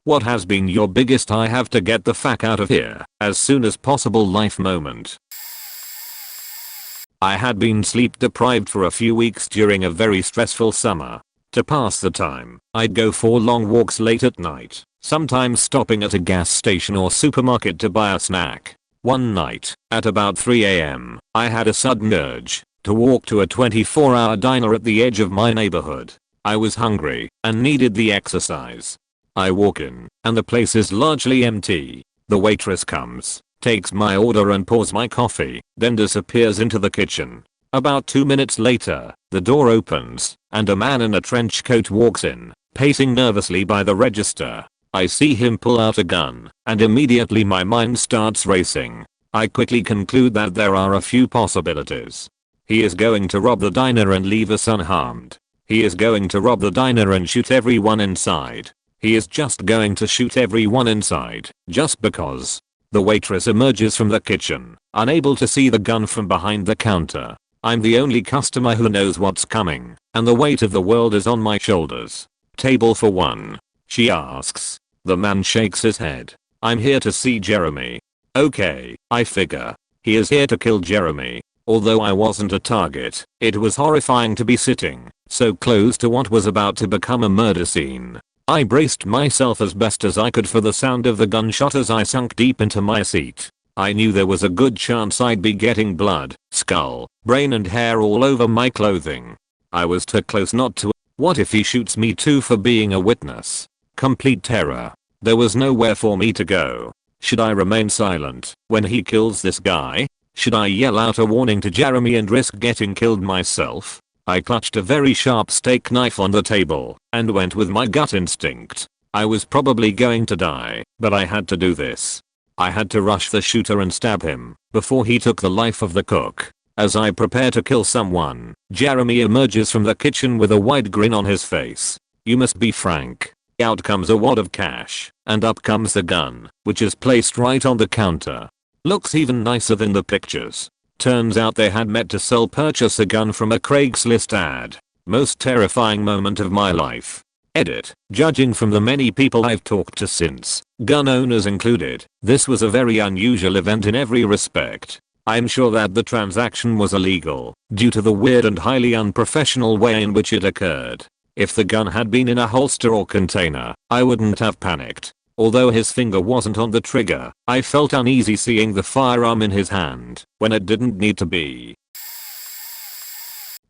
What has been your biggest I have to get the fuck out of here as soon as possible life moment? I had been sleep deprived for a few weeks during a very stressful summer. To pass the time, I'd go for long walks late at night, sometimes stopping at a gas station or supermarket to buy a snack. One night, at about 3 AM, I had a sudden urge to walk to a 24-hour diner at the edge of my neighborhood. I was hungry and needed the exercise. I walk in, and the place is largely empty. The waitress comes, takes my order and pours my coffee, then disappears into the kitchen. About 2 minutes later, the door opens, and a man in a trench coat walks in, pacing nervously by the register. I see him pull out a gun, and immediately my mind starts racing. I quickly conclude that there are a few possibilities. He is going to rob the diner and leave us unharmed. He is going to rob the diner and shoot everyone inside. He is just going to shoot everyone inside, just because. The waitress emerges from the kitchen, unable to see the gun from behind the counter. I'm the only customer who knows what's coming, and the weight of the world is on my shoulders. Table for one, she asks. The man shakes his head. I'm here to see Jeremy. Okay, I figure. He is here to kill Jeremy. Although I wasn't a target, it was horrifying to be sitting so close to what was about to become a murder scene. I braced myself as best as I could for the sound of the gunshot as I sunk deep into my seat. I knew there was a good chance I'd be getting blood, skull, brain and hair all over my clothing. I was too close not to. What if he shoots me too for being a witness? Complete terror. There was nowhere for me to go. Should I remain silent when he kills this guy? Should I yell out a warning to Jeremy and risk getting killed myself? I clutched a very sharp steak knife on the table and went with my gut instinct. I was probably going to die, but I had to do this. I had to rush the shooter and stab him before he took the life of the cook. As I prepare to kill someone, Jeremy emerges from the kitchen with a wide grin on his face. You must be frank. Out comes a wad of cash, and up comes the gun, which is placed right on the counter. Looks even nicer than the pictures. Turns out they had met to purchase a gun from a Craigslist ad. Most terrifying moment of my life. Edit. Judging from the many people I've talked to since, gun owners included, this was a very unusual event in every respect. I'm sure that the transaction was illegal, due to the weird and highly unprofessional way in which it occurred. If the gun had been in a holster or container, I wouldn't have panicked. Although his finger wasn't on the trigger, I felt uneasy seeing the firearm in his hand when it didn't need to be.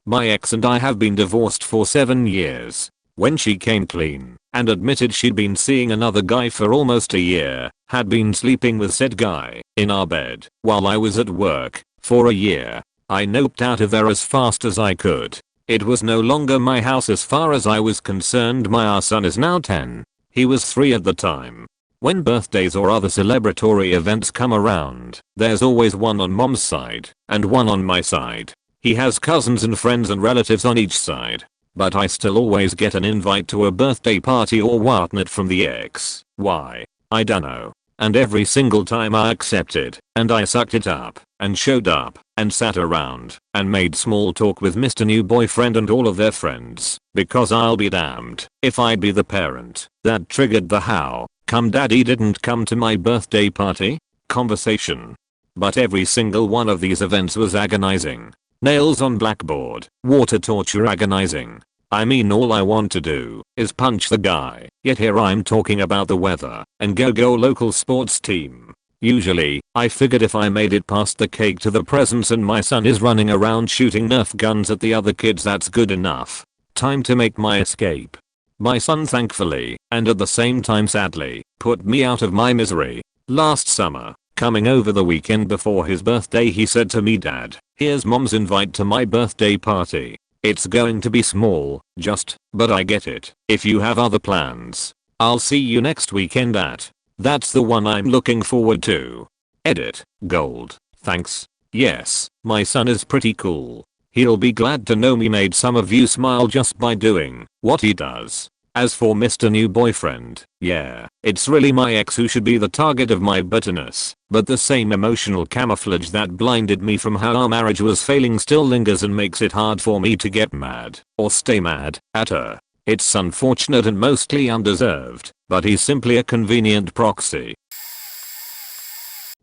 My ex and I have been divorced for 7 years. When she came clean and admitted she'd been seeing another guy for almost a year, had been sleeping with said guy in our bed while I was at work for a year, I noped out of there as fast as I could. It was no longer my house as far as I was concerned. My son is now 10. He was 3 at the time. When birthdays or other celebratory events come around, there's always one on mom's side and one on my side. He has cousins and friends and relatives on each side. But I still always get an invite to a birthday party or whatnot from the ex. Why? I dunno. And every single time I accepted, and I sucked it up, and showed up, and sat around, and made small talk with Mr. New Boyfriend and all of their friends, because I'll be damned if I'd be the parent that triggered the how come daddy didn't come to my birthday party conversation. But every single one of these events was agonizing. Nails on blackboard, water torture agonizing. I mean, all I want to do is punch the guy, yet here I'm talking about the weather and go local sports team. Usually, I figured if I made it past the cake to the presents and my son is running around shooting Nerf guns at the other kids, that's good enough. Time to make my escape. My son thankfully, and at the same time sadly, put me out of my misery. Last summer, coming over the weekend before his birthday, he said to me, "Dad, here's mom's invite to my birthday party. It's going to be small, but I get it. If you have other plans, I'll see you next weekend at." That's the one I'm looking forward to. Edit. Gold. Thanks. Yes, my son is pretty cool. He'll be glad to know me made some of you smile just by doing what he does. As for Mr. New Boyfriend, yeah, it's really my ex who should be the target of my bitterness, but the same emotional camouflage that blinded me from how our marriage was failing still lingers and makes it hard for me to get mad or stay mad at her. It's unfortunate and mostly undeserved, but he's simply a convenient proxy.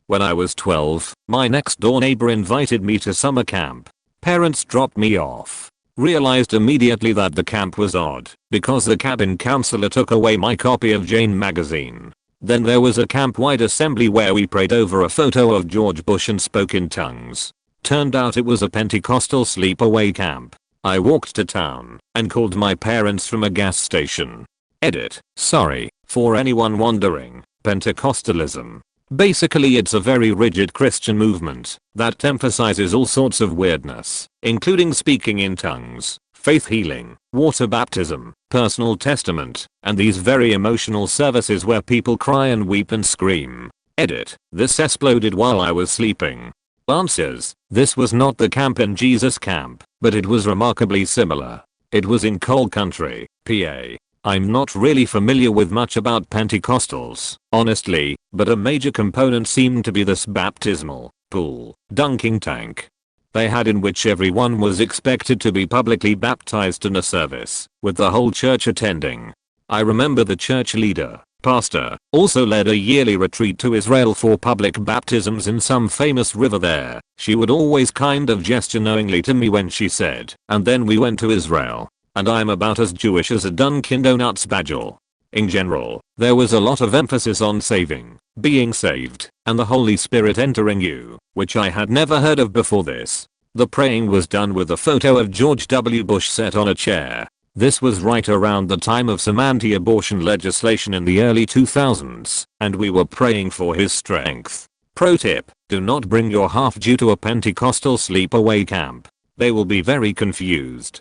When I was 12, my next door neighbor invited me to summer camp. Parents dropped me off. Realized immediately that the camp was odd, because the cabin counselor took away my copy of Jane magazine. Then there was a camp-wide assembly where we prayed over a photo of George Bush and spoke in tongues. Turned out it was a Pentecostal sleepaway camp. I walked to town and called my parents from a gas station. Edit. Sorry, for anyone wondering, Pentecostalism. Basically it's a very rigid Christian movement that emphasizes all sorts of weirdness, including speaking in tongues, faith healing, water baptism, personal testament, and these very emotional services where people cry and weep and scream. Edit. This exploded while I was sleeping. Answers. This was not the Camp in Jesus camp, but it was remarkably similar. It was in Coal Country, PA. I'm not really familiar with much about Pentecostals, honestly, but a major component seemed to be this baptismal pool dunking tank they had, in which everyone was expected to be publicly baptized in a service, with the whole church attending. I remember the church leader, pastor, also led a yearly retreat to Israel for public baptisms in some famous river there. She would always kind of gesture knowingly to me when she said, "And then we went to Israel. And I'm about as Jewish as a Dunkin' Donuts bagel." In general, there was a lot of emphasis on saving, being saved, and the Holy Spirit entering you, which I had never heard of before this. The praying was done with a photo of George W. Bush set on a chair. This was right around the time of some anti-abortion legislation in the early 2000s, and we were praying for his strength. Pro tip, do not bring your half-Jew to a Pentecostal sleepaway camp. They will be very confused.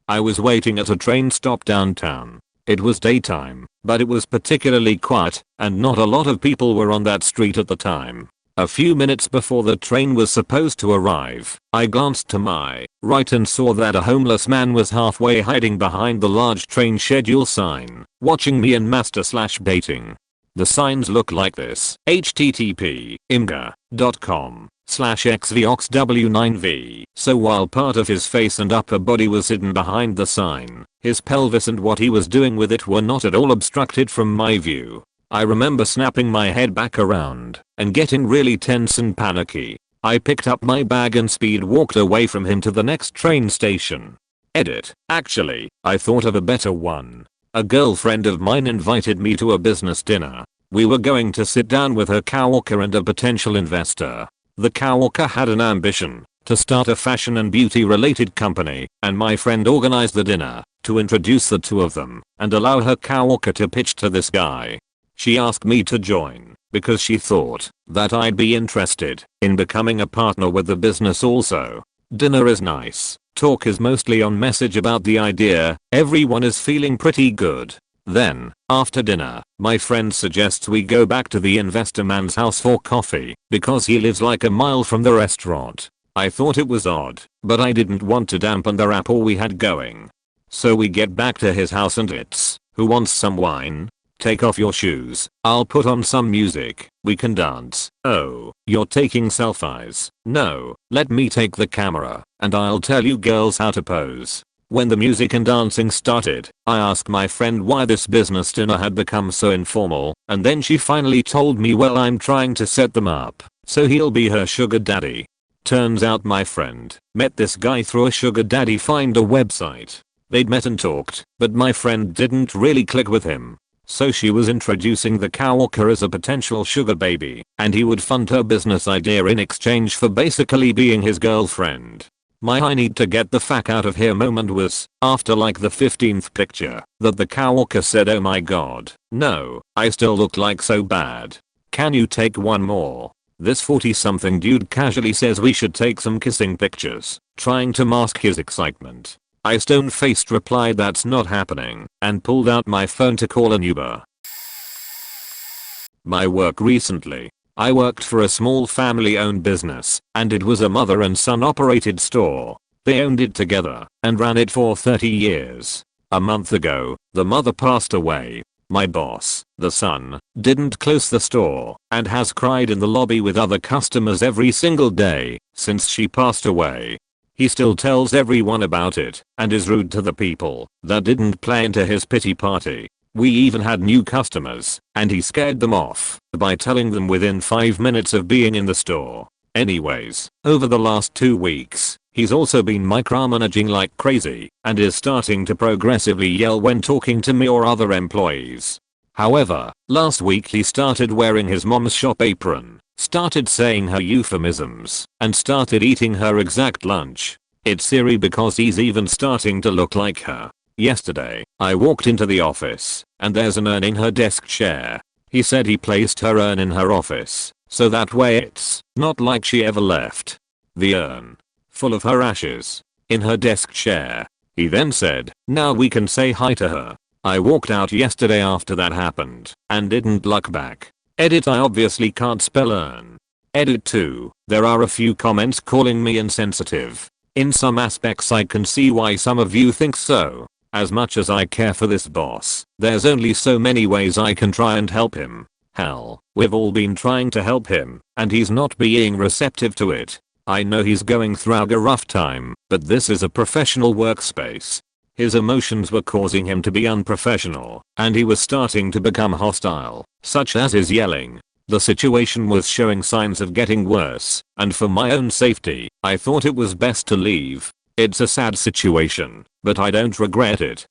I was waiting at a train stop downtown. It was daytime, but it was particularly quiet, and not a lot of people were on that street at the time. A few minutes before the train was supposed to arrive, I glanced to my right and saw that a homeless man was halfway hiding behind the large train schedule sign, watching me and master/dating. The signs look like this: http://imga.com/xvoxw9v. So while part of his face and upper body was hidden behind the sign, his pelvis and what he was doing with it were not at all obstructed from my view. I remember snapping my head back around and getting really tense and panicky. I picked up my bag and speed walked away from him to the next train station. Edit. Actually, I thought of a better one. A girlfriend of mine invited me to a business dinner. We were going to sit down with her coworker and a potential investor. The coworker had an ambition to start a fashion and beauty related company, and my friend organized the dinner to introduce the two of them and allow her coworker to pitch to this guy. She asked me to join because she thought that I'd be interested in becoming a partner with the business also. Dinner is nice. Talk is mostly on message about the idea. Everyone is feeling pretty good. Then, after dinner, my friend suggests we go back to the investor man's house for coffee because he lives like a mile from the restaurant. I thought it was odd, but I didn't want to dampen the rapport we had going. So we get back to his house and it's, "Who wants some wine? Take off your shoes. I'll put on some music. We can dance." "Oh, you're taking selfies." "No, let me take the camera and I'll tell you girls how to pose." When the music and dancing started, I asked my friend why this business dinner had become so informal, and then she finally told me, "Well, I'm trying to set them up so he'll be her sugar daddy." Turns out my friend met this guy through a sugar daddy finder website. They'd met and talked, but my friend didn't really click with him. So she was introducing the coworker as a potential sugar baby, and he would fund her business idea in exchange for basically being his girlfriend. My "I need to get the fuck out of here" moment was after like the 15th picture that the coworker said, "Oh my god, no, I still look like so bad. Can you take one more?" This 40-something dude casually says we should take some kissing pictures, trying to mask his excitement. I stone-faced replied that's not happening and pulled out my phone to call an Uber. My work recently. I worked for a small family-owned business, and it was a mother and son operated store. They owned it together and ran it for 30 years. A month ago, the mother passed away. My boss, the son, didn't close the store and has cried in the lobby with other customers every single day since she passed away. He still tells everyone about it and is rude to the people that didn't play into his pity party. We even had new customers and he scared them off by telling them within 5 minutes of being in the store. Anyways, over the last 2 weeks, he's also been micromanaging like crazy and is starting to progressively yell when talking to me or other employees. However, last week he started wearing his mom's shop apron, started saying her euphemisms, and started eating her exact lunch. It's eerie because he's even starting to look like her. Yesterday, I walked into the office, and there's an urn in her desk chair. He said he placed her urn in her office, so that way it's not like she ever left. The urn, full of her ashes, in her desk chair. He then said, now we can say hi to her. I walked out yesterday after that happened, and didn't look back. Edit, I obviously can't spell urn. Edit 2, there are a few comments calling me insensitive. In some aspects I can see why some of you think so. As much as I care for this boss, there's only so many ways I can try and help him. Hell, we've all been trying to help him, and he's not being receptive to it. I know he's going through a rough time, but this is a professional workspace. His emotions were causing him to be unprofessional, and he was starting to become hostile, such as his yelling. The situation was showing signs of getting worse, and for my own safety, I thought it was best to leave. It's a sad situation, but I don't regret it.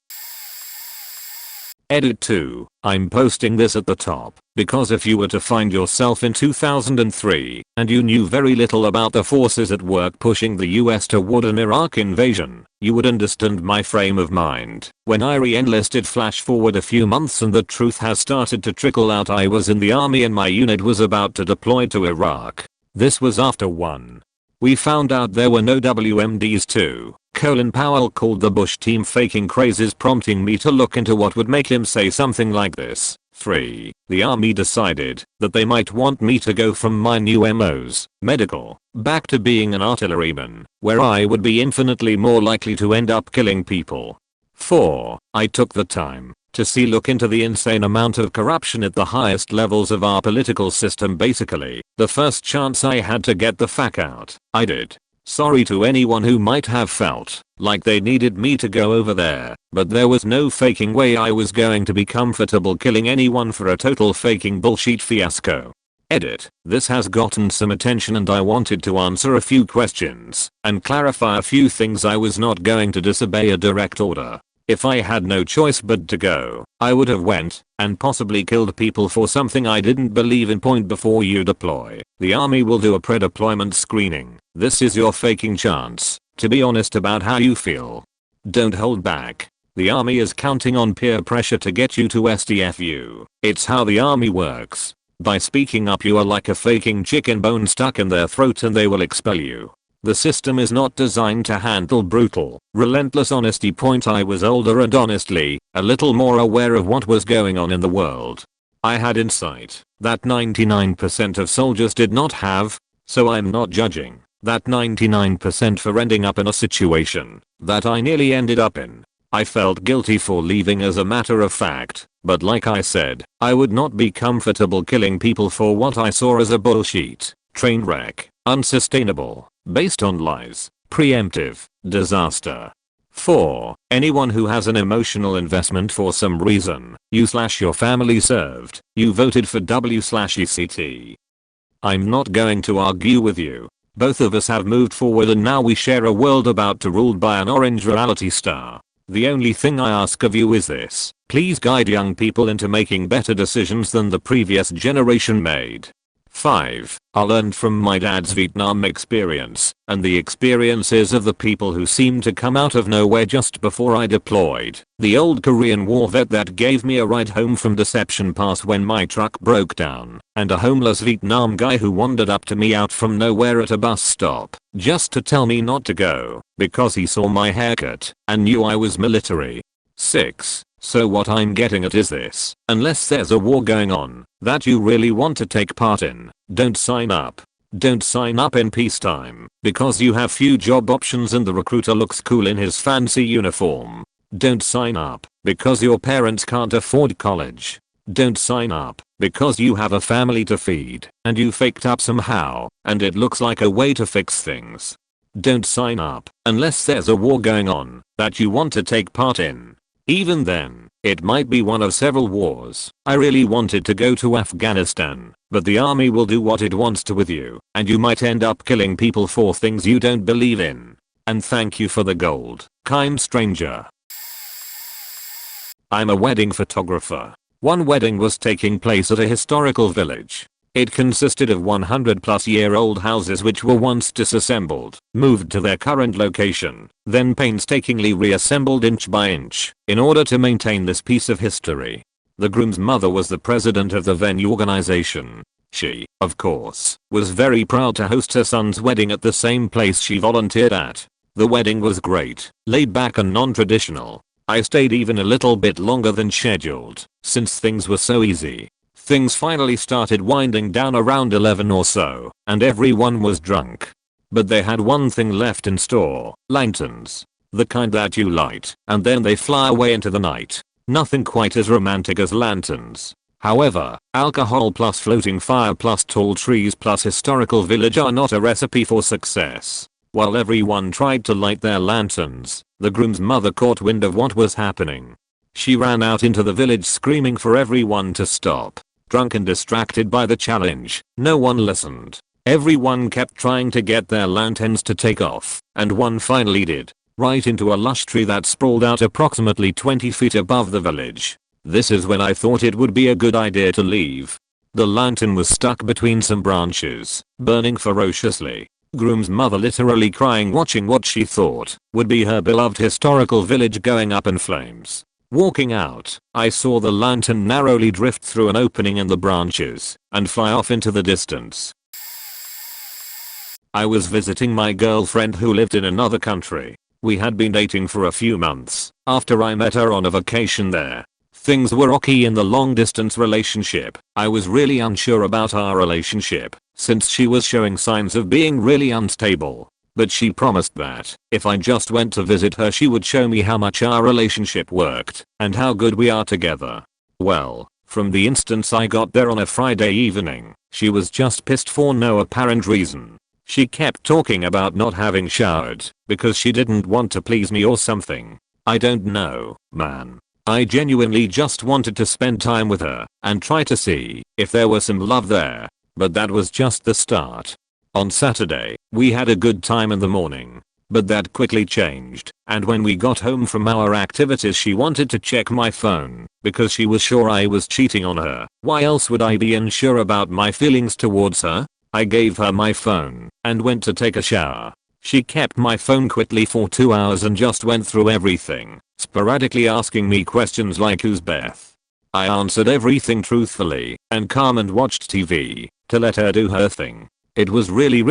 Edit 2, I'm posting this at the top, because if you were to find yourself in 2003, and you knew very little about the forces at work pushing the US toward an Iraq invasion, you would understand my frame of mind. When I re-enlisted, flash forward a few months and the truth has started to trickle out. I was in the army and my unit was about to deploy to Iraq. This was after 1. We found out there were no WMDs. 2. Colin Powell called the Bush team faking crazes, prompting me to look into what would make him say something like this. 3. The army decided that they might want me to go from my new MOs, medical, back to being an artilleryman, where I would be infinitely more likely to end up killing people. 4. I took the time to look into the insane amount of corruption at the highest levels of our political system. Basically, the first chance I had to get the fuck out, I did. Sorry to anyone who might have felt like they needed me to go over there, but there was no faking way I was going to be comfortable killing anyone for a total faking bullshit fiasco. Edit, this has gotten some attention and I wanted to answer a few questions and clarify a few things. I was not going to disobey a direct order. If I had no choice but to go, I would have went and possibly killed people for something I didn't believe in. Point before you deploy, the army will do a pre-deployment screening. This is your faking chance to be honest about how you feel. Don't hold back. The army is counting on peer pressure to get you to STFU. It's how the army works. By speaking up, you are like a faking chicken bone stuck in their throat and they will expel you. The system is not designed to handle brutal, relentless honesty. Point, I was older and honestly, a little more aware of what was going on in the world. I had insight that 99% of soldiers did not have, so I'm not judging that 99% for ending up in a situation that I nearly ended up in. I felt guilty for leaving as a matter of fact, but like I said, I would not be comfortable killing people for what I saw as a bullshit train wreck, unsustainable, based on lies, preemptive, disaster. 4. Anyone who has an emotional investment for some reason, you/your family served, you voted for W/ECT. I'm not going to argue with you. Both of us have moved forward and now we share a world about to ruled by an orange reality star. The only thing I ask of you is this: please guide young people into making better decisions than the previous generation made. 5. I learned from my dad's Vietnam experience and the experiences of the people who seemed to come out of nowhere just before I deployed. The old Korean War vet that gave me a ride home from Deception Pass when my truck broke down, and a homeless Vietnam guy who wandered up to me out from nowhere at a bus stop just to tell me not to go because he saw my haircut and knew I was military. 6. So what I'm getting at is this: unless there's a war going on that you really want to take part in, don't sign up. Don't sign up in peacetime because you have few job options and the recruiter looks cool in his fancy uniform. Don't sign up because your parents can't afford college. Don't sign up because you have a family to feed and you faked up somehow and it looks like a way to fix things. Don't sign up unless there's a war going on that you want to take part in. Even then, it might be one of several wars. I really wanted to go to Afghanistan, but the army will do what it wants to with you, and you might end up killing people for things you don't believe in. And thank you for the gold, kind stranger. I'm a wedding photographer. One wedding was taking place at a historical village. It consisted of 100-plus-year-old houses which were once disassembled, moved to their current location, then painstakingly reassembled inch by inch, in order to maintain this piece of history. The groom's mother was the president of the venue organization. She, of course, was very proud to host her son's wedding at the same place she volunteered at. The wedding was great, laid back and non-traditional. I stayed even a little bit longer than scheduled, since things were so easy. Things finally started winding down around 11 or so, and everyone was drunk. But they had one thing left in store, lanterns. The kind that you light, and then they fly away into the night. Nothing quite as romantic as lanterns. However, alcohol plus floating fire plus tall trees plus historical village are not a recipe for success. While everyone tried to light their lanterns, the groom's mother caught wind of what was happening. She ran out into the village screaming for everyone to stop. Drunk and distracted by the challenge, no one listened. Everyone kept trying to get their lanterns to take off, and one finally did, right into a lush tree that sprawled out approximately 20 feet above the village. This is when I thought it would be a good idea to leave. The lantern was stuck between some branches, burning ferociously. Groom's mother literally crying watching what she thought would be her beloved historical village going up in flames. Walking out, I saw the lantern narrowly drift through an opening in the branches and fly off into the distance. I was visiting my girlfriend who lived in another country. We had been dating for a few months after I met her on a vacation there. Things were rocky in the long distance relationship. I was really unsure about our relationship since she was showing signs of being really unstable. But she promised that if I just went to visit her she would show me how much our relationship worked and how good we are together. Well, from the instant I got there on a Friday evening, she was just pissed for no apparent reason. She kept talking about not having showered because she didn't want to please me or something. I don't know, man. I genuinely just wanted to spend time with her and try to see if there was some love there. But that was just the start. On Saturday, we had a good time in the morning. But that quickly changed, and when we got home from our activities she wanted to check my phone, because she was sure I was cheating on her. Why else would I be unsure about my feelings towards her? I gave her my phone, and went to take a shower. She kept my phone quietly for 2 hours and just went through everything, sporadically asking me questions like who's Beth. I answered everything truthfully, and calm and watched TV, to let her do her thing. It was really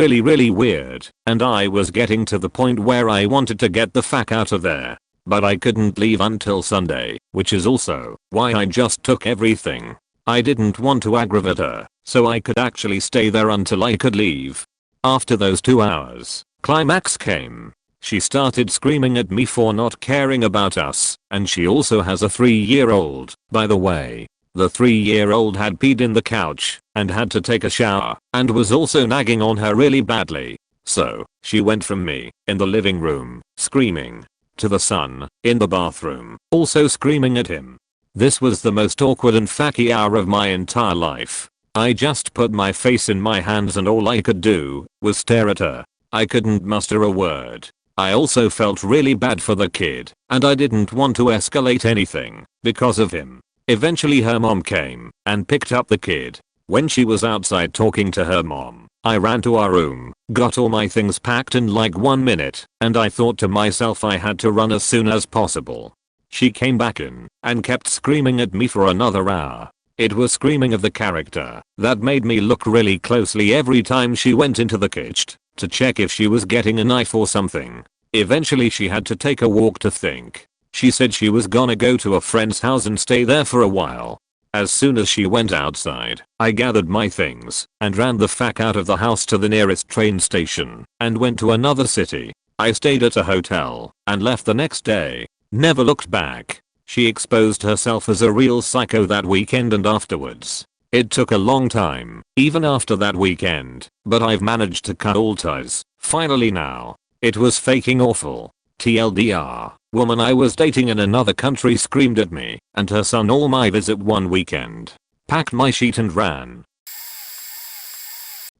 weird, and I was getting to the point where I wanted to get the fuck out of there. But I couldn't leave until Sunday, which is also why I just took everything. I didn't want to aggravate her, so I could actually stay there until I could leave. After those 2 hours, climax came. She started screaming at me for not caring about us, and she also has a 3-year-old, by the way. The 3-year-old had peed in the couch and had to take a shower and was also nagging on her really badly. So, she went from me, in the living room, screaming, to the son, in the bathroom, also screaming at him. This was the most awkward and fucky hour of my entire life. I just put my face in my hands and all I could do was stare at her. I couldn't muster a word. I also felt really bad for the kid, and I didn't want to escalate anything because of him. Eventually her mom came and picked up the kid. When she was outside talking to her mom, I ran to our room, got all my things packed in like 1 minute, and I thought to myself I had to run as soon as possible. She came back in and kept screaming at me for another hour. It was screaming of the character that made me look really closely every time she went into the kitchen to check if she was getting a knife or something. Eventually she had to take a walk to think. She said she was gonna go to a friend's house and stay there for a while. As soon as she went outside, I gathered my things and ran the fuck out of the house to the nearest train station and went to another city. I stayed at a hotel and left the next day. Never looked back. She exposed herself as a real psycho that weekend and afterwards. It took a long time, even after that weekend, but I've managed to cut all ties, finally now. It was faking awful. TLDR, woman I was dating in another country screamed at me and her son all my visit one weekend. Packed my sheet and ran.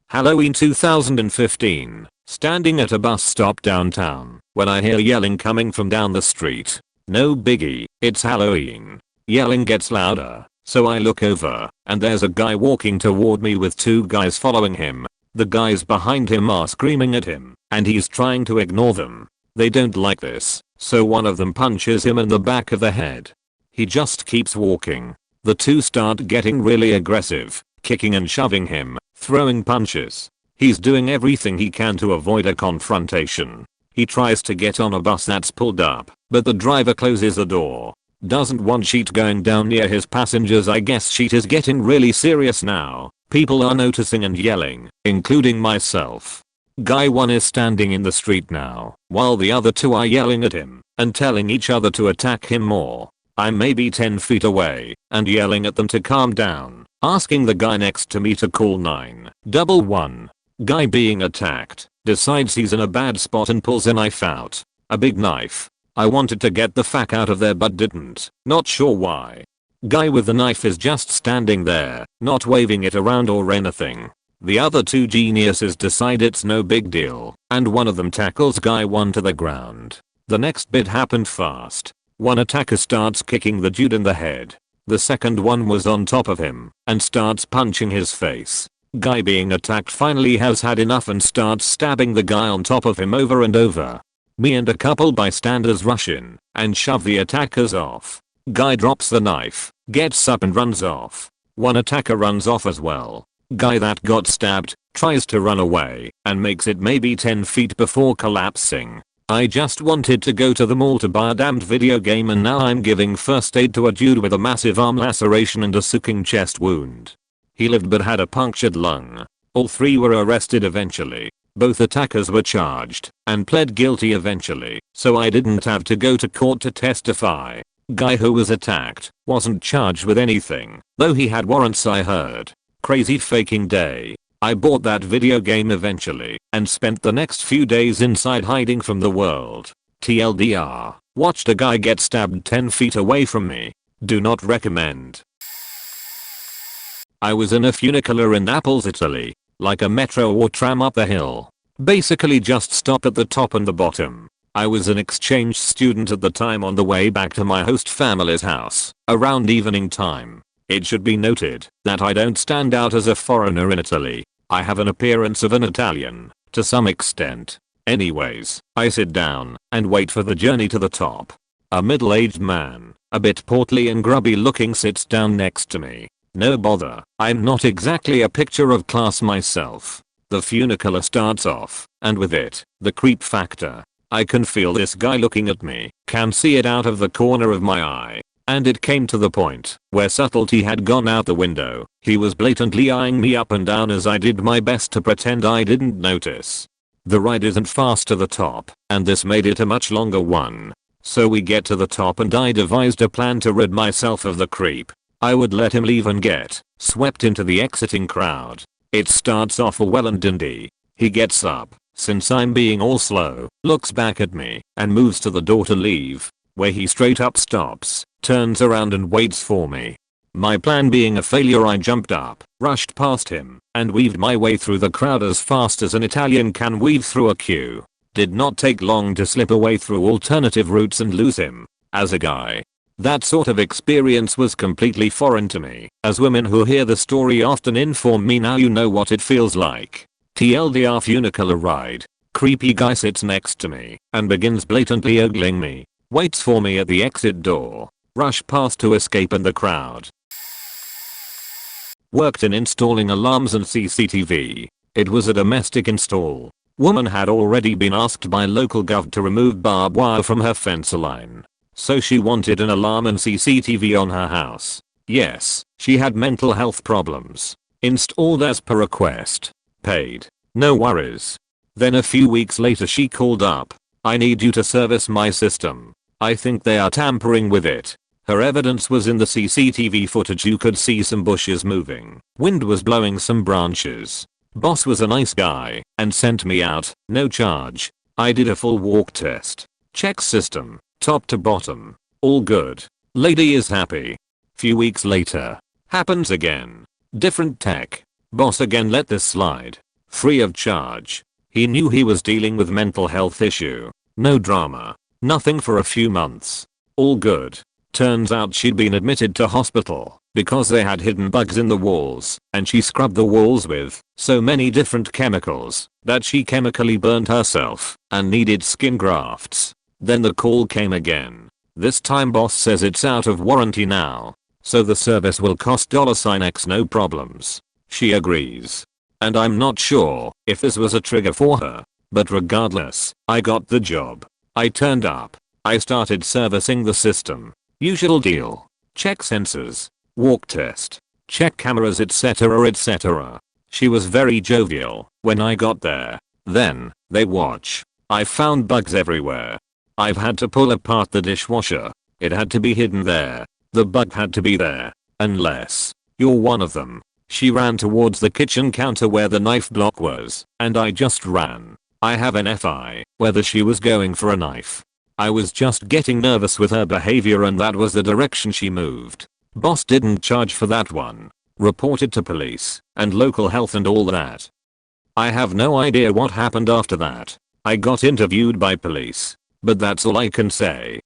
Halloween 2015. Standing at a bus stop downtown when I hear yelling coming from down the street. No biggie, it's Halloween. Yelling gets louder, so I look over and there's a guy walking toward me with two guys following him. The guys behind him are screaming at him and he's trying to ignore them. They don't like this, so one of them punches him in the back of the head. He just keeps walking. The two start getting really aggressive, kicking and shoving him, throwing punches. He's doing everything he can to avoid a confrontation. He tries to get on a bus that's pulled up, but the driver closes the door. Doesn't want sheet going down near his passengers. I guess sheet is getting really serious now. People are noticing and yelling, including myself. Guy 1 is standing in the street now, while the other two are yelling at him and telling each other to attack him more. I'm maybe 10 feet away and yelling at them to calm down, asking the guy next to me to call 911. Guy being attacked decides he's in a bad spot and pulls a knife out. A big knife. I wanted to get the fuck out of there but didn't, not sure why. Guy with the knife is just standing there, not waving it around or anything. The other two geniuses decide it's no big deal, and one of them tackles Guy 1 to the ground. The next bit happened fast. One attacker starts kicking the dude in the head. The second one was on top of him and starts punching his face. Guy being attacked finally has had enough and starts stabbing the guy on top of him over and over. Me and a couple bystanders rush in and shove the attackers off. Guy drops the knife, gets up and runs off. One attacker runs off as well. Guy that got stabbed tries to run away and makes it maybe 10 feet before collapsing. I just wanted to go to the mall to buy a damned video game and now I'm giving first aid to a dude with a massive arm laceration and a sucking chest wound. He lived but had a punctured lung. All three were arrested eventually. Both attackers were charged and pled guilty eventually, so I didn't have to go to court to testify. Guy who was attacked wasn't charged with anything, though he had warrants I heard. Crazy faking day. I bought that video game eventually and spent the next few days inside hiding from the world. TLDR, watched a guy get stabbed 10 feet away from me. Do not recommend. I was in a funicular in Naples, Italy. Like a metro or tram up the hill. Basically just stop at the top and the bottom. I was an exchange student at the time on the way back to my host family's house around evening time. It should be noted that I don't stand out as a foreigner in Italy. I have an appearance of an Italian to some extent. Anyways, I sit down and wait for the journey to the top. A middle-aged man, a bit portly and grubby looking, sits down next to me. No bother, I'm not exactly a picture of class myself. The funicular starts off, and with it, the creep factor. I can feel this guy looking at me, can see it out of the corner of my eye. And it came to the point where subtlety had gone out the window. He was blatantly eyeing me up and down as I did my best to pretend I didn't notice. The ride isn't fast to the top, and this made it a much longer one. So we get to the top and I devised a plan to rid myself of the creep. I would let him leave and get swept into the exiting crowd. It starts off well and dandy. He gets up, since I'm being all slow, looks back at me, and moves to the door to leave, where he straight up stops, turns around and waits for me. My plan being a failure, I jumped up, rushed past him, and weaved my way through the crowd as fast as an Italian can weave through a queue. Did not take long to slip away through alternative routes and lose him. As a guy, that sort of experience was completely foreign to me, as women who hear the story often inform me now you know what it feels like. TLDR funicular ride. Creepy guy sits next to me and begins blatantly ogling me. Waits for me at the exit door. Rush past to escape in the crowd. Worked in installing alarms and CCTV. It was a domestic install. Woman had already been asked by local gov to remove barbed wire from her fence line. So she wanted an alarm and CCTV on her house. Yes, she had mental health problems. Installed as per request. Paid. No worries. Then a few weeks later she called up. I need you to service my system. I think they are tampering with it. Her evidence was in the CCTV footage. You could see some bushes moving. Wind was blowing some branches. Boss was a nice guy and sent me out, no charge. I did a full walk test. Check system, top to bottom. All good. Lady is happy. Few weeks later. Happens again. Different tech. Boss again let this slide. Free of charge. He knew he was dealing with mental health issue. No drama. Nothing for a few months. All good. Turns out she'd been admitted to hospital because they had hidden bugs in the walls and she scrubbed the walls with so many different chemicals that she chemically burned herself and needed skin grafts. Then the call came again. This time boss says it's out of warranty now, so the service will cost $X no problems. She agrees. And I'm not sure if this was a trigger for her, but regardless, I got the job. I turned up. I started servicing the system. Usual deal. Check sensors. Walk test. Check cameras etc etc. She was very jovial when I got there. Then, they watch. I found bugs everywhere. I've had to pull apart the dishwasher. It had to be hidden there. The bug had to be there. Unless you're one of them. She ran towards the kitchen counter where the knife block was, and I just ran. I have an FI whether she was going for a knife. I was just getting nervous with her behavior and that was the direction she moved. Boss didn't charge for that one. Reported to police and local health and all that. I have no idea what happened after that. I got interviewed by police, but that's all I can say.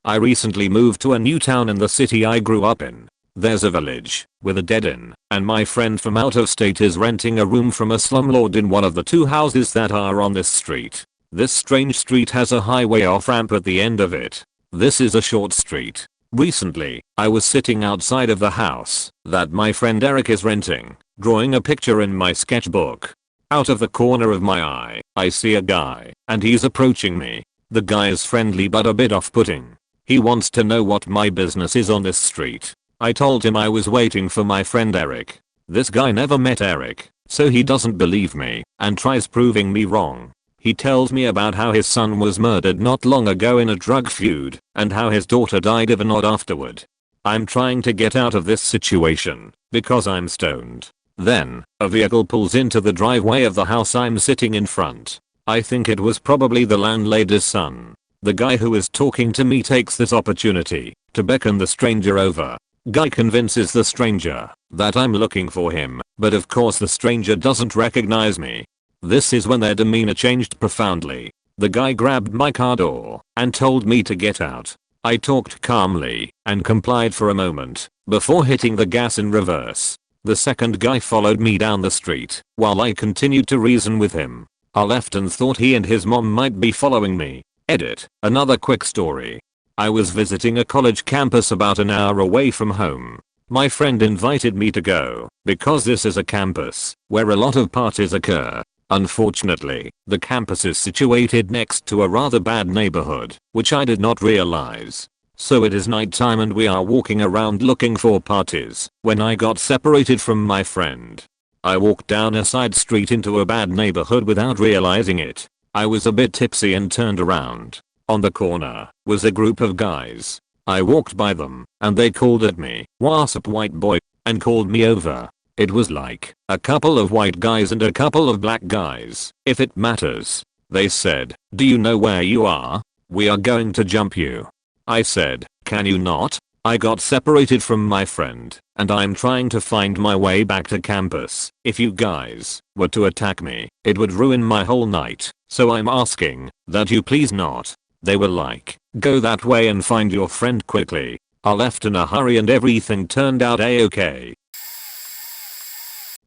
I recently moved to a new town in the city I grew up in. There's a village with a dead end, and my friend from out of state is renting a room from a slumlord in one of the 2 houses that are on this street. This strange street has a highway off-ramp at the end of it. This is a short street. Recently, I was sitting outside of the house that my friend Eric is renting, drawing a picture in my sketchbook. Out of the corner of my eye, I see a guy, and he's approaching me. The guy is friendly but a bit off-putting. He wants to know what my business is on this street. I told him I was waiting for my friend Eric. This guy never met Eric, so he doesn't believe me and tries proving me wrong. He tells me about how his son was murdered not long ago in a drug feud and how his daughter died of an odd afterward. I'm trying to get out of this situation because I'm stoned. Then, a vehicle pulls into the driveway of the house I'm sitting in front. I think it was probably the landlady's son. The guy who is talking to me takes this opportunity to beckon the stranger over. Guy convinces the stranger that I'm looking for him, but of course the stranger doesn't recognize me. This is when their demeanor changed profoundly. The guy grabbed my car door and told me to get out. I talked calmly and complied for a moment before hitting the gas in reverse. The second guy followed me down the street while I continued to reason with him. I left and thought he and his mom might be following me. Edit. Another quick story. I was visiting a college campus about an hour away from home. My friend invited me to go because this is a campus where a lot of parties occur. Unfortunately, the campus is situated next to a rather bad neighborhood, which I did not realize. So it is nighttime and we are walking around looking for parties when I got separated from my friend. I walked down a side street into a bad neighborhood without realizing it. I was a bit tipsy and turned around. On the corner was a group of guys. I walked by them and they called at me, "What's up white boy?" and called me over. It was like a couple of white guys and a couple of black guys, if it matters. They said, "Do you know where you are? We are going to jump you." I said, "Can you not? I got separated from my friend and I'm trying to find my way back to campus. If you guys were to attack me, it would ruin my whole night, so I'm asking that you please not." They were like, "Go that way and find your friend quickly." I left in a hurry and everything turned out a-okay.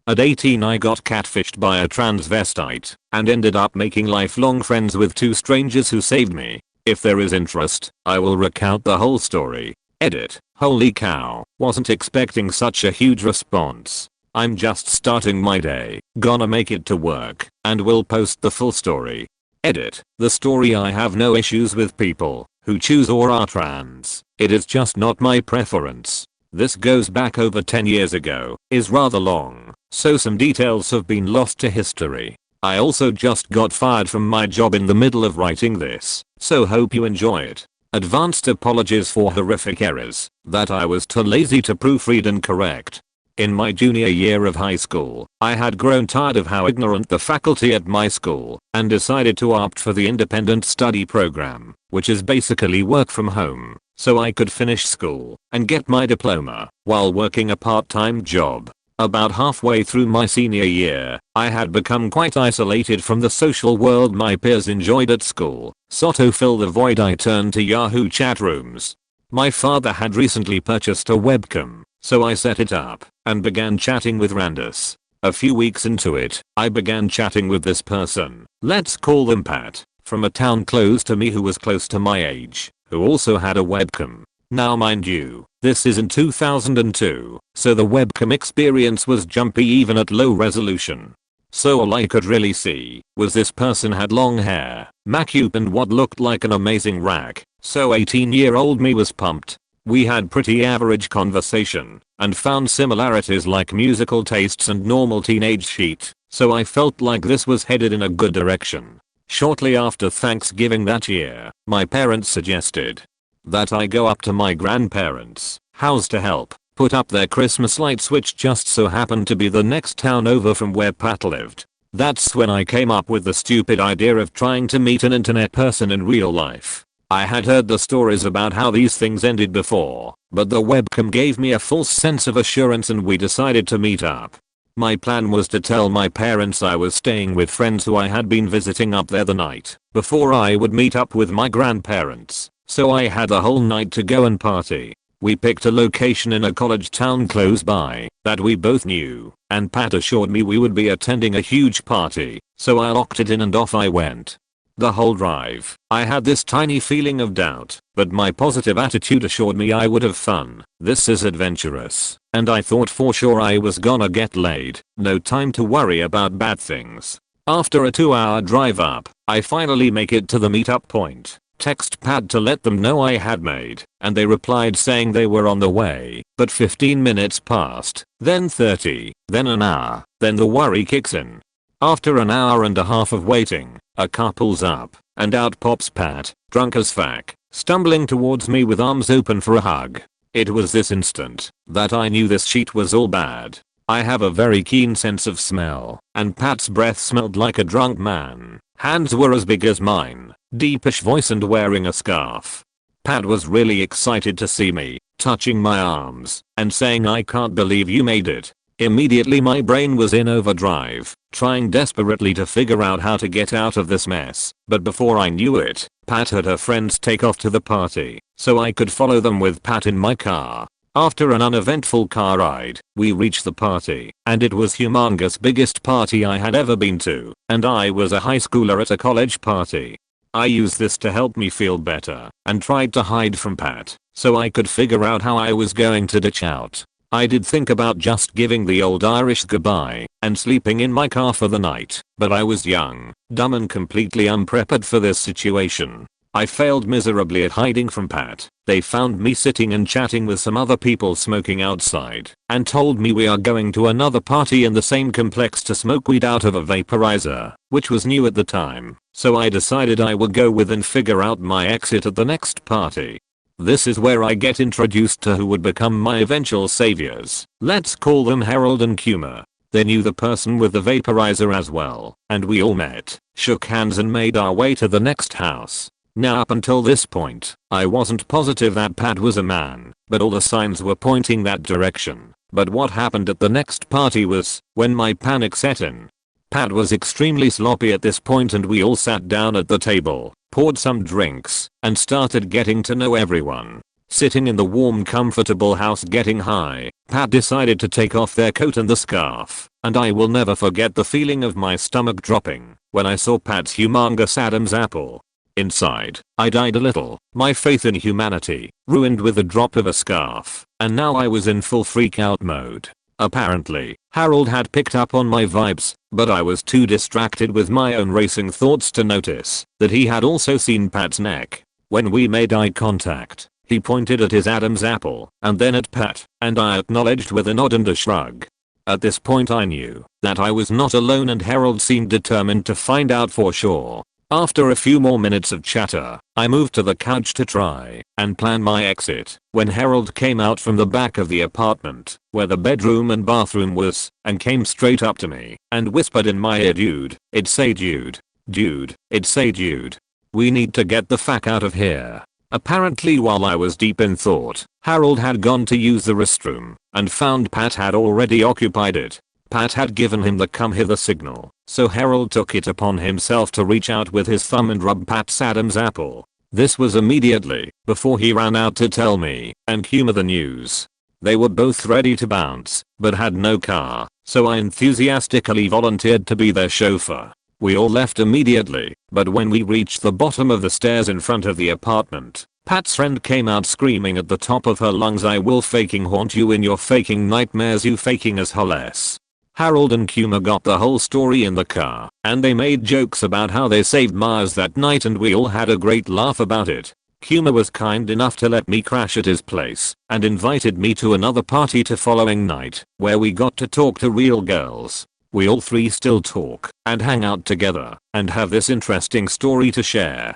At 18 I got catfished by a transvestite and ended up making lifelong friends with 2 strangers who saved me. If there is interest, I will recount the whole story. Edit. Holy cow, wasn't expecting such a huge response. I'm just starting my day, gonna make it to work, and will post the full story. Edit. The story. I have no issues with people who choose or are trans. It is just not my preference. This goes back over 10 years ago, is rather long, so some details have been lost to history. I also just got fired from my job in the middle of writing this, so hope you enjoy it. Advanced apologies for horrific errors that I was too lazy to proofread and correct. In my junior year of high school, I had grown tired of how ignorant the faculty at my school and decided to opt for the independent study program, which is basically work from home, so I could finish school and get my diploma while working a part-time job. About halfway through my senior year, I had become quite isolated from the social world my peers enjoyed at school, so to fill the void I turned to Yahoo chat rooms. My father had recently purchased a webcam, so I set it up and began chatting with randos. A few weeks into it, I began chatting with this person, let's call them Pat, from a town close to me who was close to my age, who also had a webcam. Now mind you, this is in 2002, so the webcam experience was jumpy even at low resolution. So all I could really see was this person had long hair, makeup and what looked like an amazing rack, so 18-year-old me was pumped. We had pretty average conversation and found similarities like musical tastes and normal teenage shit, so I felt like this was headed in a good direction. Shortly after Thanksgiving that year, my parents suggested that I go up to my grandparents' house to help put up their Christmas lights, which just so happened to be the next town over from where Pat lived. That's when I came up with the stupid idea of trying to meet an internet person in real life. I had heard the stories about how these things ended before, but the webcam gave me a false sense of assurance and we decided to meet up. My plan was to tell my parents I was staying with friends who I had been visiting up there the night before I would meet up with my grandparents, so I had the whole night to go and party. We picked a location in a college town close by that we both knew, and Pat assured me we would be attending a huge party, so I locked it in and off I went. The whole drive, I had this tiny feeling of doubt, but my positive attitude assured me I would have fun. This is adventurous, and I thought for sure I was gonna get laid, no time to worry about bad things. After a 2-hour drive up, I finally make it to the meetup point, text Pat to let them know I had made, and they replied saying they were on the way, but 15 minutes passed, then 30, then an hour, then the worry kicks in. After an hour and a half of waiting, a car pulls up, and out pops Pat, drunk as fuck, stumbling towards me with arms open for a hug. It was this instant that I knew this shit was all bad. I have a very keen sense of smell, and Pat's breath smelled like a drunk man. Hands were as big as mine, deepish voice and wearing a scarf. Pat was really excited to see me, touching my arms, and saying I can't believe you made it. Immediately my brain was in overdrive, trying desperately to figure out how to get out of this mess, but before I knew it, Pat had her friends take off to the party, so I could follow them with Pat in my car. After an uneventful car ride, we reached the party, and it was humongous, biggest party I had ever been to, and I was a high schooler at a college party. I used this to help me feel better, and tried to hide from Pat, so I could figure out how I was going to ditch out. I did think about just giving the old Irish goodbye and sleeping in my car for the night, but I was young, dumb and completely unprepared for this situation. I failed miserably at hiding from Pat. They found me sitting and chatting with some other people smoking outside and told me we are going to another party in the same complex to smoke weed out of a vaporizer, which was new at the time, so I decided I would go with and figure out my exit at the next party. This is where I get introduced to who would become my eventual saviors. Let's call them Harold and Kuma. They knew the person with the vaporizer as well, and we all met, shook hands and made our way to the next house. Now up until this point, I wasn't positive that Pat was a man, but all the signs were pointing that direction. But what happened at the next party was when my panic set in. Pat was extremely sloppy at this point and we all sat down at the table, poured some drinks, and started getting to know everyone. Sitting in the warm comfortable house getting high, Pat decided to take off their coat and the scarf, and I will never forget the feeling of my stomach dropping when I saw Pat's humongous Adam's apple. Inside, I died a little, my faith in humanity ruined with the drop of a scarf, and now I was in full freak out mode. Apparently, Harold had picked up on my vibes, but I was too distracted with my own racing thoughts to notice that he had also seen Pat's neck. When we made eye contact, he pointed at his Adam's apple and then at Pat, and I acknowledged with a nod and a shrug. At this point I knew that I was not alone and Harold seemed determined to find out for sure. After a few more minutes of chatter, I moved to the couch to try and plan my exit when Harold came out from the back of the apartment where the bedroom and bathroom was and came straight up to me and whispered in my ear, "Dude, it's a dude. Dude, it's a dude. We need to get the fuck out of here." Apparently while I was deep in thought, Harold had gone to use the restroom and found Pat had already occupied it. Pat had given him the come hither signal, so Harold took it upon himself to reach out with his thumb and rub Pat's Adam's apple. This was immediately before he ran out to tell me and humor the news. They were both ready to bounce, but had no car, so I enthusiastically volunteered to be their chauffeur. We all left immediately, but when we reached the bottom of the stairs in front of the apartment, Pat's friend came out screaming at the top of her lungs, "I will faking haunt you in your faking nightmares, you faking asshole." Harold and Kuma got the whole story in the car, and they made jokes about how they saved Mars that night, and we all had a great laugh about it. Kuma was kind enough to let me crash at his place and invited me to another party the following night where we got to talk to real girls. We all three still talk and hang out together and have this interesting story to share.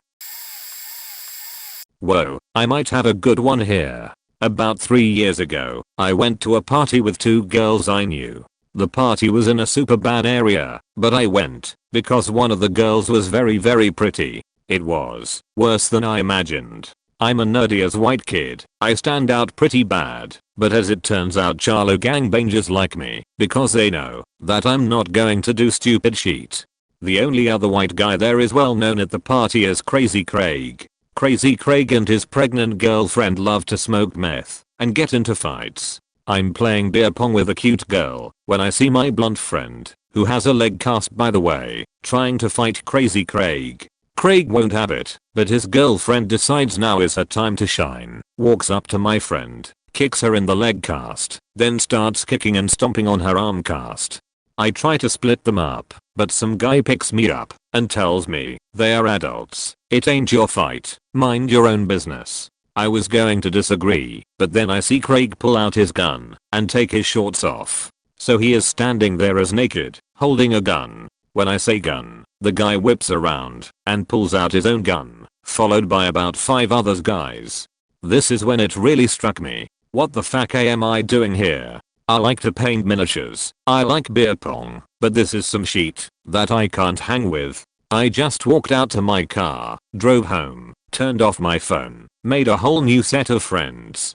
Whoa, I might have a good one here. About 3 years ago, I went to a party with 2 girls I knew. The party was in a super bad area, but I went because one of the girls was very pretty. It was worse than I imagined. I'm a nerdy as white kid. I stand out pretty bad, but as it turns out Charlo gangbangers like me because they know that I'm not going to do stupid shit. The only other white guy there is well known at the party as Crazy Craig. Crazy Craig and his pregnant girlfriend love to smoke meth and get into fights. I'm playing beer pong with a cute girl when I see my blonde friend, who has a leg cast by the way, trying to fight Crazy Craig. Craig won't have it, but his girlfriend decides now is her time to shine, walks up to my friend, kicks her in the leg cast, then starts kicking and stomping on her arm cast. I try to split them up, but some guy picks me up and tells me they are adults, it ain't your fight, mind your own business. I was going to disagree, but then I see Craig pull out his gun and take his shorts off. So he is standing there as naked, holding a gun. When I say gun, the guy whips around and pulls out his own gun, followed by about 5 other guys. This is when it really struck me. What the fuck am I doing here? I like to paint miniatures, I like beer pong, but this is some shit that I can't hang with. I just walked out to my car, drove home, turned off my phone, made a whole new set of friends.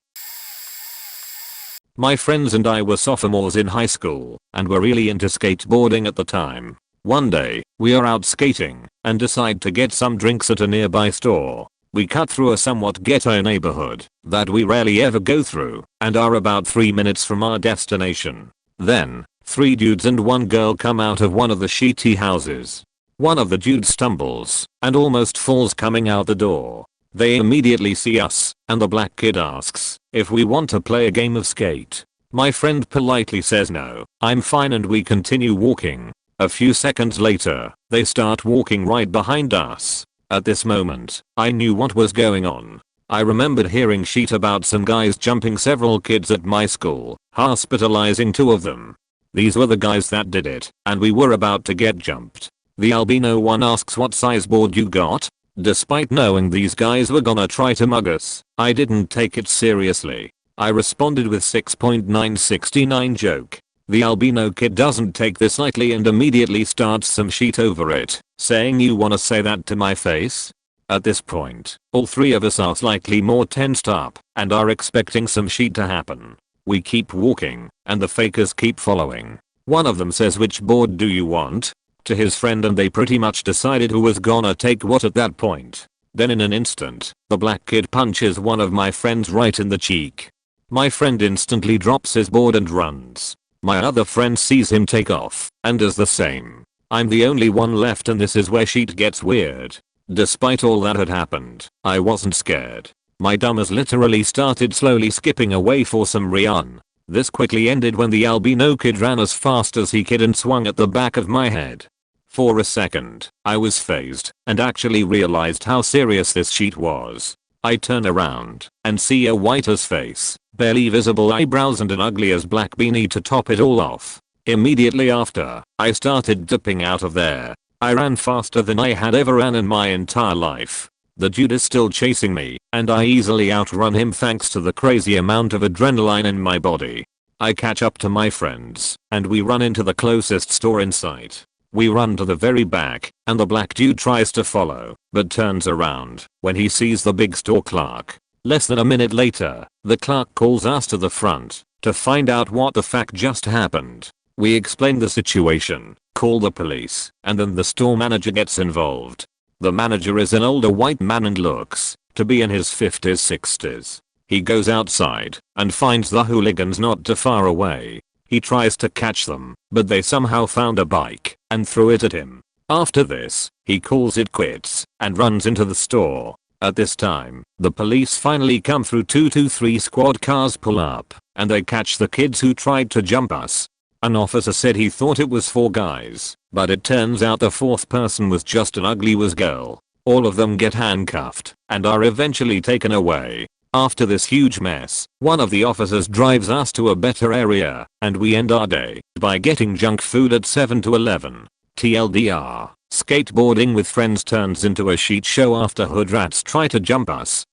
My friends and I were sophomores in high school and were really into skateboarding at the time. One day, we are out skating and decide to get some drinks at a nearby store. We cut through a somewhat ghetto neighborhood that we rarely ever go through and are about 3 minutes from our destination. Then, 3 dudes and 1 girl come out of one of the shitty houses. One of the dudes stumbles and almost falls coming out the door. They immediately see us, and the black kid asks if we want to play a game of skate. My friend politely says no, I'm fine, and we continue walking. A few seconds later, they start walking right behind us. At this moment, I knew what was going on. I remembered hearing shit about some guys jumping several kids at my school, hospitalizing 2 of them. These were the guys that did it, and we were about to get jumped. The albino one asks what size board you got. Despite knowing these guys were gonna try to mug us, I didn't take it seriously. I responded with 6.969 joke. The albino kid doesn't take this lightly and immediately starts some shit over it, saying, "You wanna say that to my face?" At this point, all 3 of us are slightly more tensed up and are expecting some shit to happen. We keep walking and the fakers keep following. One of them says, "Which board do you want?" to his friend, and they pretty much decided who was gonna take what at that point. Then in an instant, the black kid punches one of my friends right in the cheek. My friend instantly drops his board and runs. My other friend sees him take off and does the same. I'm the only one left, and this is where shit gets weird. Despite all that had happened, I wasn't scared. My dumbass literally started slowly skipping away for some reun. This quickly ended when the albino kid ran as fast as he could and swung at the back of my head. For a second, I was phased and actually realized how serious this shit was. I turn around and see a white as face, barely visible eyebrows, and an ugly as black beanie to top it all off. Immediately after, I started dipping out of there. I ran faster than I had ever ran in my entire life. The dude is still chasing me, and I easily outrun him thanks to the crazy amount of adrenaline in my body. I catch up to my friends, and we run into the closest store in sight. We run to the very back, and the black dude tries to follow, but turns around when he sees the big store clerk. Less than a minute later, the clerk calls us to the front to find out what the fuck just happened. We explain the situation, call the police, and then the store manager gets involved. The manager is an older white man and looks to be in his 50s 60s. He goes outside and finds the hooligans not too far away. He tries to catch them, but they somehow found a bike and threw it at him. After this, he calls it quits and runs into the store. At this time, the police finally come through. 223 squad cars pull up, and they catch the kids who tried to jump us. An officer said he thought it was 4 guys, but it turns out the 4th person was just an ugly girl. All of them get handcuffed and are eventually taken away. After this huge mess, one of the officers drives us to a better area, and we end our day by getting junk food at 7-Eleven. TLDR, skateboarding with friends turns into a shit show after hood rats try to jump us.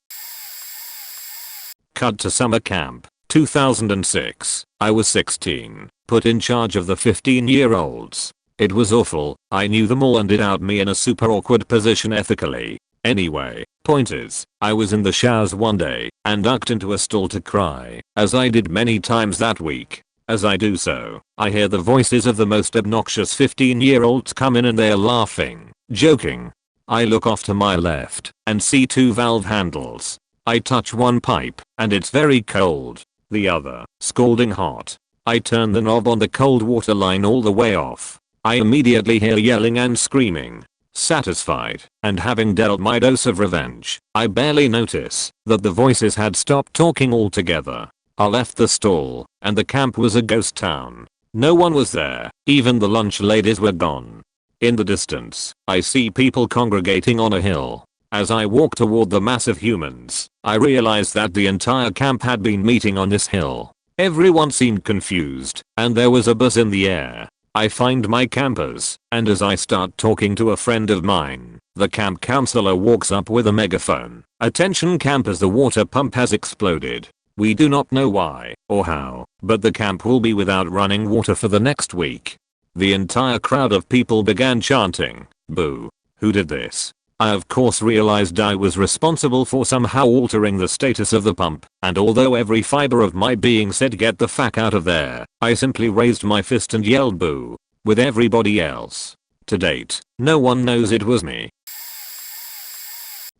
Cut to summer camp, 2006. I was 16, put in charge of the 15-year-olds. It was awful. I knew them all and it out me in a super awkward position ethically. Anyway, point is, I was in the showers one day and ducked into a stall to cry, as I did many times that week. As I do so, I hear the voices of the most obnoxious 15-year-olds come in and they're laughing, joking. I look off to my left and see 2 valve handles. I touch one pipe and it's very cold, the other, scalding hot. I turn the knob on the cold water line all the way off. I immediately hear yelling and screaming. Satisfied, and having dealt my dose of revenge, I barely notice that the voices had stopped talking altogether. I left the stall, and the camp was a ghost town. No one was there, even the lunch ladies were gone. In the distance, I see people congregating on a hill. As I walk toward the mass of humans, I realize that the entire camp had been meeting on this hill. Everyone seemed confused, and there was a buzz in the air. I find my campers, and as I start talking to a friend of mine, the camp counselor walks up with a megaphone. "Attention campers, the water pump has exploded. We do not know why or how, but the camp will be without running water for the next week." The entire crowd of people began chanting, "Boo. Who did this?" I of course realized I was responsible for somehow altering the status of the pump, and although every fiber of my being said get the fuck out of there, I simply raised my fist and yelled boo, with everybody else. To date, no one knows it was me.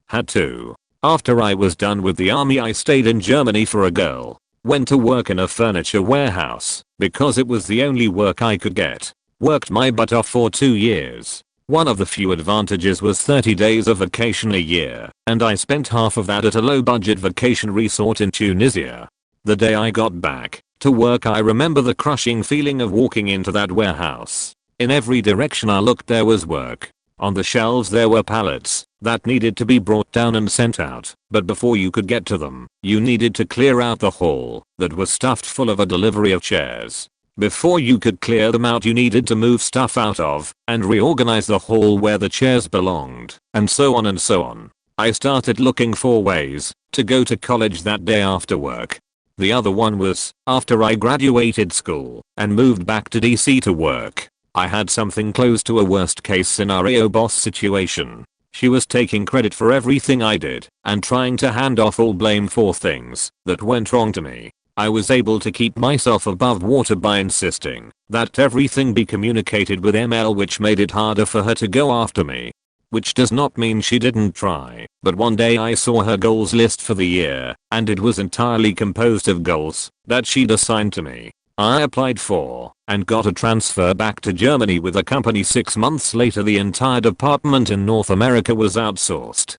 Had to. After I was done with the army I stayed in Germany for a girl. Went to work in a furniture warehouse, because it was the only work I could get. Worked my butt off for 2 years. One of the few advantages was 30 days of vacation a year, and I spent half of that at a low-budget vacation resort in Tunisia. The day I got back to work I remember the crushing feeling of walking into that warehouse. In every direction I looked there was work. On the shelves there were pallets that needed to be brought down and sent out, but before you could get to them, you needed to clear out the hall that was stuffed full of a delivery of chairs. Before you could clear them out you needed to move stuff out of and reorganize the hall where the chairs belonged, and so on and so on. I started looking for ways to go to college that day after work. The other one was after I graduated school and moved back to DC to work. I had something close to a worst case scenario boss situation. She was taking credit for everything I did and trying to hand off all blame for things that went wrong to me. I was able to keep myself above water by insisting that everything be communicated with ML, which made it harder for her to go after me. Which does not mean she didn't try, but one day I saw her goals list for the year, and it was entirely composed of goals that she'd assigned to me. I applied for and got a transfer back to Germany with a company. 6 months later the entire department in North America was outsourced.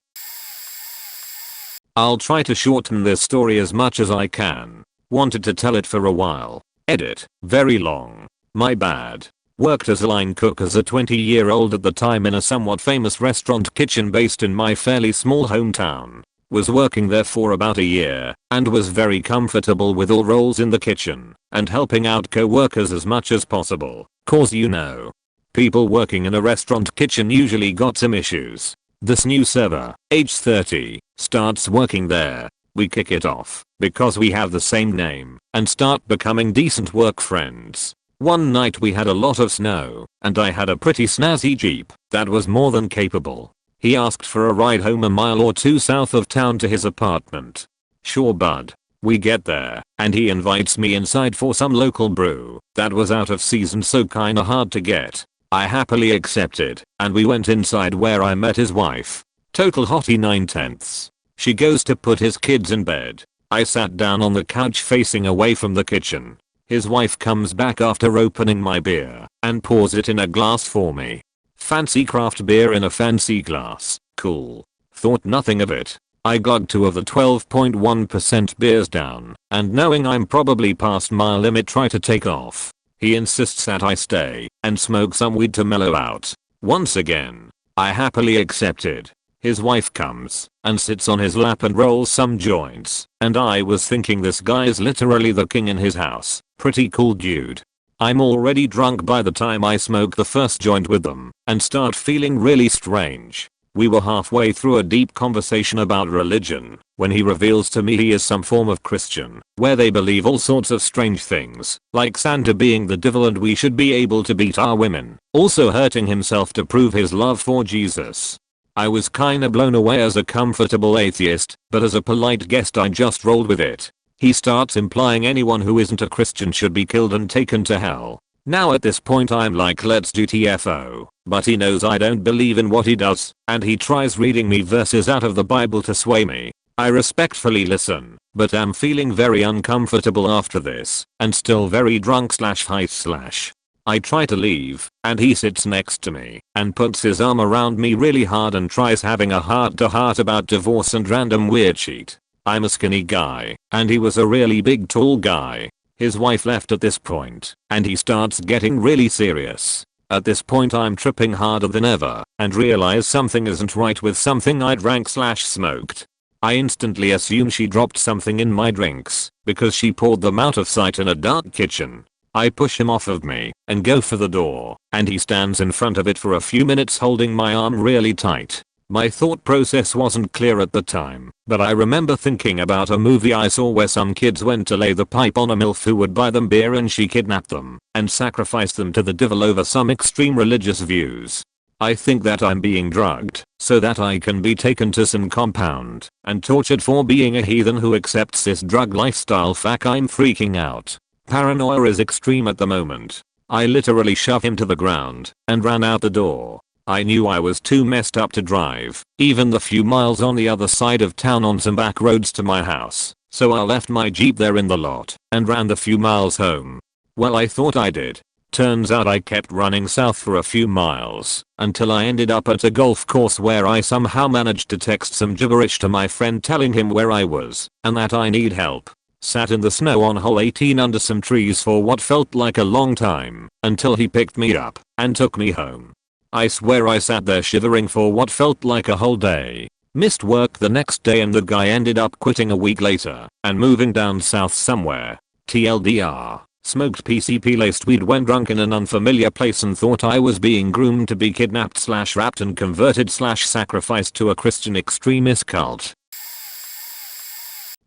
I'll try to shorten this story as much as I can. Wanted to tell it for a while. Edit. Very long. My bad. Worked as a line cook as a 20-year-old at the time in a somewhat famous restaurant kitchen based in my fairly small hometown. Was working there for about a year and was very comfortable with all roles in the kitchen and helping out co-workers as much as possible, cause you know. People working in a restaurant kitchen usually got some issues. This new server, age 30, starts working there. We kick it off because we have the same name and start becoming decent work friends. One night we had a lot of snow and I had a pretty snazzy Jeep that was more than capable. He asked for a ride home a mile or two south of town to his apartment. Sure bud. We get there and he invites me inside for some local brew that was out of season so kinda hard to get. I happily accepted and we went inside where I met his wife. Total hottie 9/10. She goes to put his kids in bed. I sat down on the couch facing away from the kitchen. His wife comes back after opening my beer and pours it in a glass for me. Fancy craft beer in a fancy glass. Cool. Thought nothing of it. I got 2 of the 12.1% beers down and knowing I'm probably past my limit try to take off. He insists that I stay and smoke some weed to mellow out. Once again, I happily accepted. His wife comes and sits on his lap and rolls some joints and I was thinking this guy is literally the king in his house. Pretty cool dude. I'm already drunk by the time I smoke the first joint with them and start feeling really strange. We were halfway through a deep conversation about religion when he reveals to me he is some form of Christian where they believe all sorts of strange things like Santa being the devil and we should be able to beat our women, also hurting himself to prove his love for Jesus. I was kinda blown away as a comfortable atheist, but as a polite guest I just rolled with it. He starts implying anyone who isn't a Christian should be killed and taken to hell. Now at this point I'm like let's do TFO, but he knows I don't believe in what he does and he tries reading me verses out of the Bible to sway me. I respectfully listen, but am feeling very uncomfortable after this and still very drunk /high/. I try to leave and he sits next to me and puts his arm around me really hard and tries having a heart-to-heart about divorce and random weird shit. I'm a skinny guy and he was a really big tall guy. His wife left at this point and he starts getting really serious. At this point I'm tripping harder than ever and realize something isn't right with something I drank/smoked. I instantly assume she dropped something in my drinks because she poured them out of sight in a dark kitchen. I push him off of me and go for the door and he stands in front of it for a few minutes holding my arm really tight. My thought process wasn't clear at the time, but I remember thinking about a movie I saw where some kids went to lay the pipe on a MILF who would buy them beer and she kidnapped them and sacrificed them to the devil over some extreme religious views. I think that I'm being drugged so that I can be taken to some compound and tortured for being a heathen who accepts this drug lifestyle. Fuck, I'm freaking out. Paranoia is extreme at the moment. I literally shoved him to the ground and ran out the door. I knew I was too messed up to drive, even the few miles on the other side of town on some back roads to my house, so I left my Jeep there in the lot and ran the few miles home. Well, I thought I did. Turns out I kept running south for a few miles until I ended up at a golf course where I somehow managed to text some gibberish to my friend telling him where I was and that I need help. Sat in the snow on hole 18 under some trees for what felt like a long time until he picked me up and took me home. I swear I sat there shivering for what felt like a whole day. Missed work the next day and the guy ended up quitting a week later and moving down south somewhere. TLDR, smoked PCP laced weed when drunk in an unfamiliar place and thought I was being groomed to be kidnapped/wrapped and converted/sacrificed to a Christian extremist cult.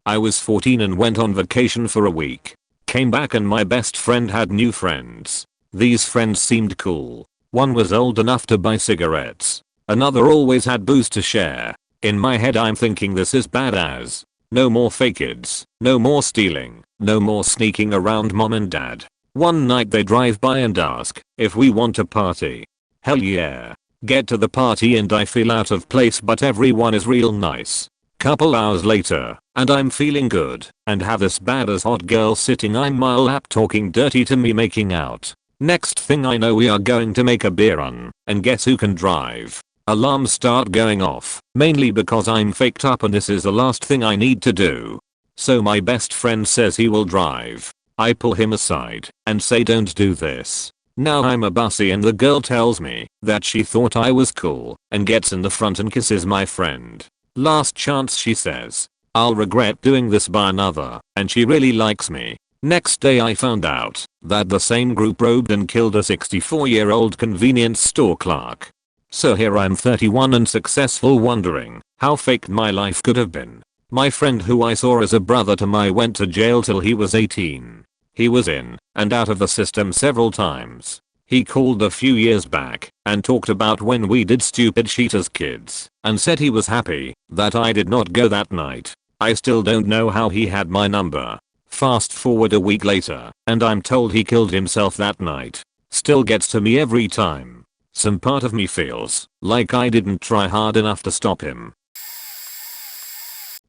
I was 14 and went on vacation for a week. Came back and my best friend had new friends. These friends seemed cool. One was old enough to buy cigarettes. Another always had booze to share. In my head I'm thinking this is badass. No more fake kids. No more stealing. No more sneaking around mom and dad. One night they drive by and ask if we want to party. Hell yeah. Get to the party and I feel out of place but everyone is real nice. Couple hours later, and I'm feeling good and have this badass hot girl sitting on my lap talking dirty to me making out. Next thing I know we are going to make a beer run, and guess who can drive? Alarms start going off, mainly because I'm faked up and this is the last thing I need to do. So my best friend says he will drive. I pull him aside and say don't do this. Now I'm a bussy and the girl tells me that she thought I was cool and gets in the front and kisses my friend. Last chance she says. I'll regret doing this by another, and she really likes me. Next day I found out that the same group robbed and killed a 64-year-old convenience store clerk. So here I'm 31 and successful, wondering how fake my life could have been. My friend, who I saw as a brother to my, went to jail till he was 18. He was in and out of the system several times. He called a few years back and talked about when we did stupid shit as kids and said he was happy that I did not go that night. I still don't know how he had my number. Fast forward a week later and I'm told he killed himself that night. Still gets to me every time. Some part of me feels like I didn't try hard enough to stop him.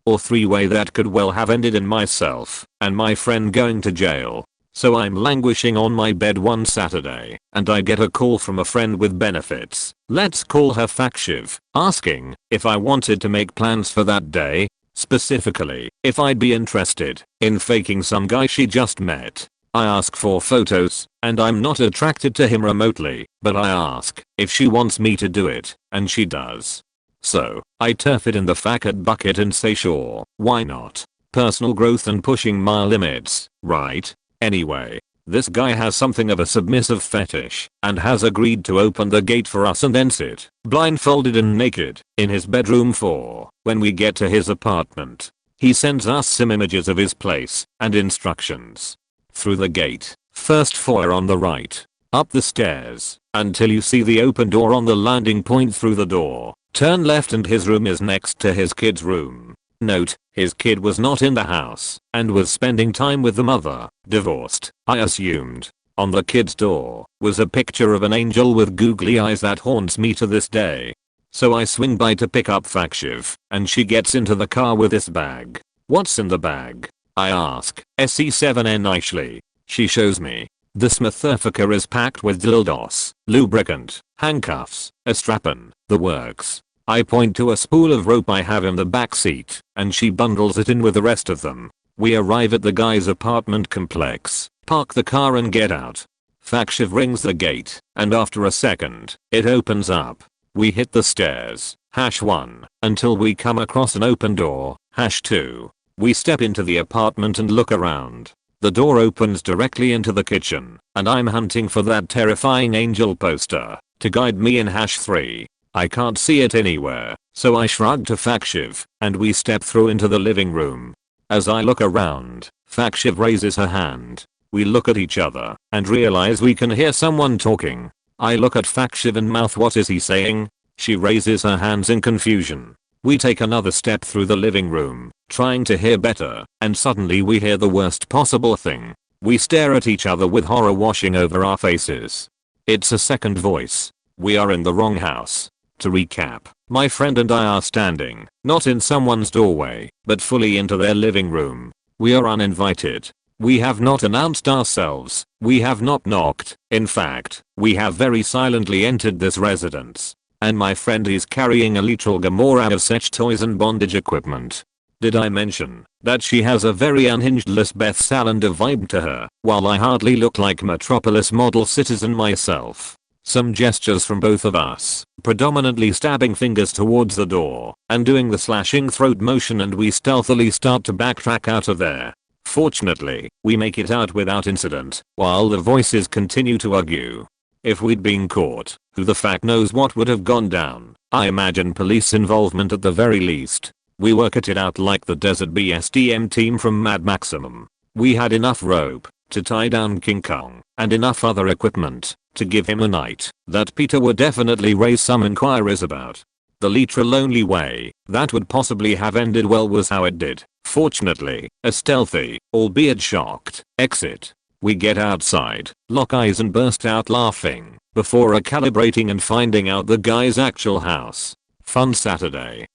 Or three-way that could well have ended in myself and my friend going to jail. So I'm languishing on my bed one Saturday and I get a call from a friend with benefits. Let's call her Fakshiv, asking if I wanted to make plans for that day. Specifically, if I'd be interested in faking some guy she just met. I ask for photos and I'm not attracted to him remotely, but I ask if she wants me to do it and she does. So I turf it in the fact bucket and say sure, why not? Personal growth and pushing my limits, right? Anyway, this guy has something of a submissive fetish and has agreed to open the gate for us and then sit blindfolded and naked in his bedroom for when we get to his apartment. He sends us some images of his place and instructions. Through the gate, first foyer on the right, up the stairs until you see the open door on the landing point. Through the door, turn left and his room is next to his kid's room. Note, his kid was not in the house and was spending time with the mother, divorced, I assumed. On the kid's door was a picture of an angel with googly eyes that haunts me to this day. So I swing by to pick up Fakshiv and she gets into the car with this bag. What's in the bag? I ask. SE7N Ashley. She shows me. This motherfucker is packed with dildos, lubricant, handcuffs, a strap-on, the works. I point to a spool of rope I have in the back seat and she bundles it in with the rest of them. We arrive at the guy's apartment complex, park the car and get out. Fakshiv rings the gate and after a second, it opens up. We hit the stairs, #1, until we come across an open door, #2. We step into the apartment and look around. The door opens directly into the kitchen and I'm hunting for that terrifying angel poster to guide me in #3. I can't see it anywhere, so I shrug to Fakshiv and we step through into the living room. As I look around, Fakshiv raises her hand. We look at each other and realize we can hear someone talking. I look at Fakshiv and mouth, what is he saying? She raises her hands in confusion. We take another step through the living room, trying to hear better, and suddenly we hear the worst possible thing. We stare at each other with horror washing over our faces. It's a second voice. We are in the wrong house. To recap, my friend and I are standing, not in someone's doorway, but fully into their living room. We are uninvited. We have not announced ourselves. We have not knocked. In fact, we have very silently entered this residence. And my friend is carrying a literal Gamora of sex toys and bondage equipment. Did I mention that she has a very unhinged Lisbeth Salander vibe to her, while I hardly look like Metropolis model citizen myself? Some gestures from both of us, predominantly stabbing fingers towards the door and doing the slashing throat motion, and we stealthily start to backtrack out of there. Fortunately, we make it out without incident, while the voices continue to argue. If we'd been caught, who the fuck knows what would have gone down. I imagine police involvement at the very least. We worked it out like the Desert BSDM team from Mad Maximum. We had enough rope to tie down King Kong and enough other equipment to give him a night that Peter would definitely raise some inquiries about. The literal only way that would possibly have ended well was how it did. Fortunately, a stealthy, albeit shocked, exit. We get outside, lock eyes and burst out laughing before recalibrating and finding out the guy's actual house. Fun Saturday.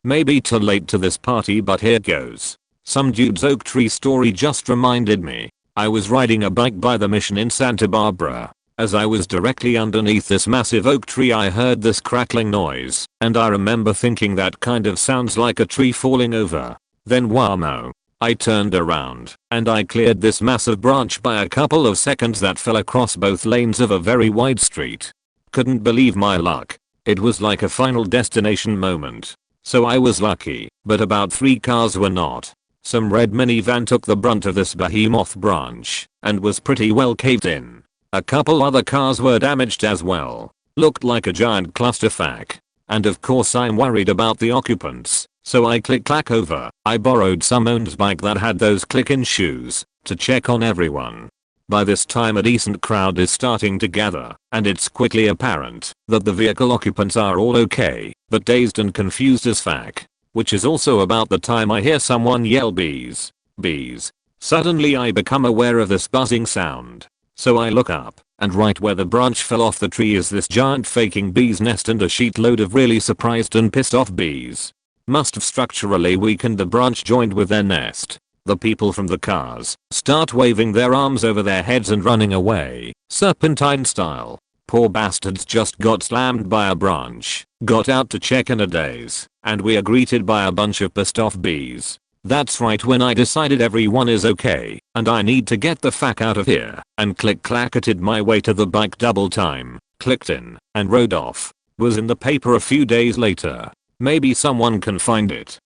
Maybe too late to this party, but here goes. Some dude's oak tree story just reminded me. I was riding a bike by the Mission in Santa Barbara. As I was directly underneath this massive oak tree, I heard this crackling noise, and I remember thinking that kind of sounds like a tree falling over. Then whammo. I turned around, and I cleared this massive branch by a couple of seconds that fell across both lanes of a very wide street. Couldn't believe my luck. It was like a Final Destination moment. So I was lucky, but about 3 cars were not. Some red minivan took the brunt of this behemoth branch and was pretty well caved in. A couple other cars were damaged as well. Looked like a giant clusterfuck. And of course I'm worried about the occupants, so I click-clack over. I borrowed someone's bike that had those click-in shoes to check on everyone. By this time a decent crowd is starting to gather, and it's quickly apparent that the vehicle occupants are all okay, but dazed and confused as fuck. Which is also about the time I hear someone yell bees. Bees. Suddenly I become aware of this buzzing sound. So I look up, and right where the branch fell off the tree is this giant faking bee's nest and a sheet load of really surprised and pissed off bees. Must have structurally weakened the branch joined with their nest. The people from the cars start waving their arms over their heads and running away, serpentine style. Poor bastards just got slammed by a branch, got out to check in a daze, and we are greeted by a bunch of pissed off bees. That's right when I decided everyone is okay, and I need to get the fuck out of here, and click-clacketed my way to the bike double time, clicked in, and rode off. Was in the paper a few days later. Maybe someone can find it.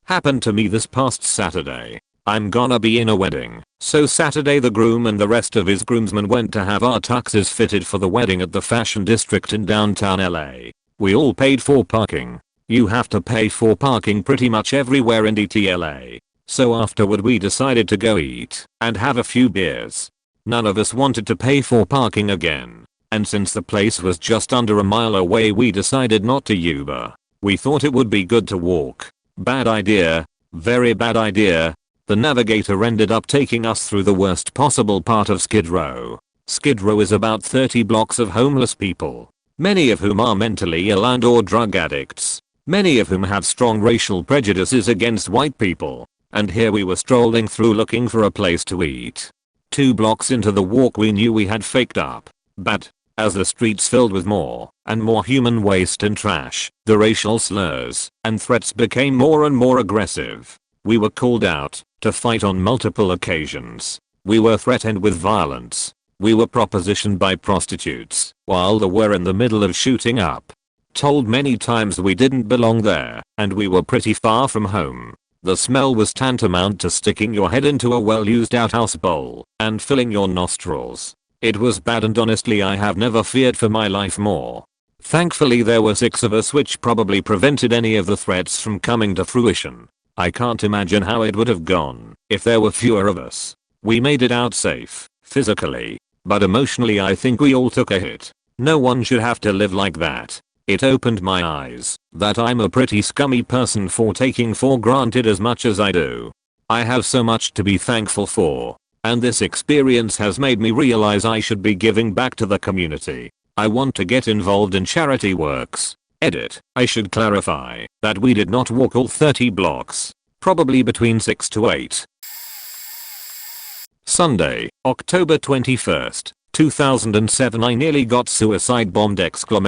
Happened to me this past Saturday. I'm gonna be in a wedding, so Saturday the groom and the rest of his groomsmen went to have our tuxes fitted for the wedding at the Fashion District in downtown LA. We all paid for parking. You have to pay for parking pretty much everywhere in DTLA. So afterward we decided to go eat and have a few beers. None of us wanted to pay for parking again. And since the place was just under a mile away we decided not to Uber. We thought it would be good to walk. Bad idea. Very bad idea. The navigator ended up taking us through the worst possible part of Skid Row. Skid Row is about 30 blocks of homeless people. Many of whom are mentally ill and or drug addicts. Many of whom have strong racial prejudices against white people. And here we were strolling through looking for a place to eat. 2 blocks into the walk we knew we had faked up. But, as the streets filled with more and more human waste and trash, the racial slurs and threats became more and more aggressive. We were called out to fight on multiple occasions. We were threatened with violence. We were propositioned by prostitutes while they were in the middle of shooting up. Told many times we didn't belong there and we were pretty far from home. The smell was tantamount to sticking your head into a well-used outhouse bowl and filling your nostrils. It was bad and honestly I have never feared for my life more. Thankfully there were 6 of us which probably prevented any of the threats from coming to fruition. I can't imagine how it would have gone if there were fewer of us. We made it out safe, physically, but emotionally I think we all took a hit. No one should have to live like that. It opened my eyes that I'm a pretty scummy person for taking for granted as much as I do. I have so much to be thankful for, and this experience has made me realize I should be giving back to the community. I want to get involved in charity works. Edit. I should clarify that we did not walk all 30 blocks. Probably between 6 to 8. Sunday, October 21st, 2007 I nearly got suicide bombed ! 11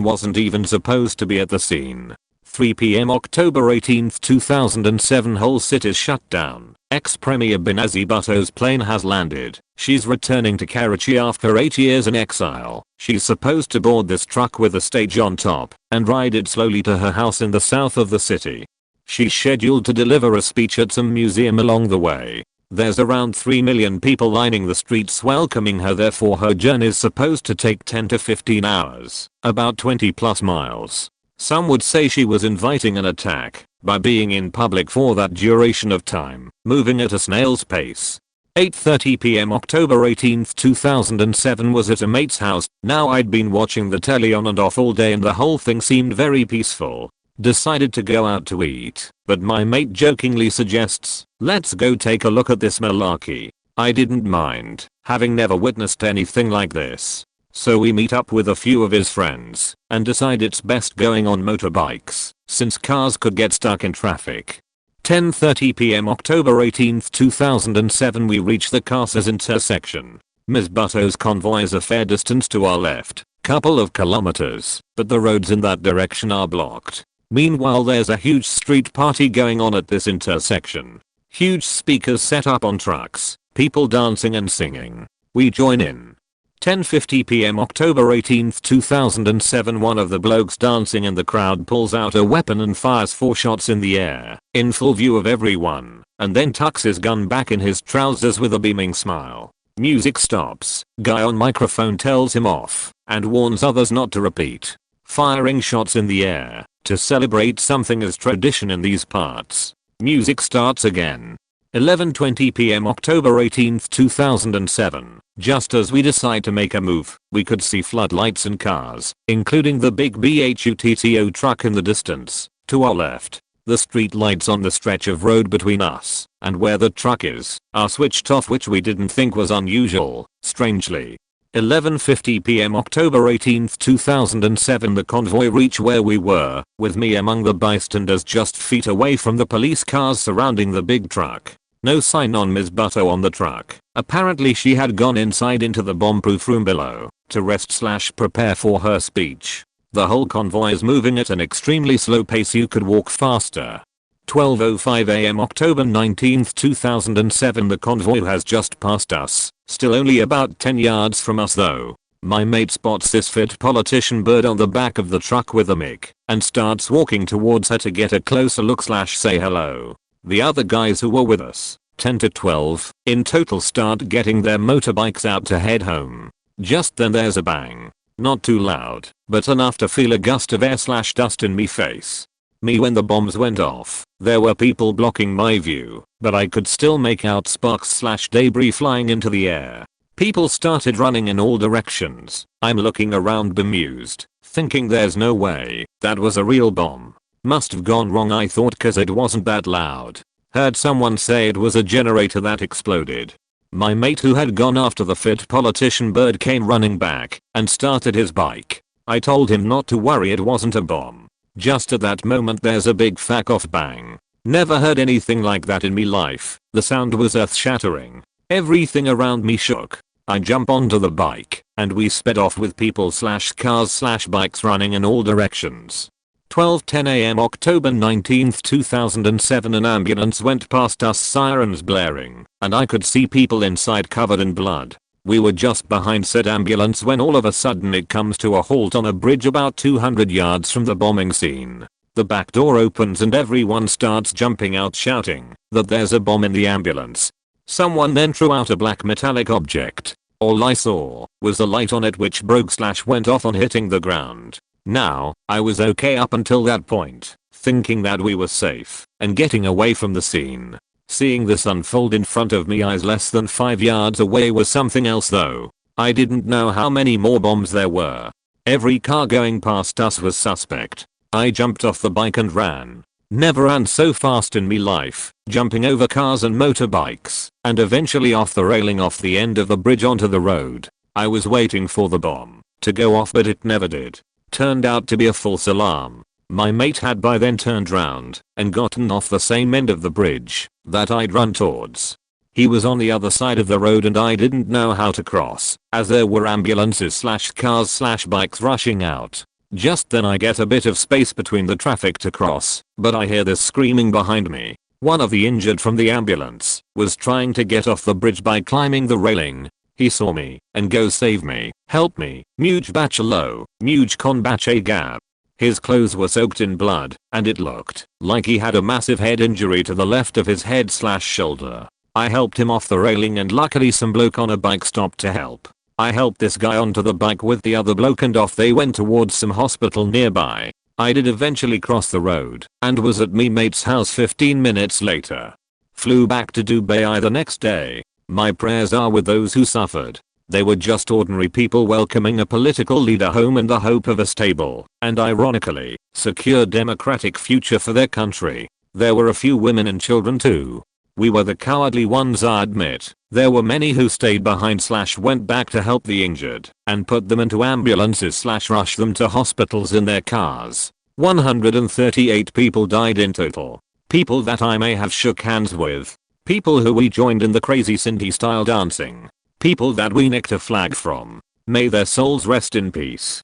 wasn't even supposed to be at the scene. 3 PM October 18th 2007 whole city's shut down. Ex-Premier Benazir Bhutto's plane has landed. She's returning to Karachi after 8 years in exile. She's supposed to board this truck with a stage on top and ride it slowly to her house in the south of the city. She's scheduled to deliver a speech at some museum along the way. There's around 3 million people lining the streets welcoming her, therefore her journey's supposed to take 10 to 15 hours, about 20 plus miles. Some would say she was inviting an attack by being in public for that duration of time, moving at a snail's pace. 8:30 PM October 18th 2007 was at a mate's house. Now I'd been watching the telly on and off all day and the whole thing seemed very peaceful. Decided to go out to eat, but my mate jokingly suggests, let's go take a look at this malarkey. I didn't mind, having never witnessed anything like this. So we meet up with a few of his friends and decide it's best going on motorbikes since cars could get stuck in traffic. 10:30 PM October 18th 2007 we reach the Casas intersection. Ms. Bhutto's convoy is a fair distance to our left, couple of kilometers, but the roads in that direction are blocked. Meanwhile there's a huge street party going on at this intersection. Huge speakers set up on trucks, people dancing and singing. We join in. 10:50 p.m. October 18th 2007. One of the blokes dancing in the crowd pulls out a weapon and fires 4 shots in the air, in full view of everyone, and then tucks his gun back in his trousers with a beaming smile. Music stops, guy on microphone tells him off, and warns others not to repeat firing shots in the air, to celebrate something as tradition in these parts. Music starts again. 11:20 p.m. October 18th 2007. Just as we decide to make a move, we could see floodlights and cars, including the big BHUTTO truck in the distance, to our left. The street lights on the stretch of road between us and where the truck is are switched off, which we didn't think was unusual, strangely. 11:50 p.m. October 18th 2007. The convoy reached where we were, with me among the bystanders just feet away from the police cars surrounding the big truck. No sign on Ms. Butto on the truck. Apparently she had gone inside into the bomb-proof room below to rest/prepare for her speech. The whole convoy is moving at an extremely slow pace. You could walk faster. 12:05 a.m. October 19th 2007. The convoy has just passed us, still only about 10 yards from us though. My mate spots this fit politician bird on the back of the truck with a mic and starts walking towards her to get a closer look/say hello. The other guys who were with us, 10 to 12 in total, start getting their motorbikes out to head home. Just then there's a bang. Not too loud, but enough to feel a gust of air/dust in me face. When the bombs went off, there were people blocking my view, but I could still make out sparks/debris flying into the air. People started running in all directions. I'm looking around bemused, thinking there's no way that was a real bomb. Must have gone wrong, I thought, cause it wasn't that loud. Heard someone say it was a generator that exploded. My mate who had gone after the fit politician bird came running back and started his bike. I told him not to worry, it wasn't a bomb. Just at that moment there's a big fuck off bang. Never heard anything like that in me life. The sound was earth shattering. Everything around me shook. I jump onto the bike and we sped off with people/cars/bikes running in all directions. 12:10 a.m. October 19th 2007. An ambulance went past us, sirens blaring, and I could see people inside covered in blood. We were just behind said ambulance when all of a sudden it comes to a halt on a bridge about 200 yards from the bombing scene. The back door opens and everyone starts jumping out shouting that there's a bomb in the ambulance. Someone then threw out a black metallic object. All I saw was the light on it, which broke/went off on hitting the ground. Now, I was okay up until that point, thinking that we were safe and getting away from the scene. Seeing this unfold in front of me eyes less than 5 yards away was something else though. I didn't know how many more bombs there were. Every car going past us was suspect. I jumped off the bike and ran. Never ran so fast in me life, jumping over cars and motorbikes, and eventually off the railing off the end of the bridge onto the road. I was waiting for the bomb to go off, but it never did. Turned out to be a false alarm. My mate had by then turned round and gotten off the same end of the bridge that I'd run towards. He was on the other side of the road and I didn't know how to cross, as there were ambulances/cars/bikes rushing out. Just then I get a bit of space between the traffic to cross, but I hear this screaming behind me. One of the injured from the ambulance was trying to get off the bridge by climbing the railing. He saw me and goes, "Save me, help me, muj bachalo, muj con bache gab." His clothes were soaked in blood and it looked like he had a massive head injury to the left of his head/shoulder. I helped him off the railing and luckily some bloke on a bike stopped to help. I helped this guy onto the bike with the other bloke and off they went towards some hospital nearby. I did eventually cross the road and was at me mate's house 15 minutes later. Flew back to Dubai the next day. My prayers are with those who suffered. They were just ordinary people welcoming a political leader home in the hope of a stable and, ironically, secure democratic future for their country. There were a few women and children too. We were the cowardly ones, I admit. There were many who stayed behind/went back to help the injured and put them into ambulances/rush them to hospitals in their cars. 138 people died in total. People that I may have shook hands with. People who we joined in the crazy Cindy style dancing. People that we nicked a flag from. May their souls rest in peace.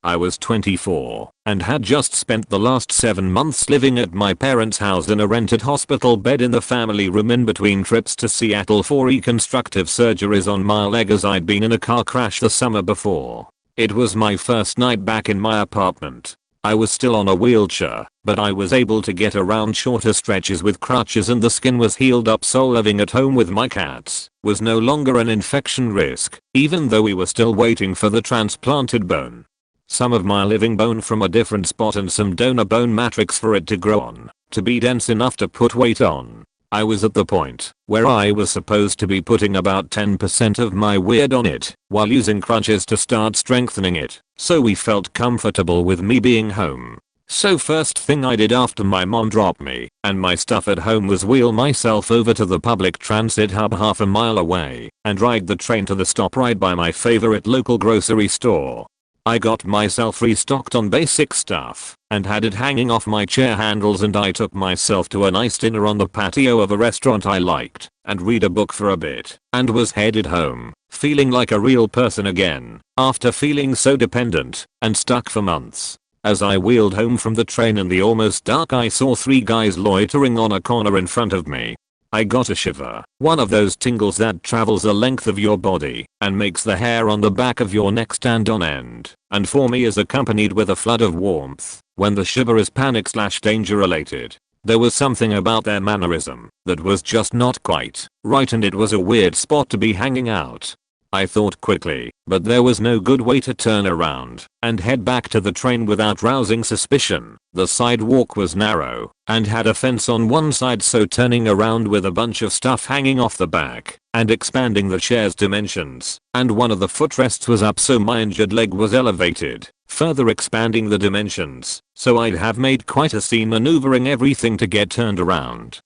I was 24 and had just spent the last 7 months living at my parents' house in a rented hospital bed in the family room in between trips to Seattle for reconstructive surgeries on my leg as I'd been in a car crash the summer before. It was my first night back in my apartment. I was still on a wheelchair, but I was able to get around shorter stretches with crutches and the skin was healed up, so living at home with my cats was no longer an infection risk, even though we were still waiting for the transplanted bone. Some of my living bone from a different spot and some donor bone matrix for it to grow on, to be dense enough to put weight on. I was at the point where I was supposed to be putting about 10% of my weight on it while using crutches to start strengthening it, so we felt comfortable with me being home. So first thing I did after my mom dropped me and my stuff at home was wheel myself over to the public transit hub half a mile away and ride the train to the stop right by my favorite local grocery store. I got myself restocked on basic stuff and had it hanging off my chair handles, and I took myself to a nice dinner on the patio of a restaurant I liked and read a book for a bit and was headed home, feeling like a real person again after feeling so dependent and stuck for months. As I wheeled home from the train in the almost dark, I saw 3 guys loitering on a corner in front of me. I got a shiver, one of those tingles that travels the length of your body and makes the hair on the back of your neck stand on end, and for me is accompanied with a flood of warmth when the shiver is panic/danger related. There was something about their mannerism that was just not quite right, and it was a weird spot to be hanging out. I thought quickly, but there was no good way to turn around and head back to the train without rousing suspicion. The sidewalk was narrow and had a fence on one side, so turning around with a bunch of stuff hanging off the back and expanding the chair's dimensions, and one of the footrests was up so my injured leg was elevated, further expanding the dimensions, so I'd have made quite a scene maneuvering everything to get turned around.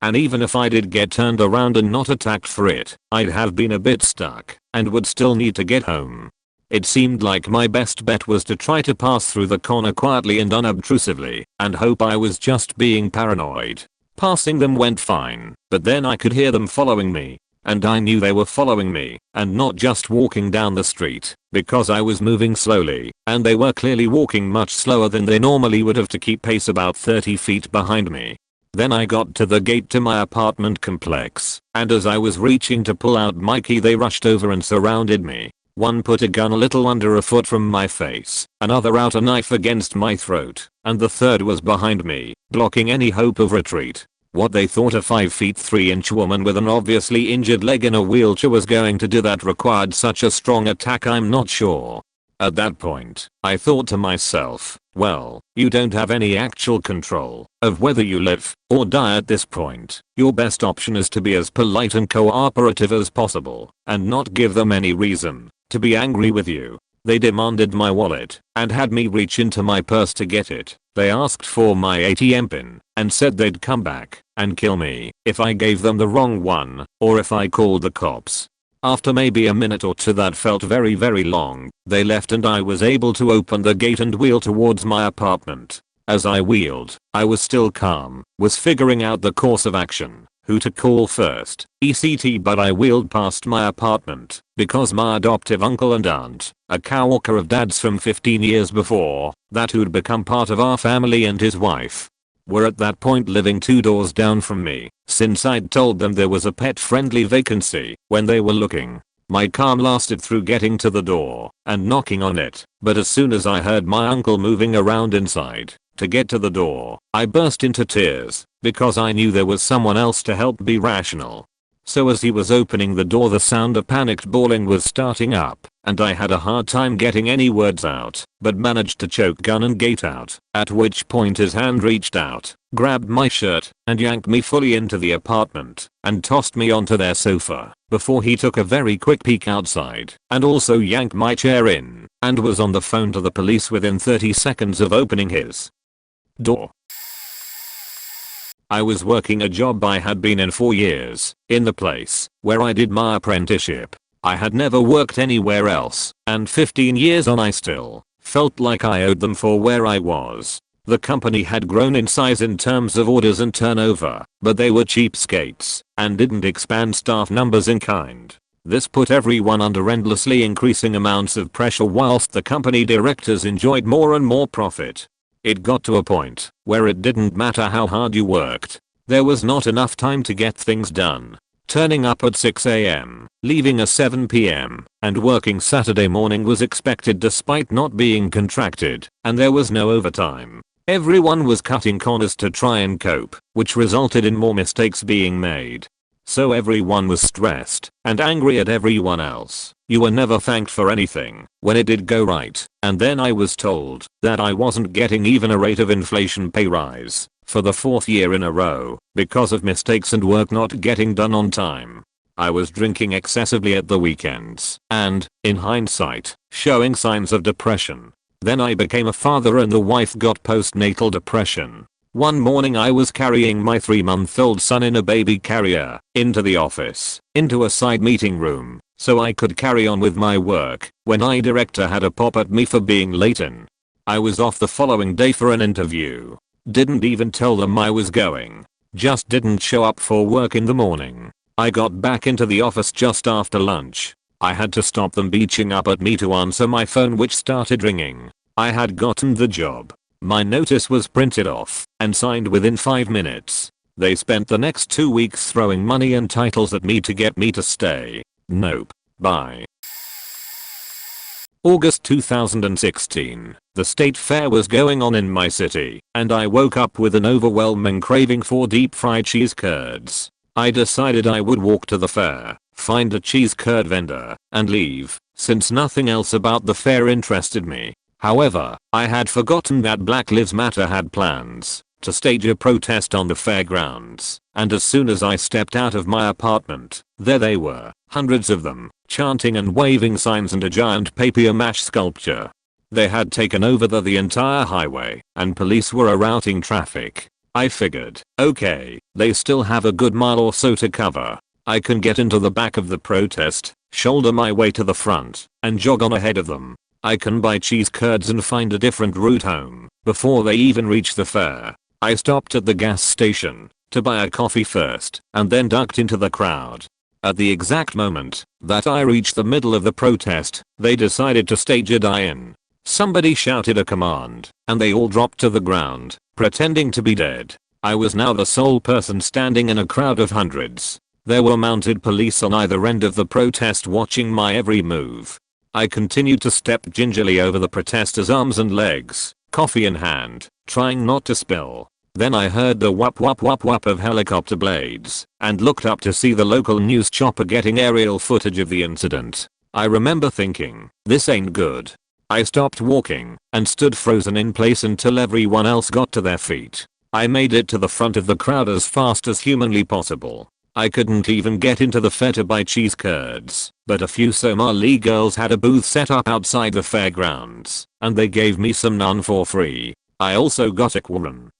And even if I did get turned around and not attacked for it, I'd have been a bit stuck and would still need to get home. It seemed like my best bet was to try to pass through the corner quietly and unobtrusively and hope I was just being paranoid. Passing them went fine, but then I could hear them following me, and I knew they were following me and not just walking down the street, because I was moving slowly and they were clearly walking much slower than they normally would have to keep pace about 30 feet behind me. Then I got to the gate to my apartment complex, and as I was reaching to pull out my key, they rushed over and surrounded me. One put a gun a little under a foot from my face, another out a knife against my throat, and the third was behind me, blocking any hope of retreat. What they thought a 5'3" woman with an obviously injured leg in a wheelchair was going to do that required such a strong attack, I'm not sure. At that point, I thought to myself, well, you don't have any actual control of whether you live or die at this point. Your best option is to be as polite and cooperative as possible and not give them any reason to be angry with you. They demanded my wallet and had me reach into my purse to get it. They asked for my ATM pin and said they'd come back and kill me if I gave them the wrong one or if I called the cops. After maybe a minute or two that felt very long, they left and I was able to open the gate and wheel towards my apartment. As I wheeled, I was still calm, was figuring out the course of action, who to call first, etc. But I wheeled past my apartment because my adoptive uncle and aunt, a coworker of dad's from 15 years before that who'd become part of our family, and his wife were at that point living 2 doors down from me, since I'd told them there was a pet-friendly vacancy when they were looking. My calm lasted through getting to the door and knocking on it, but as soon as I heard my uncle moving around inside to get to the door, I burst into tears because I knew there was someone else to help be rational. So as he was opening the door, the sound of panicked bawling was starting up, and I had a hard time getting any words out, but managed to choke gun and gate out, at which point his hand reached out, grabbed my shirt, and yanked me fully into the apartment, and tossed me onto their sofa, before he took a very quick peek outside, and also yanked my chair in, and was on the phone to the police within 30 seconds of opening his door. I was working a job I had been in for years, in the place where I did my apprenticeship. I had never worked anywhere else, and 15 years on I still felt like I owed them for where I was. The company had grown in size in terms of orders and turnover, but they were cheapskates and didn't expand staff numbers in kind. This put everyone under endlessly increasing amounts of pressure whilst the company directors enjoyed more and more profit. It got to a point where it didn't matter how hard you worked. There was not enough time to get things done. Turning up at 6 am, leaving at 7 pm, and working Saturday morning was expected despite not being contracted, and there was no overtime. Everyone was cutting corners to try and cope, which resulted in more mistakes being made. So everyone was stressed and angry at everyone else. You were never thanked for anything when it did go right, and then I was told that I wasn't getting even a rate of inflation pay rise for the 4th year in a row because of mistakes and work not getting done on time. I was drinking excessively at the weekends and, in hindsight, showing signs of depression. Then I became a father and the wife got postnatal depression. One morning I was carrying my 3-month-old son in a baby carrier into the office, into a side meeting room, so I could carry on with my work, when my director had a pop at me for being late in. I was off the following day for an interview. Didn't even tell them I was going. Just didn't show up for work in the morning. I got back into the office just after lunch. I had to stop them beaching up at me to answer my phone which started ringing. I had gotten the job. My notice was printed off and signed within 5 minutes. They spent the next 2 weeks throwing money and titles at me to get me to stay. Nope. Bye. August 2016. The state fair was going on in my city, and I woke up with an overwhelming craving for deep fried cheese curds. I decided I would walk to the fair, find a cheese curd vendor, and leave, since nothing else about the fair interested me. However, I had forgotten that Black Lives Matter had plans to stage a protest on the fairgrounds, and as soon as I stepped out of my apartment, there they were, hundreds of them, chanting and waving signs and a giant papier-mâché sculpture. They had taken over the entire highway, and police were routing traffic. I figured, okay, they still have a good mile or so to cover. I can get into the back of the protest, shoulder my way to the front, and jog on ahead of them. I can buy cheese curds and find a different route home before they even reach the fair. I stopped at the gas station to buy a coffee first and then ducked into the crowd. At the exact moment that I reached the middle of the protest, they decided to stage a die-in. Somebody shouted a command and they all dropped to the ground, pretending to be dead. I was now the sole person standing in a crowd of hundreds. There were mounted police on either end of the protest watching my every move. I continued to step gingerly over the protesters' arms and legs, coffee in hand, trying not to spill. Then I heard the whop whop whop whop of helicopter blades and looked up to see the local news chopper getting aerial footage of the incident. I remember thinking, this ain't good. I stopped walking and stood frozen in place until everyone else got to their feet. I made it to the front of the crowd as fast as humanly possible. I couldn't even get into the fair to buy cheese curds, but a few Somali girls had a booth set up outside the fairgrounds, and they gave me some naan for free. I also got a quran.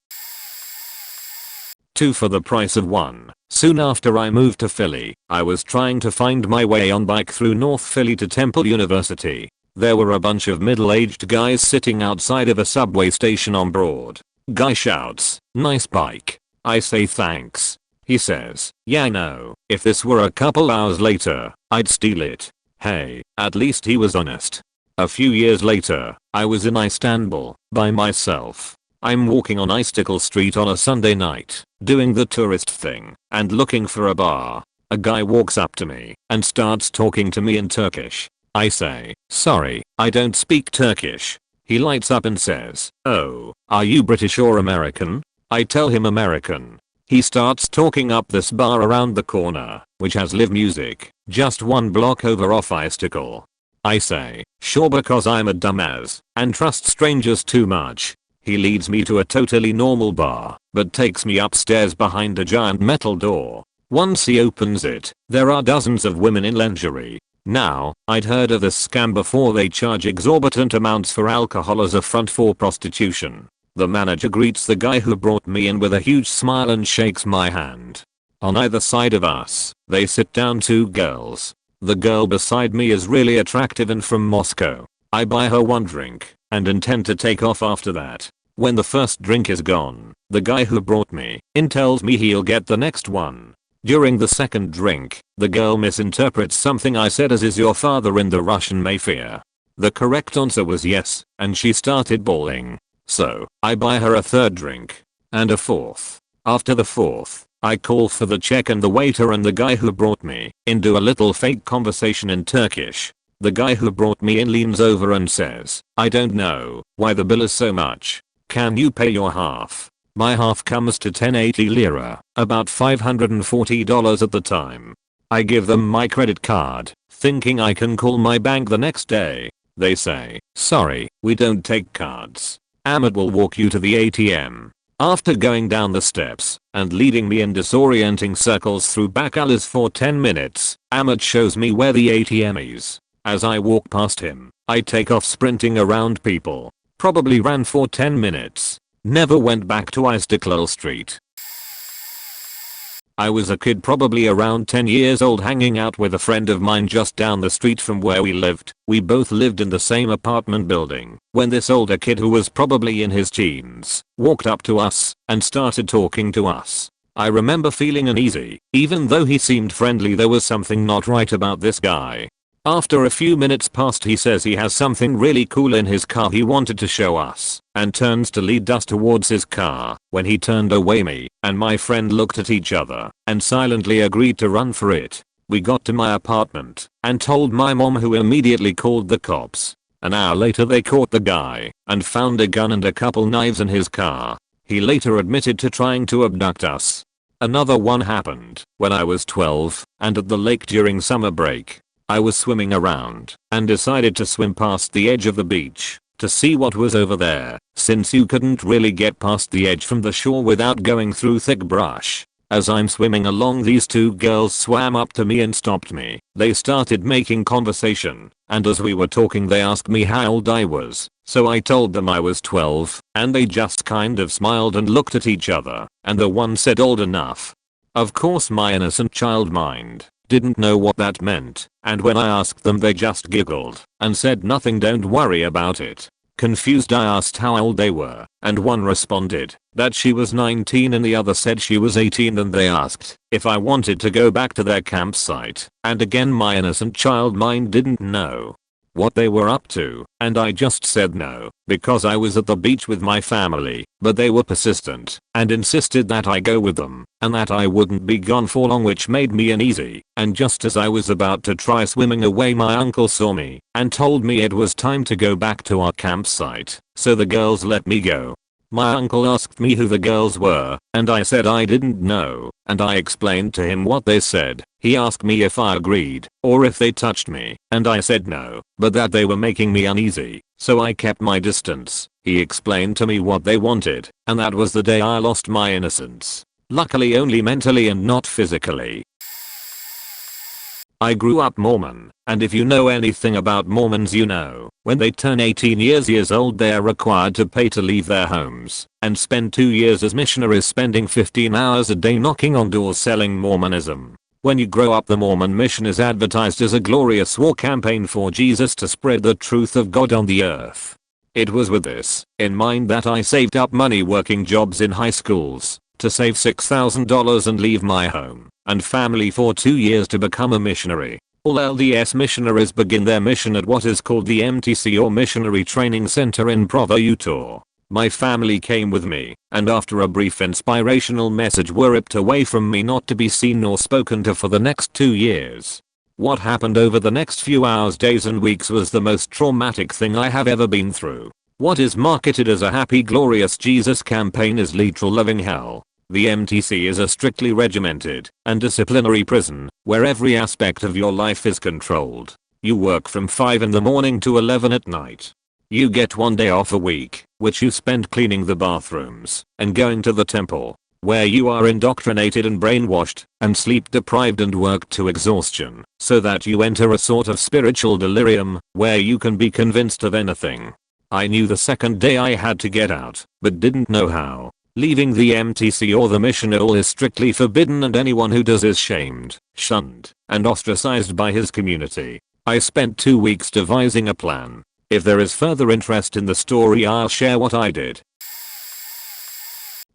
2 for the price of 1. Soon after I moved to Philly, I was trying to find my way on bike through North Philly to Temple University. There were a bunch of middle-aged guys sitting outside of a subway station on Broad. Guy shouts, "Nice bike." I say thanks. He says, "Yeah, I know, if this were a couple hours later, I'd steal it." Hey, at least he was honest. A few years later, I was in Istanbul, by myself. I'm walking on Icicle Street on a Sunday night, doing the tourist thing, and looking for a bar. A guy walks up to me, and starts talking to me in Turkish. I say, "Sorry, I don't speak Turkish." He lights up and says, "Oh, are you British or American?" I tell him American. He starts talking up this bar around the corner, which has live music, just 1 block over off Icicle. I say, "Sure," because I'm a dumbass and trust strangers too much. He leads me to a totally normal bar, but takes me upstairs behind a giant metal door. Once he opens it, there are dozens of women in lingerie. Now, I'd heard of this scam before. They charge exorbitant amounts for alcohol as a front for prostitution. The manager greets the guy who brought me in with a huge smile and shakes my hand. On either side of us, they sit down 2 girls. The girl beside me is really attractive and from Moscow. I buy her 1 drink and intend to take off after that. When the first drink is gone, the guy who brought me in tells me he'll get the next one. During the second drink, the girl misinterprets something I said as, "Is your father in the Russian mafia?" The correct answer was yes, and she started bawling. So, I buy her a third drink. And a fourth. After the fourth, I call for the check and the waiter and the guy who brought me in do a little fake conversation in Turkish. The guy who brought me in leans over and says, "I don't know why the bill is so much. Can you pay your half?" My half comes to 1080 lira, about $540 at the time. I give them my credit card, thinking I can call my bank the next day. They say, "Sorry, we don't take cards. Ahmed will walk you to the ATM." After going down the steps and leading me in disorienting circles through back alleys for 10 minutes, Ahmed shows me where the ATM is. As I walk past him, I take off sprinting around people. Probably ran for 10 minutes. Never went back to Istiklal Street. I was a kid probably around 10 years old hanging out with a friend of mine just down the street from where we lived. We both lived in the same apartment building when this older kid who was probably in his teens walked up to us and started talking to us. I remember feeling uneasy. Even though he seemed friendly, there was something not right about this guy. After a few minutes passed, he says he has something really cool in his car he wanted to show us and turns to lead us towards his car. When he turned away, me and my friend looked at each other and silently agreed to run for it. We got to my apartment and told my mom, who immediately called the cops. An hour later they caught the guy and found a gun and a couple knives in his car. He later admitted to trying to abduct us. Another one happened when I was 12 and at the lake during summer break. I was swimming around and decided to swim past the edge of the beach to see what was over there, since you couldn't really get past the edge from the shore without going through thick brush. As I'm swimming along, these two girls swam up to me and stopped me. They started making conversation, and as we were talking they asked me how old I was. So I told them I was 12, and they just kind of smiled and looked at each other, and the one said old enough. Of course my innocent child mind didn't know what that meant, and when I asked them they just giggled and said nothing, don't worry about it. Confused, I asked how old they were, and one responded that she was 19 and the other said she was 18, and they asked if I wanted to go back to their campsite, and again my innocent child mind didn't know what they were up to, and I just said no, because I was at the beach with my family, but they were persistent and insisted that I go with them and that I wouldn't be gone for long, which made me uneasy. And just as I was about to try swimming away, my uncle saw me and told me it was time to go back to our campsite, so the girls let me go. My uncle asked me who the girls were, and I said I didn't know, and I explained to him what they said. He asked me if I agreed, or if they touched me, and I said no, but that they were making me uneasy, so I kept my distance. He explained to me what they wanted, and that was the day I lost my innocence. Luckily only mentally and not physically. I grew up Mormon, and if you know anything about Mormons, you know, when they turn 18 years old they are required to pay to leave their homes and spend 2 years as missionaries, spending 15 hours a day knocking on doors selling Mormonism. When you grow up, the Mormon mission is advertised as a glorious war campaign for Jesus to spread the truth of God on the earth. It was with this in mind that I saved up money working jobs in high schools to save $6,000 and leave my home and family for 2 years to become a missionary. All LDS missionaries begin their mission at what is called the MTC, or Missionary Training Center, in Provo, Utah. My family came with me, and after a brief inspirational message were ripped away from me, not to be seen nor spoken to for the next 2 years. What happened over the next few hours, days and weeks was the most traumatic thing I have ever been through. What is marketed as a happy glorious Jesus campaign is literal living hell. The MTC is a strictly regimented and disciplinary prison where every aspect of your life is controlled. You work from 5 in the morning to 11 at night. You get 1 day off a week, which you spend cleaning the bathrooms and going to the temple, where you are indoctrinated and brainwashed and sleep deprived and worked to exhaustion so that you enter a sort of spiritual delirium where you can be convinced of anything. I knew the second day I had to get out, but didn't know how. Leaving the MTC or the mission at all is strictly forbidden, and anyone who does is shamed, shunned, and ostracized by his community. I spent 2 weeks devising a plan. If there is further interest in the story, I'll share what I did.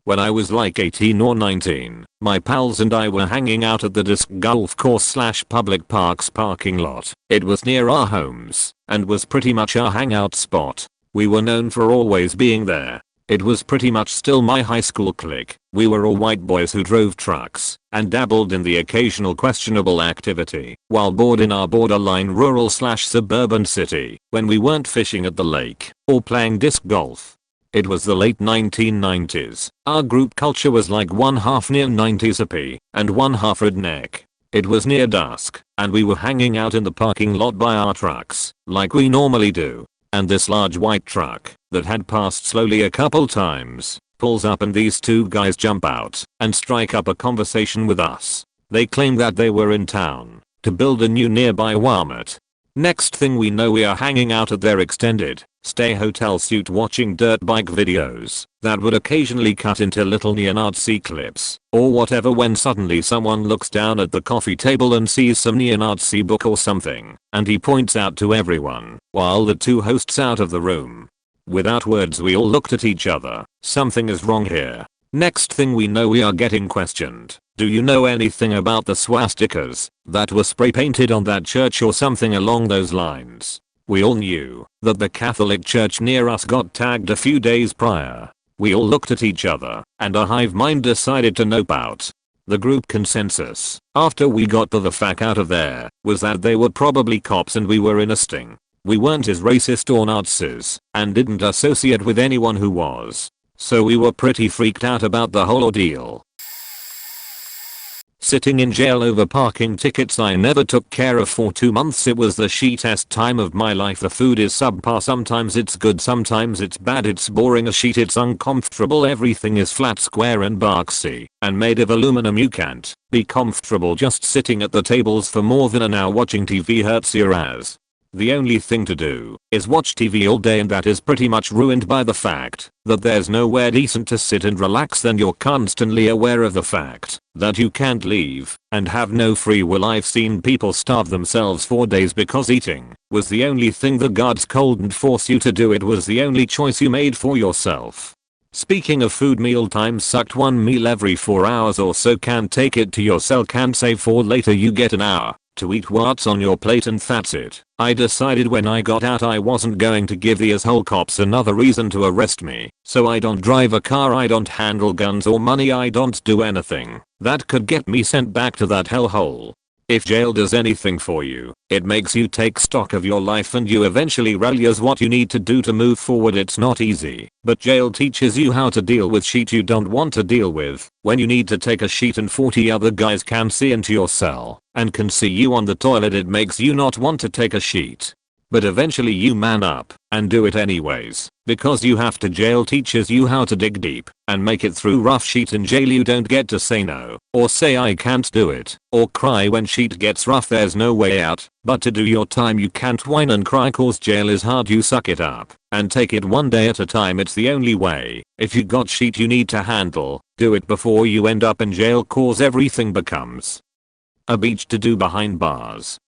When I was like 18 or 19, my pals and I were hanging out at the disc golf course slash public parks parking lot. It was near our homes and was pretty much our hangout spot. We were known for always being there. It was pretty much still my high school clique. We were all white boys who drove trucks and dabbled in the occasional questionable activity while bored in our borderline rural slash suburban city when we weren't fishing at the lake or playing disc golf. It was the late 1990s. Our group culture was like one half near 90s hippie and one half redneck. It was near dusk and we were hanging out in the parking lot by our trucks like we normally do. And this large white truck that had passed slowly a couple times pulls up and these two guys jump out and strike up a conversation with us. They claim that they were in town to build a new nearby Walmart. Next thing we know we are hanging out at their extended stay hotel suite watching dirt bike videos that would occasionally cut into little neo-Nazi clips or whatever when suddenly someone looks down at the coffee table and sees some neo-Nazi book or something and he points out to everyone while the two hosts out of the room. Without words we all looked at each other. Something is wrong here. Next thing we know we are getting questioned. Do you know anything about the swastikas that were spray painted on that church or something along those lines? We all knew that the Catholic church near us got tagged a few days prior. We all looked at each other and our hive mind decided to nope out. The group consensus after we got the fuck out of there was that they were probably cops and we were in a sting. We weren't as racist or Nazis and didn't associate with anyone who was. So we were pretty freaked out about the whole ordeal. Sitting in jail over parking tickets I never took care of for 2 months. It was the shitest time of my life. The food is subpar, sometimes it's good, sometimes it's bad, it's boring as shit, it's uncomfortable, everything is flat, square and boxy and made of aluminum. You can't be comfortable just sitting at the tables for more than an hour. Watching TV hurts your ass. The only thing to do is watch TV all day and that is pretty much ruined by the fact that there's nowhere decent to sit and relax. Then you're constantly aware of the fact that you can't leave and have no free will. I've seen people starve themselves for days because eating was the only thing the gods couldn't force you to do. It was the only choice you made for yourself. Speaking of food, meal times sucked. One meal every 4 hours or so. Can't take it to your cell, can't save for later. You get an hour to eat what's on your plate and that's it. I decided when I got out I wasn't going to give the asshole cops another reason to arrest me. So I don't drive a car, I don't handle guns or money, I don't do anything that could get me sent back to that hellhole. If jail does anything for you, it makes you take stock of your life and you eventually realize what you need to do to move forward. It's not easy, but jail teaches you how to deal with shit you don't want to deal with. When you need to take a shit and 40 other guys can see into your cell and can see you on the toilet, it makes you not want to take a shit. But eventually you man up and do it anyways because you have to. Jail teaches you how to dig deep and make it through rough shit. In jail you don't get to say no or say I can't do it or cry when shit gets rough. There's no way out but to do your time. You can't whine and cry cause jail is hard. You suck it up and take it one day at a time. It's the only way. If you got shit you need to handle, do it before you end up in jail cause everything becomes a beach to do behind bars.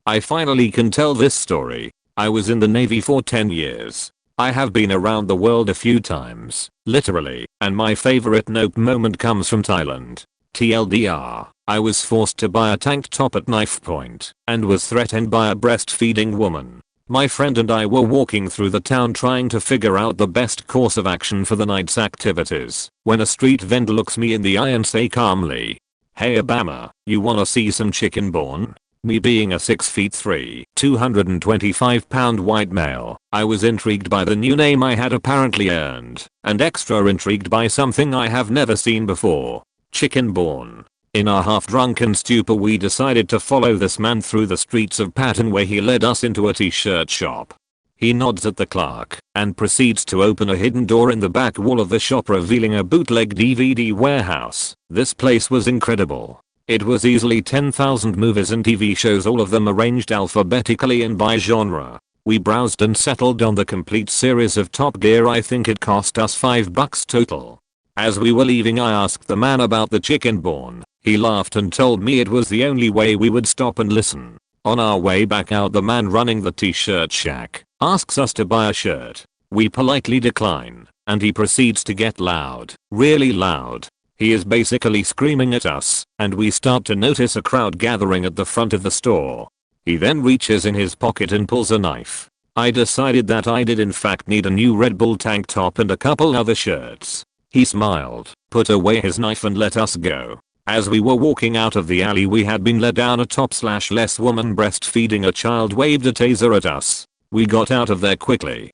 I finally can tell this story. I was in the Navy for 10 years. I have been around the world a few times, literally, and my favorite nope moment comes from Thailand. TLDR, I was forced to buy a tank top at knife point and was threatened by a breastfeeding woman. My friend and I were walking through the town trying to figure out the best course of action for the night's activities when a street vendor looks me in the eye and say calmly, "Hey Obama, you wanna see some chicken born?" Me being a 6'3", 225 pound white male, I was intrigued by the new name I had apparently earned, and extra intrigued by something I have never seen before. Chicken born. In our half-drunken stupor we decided to follow this man through the streets of Patton where he led us into a t-shirt shop. He nods at the clerk and proceeds to open a hidden door in the back wall of the shop revealing a bootleg DVD warehouse. This place was incredible. It was easily 10,000 movies and TV shows, all of them arranged alphabetically and by genre. We browsed and settled on the complete series of Top Gear. I think it cost us $5 total. As we were leaving I asked the man about the chicken born. He laughed and told me it was the only way we would stop and listen. On our way back out the man running the t-shirt shack asks us to buy a shirt. We politely decline and he proceeds to get loud, really loud. He is basically screaming at us, and we start to notice a crowd gathering at the front of the store. He then reaches in his pocket and pulls a knife. I decided that I did in fact need a new Red Bull tank top and a couple other shirts. He smiled, put away his knife and let us go. As we were walking out of the alley we had been led down a top/less woman breastfeeding a child waved a taser at us. We got out of there quickly.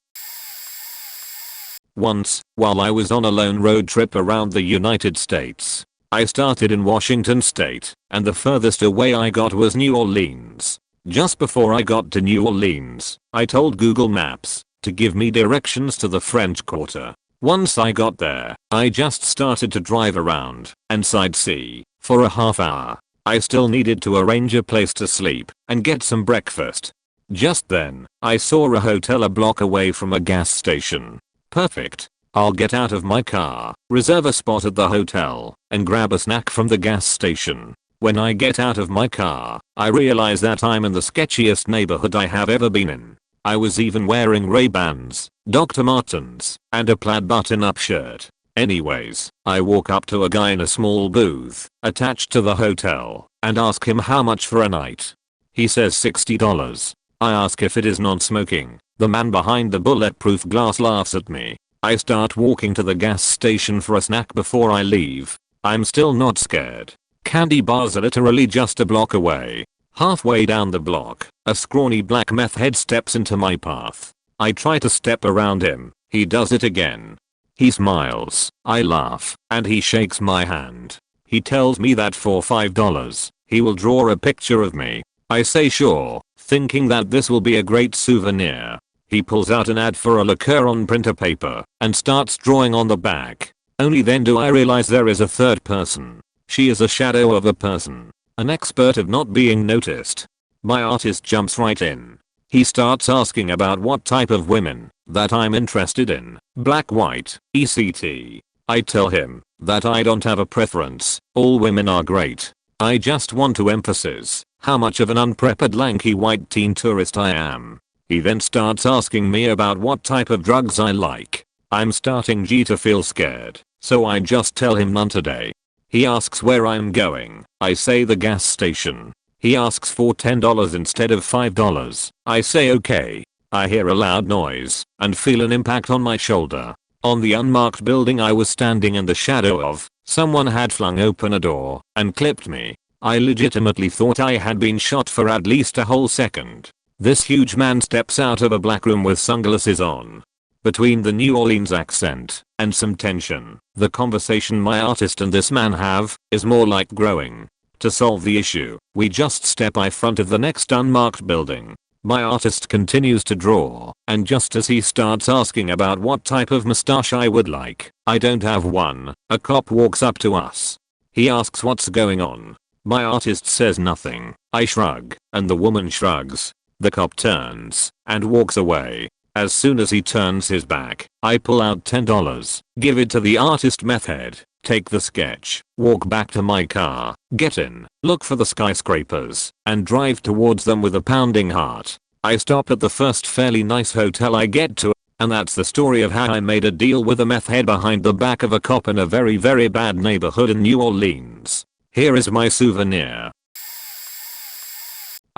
Once, while I was on a lone road trip around the United States, I started in Washington State, and the furthest away I got was New Orleans. Just before I got to New Orleans, I told Google Maps to give me directions to the French Quarter. Once I got there, I just started to drive around and sightsee for a half hour. I still needed to arrange a place to sleep and get some breakfast. Just then, I saw a hotel a block away from a gas station. Perfect. I'll get out of my car, reserve a spot at the hotel, and grab a snack from the gas station. When I get out of my car, I realize that I'm in the sketchiest neighborhood I have ever been in. I was even wearing Ray-Bans, Dr. Martens, and a plaid button-up shirt. Anyways, I walk up to a guy in a small booth attached to the hotel and ask him how much for a night. He says $60. I ask if it is non-smoking. The man behind the bulletproof glass laughs at me. I start walking to the gas station for a snack before I leave. I'm still not scared. Candy bars are literally just a block away. Halfway down the block, a scrawny black meth head steps into my path. I try to step around him. He does it again. He smiles, I laugh, and he shakes my hand. He tells me that for $5, he will draw a picture of me. I say sure, thinking that this will be a great souvenir. He pulls out an ad for a liqueur on printer paper and starts drawing on the back. Only then do I realize there is a third person. She is a shadow of a person, an expert of not being noticed. My artist jumps right in. He starts asking about what type of women that I'm interested in, black, white, etc. I tell him that I don't have a preference, all women are great. I just want to emphasize how much of an unprepared lanky white teen tourist I am. He then starts asking me about what type of drugs I like. I'm starting to feel scared, so I just tell him none today. He asks where I'm going. I say the gas station. He asks for $10 instead of $5. I say okay. I hear a loud noise and feel an impact on my shoulder. On the unmarked building I was standing in the shadow of, someone had flung open a door and clipped me. I legitimately thought I had been shot for at least a whole second. This huge man steps out of a black room with sunglasses on. Between the New Orleans accent and some tension, the conversation my artist and this man have is more like growing. To solve the issue, we just step in front of the next unmarked building. My artist continues to draw, and just as he starts asking about what type of mustache I would like, I don't have one, a cop walks up to us. He asks what's going on. My artist says nothing. I shrug, and the woman shrugs. The cop turns and walks away. As soon as he turns his back, I pull out $10, give it to the artist meth head, take the sketch, walk back to my car, get in, look for the skyscrapers, and drive towards them with a pounding heart. I stop at the first fairly nice hotel I get to, and that's the story of how I made a deal with a meth head behind the back of a cop in a very bad neighborhood in New Orleans. Here is my souvenir.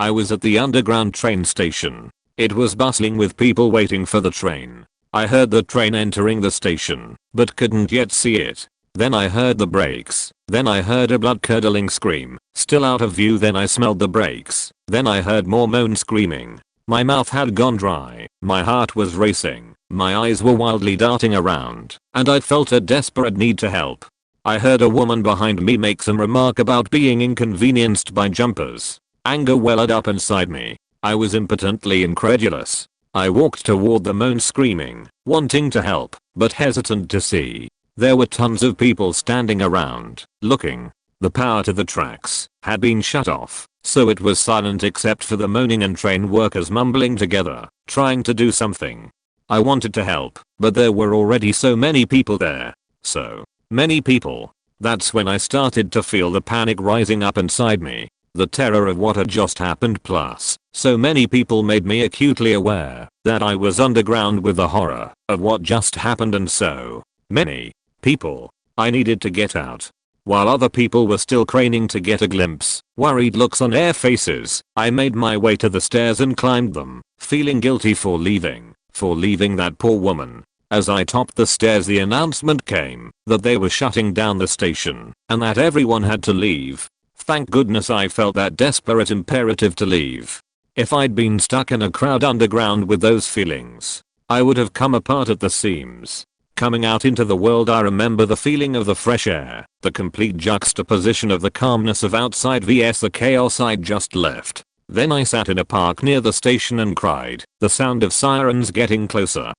I was at the underground train station. It was bustling with people waiting for the train. I heard the train entering the station, but couldn't yet see it. Then I heard the brakes. Then I heard a blood-curdling scream, still out of view. Then I smelled the brakes. Then I heard more moan screaming. My mouth had gone dry. My heart was racing. My eyes were wildly darting around, and I felt a desperate need to help. I heard a woman behind me make some remark about being inconvenienced by jumpers. Anger welled up inside me. I was impotently incredulous. I walked toward the moan screaming, wanting to help, but hesitant to see. There were tons of people standing around, looking. The power to the tracks had been shut off, so it was silent except for the moaning and train workers mumbling together, trying to do something. I wanted to help, but there were already so many people there. So many people. That's when I started to feel the panic rising up inside me. the terror of what had just happened, plus so many people made me acutely aware that I was underground with the horror of what just happened, and so many people I needed to get out. While other people were still craning to get a glimpse, worried looks on their faces, I made my way to the stairs and climbed them, feeling guilty for leaving that poor woman. As I topped the stairs, the announcement came that they were shutting down the station and that everyone had to leave. Thank goodness I felt that desperate imperative to leave. If I'd been stuck in a crowd underground with those feelings, I would have come apart at the seams. Coming out into the world, I remember the feeling of the fresh air, the complete juxtaposition of the calmness of outside vs the chaos I'd just left. Then I sat in a park near the station and cried, the sound of sirens getting closer.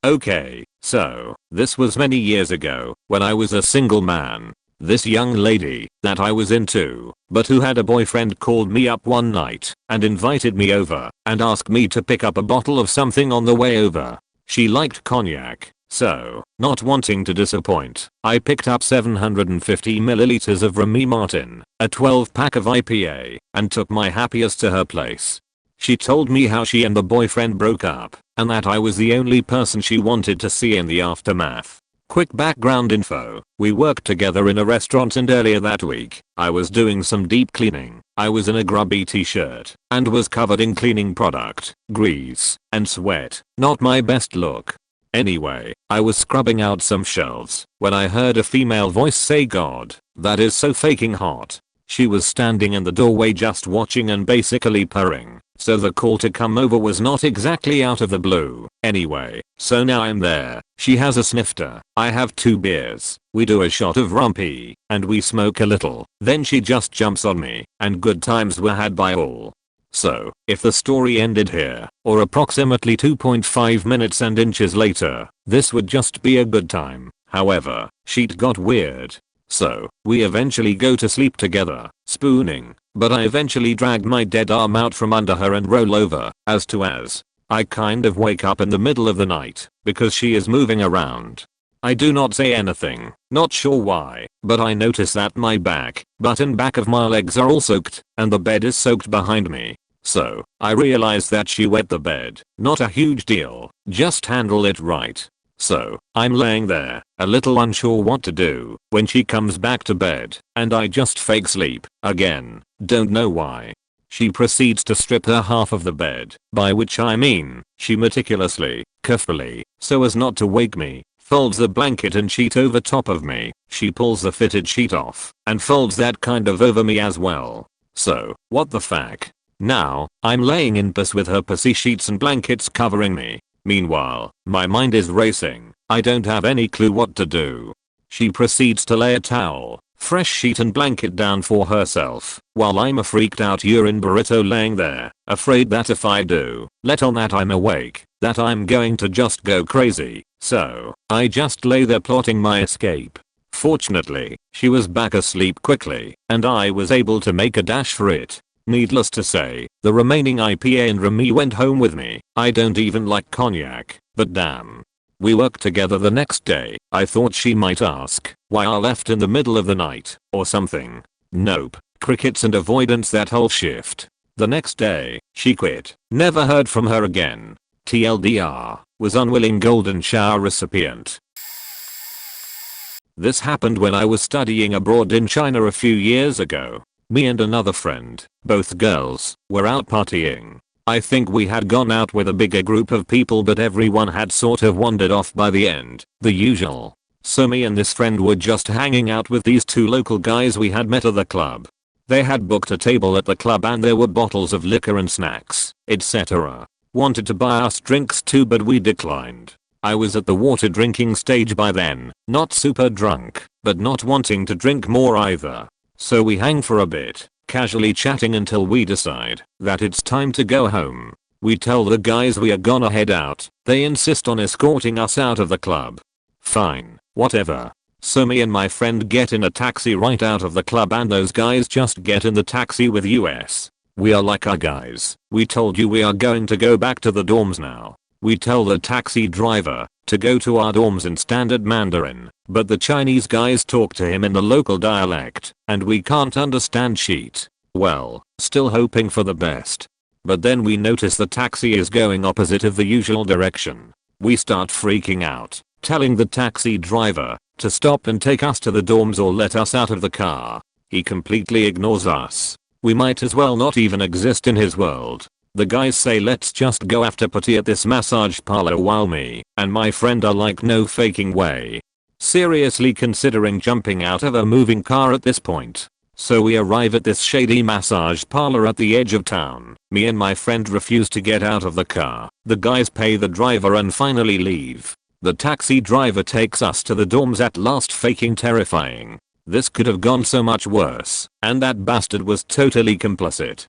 Okay, so this was many years ago when I was a single man. This young lady that I was into, but who had a boyfriend, called me up one night and invited me over and asked me to pick up a bottle of something on the way over. She liked cognac, so, not wanting to disappoint, I picked up 750 milliliters of Remy Martin, a 12-pack of IPA, and took my happiest to her place. She told me how she and the boyfriend broke up, and that I was the only person she wanted to see in the aftermath. Quick background info, we worked together in a restaurant, and earlier that week, I was doing some deep cleaning. I was in a grubby t-shirt and was covered in cleaning product, grease, and sweat. Not my best look. Anyway, I was scrubbing out some shelves when I heard a female voice say, "God, that is so faking hot." She was standing in the doorway just watching and basically purring, so the call to come over was not exactly out of the blue. Anyway, so now I'm there. She has a snifter. I have 2 beers. We do a shot of rumpy, and we smoke a little. Then she just jumps on me, and good times were had by all. So, if the story ended here, or approximately 2.5 minutes and inches later, this would just be a good time. However, shit got weird. So, we eventually go to sleep together, spooning, but I eventually drag my dead arm out from under her and roll over, as I kind of wake up in the middle of the night, because she is moving around. I do not say anything, not sure why, but I notice that my butt and back of my legs are all soaked, and the bed is soaked behind me. So, I realize that she wet the bed, not a huge deal, just handle it right. So, I'm laying there, a little unsure what to do, when she comes back to bed, and I just fake sleep, again, don't know why. She proceeds to strip her half of the bed, by which I mean, she meticulously, carefully, so as not to wake me, folds the blanket and sheet over top of me. She pulls the fitted sheet off, and folds that kind of over me as well. So, what the fuck? Now, I'm laying in peace with her pussy sheets and blankets covering me. Meanwhile, my mind is racing. I don't have any clue what to do. She proceeds to lay a towel, fresh sheet and blanket down for herself, while I'm a freaked out urine burrito laying there, afraid that if I do, let on that I'm awake, that I'm going to just go crazy. So, I just lay there plotting my escape. Fortunately, she was back asleep quickly, and I was able to make a dash for it. Needless to say, the remaining IPA and Remy went home with me. I don't even like cognac, but damn. We worked together the next day. I thought she might ask why I left in the middle of the night, or something. Nope, crickets and avoidance that whole shift. The next day, she quit. Never heard from her again. TLDR, was unwilling golden shower recipient. This happened when I was studying abroad in China a few years ago. Me and another friend, both girls, were out partying. I think we had gone out with a bigger group of people, but everyone had sort of wandered off by the end, the usual. So me and this friend were just hanging out with these 2 local guys we had met at the club. They had booked a table at the club and there were bottles of liquor and snacks, etc. Wanted to buy us drinks too, but we declined. I was at the water drinking stage by then, not super drunk, but not wanting to drink more either. So we hang for a bit, casually chatting until we decide that it's time to go home. We tell the guys we are gonna head out. They insist on escorting us out of the club. Fine, whatever. So me and my friend get in a taxi right out of the club and those guys just get in the taxi with us. We are like, guys, we told you we are going to go back to the dorms now. We tell the taxi driver, to go to our dorms in standard Mandarin, but the Chinese guys talk to him in the local dialect, and we can't understand shit. Well, still hoping for the best. But then we notice the taxi is going opposite of the usual direction. We start freaking out, telling the taxi driver to stop and take us to the dorms or let us out of the car. He completely ignores us. We might as well not even exist in his world. The guys say let's just go after party at this massage parlor while me and my friend are like no faking way. Seriously considering jumping out of a moving car at this point. So we arrive at this shady massage parlor at the edge of town. Me and my friend refuse to get out of the car. The guys pay the driver and finally leave. The taxi driver takes us to the dorms at last, faking terrifying. This could have gone so much worse, and that bastard was totally complicit.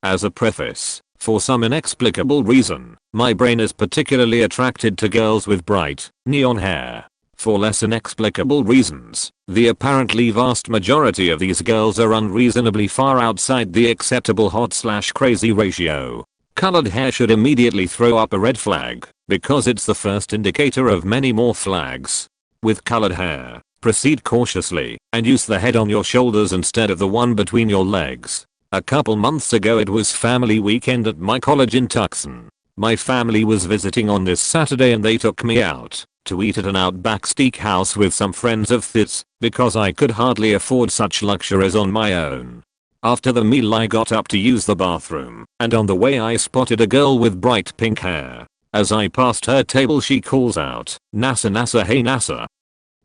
As a preface, for some inexplicable reason, my brain is particularly attracted to girls with bright, neon hair. For less inexplicable reasons, the apparently vast majority of these girls are unreasonably far outside the acceptable hot/crazy ratio. Colored hair should immediately throw up a red flag, because it's the first indicator of many more flags. With colored hair, proceed cautiously and use the head on your shoulders instead of the one between your legs. A couple months ago it was family weekend at my college in Tucson. My family was visiting on this Saturday and they took me out to eat at an Outback steakhouse with some friends of theirs, because I could hardly afford such luxuries on my own. After the meal I got up to use the bathroom, and on the way I spotted a girl with bright pink hair. As I passed her table she calls out, "NASA NASA, hey NASA."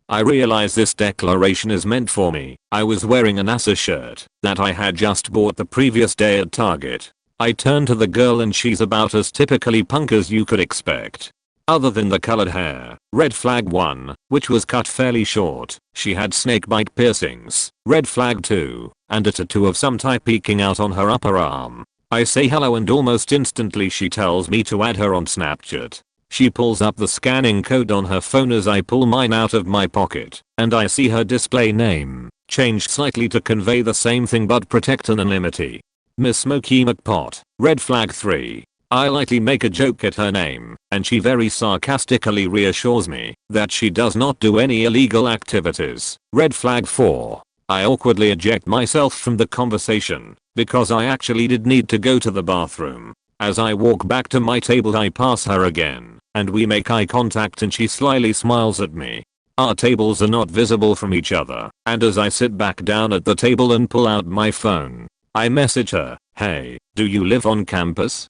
I realize this declaration is meant for me. I was wearing a NASA shirt that I had just bought the previous day at Target. I turn to the girl and she's about as typically punk as you could expect. Other than the colored hair, red flag 1, which was cut fairly short, she had snakebite piercings, red flag 2, and a tattoo of some type peeking out on her upper arm. I say hello and almost instantly she tells me to add her on Snapchat. She pulls up the scanning code on her phone as I pull mine out of my pocket, and I see her display name, changed slightly to convey the same thing but protect anonymity. Miss Smokey McPot, red flag 3. I lightly make a joke at her name, and she very sarcastically reassures me that she does not do any illegal activities. Red flag 4. I awkwardly eject myself from the conversation, because I actually did need to go to the bathroom. As I walk back to my table I pass her again, and we make eye contact and she slyly smiles at me. Our tables are not visible from each other, and as I sit back down at the table and pull out my phone, I message her, "Hey, do you live on campus?"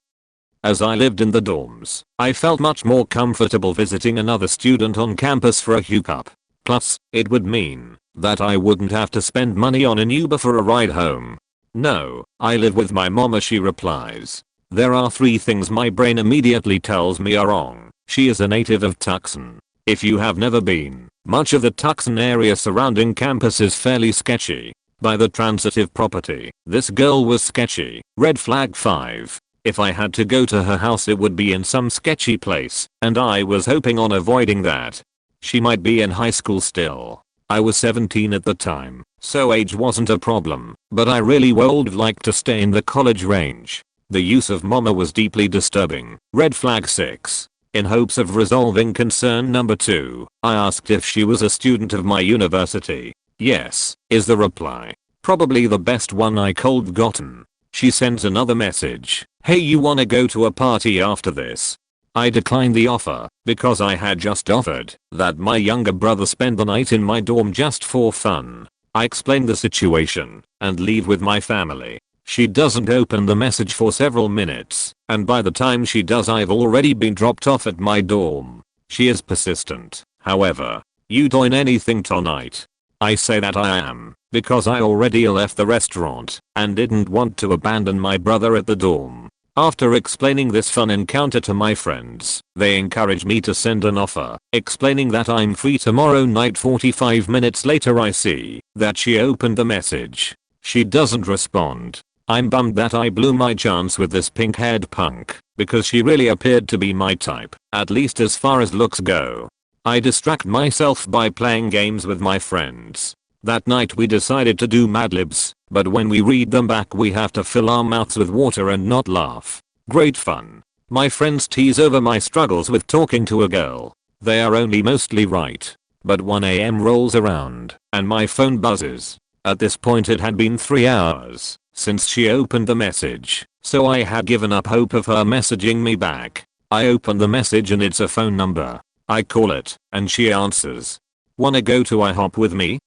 As I lived in the dorms, I felt much more comfortable visiting another student on campus for a hookup. Plus, it would mean that I wouldn't have to spend money on an Uber for a ride home. "No, I live with my mama," she replies. There are 3 things my brain immediately tells me are wrong. She is a native of Tucson. If you have never been, much of the Tucson area surrounding campus is fairly sketchy. By the transitive property, this girl was sketchy. Red flag 5. If I had to go to her house it would be in some sketchy place, and I was hoping on avoiding that. She might be in high school still. I was 17 at the time, so age wasn't a problem, but I really would like to stay in the college range. The use of mama was deeply disturbing. Red flag 6. In hopes of resolving concern number 2, I asked if she was a student of my university. "Yes," is the reply. Probably the best one I cold gotten. She sends another message, "Hey, you wanna go to a party after this?" I declined the offer because I had just offered that my younger brother spend the night in my dorm just for fun. I explain the situation and leave with my family. She doesn't open the message for several minutes, and by the time she does I've already been dropped off at my dorm. She is persistent, however. "You doing anything tonight?" I say that I am, because I already left the restaurant and didn't want to abandon my brother at the dorm. After explaining this fun encounter to my friends, they encourage me to send an offer, explaining that I'm free tomorrow night. 45 minutes later I see that she opened the message. She doesn't respond. I'm bummed that I blew my chance with this pink-haired punk, because she really appeared to be my type, at least as far as looks go. I distract myself by playing games with my friends. That night we decided to do Mad Libs, but when we read them back we have to fill our mouths with water and not laugh. Great fun. My friends tease over my struggles with talking to a girl. They are only mostly right. But 1 AM rolls around and my phone buzzes. At this point it had been 3 hours since she opened the message, so I had given up hope of her messaging me back. I open the message and it's a phone number. I call it and she answers. "Wanna go to IHOP with me?"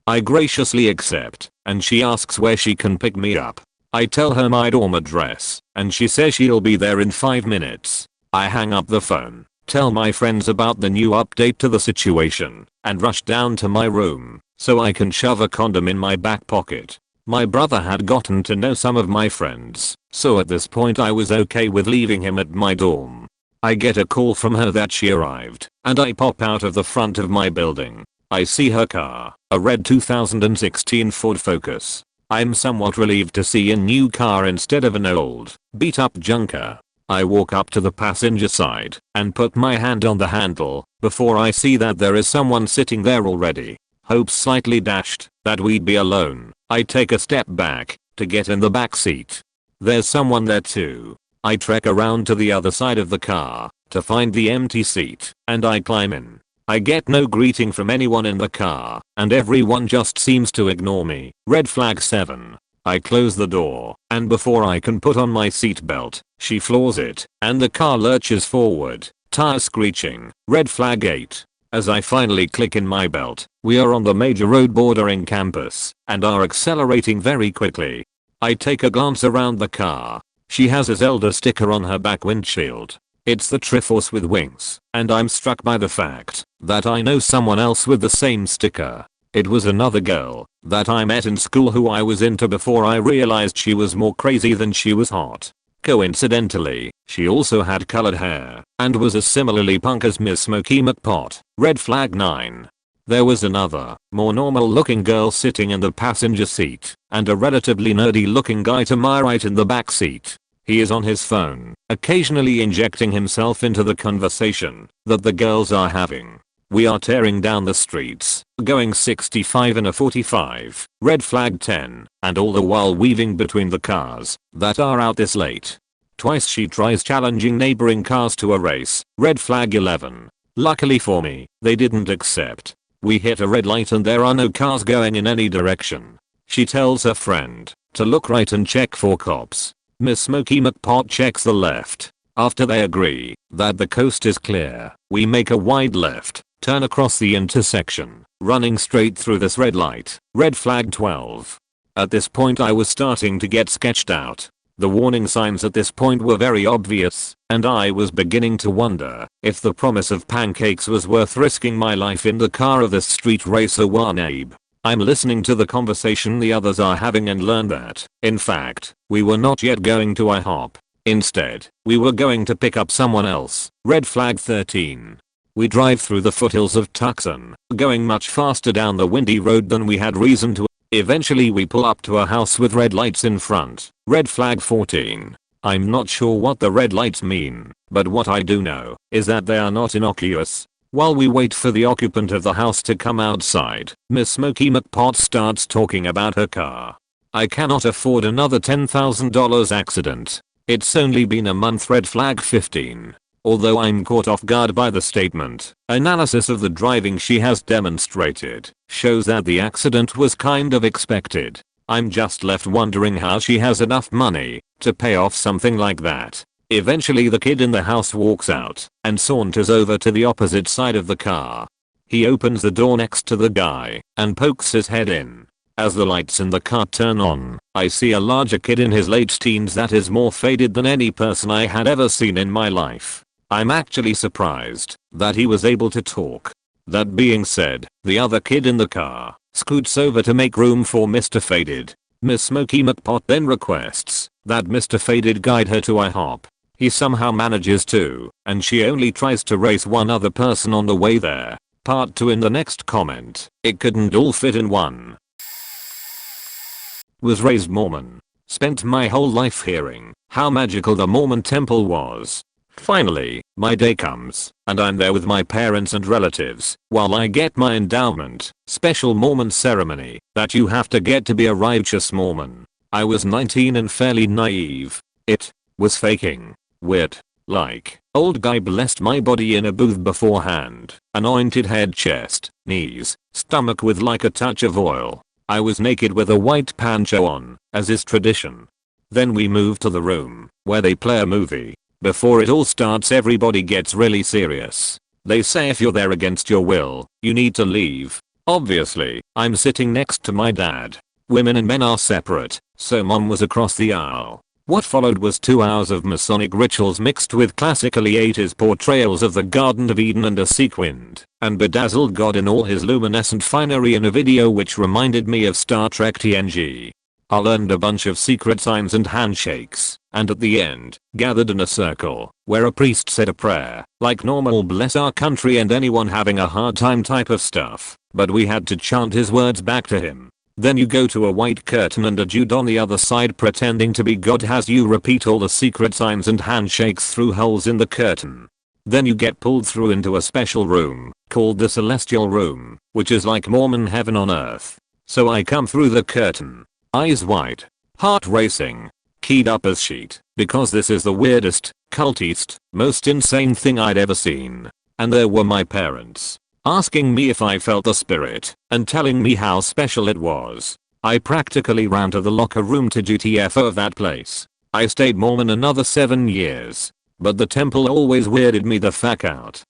I graciously accept and she asks where she can pick me up. I tell her my dorm address and she says she'll be there in 5 minutes. I hang up the phone, tell my friends about the new update to the situation, and rush down to my room so I can shove a condom in my back pocket. My brother had gotten to know some of my friends, so at this point I was okay with leaving him at my dorm. I get a call from her that she arrived, and I pop out of the front of my building. I see her car, a red 2016 Ford Focus. I'm somewhat relieved to see a new car instead of an old, beat up junker. I walk up to the passenger side and put my hand on the handle before I see that there is someone sitting there already. Hopes slightly dashed that we'd be alone. I take a step back to get in the back seat. There's someone there too. I trek around to the other side of the car to find the empty seat and I climb in. I get no greeting from anyone in the car and everyone just seems to ignore me. Red flag 7. I close the door and before I can put on my seatbelt, she floors it and the car lurches forward, tire screeching. Red flag 8. As I finally click in my belt, we are on the major road bordering campus and are accelerating very quickly. I take a glance around the car. She has a Zelda sticker on her back windshield. It's the Triforce with wings, and I'm struck by the fact that I know someone else with the same sticker. It was another girl that I met in school who I was into before I realized she was more crazy than she was hot. Coincidentally, she also had colored hair and was as similarly punk as Miss Smokey McPot. Red flag 9. There was another, more normal looking girl sitting in the passenger seat and a relatively nerdy looking guy to my right in the back seat. He is on his phone, occasionally injecting himself into the conversation that the girls are having. We are tearing down the streets, going 65 in a 45, red flag 10, and all the while weaving between the cars that are out this late. Twice she tries challenging neighboring cars to a race, red flag 11. Luckily for me, they didn't accept. We hit a red light and there are no cars going in any direction. She tells her friend to look right and check for cops. Miss Smokey McPot checks the left. After they agree that the coast is clear, we make a wide left, turn across the intersection, running straight through this red light, red flag 12. At this point I was starting to get sketched out. The warning signs at this point were very obvious, and I was beginning to wonder if the promise of pancakes was worth risking my life in the car of this street racer Wanabe. I'm listening to the conversation the others are having and learn that, in fact, we were not yet going to IHOP. Instead, we were going to pick up someone else. Red flag 13. We drive through the foothills of Tucson, going much faster down the windy road than we had reason to. Eventually we pull up to a house with red lights in front. Red flag 14. I'm not sure what the red lights mean, but what I do know is that they are not innocuous. While we wait for the occupant of the house to come outside, Miss Smokey McPot starts talking about her car. I cannot afford another $10,000 accident. It's only been a month. Red flag 15. Although I'm caught off guard by the statement, analysis of the driving she has demonstrated shows that the accident was kind of expected. I'm just left wondering how she has enough money to pay off something like that. Eventually the kid in the house walks out and saunters over to the opposite side of the car. He opens the door next to the guy and pokes his head in. As the lights in the car turn on, I see a larger kid in his late teens that is more faded than any person I had ever seen in my life. I'm actually surprised that he was able to talk. That being said, the other kid in the car scoots over to make room for Mr. Faded. Miss Smokey McPot then requests that Mr. Faded guide her to IHOP. He somehow manages to, and she only tries to race one other person on the way there. Part 2 in the next comment. It couldn't all fit in one. Was raised Mormon. Spent my whole life hearing how magical the Mormon temple was. Finally, my day comes, and I'm there with my parents and relatives while I get my endowment, special Mormon ceremony that you have to get to be a righteous Mormon. I was 19 and fairly naive. It was faking. Weird. Like, old guy blessed my body in a booth beforehand, anointed head, chest, knees, stomach with like a touch of oil. I was naked with a white poncho on, as is tradition. Then we move to the room, where they play a movie. Before it all starts everybody gets really serious. They say if you're there against your will, you need to leave. Obviously, I'm sitting next to my dad. Women and men are separate, so mom was across the aisle. What followed was 2 hours of Masonic rituals mixed with classically 80s portrayals of the Garden of Eden and a sequined and bedazzled god in all his luminescent finery in a video which reminded me of Star Trek TNG. I learned a bunch of secret signs and handshakes, and at the end, gathered in a circle, where a priest said a prayer, like normal bless our country and anyone having a hard time type of stuff, but we had to chant his words back to him. Then you go to a white curtain and a dude on the other side pretending to be God has you repeat all the secret signs and handshakes through holes in the curtain. Then you get pulled through into a special room, called the Celestial Room, which is like Mormon heaven on earth. So I come through the curtain, eyes wide, heart racing, keyed up as shit, because this is the weirdest, cultist, most insane thing I'd ever seen. And there were my parents, asking me if I felt the spirit, and telling me how special it was. I practically ran to the locker room to GTFO of that place. I stayed Mormon another 7 years. But the temple always weirded me the fuck out.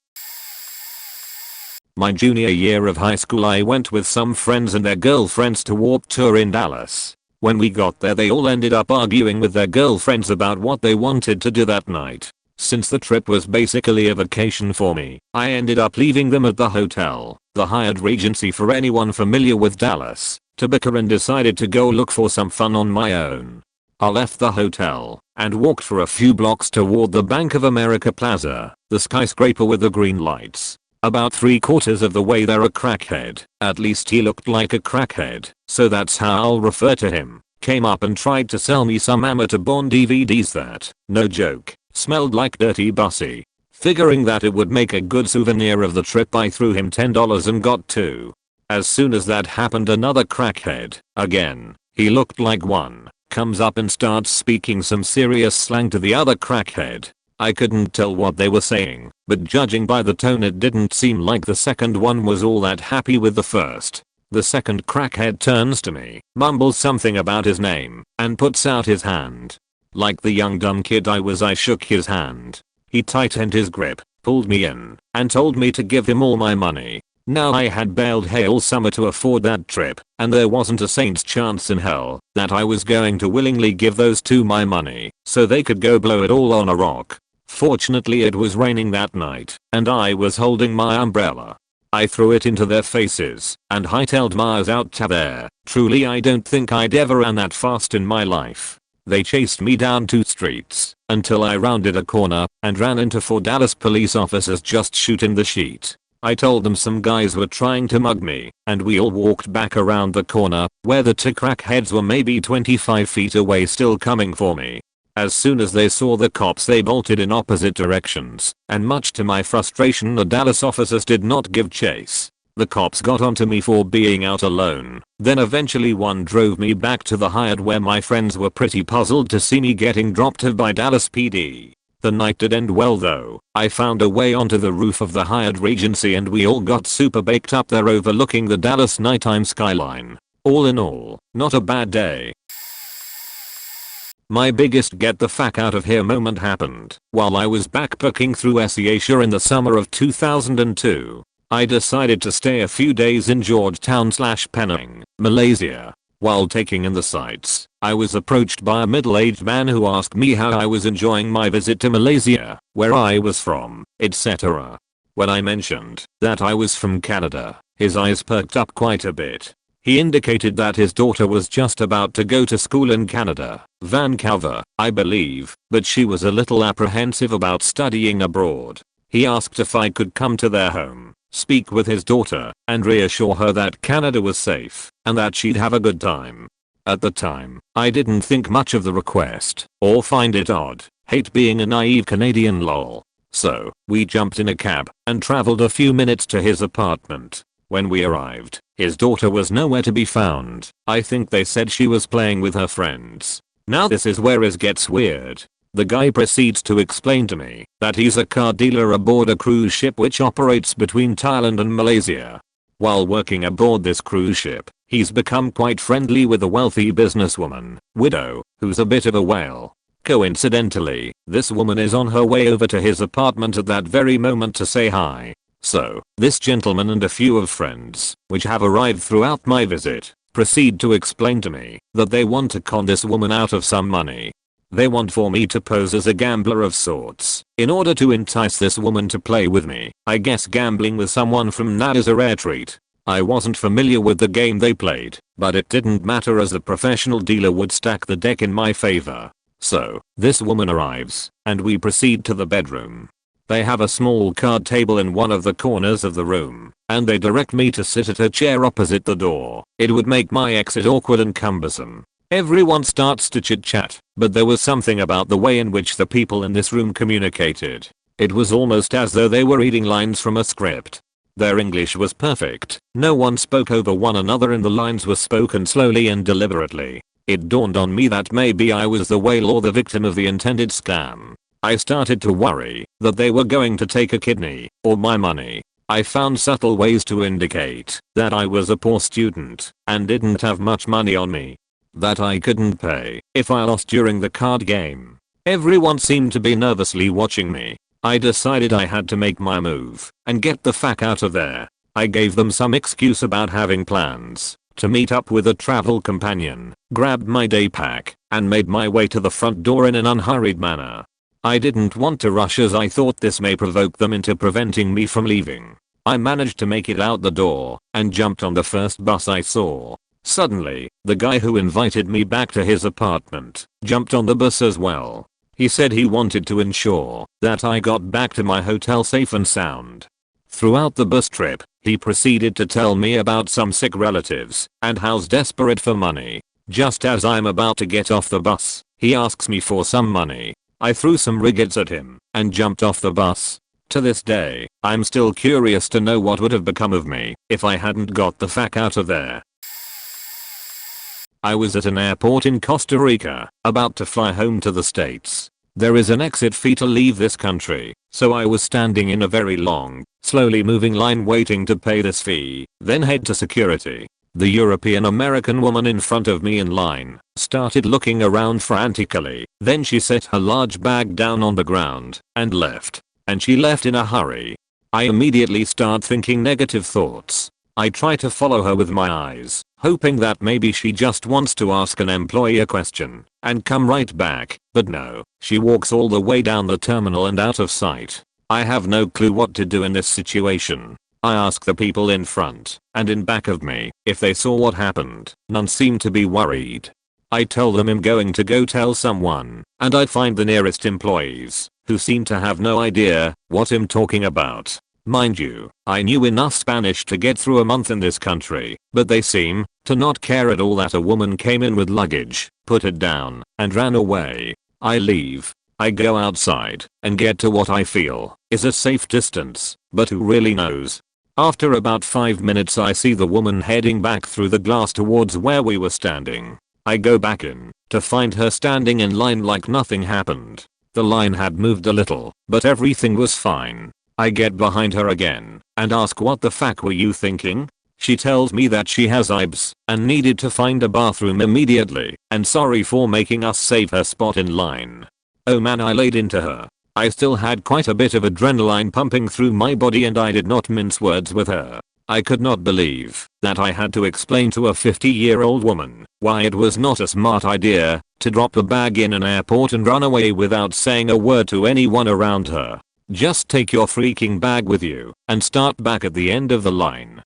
My junior year of high school I went with some friends and their girlfriends to Warped Tour in Dallas. When we got there they all ended up arguing with their girlfriends about what they wanted to do that night. Since the trip was basically a vacation for me, I ended up leaving them at the hotel, the Hyatt Regency for anyone familiar with Dallas, to bicker and decided to go look for some fun on my own. I left the hotel and walked for a few blocks toward the Bank of America Plaza, the skyscraper with the green lights. About 3/4 of the way there a crackhead, at least he looked like a crackhead, so that's how I'll refer to him, came up and tried to sell me some amateur Bond DVDs that, no joke, smelled like dirty bussy. Figuring that it would make a good souvenir of the trip I threw him $10 and got 2. As soon as that happened another crackhead, again, he looked like one, comes up and starts speaking some serious slang to the other crackhead. I couldn't tell what they were saying, but judging by the tone it didn't seem like the second one was all that happy with the first. The second crackhead turns to me, mumbles something about his name, and puts out his hand. Like the young dumb kid I was, I shook his hand. He tightened his grip, pulled me in, and told me to give him all my money. Now I had bailed hay all summer to afford that trip, and there wasn't a saint's chance in hell that I was going to willingly give those two my money so they could go blow it all on a rock. Fortunately it was raining that night, and I was holding my umbrella. I threw it into their faces and hightailed miles out to there. Truly I don't think I'd ever run that fast in my life. They chased me down 2 streets until I rounded a corner and ran into 4 Dallas police officers just shooting the shit. I told them some guys were trying to mug me, and we all walked back around the corner, where the 2 crackheads were maybe 25 feet away still coming for me. As soon as they saw the cops they bolted in opposite directions, and much to my frustration the Dallas officers did not give chase. The cops got onto me for being out alone, then eventually one drove me back to the Hyatt where my friends were pretty puzzled to see me getting dropped off by Dallas PD. The night did end well though. I found a way onto the roof of the Hyatt Regency and we all got super baked up there overlooking the Dallas nighttime skyline. All in all, not a bad day. My biggest get the fuck out of here moment happened while I was backpacking through Asia in the summer of 2002. I decided to stay a few days in Georgetown/Penang, Malaysia. While taking in the sights, I was approached by a middle-aged man who asked me how I was enjoying my visit to Malaysia, where I was from, etc. When I mentioned that I was from Canada, his eyes perked up quite a bit. He indicated that his daughter was just about to go to school in Canada, Vancouver, I believe, but she was a little apprehensive about studying abroad. He asked if I could come to their home, speak with his daughter, and reassure her that Canada was safe, and that she'd have a good time. At the time, I didn't think much of the request, or find it odd, hate being a naive Canadian lol. So, we jumped in a cab, and traveled a few minutes to his apartment. When we arrived, his daughter was nowhere to be found. I think they said she was playing with her friends. Now this is where it gets weird. The guy proceeds to explain to me that he's a car dealer aboard a cruise ship which operates between Thailand and Malaysia. While working aboard this cruise ship, he's become quite friendly with a wealthy businesswoman, widow, who's a bit of a whale. Coincidentally, this woman is on her way over to his apartment at that very moment to say hi. So, this gentleman and a few of friends, which have arrived throughout my visit, proceed to explain to me that they want to con this woman out of some money. They want for me to pose as a gambler of sorts, in order to entice this woman to play with me. I guess gambling with someone from NAD is a rare treat. I wasn't familiar with the game they played, but it didn't matter as the professional dealer would stack the deck in my favor. So, this woman arrives, and we proceed to the bedroom. They have a small card table in one of the corners of the room, and they direct me to sit at a chair opposite the door. It would make my exit awkward and cumbersome. Everyone starts to chit-chat, but there was something about the way in which the people in this room communicated. It was almost as though they were reading lines from a script. Their English was perfect, no one spoke over one another and the lines were spoken slowly and deliberately. It dawned on me that maybe I was the whale or the victim of the intended scam. I started to worry that they were going to take a kidney, or my money. I found subtle ways to indicate that I was a poor student and didn't have much money on me. That I couldn't pay if I lost during the card game. Everyone seemed to be nervously watching me. I decided I had to make my move and get the fuck out of there. I gave them some excuse about having plans to meet up with a travel companion, grabbed my day pack, and made my way to the front door in an unhurried manner. I didn't want to rush as I thought this may provoke them into preventing me from leaving. I managed to make it out the door and jumped on the first bus I saw. Suddenly, the guy who invited me back to his apartment jumped on the bus as well. He said he wanted to ensure that I got back to my hotel safe and sound. Throughout the bus trip, he proceeded to tell me about some sick relatives and how's desperate for money. Just as I'm about to get off the bus, he asks me for some money. I threw some riggets at him and jumped off the bus. To this day, I'm still curious to know what would have become of me if I hadn't got the fuck out of there. I was at an airport in Costa Rica, about to fly home to the States. There is an exit fee to leave this country, so I was standing in a very long, slowly moving line waiting to pay this fee, then head to security. The European American woman in front of me in line started looking around frantically, then she set her large bag down on the ground and left. And she left in a hurry. I immediately start thinking negative thoughts. I try to follow her with my eyes, hoping that maybe she just wants to ask an employee a question and come right back, but no, she walks all the way down the terminal and out of sight. I have no clue what to do in this situation. I ask the people in front and in back of me if they saw what happened. None seem to be worried. I tell them I'm going to go tell someone, and I find the nearest employees, who seem to have no idea what I'm talking about. Mind you, I knew enough Spanish to get through a month in this country, but they seem to not care at all that a woman came in with luggage, put it down, and ran away. I leave. I go outside and get to what I feel is a safe distance, but who really knows? After about 5 minutes I see the woman heading back through the glass towards where we were standing. I go back in to find her standing in line like nothing happened. The line had moved a little, but everything was fine. I get behind her again and ask what the fuck were you thinking? She tells me that she has IBS and needed to find a bathroom immediately and sorry for making us save her spot in line. Oh man, I laid into her. I still had quite a bit of adrenaline pumping through my body and I did not mince words with her. I could not believe that I had to explain to a 50-year-old woman why it was not a smart idea to drop a bag in an airport and run away without saying a word to anyone around her. Just take your freaking bag with you and start back at the end of the line.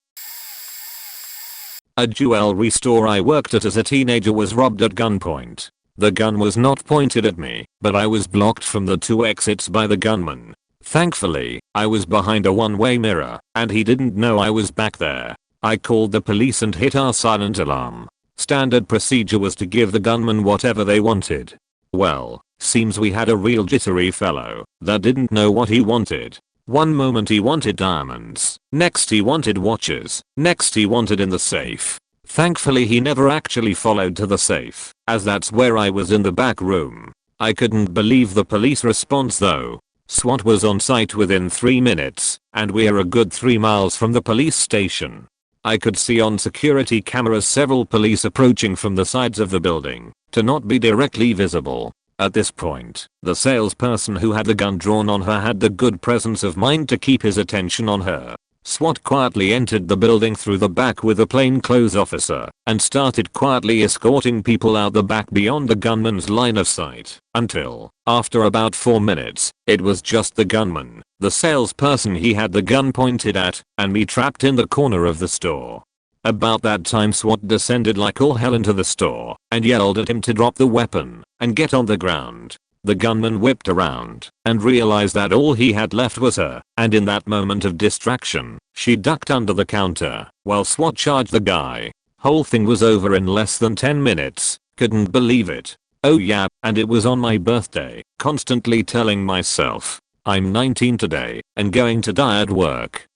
A jewelry store I worked at as a teenager was robbed at gunpoint. The gun was not pointed at me, but I was blocked from the 2 exits by the gunman. Thankfully, I was behind a one-way mirror, and he didn't know I was back there. I called the police and hit our silent alarm. Standard procedure was to give the gunman whatever they wanted. Well, seems we had a real jittery fellow that didn't know what he wanted. One moment he wanted diamonds, next he wanted watches, next he wanted in the safe. Thankfully he never actually followed to the safe, as that's where I was in the back room. I couldn't believe the police response though. SWAT was on site within 3 minutes, and we're a good 3 miles from the police station. I could see on security cameras several police approaching from the sides of the building, to not be directly visible. At this point, the salesperson who had the gun drawn on her had the good presence of mind to keep his attention on her. SWAT quietly entered the building through the back with a plainclothes officer and started quietly escorting people out the back beyond the gunman's line of sight until, after about 4 minutes, it was just the gunman, the salesperson he had the gun pointed at, and me trapped in the corner of the store. About that time SWAT descended like all hell into the store and yelled at him to drop the weapon and get on the ground. The gunman whipped around and realized that all he had left was her, and in that moment of distraction, she ducked under the counter while SWAT charged the guy. Whole thing was over in less than 10 minutes. Couldn't believe it. Oh yeah, and it was on my birthday, constantly telling myself, I'm 19 today and going to die at work.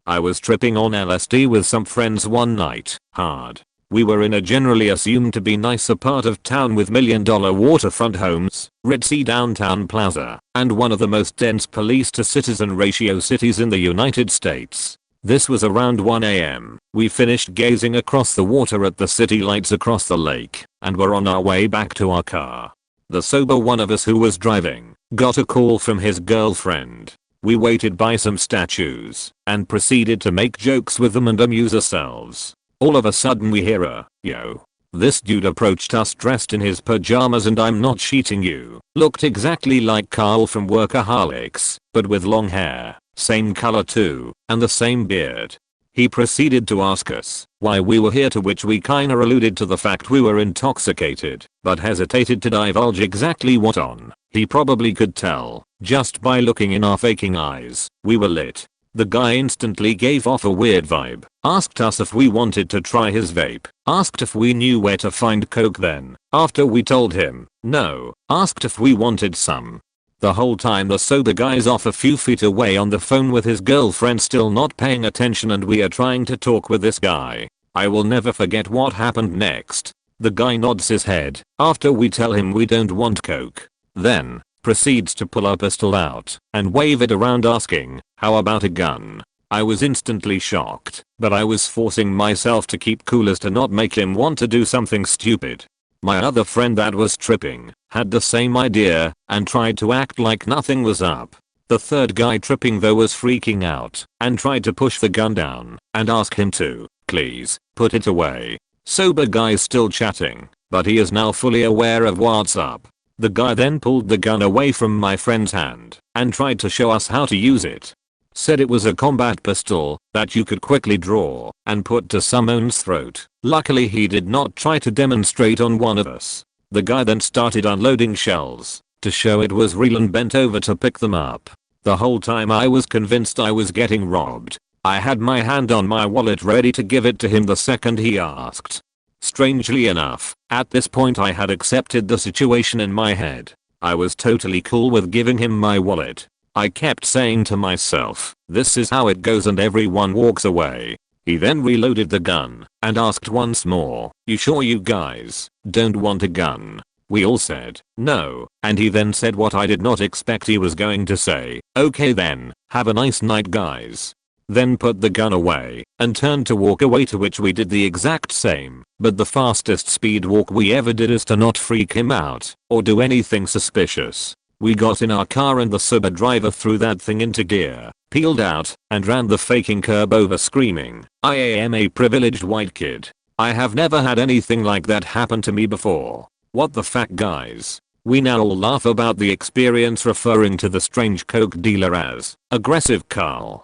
I was tripping on LSD with some friends one night, hard. We were in a generally assumed to be nicer part of town with $1 million waterfront homes, ritzy downtown plaza, and one of the most dense police to citizen ratio cities in the United States. This was around 1 AM. We finished gazing across the water at the city lights across the lake, and were on our way back to our car. The sober one of us who was driving got a call from his girlfriend. We waited by some statues and proceeded to make jokes with them and amuse ourselves. All of a sudden we hear a, yo. This dude approached us dressed in his pajamas and I'm not cheating you, looked exactly like Carl from Workaholics, but with long hair, same color too, and the same beard. He proceeded to ask us why we were here, to which we kinda alluded to the fact we were intoxicated, but hesitated to divulge exactly what on. He probably could tell, just by looking in our faking eyes, we were lit. The guy instantly gave off a weird vibe, asked us if we wanted to try his vape, asked if we knew where to find coke, then, after we told him no, asked if we wanted some. The whole time the sober guy's off a few feet away on the phone with his girlfriend still not paying attention, and we are trying to talk with this guy. I will never forget what happened next. The guy nods his head after we tell him we don't want coke. Then proceeds to pull a pistol out and wave it around asking, how about a gun? I was instantly shocked, but I was forcing myself to keep cool as to not make him want to do something stupid. My other friend that was tripping had the same idea and tried to act like nothing was up. The third guy tripping though was freaking out and tried to push the gun down and ask him to, please, put it away. Sober guy's still chatting, but he is now fully aware of what's up. The guy then pulled the gun away from my friend's hand and tried to show us how to use it. Said it was a combat pistol that you could quickly draw and put to someone's throat. Luckily he did not try to demonstrate on one of us. The guy then started unloading shells to show it was real and bent over to pick them up. The whole time I was convinced I was getting robbed. I had my hand on my wallet ready to give it to him the second he asked. Strangely enough, at this point I had accepted the situation in my head. I was totally cool with giving him my wallet. I kept saying to myself, this is how it goes, and everyone walks away. He then reloaded the gun and asked once more, you sure you guys don't want a gun? We all said no, and he then said what I did not expect he was going to say, okay then, have a nice night guys. Then put the gun away and turned to walk away, to which we did the exact same, but the fastest speed walk we ever did is to not freak him out or do anything suspicious. We got in our car and the sober driver threw that thing into gear, peeled out, and ran the faking curb over screaming, I am a privileged white kid. I have never had anything like that happen to me before. What the fuck guys? We now all laugh about the experience, referring to the strange coke dealer as aggressive Carl.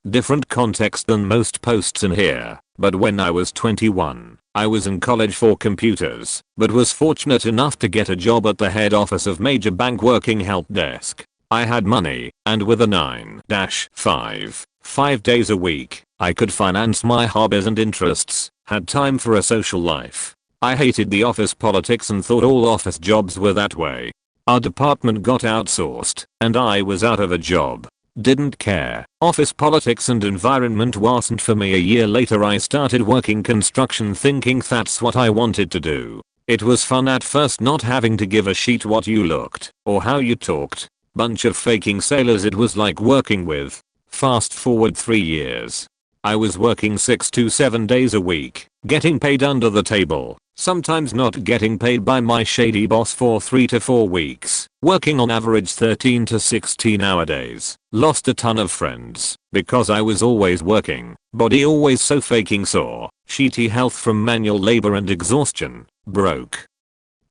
Different context than most posts in here, but when I was 21, I was in college for computers, but was fortunate enough to get a job at the head office of major bank working help desk. I had money, and with a 9-5, 5 days a week, I could finance my hobbies and interests, had time for a social life. I hated the office politics and thought all office jobs were that way. Our department got outsourced, and I was out of a job. Didn't care. Office politics and environment wasn't for me. A year later I started working construction, thinking that's what I wanted to do. It was fun at first not having to give a shit what you looked or how you talked. Bunch of faking sailors it was like working with. Fast forward 3 years. I was working 6 to 7 days a week, getting paid under the table, sometimes not getting paid by my shady boss for 3 to 4 weeks, working on average 13 to 16 hour days, lost a ton of friends, because I was always working, body always so faking sore, shitty health from manual labor and exhaustion, broke.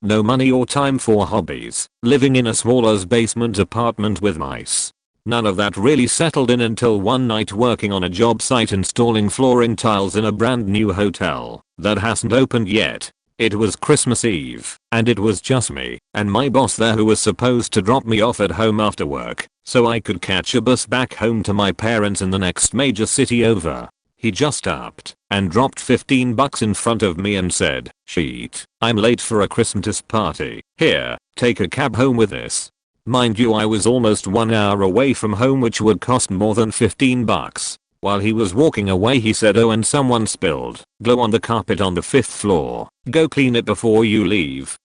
No money or time for hobbies, living in a small-as basement apartment with mice. None of that really settled in until one night working on a job site installing flooring tiles in a brand new hotel that hasn't opened yet. It was Christmas Eve, and it was just me and my boss there who was supposed to drop me off at home after work so I could catch a bus back home to my parents in the next major city over. He just upped and dropped $15 in front of me and said, "Shit, I'm late for a Christmas party. Here, take a cab home with this." Mind you, I was almost 1 hour away from home, which would cost more than $15. While he was walking away he said, "Oh, and someone spilled glue on the carpet on the 5th floor. Go clean it before you leave."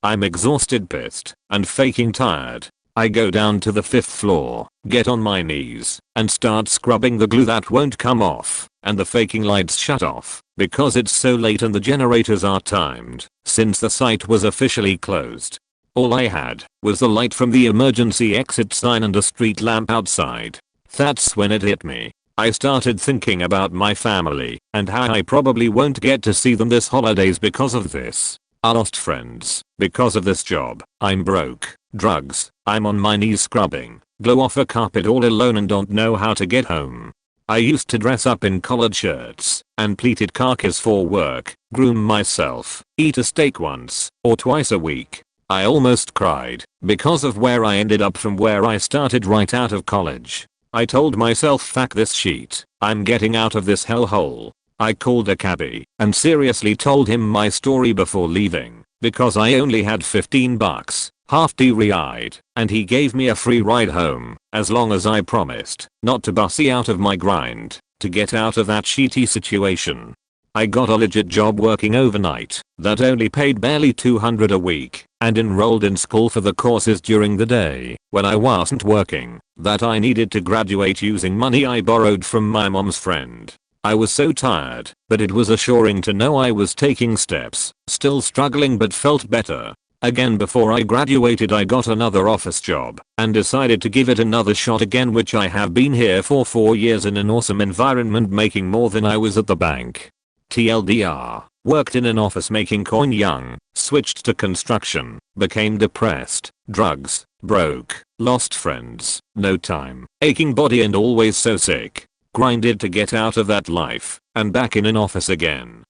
I'm exhausted, pissed, and faking tired. I go down to the 5th floor, get on my knees, and start scrubbing the glue that won't come off, and the faking lights shut off, because it's so late and the generators are timed, since the site was officially closed. All I had was the light from the emergency exit sign and a street lamp outside. That's when it hit me. I started thinking about my family and how I probably won't get to see them this holidays because of this. I lost friends because of this job. I'm broke. Drugs. I'm on my knees scrubbing glue off a carpet all alone and don't know how to get home. I used to dress up in collared shirts and pleated khakis for work, groom myself, eat a steak once or twice a week. I almost cried because of where I ended up from where I started right out of college. I told myself, fuck this shit, I'm getting out of this hellhole. I called a cabbie and seriously told him my story before leaving because I only had $15, half teary-eyed, and he gave me a free ride home as long as I promised not to bussy out of my grind to get out of that shitty situation. I got a legit job working overnight that only paid barely $200 a week and enrolled in school for the courses during the day when I wasn't working that I needed to graduate using money I borrowed from my mom's friend. I was so tired, but it was assuring to know I was taking steps, still struggling but felt better. Again, before I graduated I got another office job and decided to give it another shot again, which I have been here for 4 years in an awesome environment making more than I was at the bank. TLDR, worked in an office making coin young, switched to construction, became depressed, drugs, broke, lost friends, no time, aching body and always so sick. Grinded to get out of that life, and back in an office again.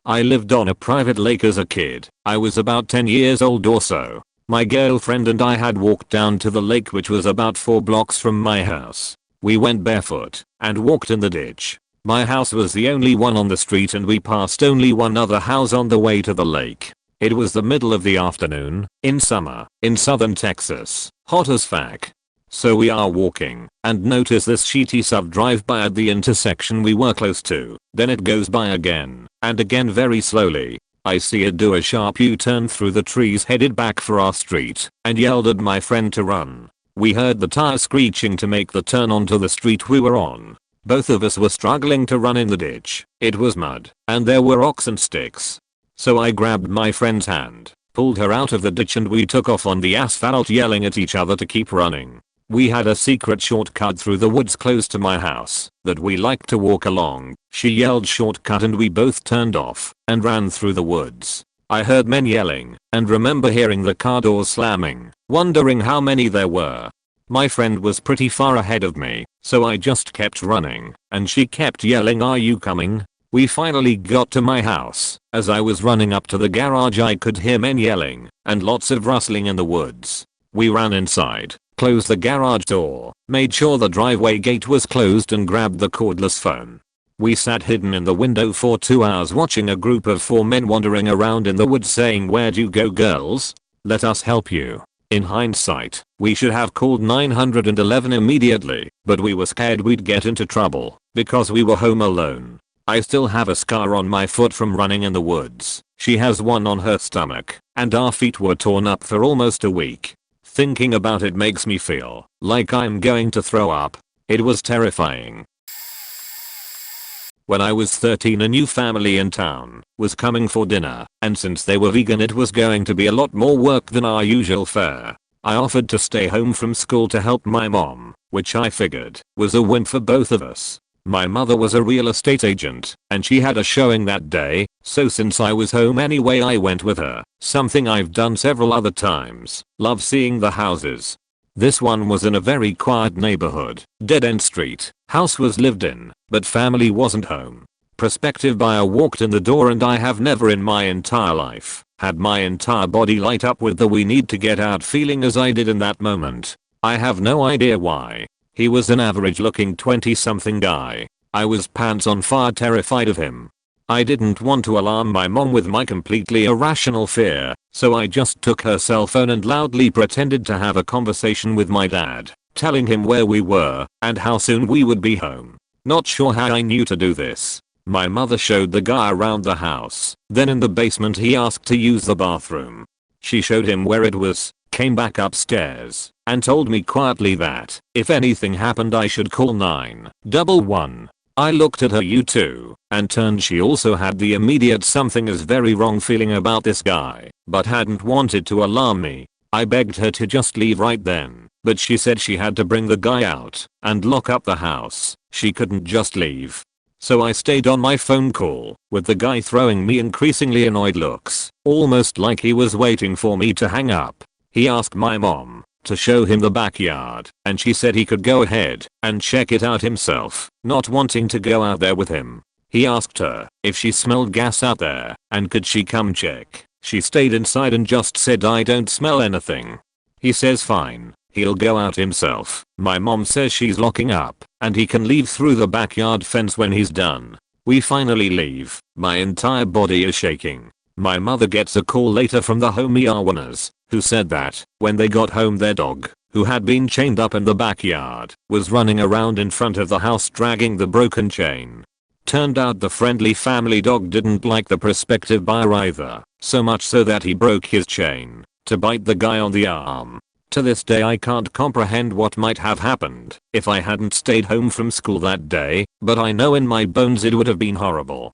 I lived on a private lake as a kid. I was about 10 years old or so. My girlfriend and I had walked down to the lake, which was about 4 blocks from my house. We went barefoot and walked in the ditch. My house was the only one on the street and we passed only one other house on the way to the lake. It was the middle of the afternoon, in summer, in southern Texas, hot as fuck. So we are walking and notice this shitty sub drive by at the intersection we were close to. Then it goes by again and again very slowly. I see it do a sharp U-turn through the trees headed back for our street and yelled at my friend to run. We heard the tire screeching to make the turn onto the street we were on. Both of us were struggling to run in the ditch. It was mud and there were rocks and sticks. So I grabbed my friend's hand, pulled her out of the ditch and we took off on the asphalt yelling at each other to keep running. We had a secret shortcut through the woods close to my house that we liked to walk along. She yelled shortcut and we both turned off and ran through the woods. I heard men yelling and remember hearing the car doors slamming, wondering how many there were. My friend was pretty far ahead of me, so I just kept running and she kept yelling, "Are you coming?" We finally got to my house. As I was running up to the garage I could hear men yelling and lots of rustling in the woods. We ran inside, closed the garage door, made sure the driveway gate was closed and grabbed the cordless phone. We sat hidden in the window for 2 hours watching a group of 4 men wandering around in the woods saying, "Where'd you go, girls? Let us help you." In hindsight, we should have called 911 immediately, but we were scared we'd get into trouble because we were home alone. I still have a scar on my foot from running in the woods. She has one on her stomach, and our feet were torn up for almost a week. Thinking about it makes me feel like I'm going to throw up. It was terrifying. When I was 13, a new family in town was coming for dinner, and since they were vegan it was going to be a lot more work than our usual fare. I offered to stay home from school to help my mom, which I figured was a win for both of us. My mother was a real estate agent, and she had a showing that day, so since I was home anyway I went with her, something I've done several other times. Love seeing the houses. This one was in a very quiet neighborhood, dead-end street. House was lived in, but family wasn't home. Prospective buyer walked in the door and I have never in my entire life had my entire body light up with the we need to get out feeling as I did in that moment. I have no idea why. He was an average looking 20-something guy. I was pants on fire terrified of him. I didn't want to alarm my mom with my completely irrational fear, so I just took her cell phone and loudly pretended to have a conversation with my dad, telling him where we were and how soon we would be home. Not sure how I knew to do this. My mother showed the guy around the house. Then in the basement he asked to use the bathroom. She showed him where it was, came back upstairs, and told me quietly that if anything happened I should call 911. I looked at her you too, and turned. She also had the immediate something is very wrong feeling about this guy, but hadn't wanted to alarm me. I begged her to just leave right then, but she said she had to bring the guy out and lock up the house. She couldn't just leave. So I stayed on my phone call, with the guy throwing me increasingly annoyed looks, almost like he was waiting for me to hang up. He asked my mom to show him the backyard, and she said he could go ahead and check it out himself, not wanting to go out there with him. He asked her if she smelled gas out there, and could she come check. She stayed inside and just said I don't smell anything. He says fine, he'll go out himself. My mom says she's locking up, and he can leave through the backyard fence when he's done. We finally leave. My entire body is shaking. My mother gets a call later from the home owners, who said that when they got home their dog, who had been chained up in the backyard, was running around in front of the house dragging the broken chain. Turned out the friendly family dog didn't like the prospective buyer either, so much so that he broke his chain to bite the guy on the arm. To this day I can't comprehend what might have happened if I hadn't stayed home from school that day, but I know in my bones it would have been horrible.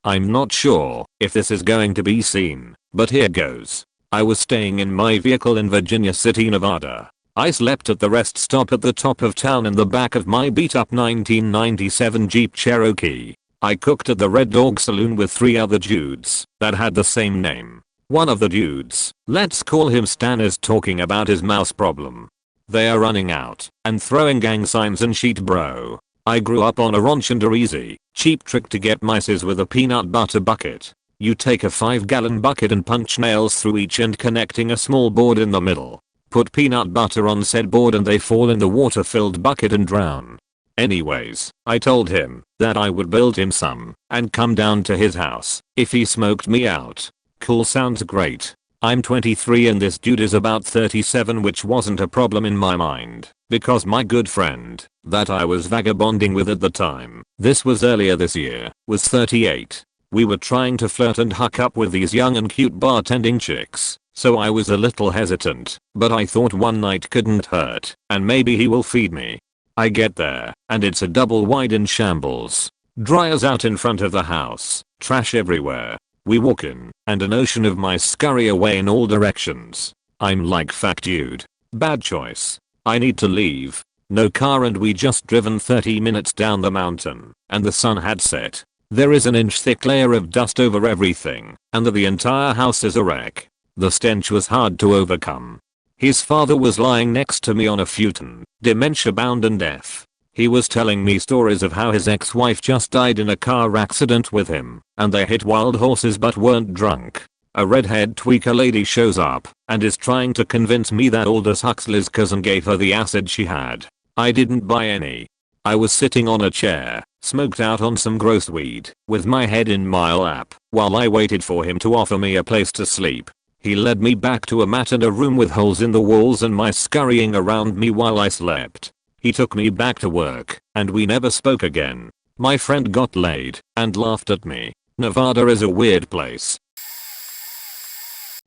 I'm not sure if this is going to be seen, but here goes. I was staying in my vehicle in Virginia City, Nevada. I slept at the rest stop at the top of town in the back of my beat-up 1997 Jeep Cherokee. I cooked at the Red Dog Saloon with 3 other dudes that had the same name. One of the dudes, let's call him Stan, is talking about his mouse problem. They are running out and throwing gang signs and shit, bro. I grew up on a ranch and a easy, cheap trick to get mice is with a peanut butter bucket. You take a 5-gallon bucket and punch nails through each end connecting a small board in the middle. Put peanut butter on said board and they fall in the water-filled bucket and drown. Anyways, I told him that I would build him some and come down to his house if he smoked me out. Cool, sounds great. I'm 23 and this dude is about 37, which wasn't a problem in my mind because my good friend that I was vagabonding with at the time, this was earlier this year, was 38. We were trying to flirt and hook up with these young and cute bartending chicks, so I was a little hesitant, but I thought one night couldn't hurt and maybe he will feed me. I get there and it's a double wide in shambles. Dryers out in front of the house, trash everywhere. We walk in and an ocean of mice scurry away in all directions. I'm like, fuck dude. Bad choice. I need to leave. No car and we just driven 30 minutes down the mountain and the sun had set. There is an inch thick layer of dust over everything and the entire house is a wreck. The stench was hard to overcome. His father was lying next to me on a futon, dementia bound and deaf. He was telling me stories of how his ex-wife just died in a car accident with him and they hit wild horses but weren't drunk. A redhead tweaker lady shows up and is trying to convince me that Aldous Huxley's cousin gave her the acid she had. I didn't buy any. I was sitting on a chair, smoked out on some gross weed, with my head in my lap, while I waited for him to offer me a place to sleep. He led me back to a mat and a room with holes in the walls and mice scurrying around me while I slept. He took me back to work, and we never spoke again. My friend got laid and laughed at me. Nevada is a weird place.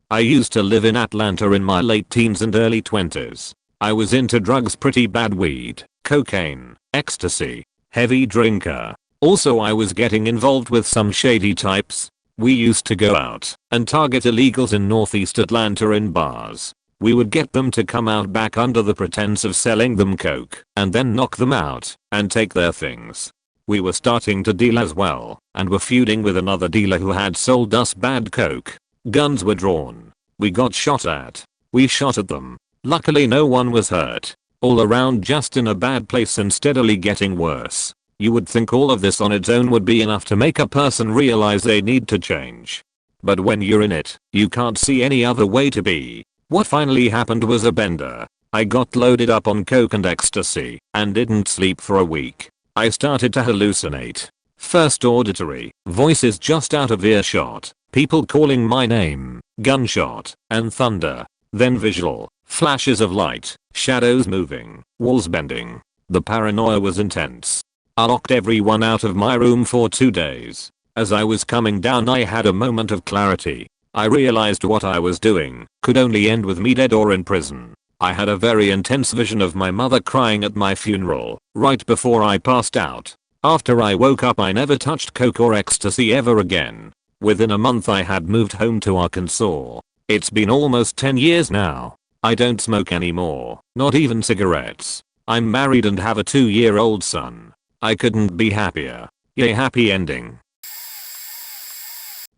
I used to live in Atlanta in my late teens and early 20s. I was into drugs pretty bad: weed, cocaine, ecstasy, heavy drinker. Also I was getting involved with some shady types. We used to go out and target illegals in Northeast Atlanta in bars. We would get them to come out back under the pretense of selling them coke and then knock them out and take their things. We were starting to deal as well and were feuding with another dealer who had sold us bad coke. Guns were drawn. We got shot at. We shot at them. Luckily no one was hurt. All around just in a bad place and steadily getting worse. You would think all of this on its own would be enough to make a person realize they need to change. But when you're in it, you can't see any other way to be. What finally happened was a bender. I got loaded up on coke and ecstasy and didn't sleep for a week. I started to hallucinate. First auditory, voices just out of earshot, people calling my name, gunshot, and thunder. Then visual, flashes of light, shadows moving, walls bending. The paranoia was intense. I locked everyone out of my room for 2 days. As I was coming down I had a moment of clarity. I realized what I was doing could only end with me dead or in prison. I had a very intense vision of my mother crying at my funeral, right before I passed out. After I woke up I never touched coke or ecstasy ever again. Within a month I had moved home to Arkansas. It's been almost 10 years now. I don't smoke anymore, not even cigarettes. I'm married and have a 2-year-old son. I couldn't be happier. Yay, happy ending.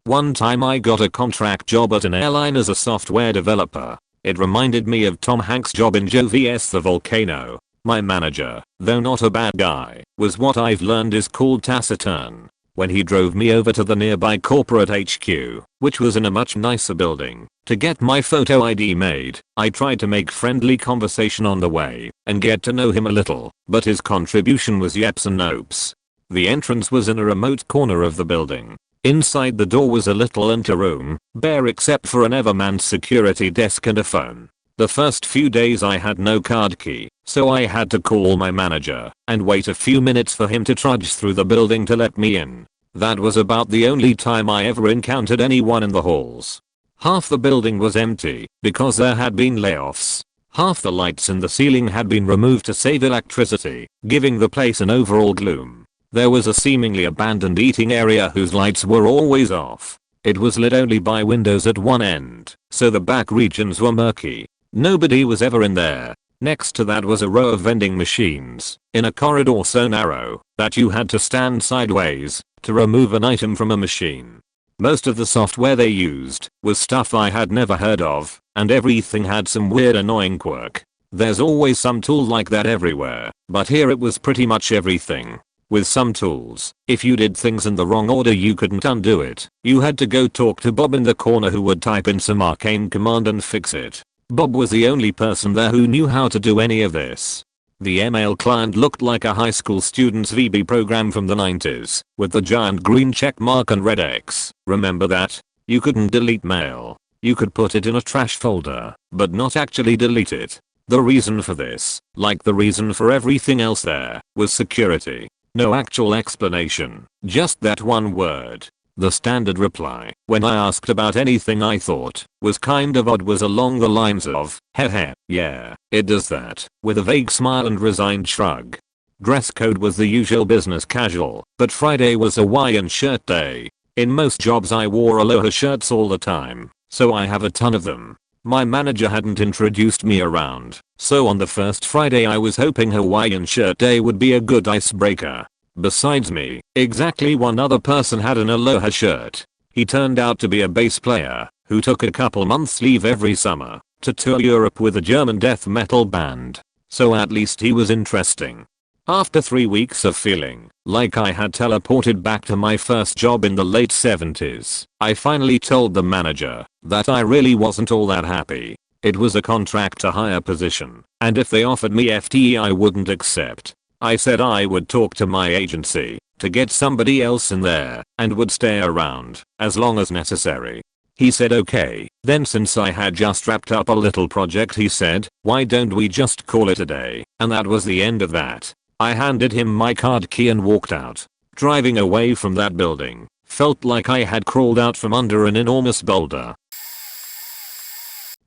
One time I got a contract job at an airline as a software developer. It reminded me of Tom Hanks' job in Joe vs. the Volcano. My manager, though not a bad guy, was what I've learned is called taciturn. When he drove me over to the nearby corporate HQ, which was in a much nicer building, to get my photo ID made, I tried to make friendly conversation on the way and get to know him a little, but his contribution was yeps and nopes. The entrance was in a remote corner of the building. Inside the door was a little empty room, bare except for an ever-manned security desk and a phone. The first few days I had no card key, so I had to call my manager and wait a few minutes for him to trudge through the building to let me in. That was about the only time I ever encountered anyone in the halls. Half the building was empty because there had been layoffs. Half the lights in the ceiling had been removed to save electricity, giving the place an overall gloom. There was a seemingly abandoned eating area whose lights were always off. It was lit only by windows at one end, so the back regions were murky. Nobody was ever in there. Next to that was a row of vending machines, in a corridor so narrow that you had to stand sideways to remove an item from a machine. Most of the software they used was stuff I had never heard of, and everything had some weird annoying quirk. There's always some tool like that everywhere, but here it was pretty much everything. With some tools, if you did things in the wrong order you couldn't undo it. You had to go talk to Bob in the corner who would type in some arcane command and fix it. Bob was the only person there who knew how to do any of this. The email client looked like a high school student's VB program from the 90s, with the giant green check mark and red X. Remember that? You couldn't delete mail. You could put it in a trash folder, but not actually delete it. The reason for this, like the reason for everything else there, was security. No actual explanation, just that one word. The standard reply, when I asked about anything I thought was kind of odd, was along the lines of, heh, yeah, it does that, with a vague smile and resigned shrug. Dress code was the usual business casual, but Friday was Hawaiian shirt day. In most jobs I wore aloha shirts all the time, so I have a ton of them. My manager hadn't introduced me around, so on the first Friday I was hoping Hawaiian shirt day would be a good icebreaker. Besides me, exactly one other person had an aloha shirt. He turned out to be a bass player who took a couple months leave every summer to tour Europe with a German death metal band. So at least he was interesting. After 3 weeks of feeling like I had teleported back to my first job in the late 70s, I finally told the manager that I really wasn't all that happy. It was a contract to hire position, and if they offered me FTE I wouldn't accept. I said I would talk to my agency to get somebody else in there and would stay around as long as necessary. He said okay. Then since I had just wrapped up a little project he said, why don't we just call it a day? And that was the end of that. I handed him my card key and walked out, driving away from that building, Felt like I had crawled out from under an enormous boulder.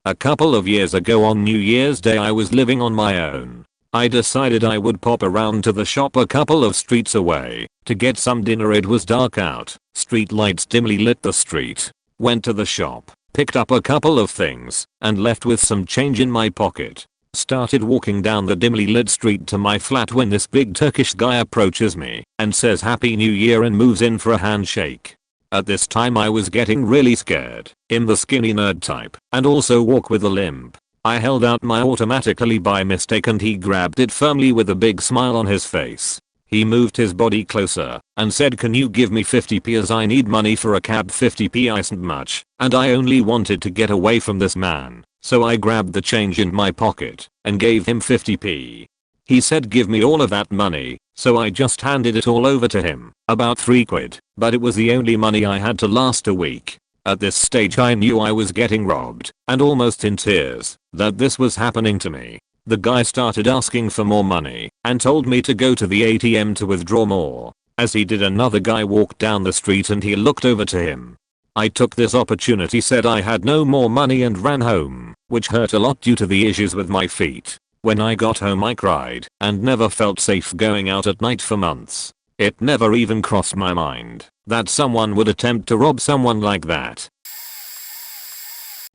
A couple of years ago on New Year's Day I was living on my own. I decided I would pop around to the shop a couple of streets away to get some dinner. It was dark out, street lights dimly lit the street. Went to the shop, picked up a couple of things, and left with some change in my pocket. Started walking down the dimly lit street to my flat when this big Turkish guy approaches me and says Happy New Year and moves in for a handshake. At this time I was getting really scared, in the skinny nerd type, and also walk with a limp. I held out my automatically by mistake and he grabbed it firmly with a big smile on his face. He moved his body closer and said, "Can you give me 50p as I need money for a cab?" 50p isn't much, and I only wanted to get away from this man, so I grabbed the change in my pocket and gave him 50p. He said give me all of that money, so I just handed it all over to him, about 3 quid, but it was the only money I had to last a week. At this stage I knew I was getting robbed, and almost in tears that this was happening to me. The guy started asking for more money and told me to go to the ATM to withdraw more. As he did, another guy walked down the street and he looked over to him. I took this opportunity, said I had no more money and ran home, which hurt a lot due to the issues with my feet. When I got home I cried and never felt safe going out at night for months. It never even crossed my mind that someone would attempt to rob someone like that.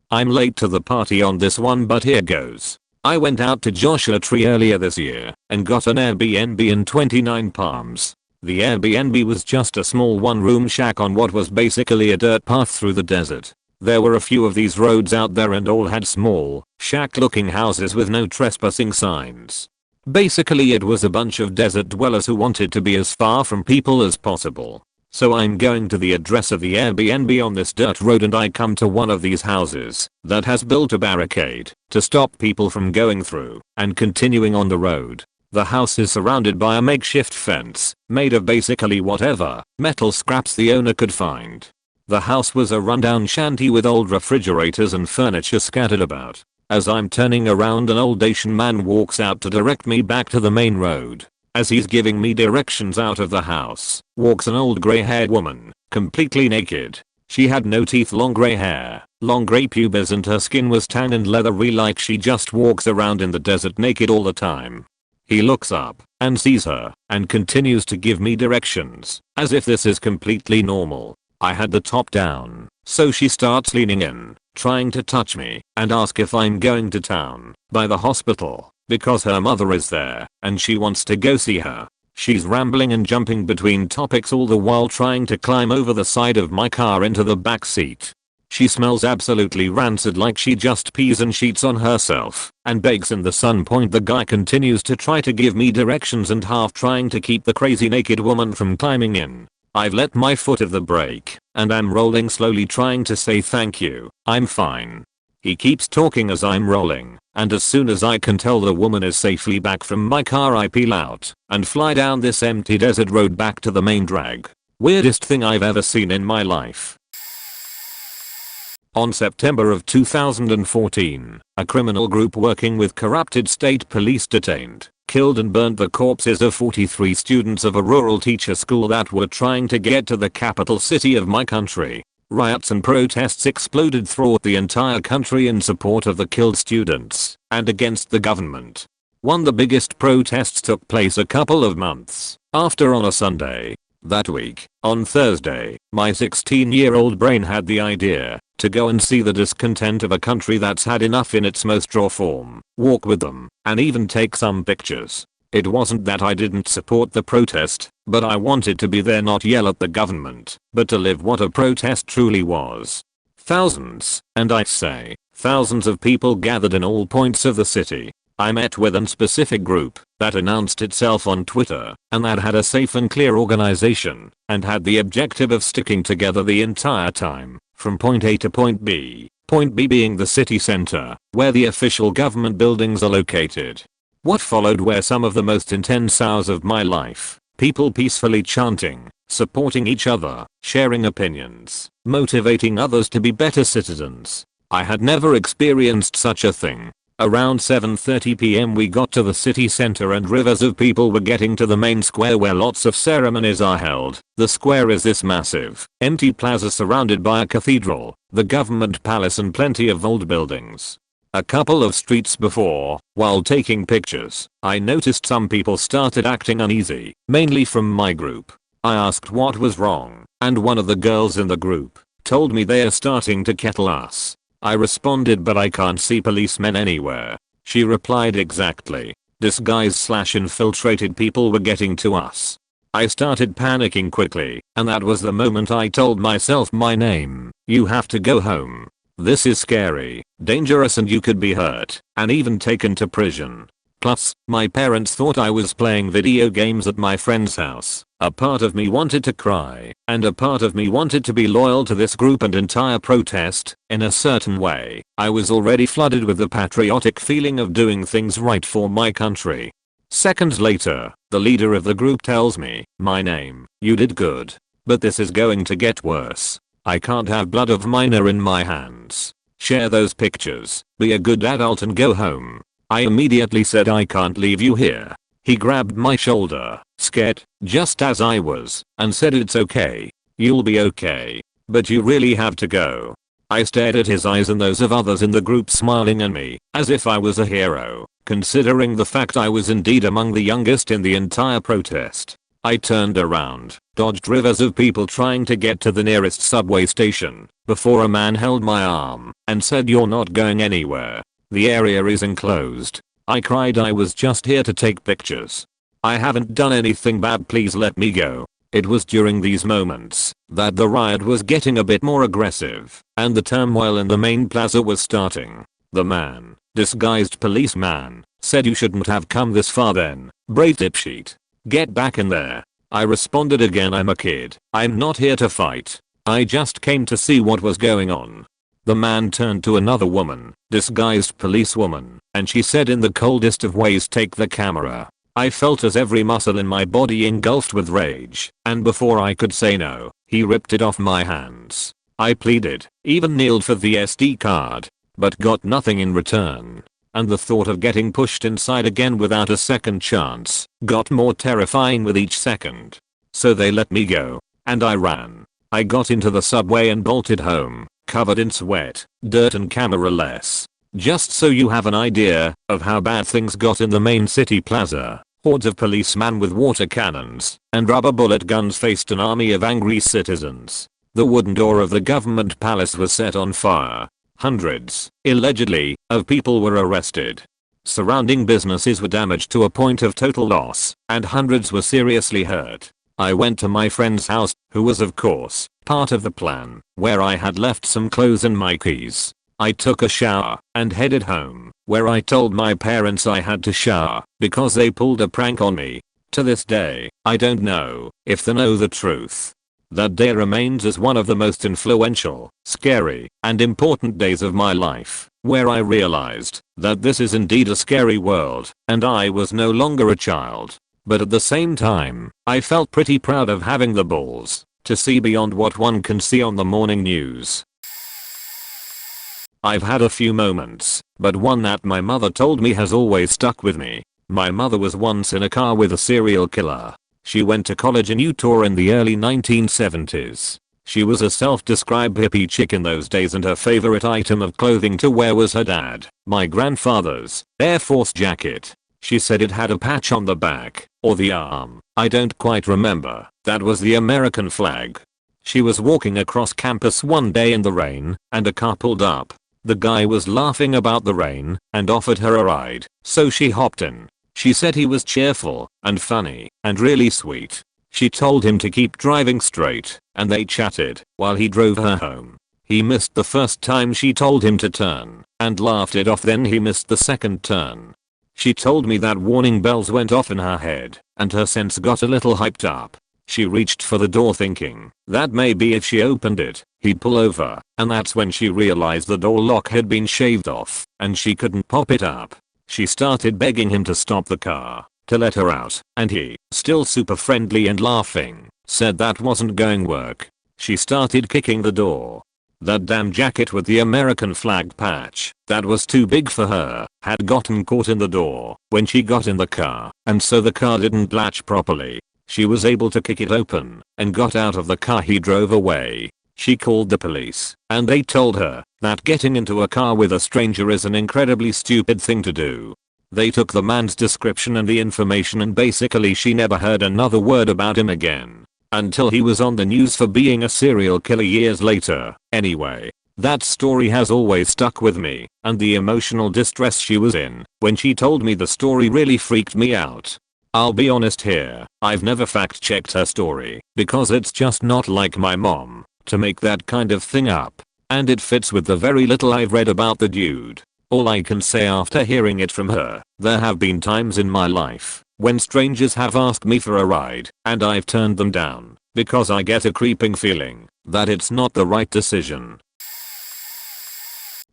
I'm late to the party on this one, but here goes. I went out to Joshua Tree earlier this year and got an Airbnb in 29 Palms. The Airbnb was just a small one-room shack on what was basically a dirt path through the desert. There were a few of these roads out there and all had small, shack-looking houses with no trespassing signs. Basically it was a bunch of desert dwellers who wanted to be as far from people as possible. So I'm going to the address of the Airbnb on this dirt road and I come to one of these houses that has built a barricade to stop people from going through and continuing on the road. The house is surrounded by a makeshift fence made of basically whatever metal scraps the owner could find. The house was a rundown shanty with old refrigerators and furniture scattered about. As I'm turning around, an old Asian man walks out to direct me back to the main road. As he's giving me directions out of the house, walks an old grey-haired woman, completely naked. She had no teeth, long grey hair, long grey pubes, and her skin was tan and leathery, like she just walks around in the desert naked all the time. He looks up and sees her and continues to give me directions as if this is completely normal. I had the top down, so she starts leaning in, trying to touch me and ask if I'm going to town by the hospital because her mother is there and she wants to go see her. She's rambling and jumping between topics all the while trying to climb over the side of my car into the back seat. She smells absolutely rancid, like she just pees and sheets on herself and bakes in the sun. The guy continues to try to give me directions and half trying to keep the crazy naked woman from climbing in. I've let my foot of the brake and I'm rolling slowly trying to say thank you, I'm fine. He keeps talking as I'm rolling, and as soon as I can tell the woman is safely back from my car I peel out and fly down this empty desert road back to the main drag. Weirdest thing I've ever seen in my life. On September of 2014, a criminal group working with corrupted state police detained, killed and burned the corpses of 43 students of a rural teacher school that were trying to get to the capital city of my country. Riots and protests exploded throughout the entire country in support of the killed students and against the government. One of the biggest protests took place a couple of months after on a Sunday. That week, on Thursday, my 16-year-old brain had the idea to go and see the discontent of a country that's had enough in its most raw form, walk with them, and even take some pictures. It wasn't that I didn't support the protest, but I wanted to be there, not yell at the government, but to live what a protest truly was. Thousands, and I say, thousands of people gathered in all points of the city. I met with a specific group that announced itself on Twitter and that had a safe and clear organization and had the objective of sticking together the entire time from point A to point B being the city center where the official government buildings are located. What followed were some of the most intense hours of my life. People peacefully chanting, supporting each other, sharing opinions, motivating others to be better citizens. I had never experienced such a thing. Around 7:30 p.m. we got to the city center and rivers of people were getting to the main square where lots of ceremonies are held. The square is this massive, empty plaza surrounded by a cathedral, the government palace and plenty of old buildings. A couple of streets before, while taking pictures, I noticed some people started acting uneasy, mainly from my group. I asked what was wrong, and one of the girls in the group told me they are starting to kettle us. I responded, but I can't see policemen anywhere. She replied, exactly. Disguised/infiltrated people were getting to us. I started panicking quickly, and that was the moment I told myself my name. You have to go home. This is scary, dangerous, and you could be hurt, and even taken to prison. Plus, my parents thought I was playing video games at my friend's house. A part of me wanted to cry, and a part of me wanted to be loyal to this group and entire protest. In a certain way, I was already flooded with the patriotic feeling of doing things right for my country. Seconds later, the leader of the group tells me, my name, you did good. But this is going to get worse. I can't have blood of minor in my hands. Share those pictures, be a good adult and go home. I immediately said, I can't leave you here. He grabbed my shoulder, scared, just as I was, and said, it's okay. You'll be okay. But you really have to go. I stared at his eyes and those of others in the group smiling at me, as if I was a hero, considering the fact I was indeed among the youngest in the entire protest. I turned around, dodged rivers of people trying to get to the nearest subway station, before a man held my arm, and said, you're not going anywhere. The area is enclosed. I cried, I was just here to take pictures. I haven't done anything bad, please let me go. It was during these moments that the riot was getting a bit more aggressive, and the turmoil in the main plaza was starting. The man, disguised policeman, said, you shouldn't have come this far then, brave dipshit. Get back in there. I responded again, I'm a kid. I'm not here to fight. I just came to see what was going on. The man turned to another woman, disguised policewoman, and she said in the coldest of ways, take the camera. I felt as every muscle in my body engulfed with rage, and before I could say no, he ripped it off my hands. I pleaded, even kneeled for the SD card, but got nothing in return. And the thought of getting pushed inside again without a second chance got more terrifying with each second. So they let me go, and I ran. I got into the subway and bolted home, covered in sweat, dirt and camera-less. Just so you have an idea of how bad things got in the main city plaza, hordes of policemen with water cannons and rubber bullet guns faced an army of angry citizens. The wooden door of the government palace was set on fire. Hundreds, allegedly, of people were arrested. Surrounding businesses were damaged to a point of total loss, and hundreds were seriously hurt. I went to my friend's house, who was of course part of the plan, where I had left some clothes and my keys. I took a shower and headed home, where I told my parents I had to shower because they pulled a prank on me. To this day, I don't know if they know the truth. That day remains as one of the most influential, scary, and important days of my life, where I realized that this is indeed a scary world, and I was no longer a child. But at the same time, I felt pretty proud of having the balls to see beyond what one can see on the morning news. I've had a few moments, but one that my mother told me has always stuck with me. My mother was once in a car with a serial killer. She went to college in Utah in the early 1970s. She was a self-described hippie chick in those days, and her favorite item of clothing to wear was her dad, my grandfather's, Air Force jacket. She said it had a patch on the back, or the arm, I don't quite remember, that was the American flag. She was walking across campus one day in the rain, and a car pulled up. The guy was laughing about the rain, and offered her a ride, so she hopped in. She said he was cheerful, and funny, and really sweet. She told him to keep driving straight, and they chatted while he drove her home. He missed the first time she told him to turn, and laughed it off. Then he missed the second turn. She told me that warning bells went off in her head, and her sense got a little hyped up. She reached for the door thinking that maybe if she opened it, he'd pull over, and that's when she realized the door lock had been shaved off, and she couldn't pop it up. She started begging him to stop the car, to let her out, and he, still super friendly and laughing, said that wasn't going to work. She started kicking the door. That damn jacket with the American flag patch that was too big for her had gotten caught in the door when she got in the car, and so the car didn't latch properly. She was able to kick it open and got out of the car. He drove away. She called the police and they told her that getting into a car with a stranger is an incredibly stupid thing to do. They took the man's description and the information, and basically she never heard another word about him again. Until he was on the news for being a serial killer years later. Anyway, that story has always stuck with me, and the emotional distress she was in when she told me the story really freaked me out. I'll be honest here, I've never fact checked her story because it's just not like my mom to make that kind of thing up, and it fits with the very little I've read about the dude. All I can say after hearing it from her, there have been times in my life when strangers have asked me for a ride and I've turned them down because I get a creeping feeling that it's not the right decision.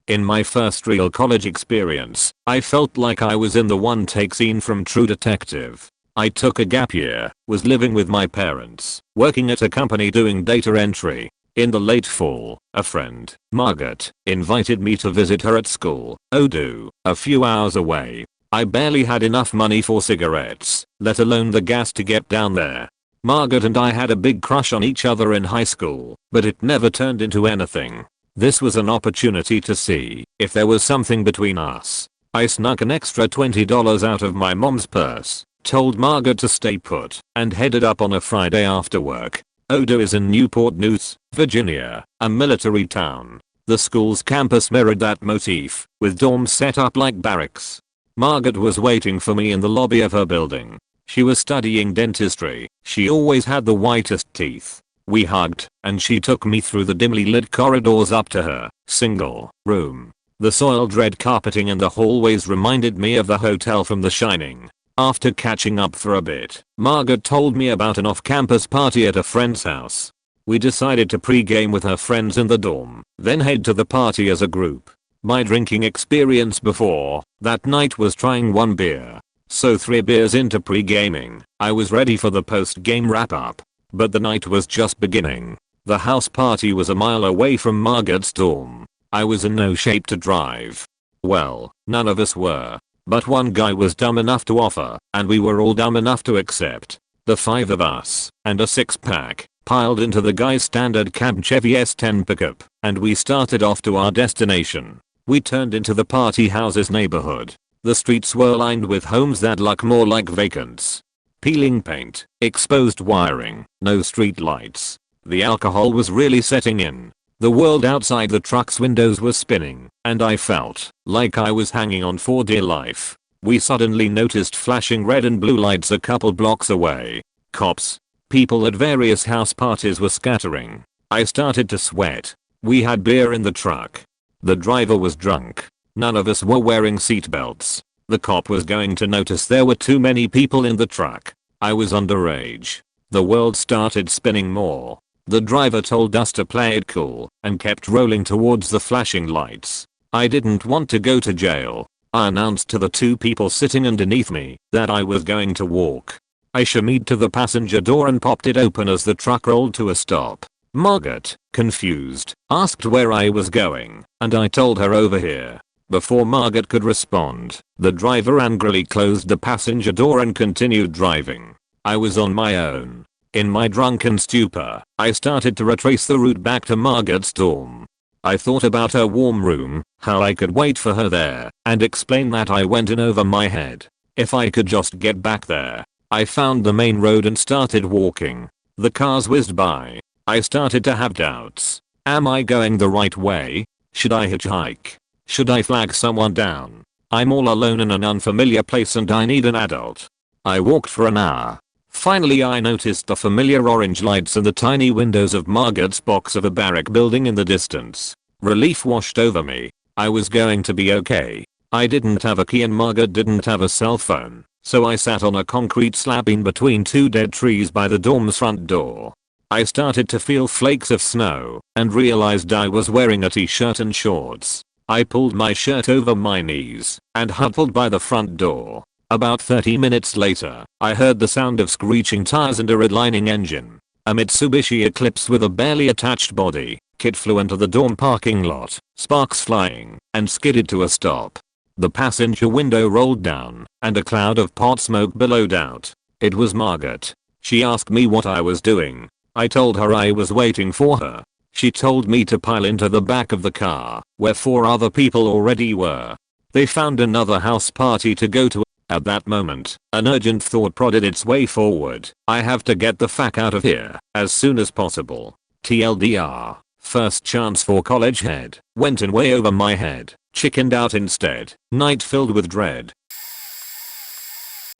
In my first real college experience, I felt like I was in the one take scene from True Detective. I took a gap year, was living with my parents, working at a company doing data entry. In the late fall, a friend, Margaret, invited me to visit her at school, Odo, a few hours away. I barely had enough money for cigarettes, let alone the gas to get down there. Margaret and I had a big crush on each other in high school, but it never turned into anything. This was an opportunity to see if there was something between us. I snuck an extra $20 out of my mom's purse, told Margaret to stay put, and headed up on a Friday after work. Odo is in Newport News, Virginia, a military town. The school's campus mirrored that motif, with dorms set up like barracks. Margaret was waiting for me in the lobby of her building. She was studying dentistry. She always had the whitest teeth. We hugged, and she took me through the dimly lit corridors up to her single room. The soiled red carpeting in the hallways reminded me of the hotel from The Shining. After catching up for a bit, Margaret told me about an off-campus party at a friend's house. We decided to pre-game with her friends in the dorm, then head to the party as a group. My drinking experience before that night was trying one beer. So 3 beers into pre-gaming, I was ready for the post-game wrap-up. But the night was just beginning. The house party was a mile away from Margaret's dorm. I was in no shape to drive. Well, none of us were. But one guy was dumb enough to offer, and we were all dumb enough to accept. The 5 of us, and a 6-pack, piled into the guy's standard cab Chevy S10 pickup, and we started off to our destination. We turned into the party house's neighborhood. The streets were lined with homes that look more like vacants. Peeling paint, exposed wiring, no street lights. The alcohol was really setting in. The world outside the truck's windows was spinning, and I felt like I was hanging on for dear life. We suddenly noticed flashing red and blue lights a couple blocks away. Cops. People at various house parties were scattering. I started to sweat. We had beer in the truck. The driver was drunk. None of us were wearing seatbelts. The cop was going to notice there were too many people in the truck. I was underage. The world started spinning more. The driver told us to play it cool and kept rolling towards the flashing lights. I didn't want to go to jail. I announced to the 2 people sitting underneath me that I was going to walk. I shimmied to the passenger door and popped it open as the truck rolled to a stop. Margaret, confused, asked where I was going, and I told her over here. Before Margaret could respond, the driver angrily closed the passenger door and continued driving. I was on my own. In my drunken stupor, I started to retrace the route back to Margaret's dorm. I thought about her warm room, how I could wait for her there, and explain that I went in over my head. If I could just get back there. I found the main road and started walking. The cars whizzed by. I started to have doubts. Am I going the right way? Should I hitchhike? Should I flag someone down? I'm all alone in an unfamiliar place and I need an adult. I walked for an hour. Finally I noticed the familiar orange lights and the tiny windows of Margaret's box of a barrack building in the distance. Relief washed over me. I was going to be okay. I didn't have a key and Margaret didn't have a cell phone, so I sat on a concrete slab in between 2 dead trees by the dorm's front door. I started to feel flakes of snow and realized I was wearing a t-shirt and shorts. I pulled my shirt over my knees and huddled by the front door. About 30 minutes later, I heard the sound of screeching tires and a redlining engine. A Mitsubishi Eclipse with a barely attached body Kit flew into the dorm parking lot, sparks flying, and skidded to a stop. The passenger window rolled down, and a cloud of pot smoke billowed out. It was Margaret. She asked me what I was doing. I told her I was waiting for her. She told me to pile into the back of the car, where 4 other people already were. They found another house party to go to. At that moment, an urgent thought prodded its way forward. I have to get the fuck out of here, as soon as possible. TLDR, first chance for college head, went in way over my head, chickened out instead, night filled with dread.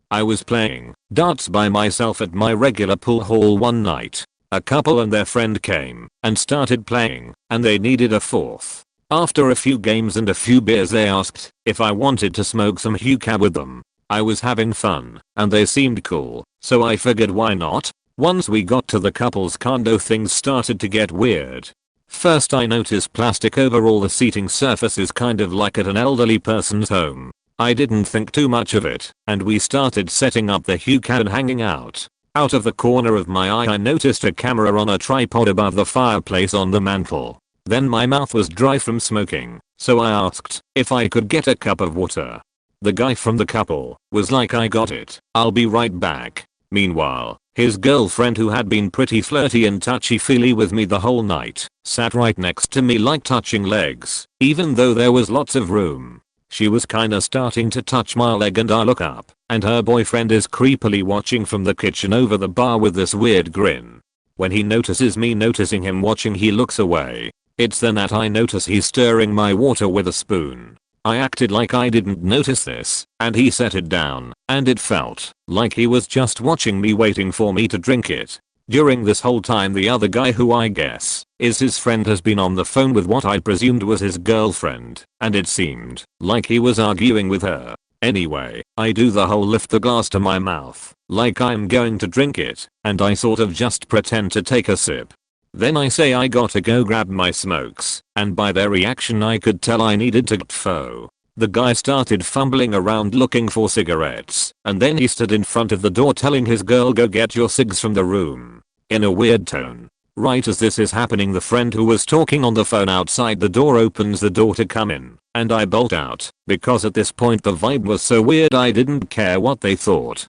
I was playing darts by myself at my regular pool hall one night. A couple and their friend came and started playing, and they needed a fourth. After a few games and a few beers they asked if I wanted to smoke some hookah with them. I was having fun, and they seemed cool, so I figured why not? Once we got to the couple's condo things started to get weird. First I noticed plastic over all the seating surfaces, kind of like at an elderly person's home. I didn't think too much of it, and we started setting up the hookah and hanging out. Out of the corner of my eye I noticed a camera on a tripod above the fireplace on the mantle. Then my mouth was dry from smoking, so I asked if I could get a cup of water. The guy from the couple was like, I got it, I'll be right back. Meanwhile, his girlfriend, who had been pretty flirty and touchy-feely with me the whole night, sat right next to me like touching legs, even though there was lots of room. She was kinda starting to touch my leg and I look up, and her boyfriend is creepily watching from the kitchen over the bar with this weird grin. When he notices me noticing him watching, he looks away. It's then that I notice he's stirring my water with a spoon. I acted like I didn't notice this, and he set it down, and it felt like he was just watching me, waiting for me to drink it. During this whole time the other guy, who I guess is his friend, has been on the phone with what I presumed was his girlfriend, and it seemed like he was arguing with her. Anyway, I do the whole lift the glass to my mouth, like I'm going to drink it, and I sort of just pretend to take a sip. Then I say I gotta go grab my smokes, and by their reaction I could tell I needed to go. The guy started fumbling around looking for cigarettes, and then he stood in front of the door telling his girl, go get your cigs from the room, in a weird tone. Right as this is happening, the friend who was talking on the phone outside the door opens the door to come in, and I bolt out, because at this point the vibe was so weird I didn't care what they thought.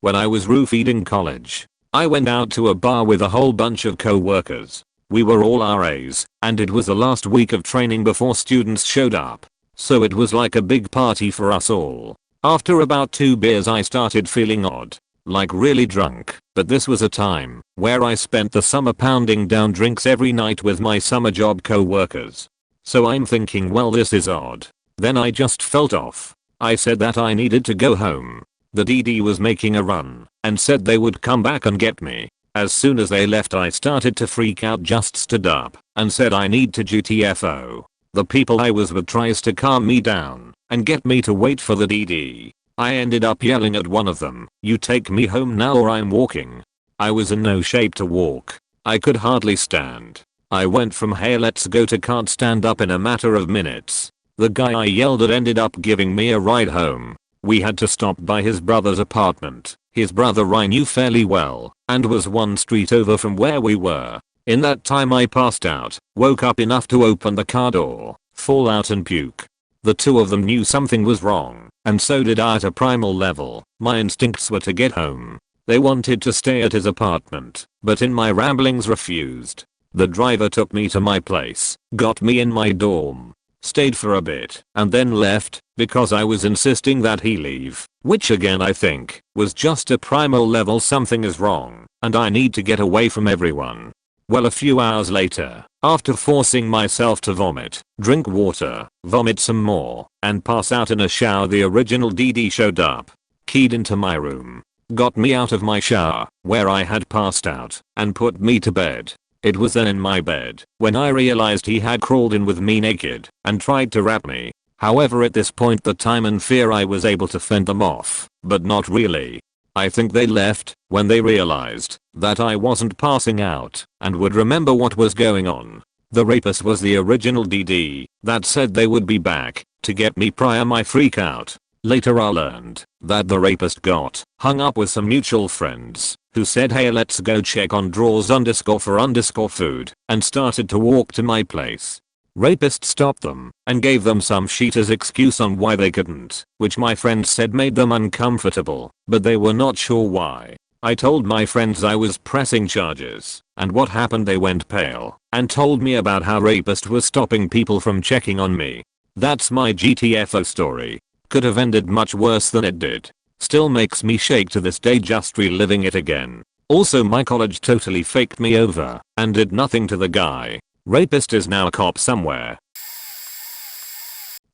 When I was roofeeding college, I went out to a bar with a whole bunch of co-workers. We were all RAs, and it was the last week of training before students showed up. So it was like a big party for us all. After about 2 beers I started feeling odd, like really drunk, but this was a time where I spent the summer pounding down drinks every night with my summer job co-workers. So I'm thinking, well, this is odd. Then I just felt off. I said that I needed to go home. The DD was making a run and said they would come back and get me. As soon as they left I started to freak out, just stood up and said I need to GTFO. The people I was with tries to calm me down and get me to wait for the DD. I ended up yelling at one of them, you take me home now or I'm walking. I was in no shape to walk. I could hardly stand. I went from hey let's go to can't stand up in a matter of minutes. The guy I yelled at ended up giving me a ride home. We had to stop by his brother's apartment. His brother I knew fairly well, and was 1 street over from where we were. In that time I passed out, woke up enough to open the car door, fall out and puke. The 2 of them knew something was wrong, and so did I at a primal level. My instincts were to get home. They wanted to stay at his apartment, but in my ramblings refused. The driver took me to my place, got me in my dorm, stayed for a bit, and then left, because I was insisting that he leave, which again I think was just a primal level something is wrong, and I need to get away from everyone. Well, a few hours later, after forcing myself to vomit, drink water, vomit some more, and pass out in a shower, the original DD showed up, keyed into my room, got me out of my shower, where I had passed out, and put me to bed. It was then in my bed when I realized he had crawled in with me naked and tried to wrap me. However, at this point the time and fear I was able to fend them off, but not really. I think they left when they realized that I wasn't passing out and would remember what was going on. The rapist was the original DD that said they would be back to get me prior my freak out. Later I learned that the rapist got hung up with some mutual friends who said hey let's go check on drawers for food and started to walk to my place. Rapist stopped them and gave them some shit as excuse on why they couldn't, which my friends said made them uncomfortable, but they were not sure why. I told my friends I was pressing charges, and what happened they went pale and told me about how Rapist was stopping people from checking on me. That's my GTFO story. Could have ended much worse than it did. Still makes me shake to this day just reliving it again. Also my college totally faked me over and did nothing to the guy. Rapist is now a cop somewhere.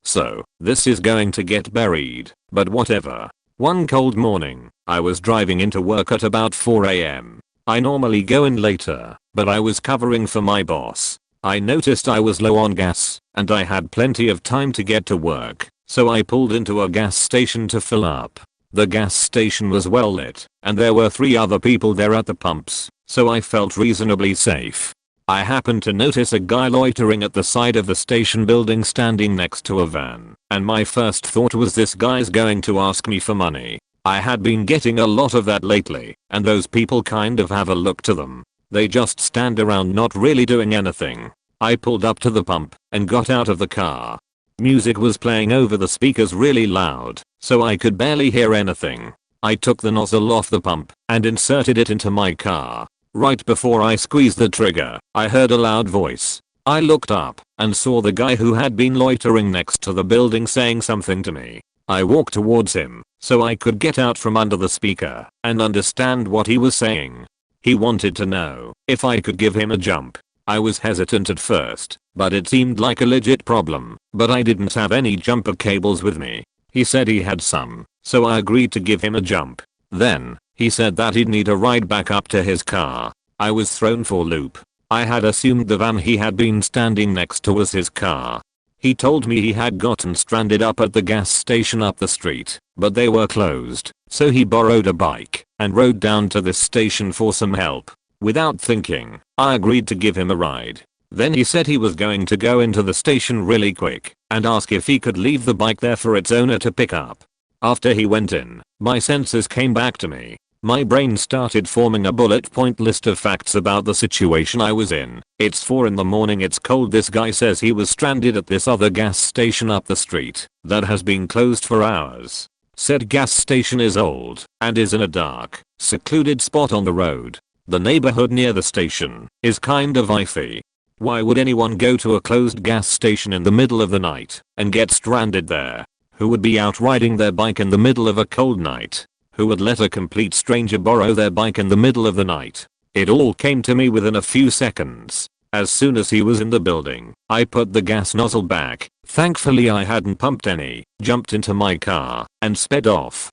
So, this is going to get buried, but whatever. One cold morning, I was driving into work at about 4 AM. I normally go in later, but I was covering for my boss. I noticed I was low on gas, and I had plenty of time to get to work, so I pulled into a gas station to fill up. The gas station was well lit, and there were 3 other people there at the pumps, so I felt reasonably safe. I happened to notice a guy loitering at the side of the station building standing next to a van, and my first thought was this guy's going to ask me for money. I had been getting a lot of that lately, and those people kind of have a look to them. They just stand around not really doing anything. I pulled up to the pump and got out of the car. Music was playing over the speakers really loud, so I could barely hear anything. I took the nozzle off the pump and inserted it into my car. Right before I squeezed the trigger, I heard a loud voice. I looked up and saw the guy who had been loitering next to the building saying something to me. I walked towards him so I could get out from under the speaker and understand what he was saying. He wanted to know if I could give him a jump. I was hesitant at first, but it seemed like a legit problem, but I didn't have any jumper cables with me. He said he had some, so I agreed to give him a jump. Then, he said that he'd need a ride back up to his car. I was thrown for a loop. I had assumed the van he had been standing next to was his car. He told me he had gotten stranded up at the gas station up the street, but they were closed, so he borrowed a bike and rode down to this station for some help. Without thinking, I agreed to give him a ride. Then he said he was going to go into the station really quick and ask if he could leave the bike there for its owner to pick up. After he went in, my senses came back to me. My brain started forming a bullet point list of facts about the situation I was in. It's 4 in the morning, it's cold, this guy says he was stranded at this other gas station up the street that has been closed for hours. Said gas station is old and is in a dark, secluded spot on the road. The neighborhood near the station is kind of iffy. Why would anyone go to a closed gas station in the middle of the night and get stranded there? Who would be out riding their bike in the middle of a cold night? Who would let a complete stranger borrow their bike in the middle of the night? It all came to me within a few seconds. As soon as he was in the building, I put the gas nozzle back. Thankfully I hadn't pumped any, jumped into my car, and sped off.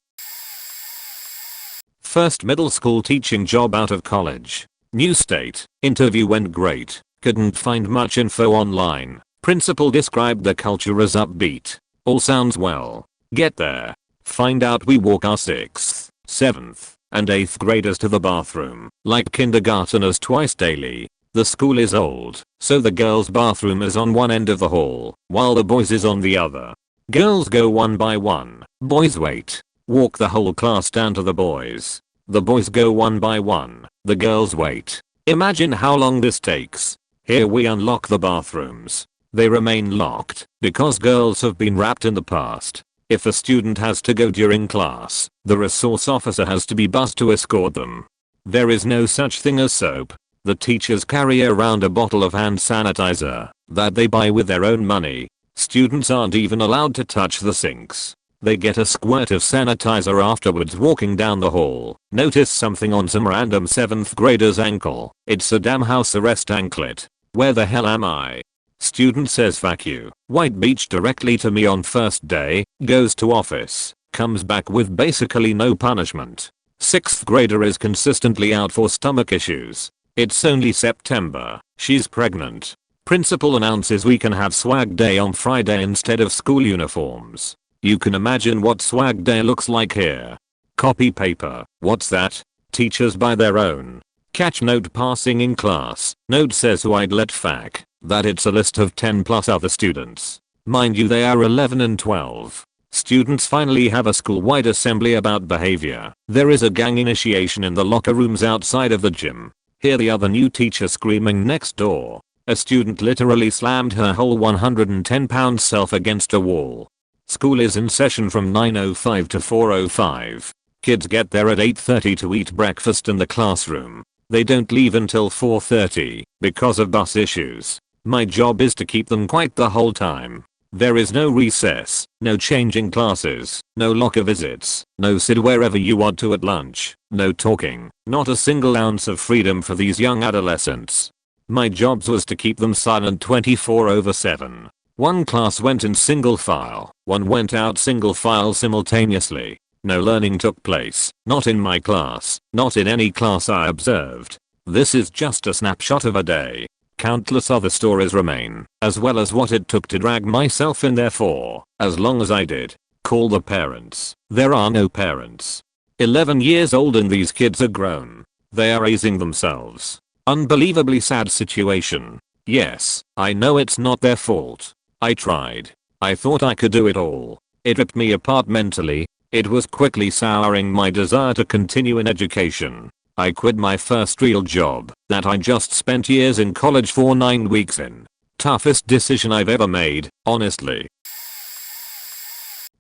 First middle school teaching job out of college. New state. Interview went great. Couldn't find much info online. Principal described the culture as upbeat. All sounds well. Get there. Find out we walk our 6th, 7th, and 8th graders to the bathroom, like kindergarteners twice daily. The school is old, so the girls' bathroom is on one end of the hall, while the boys is on the other. Girls go one by one, boys wait. Walk the whole class down to the boys. The boys go one by one, the girls wait. Imagine how long this takes. Here we unlock the bathrooms. They remain locked because girls have been wrapped in the past. If a student has to go during class, the resource officer has to be bussed to escort them. There is no such thing as soap. The teachers carry around a bottle of hand sanitizer that they buy with their own money. Students aren't even allowed to touch the sinks. They get a squirt of sanitizer afterwards walking down the hall. Notice something on some random 7th grader's ankle. It's a damn house arrest anklet. Where the hell am I? Student says fuck you. White beach directly to me on first day. Goes to office. Comes back with basically no punishment. 6th grader is consistently out for stomach issues. It's only September. She's pregnant. Principal announces we can have swag day on Friday instead of school uniforms. You can imagine what swag day looks like here. Copy paper. What's that? Teachers buy their own. Catch note passing in class. Note says who I'd let fac. That it's a list of 10 plus other students. Mind you they are 11 and 12. Students finally have a school-wide assembly about behavior. There is a gang initiation in the locker rooms outside of the gym. Hear the other new teacher screaming next door. A student literally slammed her whole 110-pound self against a wall. School is in session from 9:05 to 4:05. Kids get there at 8:30 to eat breakfast in the classroom. They don't leave until 4:30 because of bus issues. My job is to keep them quiet the whole time. There is no recess, no changing classes, no locker visits, no sit wherever you want to at lunch, no talking, not a single ounce of freedom for these young adolescents. My job was to keep them silent 24/7. One class went in single file, one went out single file simultaneously. No learning took place, not in my class, not in any class I observed. This is just a snapshot of a day. Countless other stories remain, as well as what it took to drag myself in there for as long as I did. Call the parents. There are no parents. 11 years old and these kids are grown. They are raising themselves. Unbelievably sad situation. Yes, I know it's not their fault. I tried. I thought I could do it all. It ripped me apart mentally. It was quickly souring my desire to continue in education. I quit my first real job that I just spent years in college for 9 weeks in. Toughest decision I've ever made, honestly.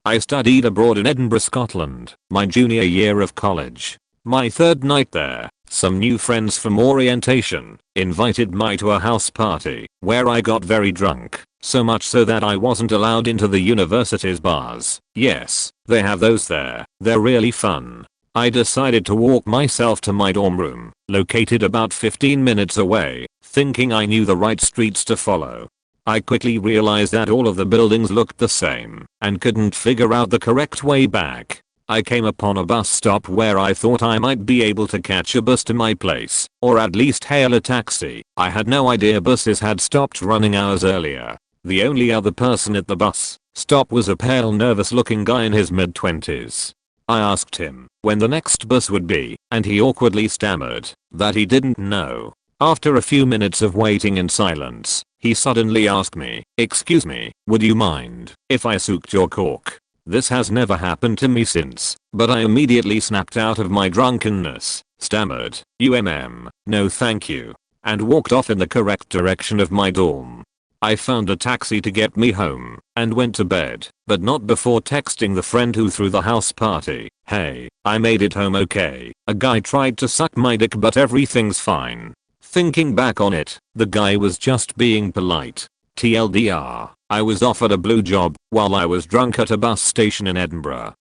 I studied abroad in Edinburgh, Scotland, my junior year of college. My third night there, some new friends from orientation invited me to a house party where I got very drunk, so much so that I wasn't allowed into the university's bars. Yes, they have those there. They're really fun. I decided to walk myself to my dorm room, located about 15 minutes away, thinking I knew the right streets to follow. I quickly realized that all of the buildings looked the same and couldn't figure out the correct way back. I came upon a bus stop where I thought I might be able to catch a bus to my place, or at least hail a taxi. I had no idea buses had stopped running hours earlier. The only other person at the bus stop was a pale, nervous-looking guy in his mid-20s. I asked him when the next bus would be, and he awkwardly stammered that he didn't know. After a few minutes of waiting in silence, he suddenly asked me, "Excuse me, would you mind if I sucked your cock?" This has never happened to me since, but I immediately snapped out of my drunkenness, stammered, no thank you," and walked off in the correct direction of my dorm. I found a taxi to get me home and went to bed, but not before texting the friend who threw the house party, "Hey, I made it home okay. A guy tried to suck my dick but everything's fine." Thinking back on it, the guy was just being polite. TLDR, I was offered a blue job while I was drunk at a bus station in Edinburgh.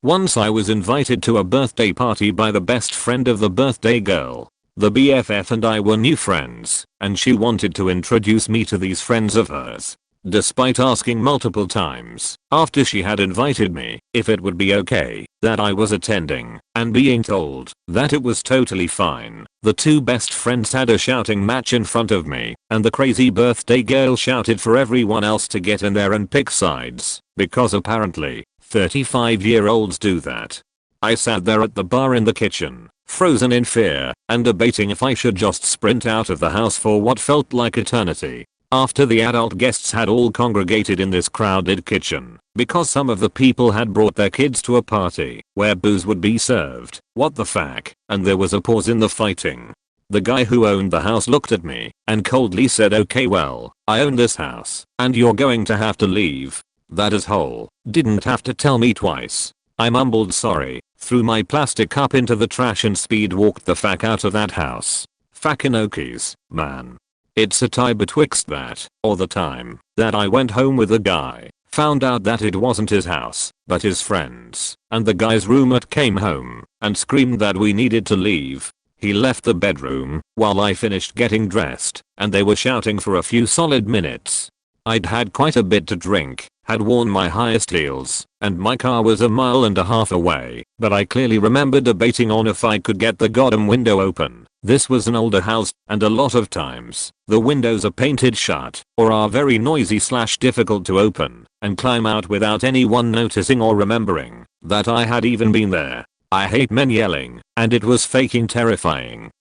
Once I was invited to a birthday party by the best friend of the birthday girl. The BFF and I were new friends, and she wanted to introduce me to these friends of hers. Despite asking multiple times after she had invited me if it would be okay that I was attending, and being told that it was totally fine, the two best friends had a shouting match in front of me, and the crazy birthday girl shouted for everyone else to get in there and pick sides, because apparently 35-year-olds do that. I sat there at the bar in the kitchen, frozen in fear, and debating if I should just sprint out of the house for what felt like eternity. After the adult guests had all congregated in this crowded kitchen, because some of the people had brought their kids to a party where booze would be served, what the fuck, and there was a pause in the fighting. The guy who owned the house looked at me and coldly said, "Okay, well, I own this house, and you're going to have to leave." That asshole didn't have to tell me twice. I mumbled sorry, threw my plastic cup into the trash and speed walked the fuck out of that house. Fucking Okies, man. It's a tie betwixt that, or the time that I went home with a guy, found out that it wasn't his house, but his friend's, and the guy's roommate came home and screamed that we needed to leave. He left the bedroom while I finished getting dressed, and they were shouting for a few solid minutes. I'd had quite a bit to drink, had worn my highest heels, and my car was 1.5 miles away, but I clearly remember debating on if I could get the goddamn window open. This was an older house, and a lot of times, the windows are painted shut, or are very noisy / difficult to open, and climb out without anyone noticing or remembering that I had even been there. I hate men yelling, and it was fucking terrifying.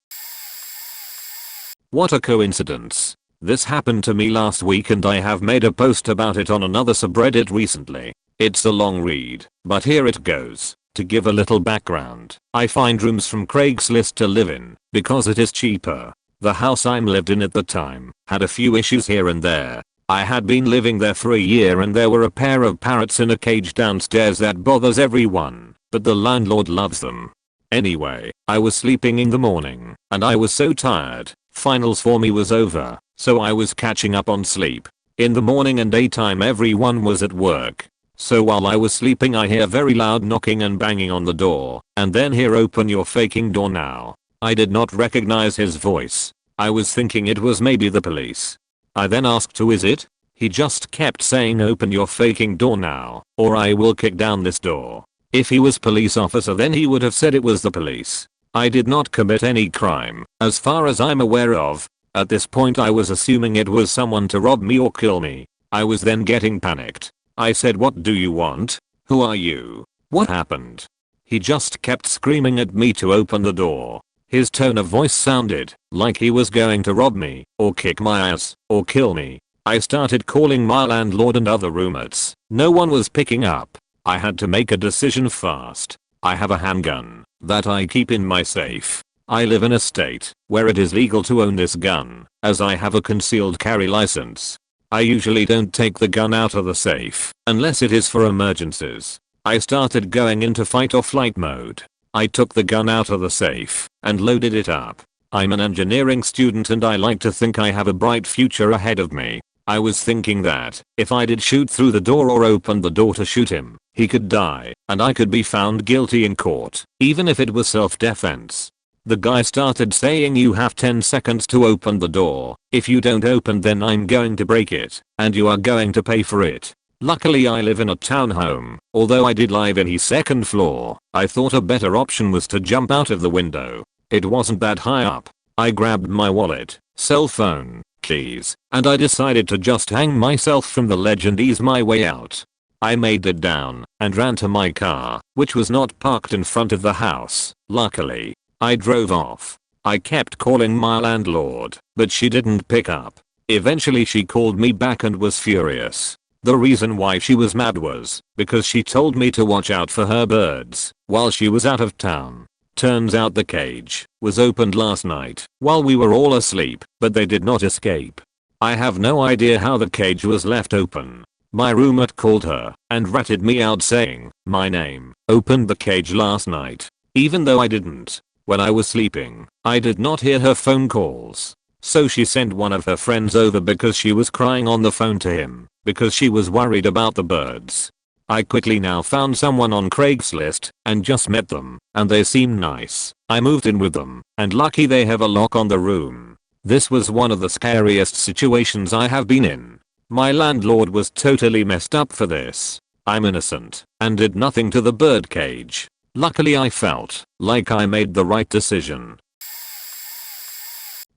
What a coincidence. This happened to me last week and I have made a post about it on another subreddit recently. It's a long read, but here it goes. To give a little background, I find rooms from Craigslist to live in because it is cheaper. The house I lived in at the time had a few issues here and there. I had been living there for a year and there were a pair of parrots in a cage downstairs that bothers everyone, but the landlord loves them. Anyway, I was sleeping in the morning and I was so tired. Finals for me was over, so I was catching up on sleep. In the morning and daytime everyone was at work. So while I was sleeping I hear very loud knocking and banging on the door, and then hear "Open your faking door now." I did not recognize his voice. I was thinking it was maybe the police. I then asked, "Who is it?" He just kept saying, "Open your faking door now, or I will kick down this door." If he was police officer then he would have said it was the police. I did not commit any crime, as far as I'm aware of. At this point I was assuming it was someone to rob me or kill me. I was then getting panicked. I said, "What do you want? Who are you? What happened?" He just kept screaming at me to open the door. His tone of voice sounded like he was going to rob me, or kick my ass, or kill me. I started calling my landlord and other roommates. No one was picking up. I had to make a decision fast. I have a handgun that I keep in my safe. I live in a state where it is legal to own this gun, as I have a concealed carry license. I usually don't take the gun out of the safe unless it is for emergencies. I started going into fight or flight mode. I took the gun out of the safe and loaded it up. I'm an engineering student and I like to think I have a bright future ahead of me. I was thinking that if I did shoot through the door or open the door to shoot him, he could die and I could be found guilty in court, even if it was self-defense. The guy started saying, "You have 10 seconds to open the door. If you don't open then I'm going to break it, and you are going to pay for it." Luckily I live in a townhome. Although I did live in his second floor, I thought a better option was to jump out of the window. It wasn't that high up. I grabbed my wallet, cell phone, keys, and I decided to just hang myself from the ledge and ease my way out. I made it down and ran to my car, which was not parked in front of the house. Luckily, I drove off. I kept calling my landlord, but she didn't pick up. Eventually she called me back and was furious. The reason why she was mad was because she told me to watch out for her birds while she was out of town. Turns out the cage was opened last night while we were all asleep, but they did not escape. I have no idea how the cage was left open. My roommate called her and ratted me out saying my name opened the cage last night, even though I didn't. When I was sleeping, I did not hear her phone calls. So she sent one of her friends over because she was crying on the phone to him because she was worried about the birds. I quickly now found someone on Craigslist and just met them, and they seem nice. I moved in with them, and lucky they have a lock on the room. This was one of the scariest situations I have been in. My landlord was totally messed up for this. I'm innocent and did nothing to the bird cage. Luckily I felt like I made the right decision.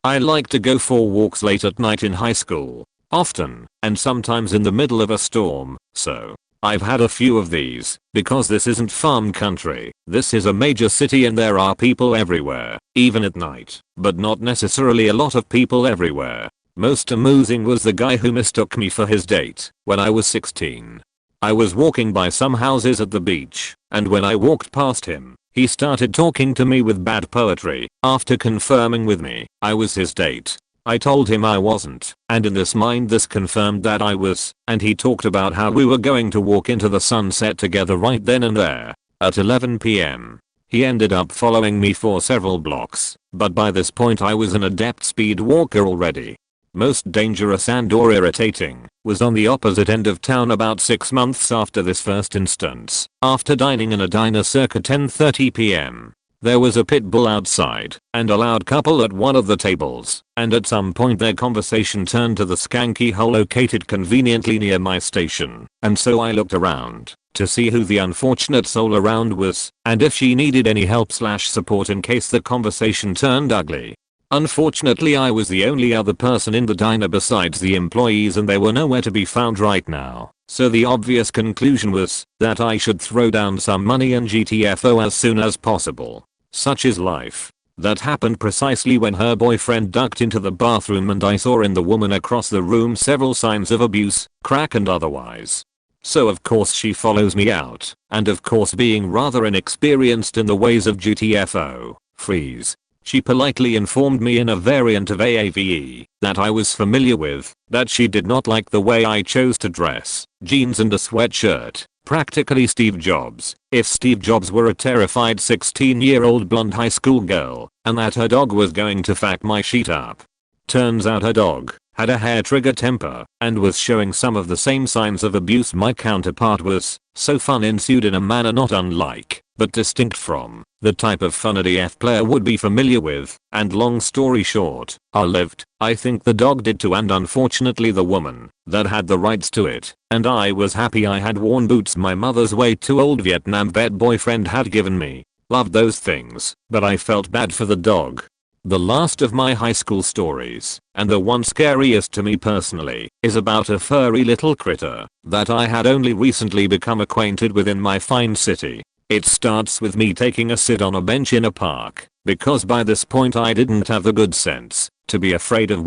I like to go for walks late at night in high school. Often, and sometimes in the middle of a storm, so I've had a few of these, because this isn't farm country. This is a major city and there are people everywhere, even at night, but not necessarily a lot of people everywhere. Most amusing was the guy who mistook me for his date when I was 16. I was walking by some houses at the beach, and when I walked past him, he started talking to me with bad poetry. After confirming with me I was his date, I told him I wasn't, and in this mind this confirmed that I was, and he talked about how we were going to walk into the sunset together right then and there. At 11 PM. He ended up following me for several blocks, but by this point I was an adept speed walker already. Most dangerous and or irritating was on the opposite end of town about 6 months after this first instance. After dining in a diner circa 10:30 PM. There was a pit bull outside and a loud couple at one of the tables, and at some point their conversation turned to the skanky hole located conveniently near my station, and so I looked around to see who the unfortunate soul around was and if she needed any help/support in case the conversation turned ugly. Unfortunately I was the only other person in the diner besides the employees and they were nowhere to be found right now, so the obvious conclusion was that I should throw down some money and GTFO as soon as possible. Such is life. That happened precisely when her boyfriend ducked into the bathroom and I saw in the woman across the room several signs of abuse, crack and otherwise. So of course she follows me out, and of course being rather inexperienced in the ways of GTFO, freeze. She politely informed me in a variant of AAVE that I was familiar with, that she did not like the way I chose to dress, jeans and a sweatshirt, practically Steve Jobs, if Steve Jobs were a terrified 16-year-old blonde high school girl, and that her dog was going to fuck my sheet up. Turns out her dog had a hair trigger temper and was showing some of the same signs of abuse my counterpart was, so fun ensued in a manner not unlike, but distinct from, the type of fun a DF player would be familiar with, and long story short, I think the dog did too and unfortunately the woman that had the rights to it, and I was happy I had worn boots my mother's way too old Vietnam vet boyfriend had given me. Loved those things, but I felt bad for the dog. The last of my high school stories, and the one scariest to me personally, is about a furry little critter that I had only recently become acquainted with in my fine city. It starts with me taking a sit on a bench in a park, because by this point I didn't have the good sense to be afraid of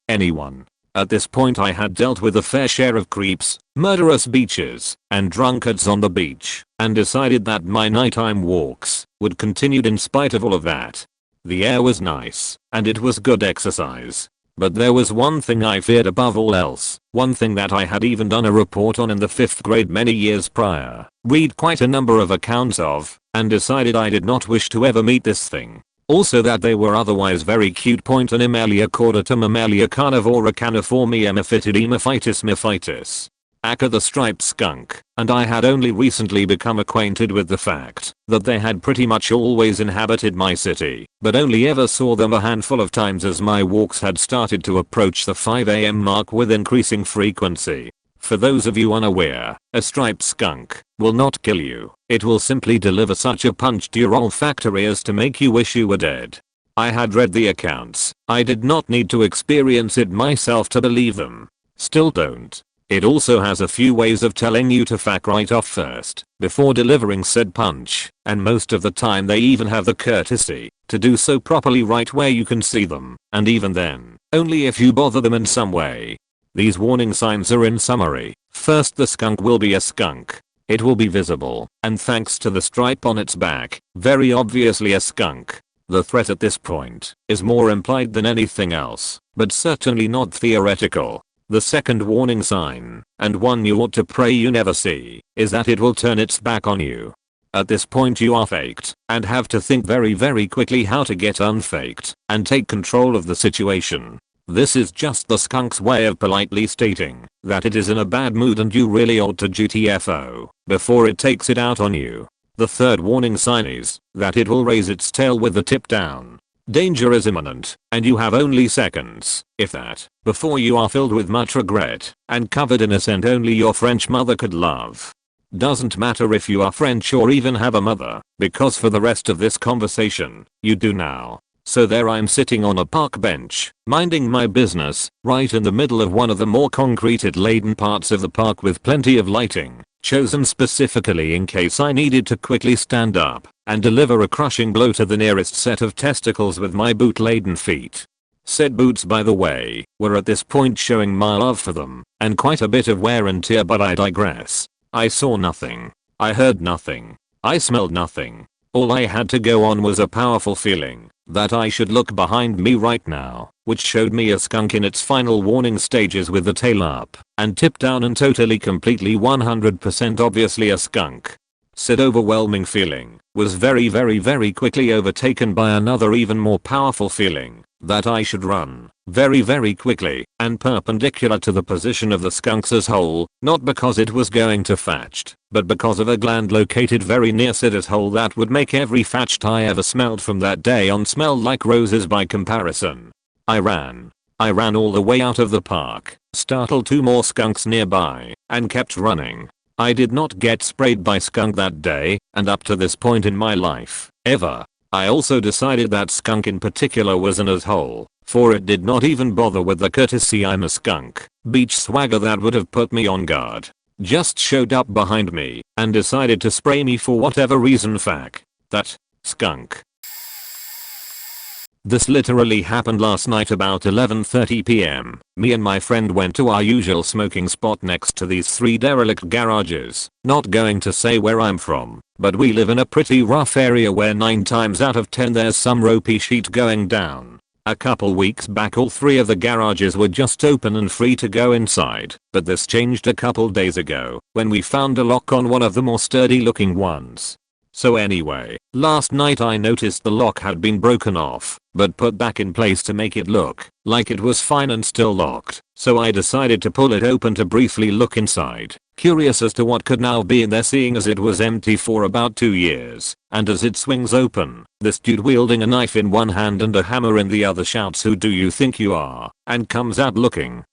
anyone. At this point I had dealt with a fair share of creeps, murderous beaches, and drunkards on the beach, and decided that my nighttime walks would continue in spite of all of that. The air was nice, and it was good exercise. But there was one thing I feared above all else, one thing that I had even done a report on in the 5th grade many years prior, read quite a number of accounts of, and decided I did not wish to ever meet this thing. Also that they were otherwise very cute. Animalia chordata mammalia carnivora caniformia mephitis. Aka the striped skunk, and I had only recently become acquainted with the fact that they had pretty much always inhabited my city, but only ever saw them a handful of times as my walks had started to approach the 5 AM mark with increasing frequency. For those of you unaware, a striped skunk will not kill you, it will simply deliver such a punch to your olfactory as to make you wish you were dead. I had read the accounts, I did not need to experience it myself to believe them. Still don't. It also has a few ways of telling you to fuck right off first, before delivering said punch, and most of the time they even have the courtesy to do so properly right where you can see them, and even then, only if you bother them in some way. These warning signs are in summary. First, the skunk will be a skunk. It will be visible, and thanks to the stripe on its back, very obviously a skunk. The threat at this point is more implied than anything else, but certainly not theoretical. The second warning sign, and one you ought to pray you never see, is that it will turn its back on you. At this point you are faked, and have to think very quickly how to get unfaked, and take control of the situation. This is just the skunk's way of politely stating that it is in a bad mood and you really ought to GTFO before it takes it out on you. The third warning sign is that it will raise its tail with the tip down. Danger is imminent, and you have only seconds, if that, before you are filled with much regret and covered in a scent only your French mother could love. Doesn't matter if you are French or even have a mother, because for the rest of this conversation, you do now. So there I'm sitting on a park bench, minding my business, right in the middle of one of the more concrete-laden parts of the park with plenty of lighting, chosen specifically in case I needed to quickly stand up and deliver a crushing blow to the nearest set of testicles with my boot-laden feet. Said boots, by the way, were at this point showing my love for them, and quite a bit of wear and tear, but I digress. I saw nothing. I heard nothing. I smelled nothing. All I had to go on was a powerful feeling that I should look behind me right now, which showed me a skunk in its final warning stages with the tail up and tip down and totally completely 100% obviously a skunk. Said overwhelming feeling was very quickly overtaken by another even more powerful feeling that I should run very quickly and perpendicular to the position of the skunk's asshole, not because it was going to fetched, but because of a gland located very near said asshole that would make every fetched I ever smelled from that day on smell like roses by comparison. I ran all the way out of the park, startled two more skunks nearby, and kept running. I did not get sprayed by skunk that day, and up to this point in my life, ever. I also decided that skunk in particular was an asshole, for it did not even bother with the courtesy I'm a skunk beach swagger that would have put me on guard. Just showed up behind me and decided to spray me for whatever reason. Fuck that skunk. This literally happened last night about 11:30 p.m. Me and my friend went to our usual smoking spot next to these 3 derelict garages. Not going to say where I'm from, but we live in a pretty rough area where 9 times out of 10 there's some ropey sheet going down. A couple weeks back all 3 of the garages were just open and free to go inside, but this changed a couple days ago when we found a lock on one of the more sturdy looking ones. So anyway, last night I noticed the lock had been broken off, but put back in place to make it look like it was fine and still locked. So I decided to pull it open to briefly look inside, curious as to what could now be in there seeing as it was empty for about 2 years. And as it swings open, this dude wielding a knife in one hand and a hammer in the other shouts, "Who do you think you are?" and comes out looking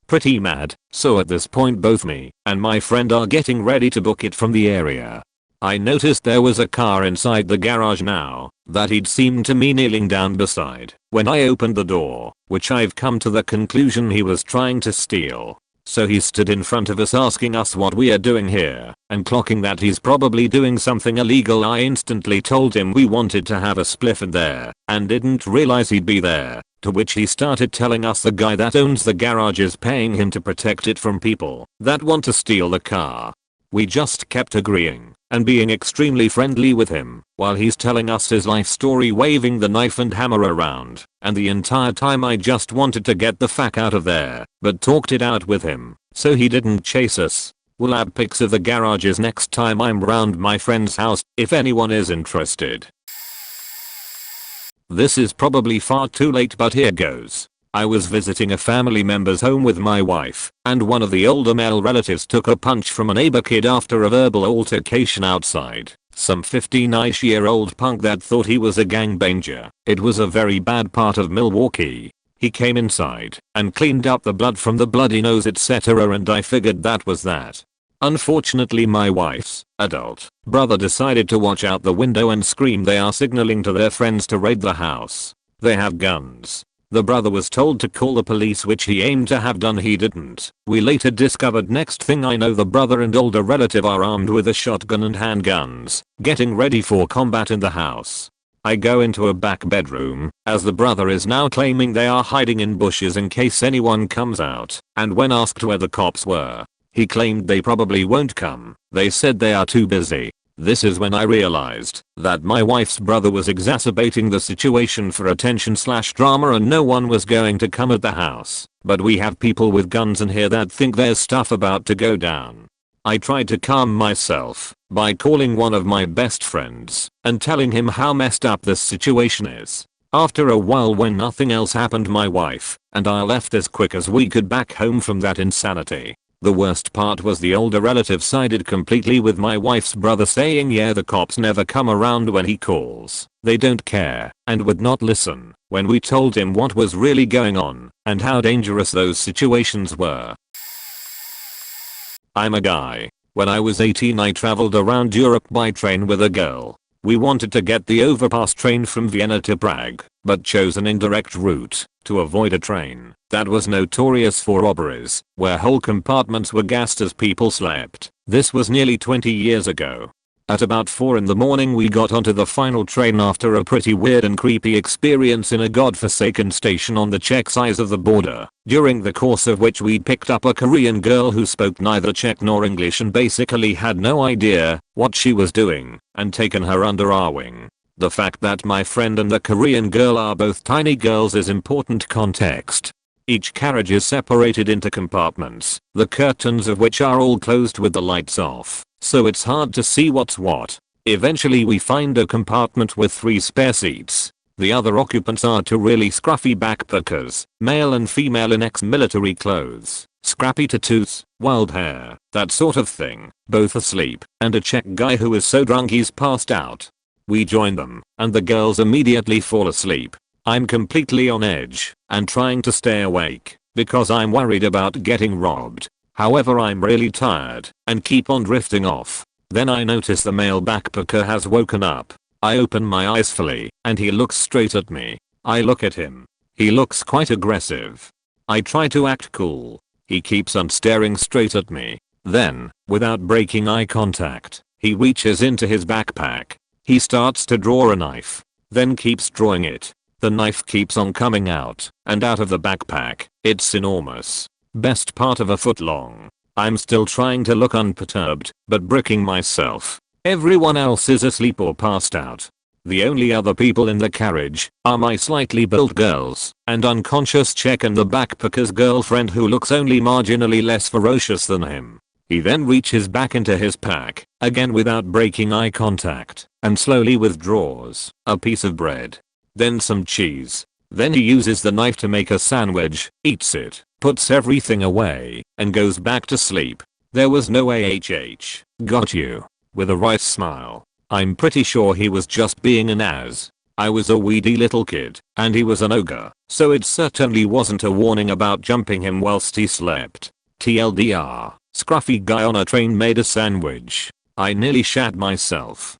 pretty mad. So at this point both me and my friend are getting ready to book it from the area. I noticed there was a car inside the garage now that he'd seemed to me kneeling down beside when I opened the door, which I've come to the conclusion he was trying to steal. So he stood in front of us asking us what we are doing here, and clocking that he's probably doing something illegal. I instantly told him we wanted to have a spliff in there and didn't realize he'd be there, to which he started telling us the guy that owns the garage is paying him to protect it from people that want to steal the car. We just kept agreeing and being extremely friendly with him while he's telling us his life story, waving the knife and hammer around, and the entire time I just wanted to get the fuck out of there, but talked it out with him so he didn't chase us. We'll add pics of the garages next time I'm round my friend's house if anyone is interested. This is probably far too late, but here goes. I was visiting a family member's home with my wife, and one of the older male relatives took a punch from a neighbor kid after a verbal altercation outside. Some 15-ish-year-old punk that thought he was a gangbanger. It was a very bad part of Milwaukee. He came inside and cleaned up the blood from the bloody nose, etc., and I figured that was that. Unfortunately, my wife's adult brother decided to watch out the window and scream they are signaling to their friends to raid the house. They have guns. The brother was told to call the police, which he aimed to have done. He didn't. We later discovered, next thing I know, the brother and older relative are armed with a shotgun and handguns, getting ready for combat in the house. I go into a back bedroom, as the brother is now claiming they are hiding in bushes in case anyone comes out, and when asked where the cops were, he claimed they probably won't come. They said they are too busy. This is when I realized that my wife's brother was exacerbating the situation for attention/drama and no one was going to come at the house. But we have people with guns in here that think there's stuff about to go down. I tried to calm myself by calling one of my best friends and telling him how messed up this situation is. After a while, when nothing else happened, my wife and I left as quick as we could back home from that insanity. The worst part was the older relative sided completely with my wife's brother, saying yeah, the cops never come around when he calls. They don't care, and would not listen when we told him what was really going on and how dangerous those situations were. I'm a guy. When I was 18, I traveled around Europe by train with a girl. We wanted to get the overpass train from Vienna to Prague, but chose an indirect route to avoid a train that was notorious for robberies, where whole compartments were gassed as people slept. This was nearly 20 years ago. At about 4 in the morning we got onto the final train after a pretty weird and creepy experience in a godforsaken station on the Czech side of the border, during the course of which we picked up a Korean girl who spoke neither Czech nor English and basically had no idea what she was doing, and taken her under our wing. The fact that my friend and the Korean girl are both tiny girls is important context. Each carriage is separated into compartments, the curtains of which are all closed with the lights off, so it's hard to see what's what. Eventually we find a compartment with 3 spare seats. The other occupants are 2 really scruffy backpackers, male and female in ex-military clothes, scrappy tattoos, wild hair, that sort of thing, both asleep, and a Czech guy who is so drunk he's passed out. We join them, and the girls immediately fall asleep. I'm completely on edge and trying to stay awake because I'm worried about getting robbed. However, I'm really tired and keep on drifting off. Then I notice the male backpacker has woken up. I open my eyes fully and he looks straight at me. I look at him. He looks quite aggressive. I try to act cool. He keeps on staring straight at me. Then, without breaking eye contact, he reaches into his backpack. He starts to draw a knife, then keeps drawing it. The knife keeps on coming out and out of the backpack. It's enormous. Best part of a foot long. I'm still trying to look unperturbed, but bricking myself. Everyone else is asleep or passed out. The only other people in the carriage are my slightly built girls and unconscious Czech and the backpacker's girlfriend who looks only marginally less ferocious than him. He then reaches back into his pack, again without breaking eye contact, and slowly withdraws a piece of bread. Then some cheese. Then he uses the knife to make a sandwich, eats it, puts everything away, and goes back to sleep. There was no AHH. Got you. With a wry smile. I'm pretty sure he was just being an ass. I was a weedy little kid, and he was an ogre, so it certainly wasn't a warning about jumping him whilst he slept. TLDR. Scruffy guy on a train made a sandwich. I nearly shat myself.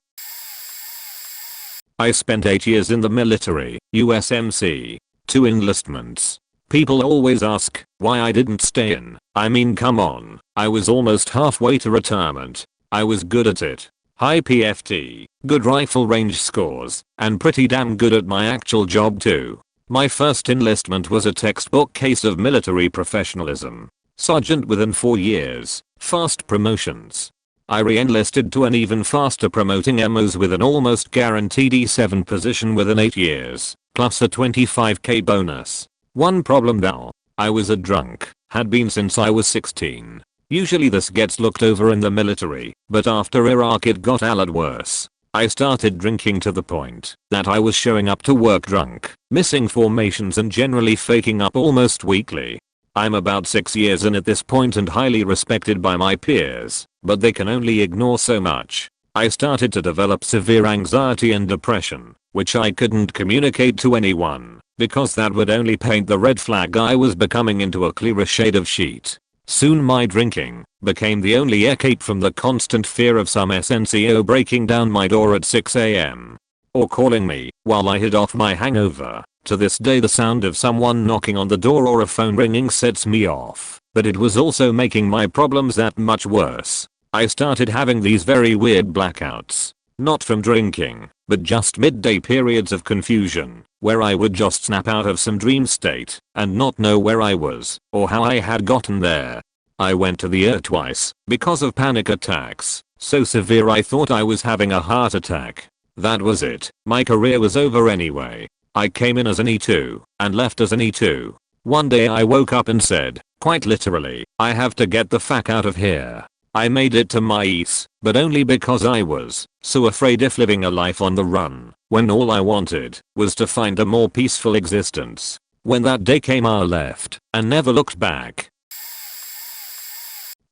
I spent 8 years in the military, USMC. 2 enlistments. People always ask why I didn't stay in. I mean, come on. I was almost halfway to retirement. I was good at it. High PFT, good rifle range scores, and pretty damn good at my actual job too. My first enlistment was a textbook case of military professionalism. Sergeant within 4 years, fast promotions. I re-enlisted to an even faster promoting MOs with an almost guaranteed E7 position within 8 years, plus a 25k bonus. One problem though, I was a drunk, had been since I was 16. Usually this gets looked over in the military, but after Iraq it got a lot worse. I started drinking to the point that I was showing up to work drunk, missing formations and generally faking up almost weekly. I'm about 6 years in at this point and highly respected by my peers, but they can only ignore so much. I started to develop severe anxiety and depression, which I couldn't communicate to anyone, because that would only paint the red flag I was becoming into a clearer shade of sheet. Soon my drinking became the only escape from the constant fear of some SNCO breaking down my door at 6 AM. Or calling me while I hid off my hangover. To this day the sound of someone knocking on the door or a phone ringing sets me off, but it was also making my problems that much worse. I started having these very weird blackouts. Not from drinking, but just midday periods of confusion, where I would just snap out of some dream state and not know where I was or how I had gotten there. I went to the ER twice because of panic attacks, so severe I thought I was having a heart attack. That was it, my career was over anyway. I came in as an E2 and left as an E2. One day I woke up and said, quite literally, I have to get the fuck out of here. I made it to my ES, but only because I was so afraid of living a life on the run, when all I wanted was to find a more peaceful existence. When that day came I left and never looked back.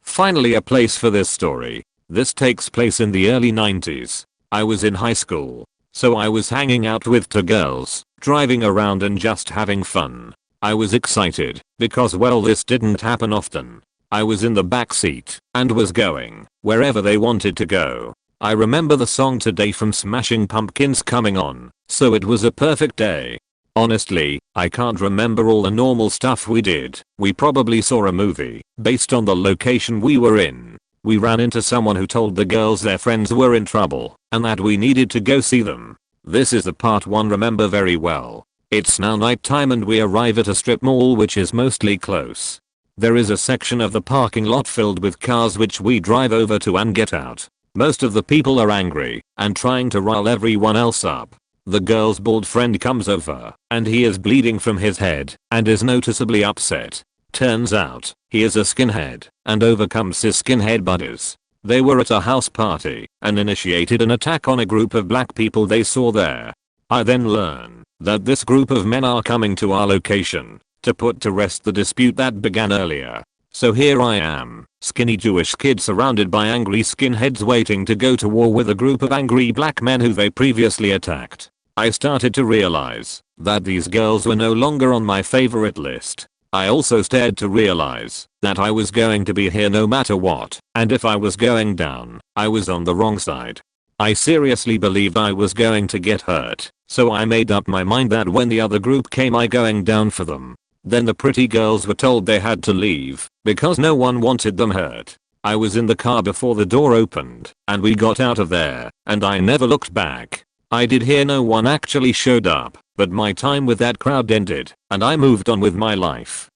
Finally a place for this story. This takes place in the early 90s. I was in high school, so I was hanging out with 2 girls, driving around and just having fun. I was excited because well this didn't happen often. I was in the back seat and was going wherever they wanted to go. I remember the song Today from Smashing Pumpkins coming on, so it was a perfect day. Honestly, I can't remember all the normal stuff we did. We probably saw a movie based on the location we were in. We ran into someone who told the girls their friends were in trouble and that we needed to go see them. This is the part one remember very well. It's now nighttime and we arrive at a strip mall which is mostly close. There is a section of the parking lot filled with cars which we drive over to and get out. Most of the people are angry and trying to rile everyone else up. The girl's bald friend comes over and he is bleeding from his head and is noticeably upset. Turns out, he is a skinhead and overcomes his skinhead buddies. They were at a house party and initiated an attack on a group of black people they saw there. I then learn that this group of men are coming to our location to put to rest the dispute that began earlier. So here I am, skinny Jewish kid surrounded by angry skinheads waiting to go to war with a group of angry black men who they previously attacked. I started to realize that these girls were no longer on my favorite list. I also started to realize that I was going to be here no matter what, and if I was going down, I was on the wrong side. I seriously believed I was going to get hurt, so I made up my mind that when the other group came I going down for them. Then the pretty girls were told they had to leave because no one wanted them hurt. I was in the car before the door opened and we got out of there and I never looked back. I did hear no one actually showed up, but my time with that crowd ended, and I moved on with my life.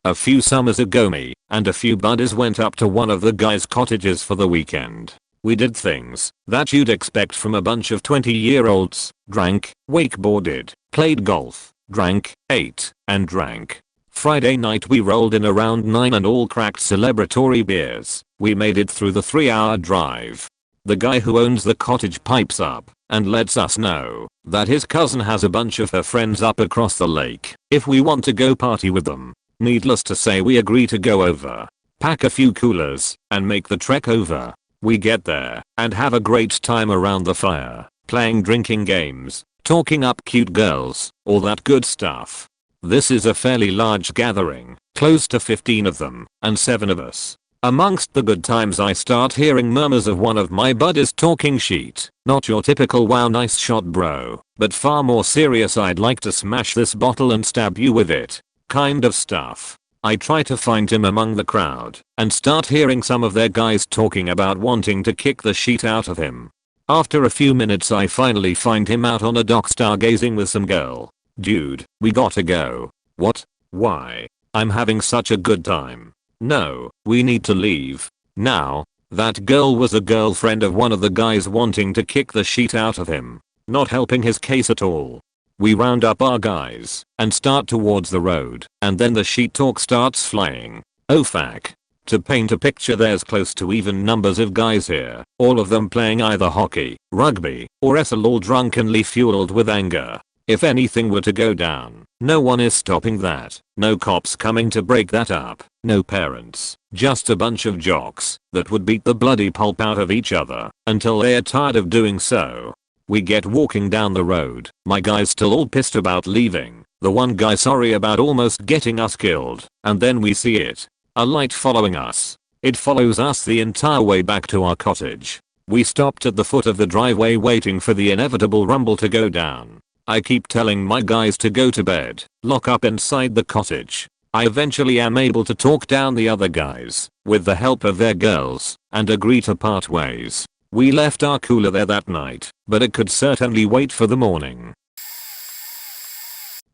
A few summers ago me and a few buddies went up to one of the guys' cottages for the weekend. We did things that you'd expect from a bunch of 20-year-olds, drank, wakeboarded, played golf, drank, ate, and drank. Friday night we rolled in around 9 and all cracked celebratory beers. We made it through the 3-hour drive. The guy who owns the cottage pipes up and lets us know that his cousin has a bunch of her friends up across the lake if we want to go party with them. Needless to say we agree to go over, pack a few coolers, and make the trek over. We get there and have a great time around the fire, playing drinking games, talking up cute girls, all that good stuff. This is a fairly large gathering, close to 15 of them, and 7 of us. Amongst the good times I start hearing murmurs of one of my buddies talking shit. Not your typical wow nice shot bro, but far more serious I'd like to smash this bottle and stab you with it kind of stuff. I try to find him among the crowd and start hearing some of their guys talking about wanting to kick the shit out of him. After a few minutes I finally find him out on a dock stargazing with some girl. Dude, we gotta go. What? Why? I'm having such a good time. No, we need to leave. Now. That girl was a girlfriend of one of the guys wanting to kick the shit out of him. Not helping his case at all. We round up our guys and start towards the road, and then the shit talk starts flying. Oh fuck. To paint a picture, there's close to even numbers of guys here, all of them playing either hockey, rugby, or wrestle, all drunkenly fueled with anger. If anything were to go down, no one is stopping that. No cops coming to break that up. No parents. Just a bunch of jocks that would beat the bloody pulp out of each other until they are tired of doing so. We get walking down the road. My guys still all pissed about leaving. The one guy sorry about almost getting us killed. And then we see it. A light following us. It follows us the entire way back to our cottage. We stopped at the foot of the driveway waiting for the inevitable rumble to go down. I keep telling my guys to go to bed, lock up inside the cottage. I eventually am able to talk down the other guys, with the help of their girls, and agree to part ways. We left our cooler there that night, but it could certainly wait for the morning.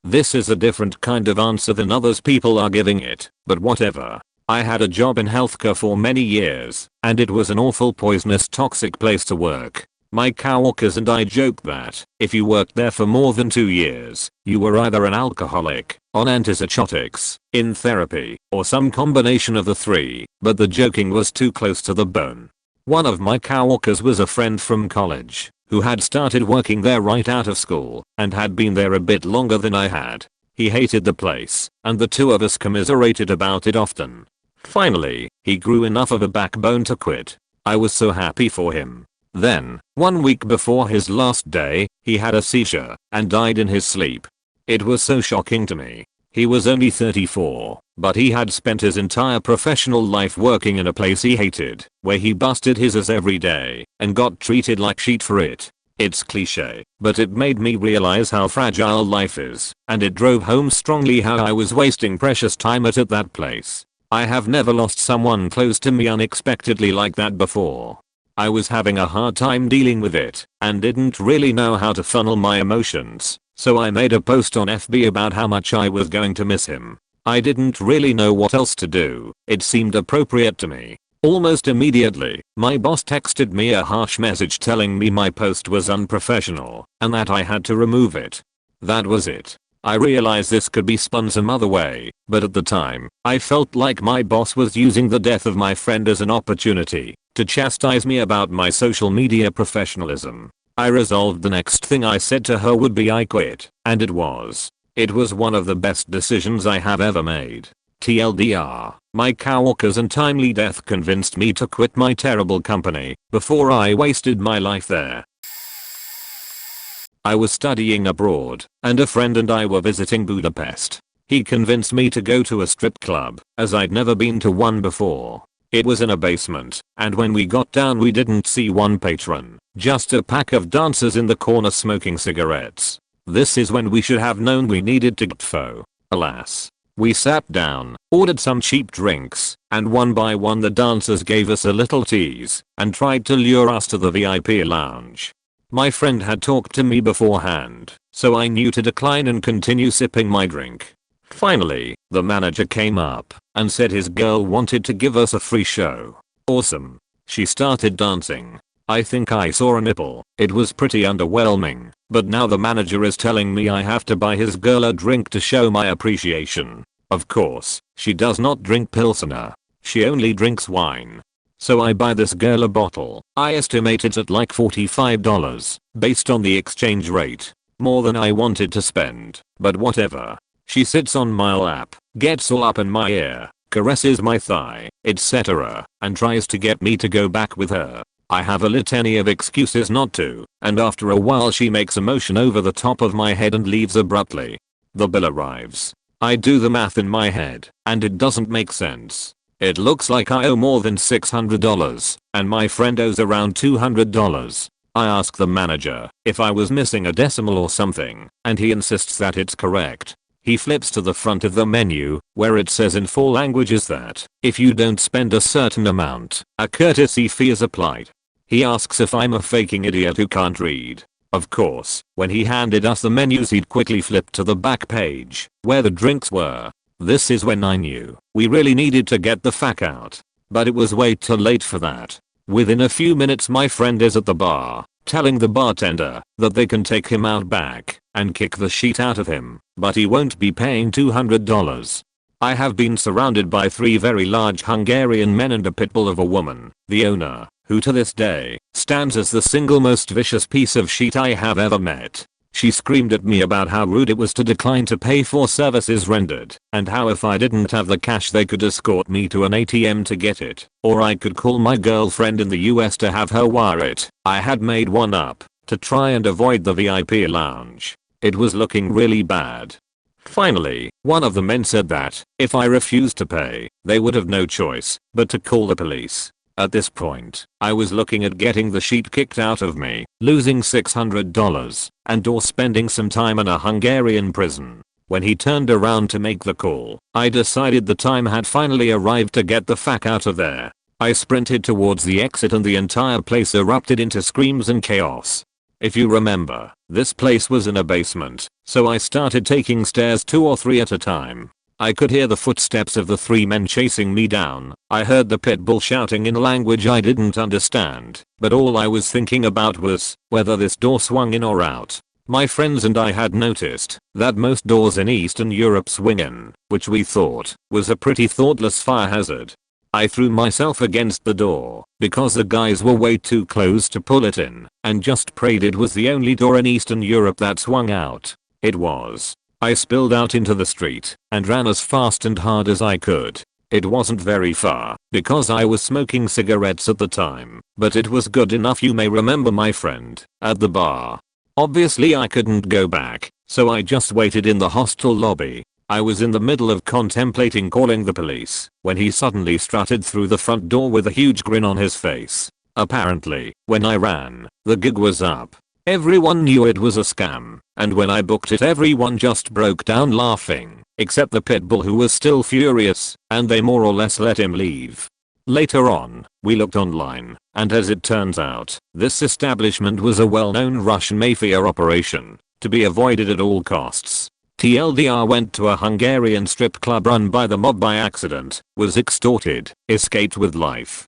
This is a different kind of answer than others people are giving it, but whatever. I had a job in healthcare for many years, and it was an awful poisonous toxic place to work. My coworkers and I joke that if you worked there for more than 2 years, you were either an alcoholic, on antipsychotics, in therapy, or some combination of the three, but the joking was too close to the bone. One of my coworkers was a friend from college, who had started working there right out of school, and had been there a bit longer than I had. He hated the place, and the two of us commiserated about it often. Finally, he grew enough of a backbone to quit. I was so happy for him. Then, 1 week before his last day, he had a seizure and died in his sleep. It was so shocking to me. He was only 34, but he had spent his entire professional life working in a place he hated, where he busted his ass every day and got treated like shit for it. It's cliche, but it made me realize how fragile life is, and it drove home strongly how I was wasting precious time at that place. I have never lost someone close to me unexpectedly like that before. I was having a hard time dealing with it and didn't really know how to funnel my emotions, so I made a post on FB about how much I was going to miss him. I didn't really know what else to do. It seemed appropriate to me. Almost immediately, my boss texted me a harsh message telling me my post was unprofessional and that I had to remove it. That was it. I realized this could be spun some other way, but at the time, I felt like my boss was using the death of my friend as an opportunity to chastise me about my social media professionalism. I resolved the next thing I said to her would be I quit, and it was. It was one of the best decisions I have ever made. TLDR, my coworkers and timely death convinced me to quit my terrible company before I wasted my life there. I was studying abroad, and a friend and I were visiting Budapest. He convinced me to go to a strip club, as I'd never been to one before. It was in a basement, and when we got down we didn't see one patron, just a pack of dancers in the corner smoking cigarettes. This is when we should have known we needed to get pho. Alas. We sat down, ordered some cheap drinks, and one by one the dancers gave us a little tease and tried to lure us to the VIP lounge. My friend had talked to me beforehand, so I knew to decline and continue sipping my drink. Finally, the manager came up and said his girl wanted to give us a free show. Awesome. She started dancing. I think I saw a nipple. It was pretty underwhelming, but now the manager is telling me I have to buy his girl a drink to show my appreciation. Of course, she does not drink Pilsner. She only drinks wine. So I buy this girl a bottle. I estimate it's at like $45 based on the exchange rate. More than I wanted to spend, but whatever. She sits on my lap, gets all up in my ear, caresses my thigh, etc., and tries to get me to go back with her. I have a litany of excuses not to, and after a while she makes a motion over the top of my head and leaves abruptly. The bill arrives. I do the math in my head, and it doesn't make sense. It looks like I owe more than $600, and my friend owes around $200. I ask the manager if I was missing a decimal or something, and he insists that it's correct. He flips to the front of the menu, where it says in 4 languages that if you don't spend a certain amount, a courtesy fee is applied. He asks if I'm a faking idiot who can't read. Of course, when he handed us the menus he'd quickly flipped to the back page, where the drinks were. This is when I knew we really needed to get the fuck out. But it was way too late for that. Within a few minutes my friend is at the bar, telling the bartender that they can take him out back and kick the shit out of him, but he won't be paying $200. I have been surrounded by 3 very large Hungarian men and a pit bull of a woman, the owner, who to this day stands as the single most vicious piece of shit I have ever met. She screamed at me about how rude it was to decline to pay for services rendered, and how if I didn't have the cash they could escort me to an ATM to get it, or I could call my girlfriend in the US to have her wire it. I had made one up to try and avoid the VIP lounge. It was looking really bad. Finally, one of the men said that if I refused to pay, they would have no choice but to call the police. At this point, I was looking at getting the shit kicked out of me, losing $600, and or spending some time in a Hungarian prison. When he turned around to make the call, I decided the time had finally arrived to get the fuck out of there. I sprinted towards the exit and the entire place erupted into screams and chaos. If you remember, this place was in a basement, so I started taking stairs 2 or 3 at a time. I could hear the footsteps of the 3 men chasing me down. I heard the pit bull shouting in a language I didn't understand, but all I was thinking about was whether this door swung in or out. My friends and I had noticed that most doors in Eastern Europe swing in, which we thought was a pretty thoughtless fire hazard. I threw myself against the door because the guys were way too close to pull it in, and just prayed it was the only door in Eastern Europe that swung out. It was. I spilled out into the street and ran as fast and hard as I could. It wasn't very far because I was smoking cigarettes at the time, but it was good enough. You may remember my friend at the bar. Obviously I couldn't go back, so I just waited in the hostel lobby. I was in the middle of contemplating calling the police when he suddenly strutted through the front door with a huge grin on his face. Apparently, when I ran, the gig was up. Everyone knew it was a scam, and when I booked it everyone just broke down laughing, except the pit bull who was still furious, and they more or less let him leave. Later on, we looked online, and as it turns out, this establishment was a well-known Russian mafia operation, to be avoided at all costs. TLDR went to a Hungarian strip club run by the mob by accident, was extorted, escaped with life.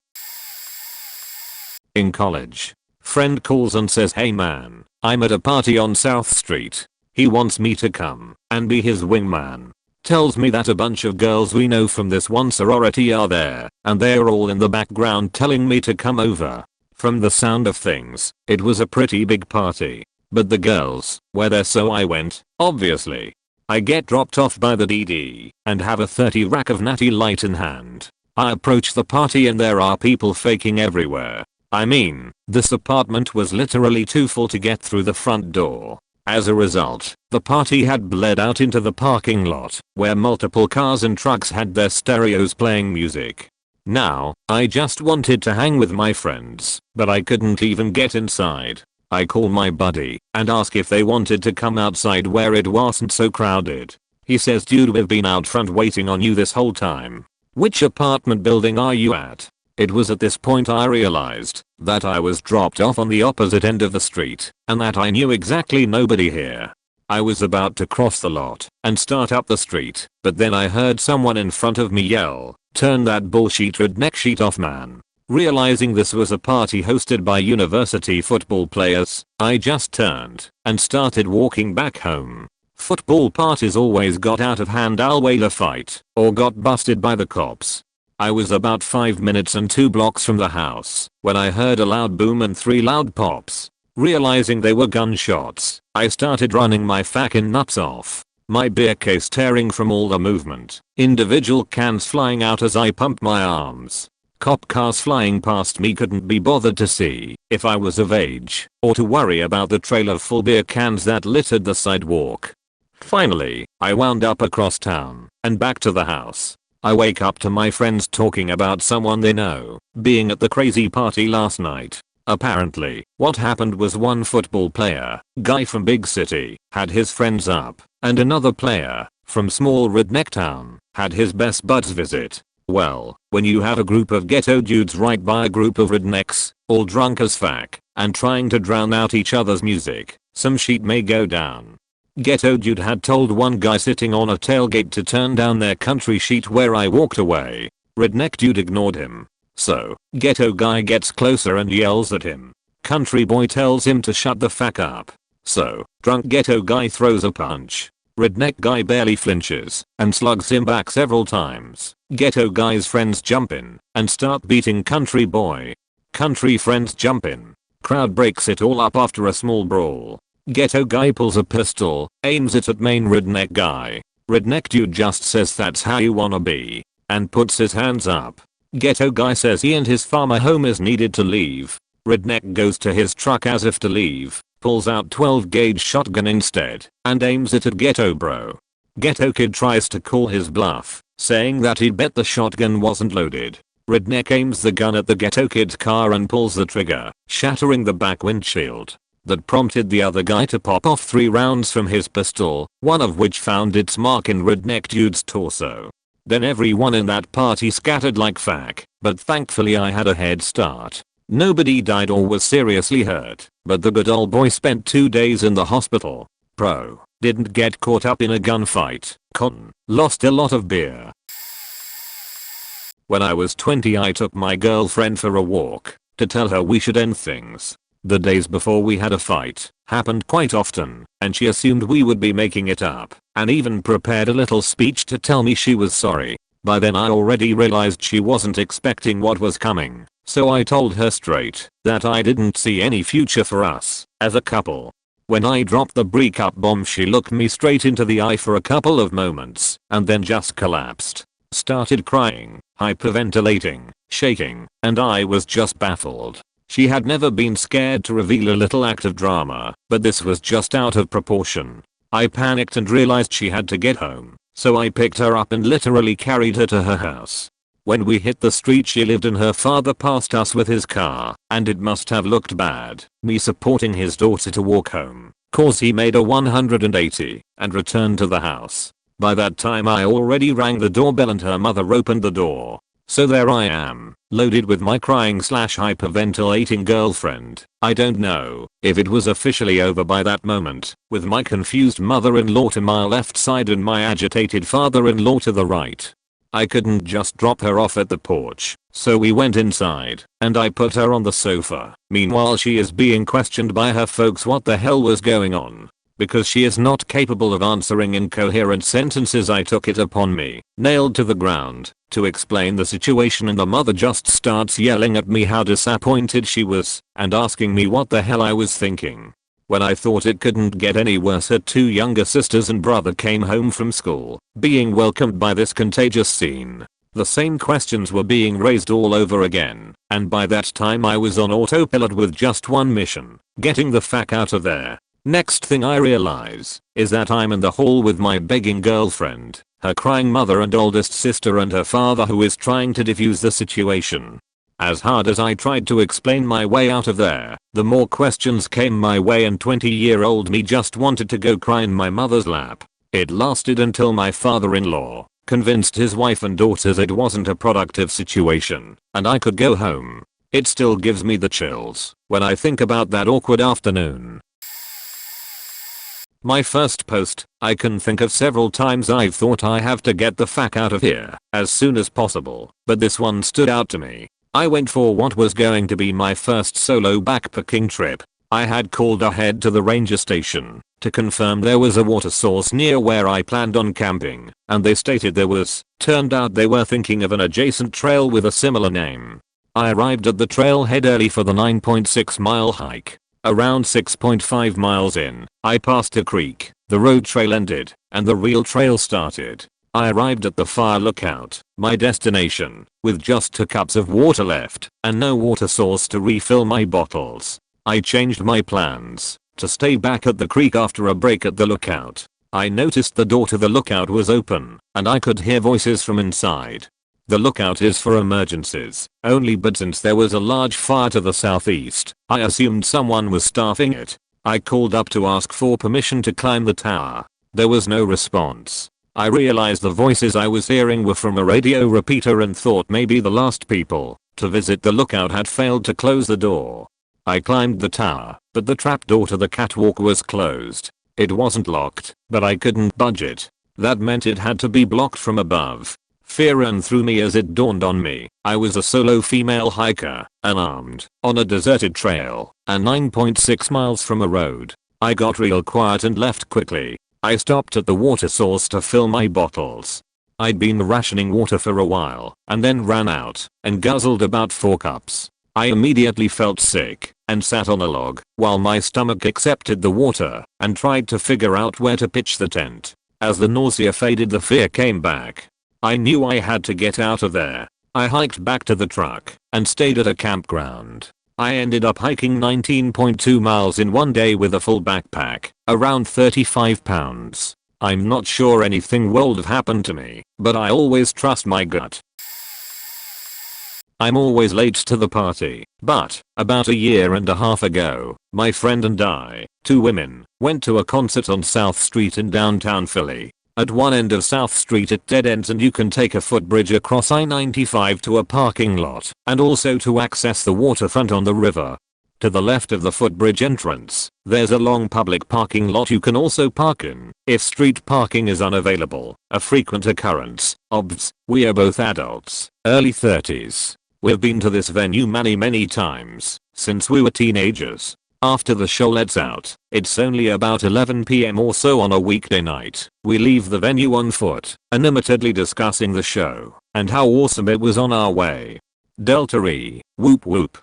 In college. Friend calls and says, hey man, I'm at a party on South Street. He wants me to come and be his wingman. Tells me that a bunch of girls we know from this one sorority are there, and they're all in the background telling me to come over. From the sound of things, it was a pretty big party. But the girls were there, so I went, obviously. I get dropped off by the DD and have a 30 rack of Natty Light in hand. I approach the party and there are people faking everywhere. I mean, this apartment was literally too full to get through the front door. As a result, the party had bled out into the parking lot, where multiple cars and trucks had their stereos playing music. Now, I just wanted to hang with my friends, but I couldn't even get inside. I call my buddy and ask if they wanted to come outside where it wasn't so crowded. He says, dude, we've been out front waiting on you this whole time. Which apartment building are you at? It was at this point I realized that I was dropped off on the opposite end of the street and that I knew exactly nobody here. I was about to cross the lot and start up the street, but then I heard someone in front of me yell, "Turn that bullshit redneck shit off, man." Realizing this was a party hosted by university football players, I just turned and started walking back home. Football parties always got out of hand always a fight or got busted by the cops. I was about 5 minutes and 2 blocks from the house when I heard a loud boom and 3 loud pops. Realizing they were gunshots, I started running my fucking nuts off. My beer case tearing from all the movement, individual cans flying out as I pumped my arms. Cop cars flying past me, couldn't be bothered to see if I was of age or to worry about the trail of full beer cans that littered the sidewalk. Finally, I wound up across town and back to the house. I wake up to my friends talking about someone they know being at the crazy party last night. Apparently, what happened was one football player, guy from big city, had his friends up, and another player, from small redneck town, had his best buds visit. Well, when you have a group of ghetto dudes right by a group of rednecks, all drunk as fuck, and trying to drown out each other's music, some shit may go down. Ghetto dude had told one guy sitting on a tailgate to turn down their country sheet where I walked away. Redneck dude ignored him. So, ghetto guy gets closer and yells at him. Country boy tells him to shut the fuck up. So, drunk ghetto guy throws a punch. Redneck guy barely flinches and slugs him back several times. Ghetto guy's friends jump in and start beating country boy. Country friends jump in. Crowd breaks it all up after a small brawl. Ghetto guy pulls a pistol, aims it at main redneck guy. Redneck dude just says that's how you wanna be, and puts his hands up. Ghetto guy says he and his farmer homies needed to leave. Redneck goes to his truck as if to leave, pulls out 12 gauge shotgun instead, and aims it at ghetto bro. Ghetto kid tries to call his bluff, saying that he'd bet the shotgun wasn't loaded. Redneck aims the gun at the ghetto kid's car and pulls the trigger, shattering the back windshield. That prompted the other guy to pop off 3 rounds from his pistol, one of which found its mark in redneck dude's torso. Then everyone in that party scattered like fuck, but thankfully I had a head start. Nobody died or was seriously hurt, but the good old boy spent 2 days in the hospital. Pro, didn't get caught up in a gunfight. Con, lost a lot of beer. When I was 20 I took my girlfriend for a walk to tell her we should end things. The days before we had a fight happened quite often, and she assumed we would be making it up, and even prepared a little speech to tell me she was sorry. By then I already realized she wasn't expecting what was coming, so I told her straight that I didn't see any future for us as a couple. When I dropped the breakup bomb, she looked me straight into the eye for a couple of moments and then just collapsed. Started crying, hyperventilating, shaking, and I was just baffled. She had never been scared to reveal a little act of drama, but this was just out of proportion. I panicked and realized she had to get home, so I picked her up and literally carried her to her house. When we hit the street she lived in, her father passed us with his car, and it must have looked bad, me supporting his daughter to walk home, cause he made a 180 and returned to the house. By that time I already rang the doorbell and her mother opened the door. So there I am, loaded with my crying / hyperventilating girlfriend. I don't know if it was officially over by that moment, with my confused mother-in-law to my left side and my agitated father-in-law to the right. I couldn't just drop her off at the porch, so we went inside, and I put her on the sofa. Meanwhile she is being questioned by her folks what the hell was going on. Because she is not capable of answering incoherent sentences, I took it upon me, nailed to the ground, to explain the situation, and the mother just starts yelling at me how disappointed she was, and asking me what the hell I was thinking. When I thought it couldn't get any worse, her 2 younger sisters and brother came home from school, being welcomed by this contagious scene. The same questions were being raised all over again, and by that time I was on autopilot with just one mission: getting the fuck out of there. Next thing I realize is that I'm in the hall with my begging girlfriend, her crying mother and oldest sister, and her father, who is trying to defuse the situation. As hard as I tried to explain my way out of there, the more questions came my way, and 20-year-old me just wanted to go cry in my mother's lap. It lasted until my father-in-law convinced his wife and daughters it wasn't a productive situation and I could go home. It still gives me the chills when I think about that awkward afternoon. My first post, I can think of several times I've thought I have to get the fuck out of here as soon as possible, but this one stood out to me. I went for what was going to be my first solo backpacking trip. I had called ahead to the ranger station to confirm there was a water source near where I planned on camping, and they stated there was. Turned out they were thinking of an adjacent trail with a similar name. I arrived at the trailhead early for the 9.6-mile hike. Around 6.5 miles in, I passed a creek, the road trail ended, and the real trail started. I arrived at the fire lookout, my destination, with just 2 cups of water left and no water source to refill my bottles. I changed my plans to stay back at the creek after a break at the lookout. I noticed the door to the lookout was open, and I could hear voices from inside. The lookout is for emergencies only, but since there was a large fire to the southeast, I assumed someone was staffing it. I called up to ask for permission to climb the tower. There was no response. I realized the voices I was hearing were from a radio repeater and thought maybe the last people to visit the lookout had failed to close the door. I climbed the tower, but the trapdoor to the catwalk was closed. It wasn't locked, but I couldn't budge it. That meant it had to be blocked from above. Fear ran through me as it dawned on me. I was a solo female hiker, unarmed, on a deserted trail, and 9.6 miles from a road. I got real quiet and left quickly. I stopped at the water source to fill my bottles. I'd been rationing water for a while, and then ran out, and guzzled about 4 cups. I immediately felt sick, and sat on a log, while my stomach accepted the water, and tried to figure out where to pitch the tent. As the nausea faded, the fear came back. I knew I had to get out of there. I hiked back to the truck and stayed at a campground. I ended up hiking 19.2 miles in one day with a full backpack, around 35 pounds. I'm not sure anything would have happened to me, but I always trust my gut. I'm always late to the party, but about a year and a half ago, my friend and I, 2 women, went to a concert on South Street in downtown Philly. At one end of South Street it dead ends and you can take a footbridge across I-95 to a parking lot and also to access the waterfront on the river. To the left of the footbridge entrance, there's a long public parking lot you can also park in if street parking is unavailable, a frequent occurrence. Obs, we are both adults, early 30s. We've been to this venue many times since we were teenagers. After the show lets out, it's only about 11 PM or so on a weekday night. We leave the venue on foot, animatedly discussing the show and how awesome it was on our way. Delta E, whoop whoop.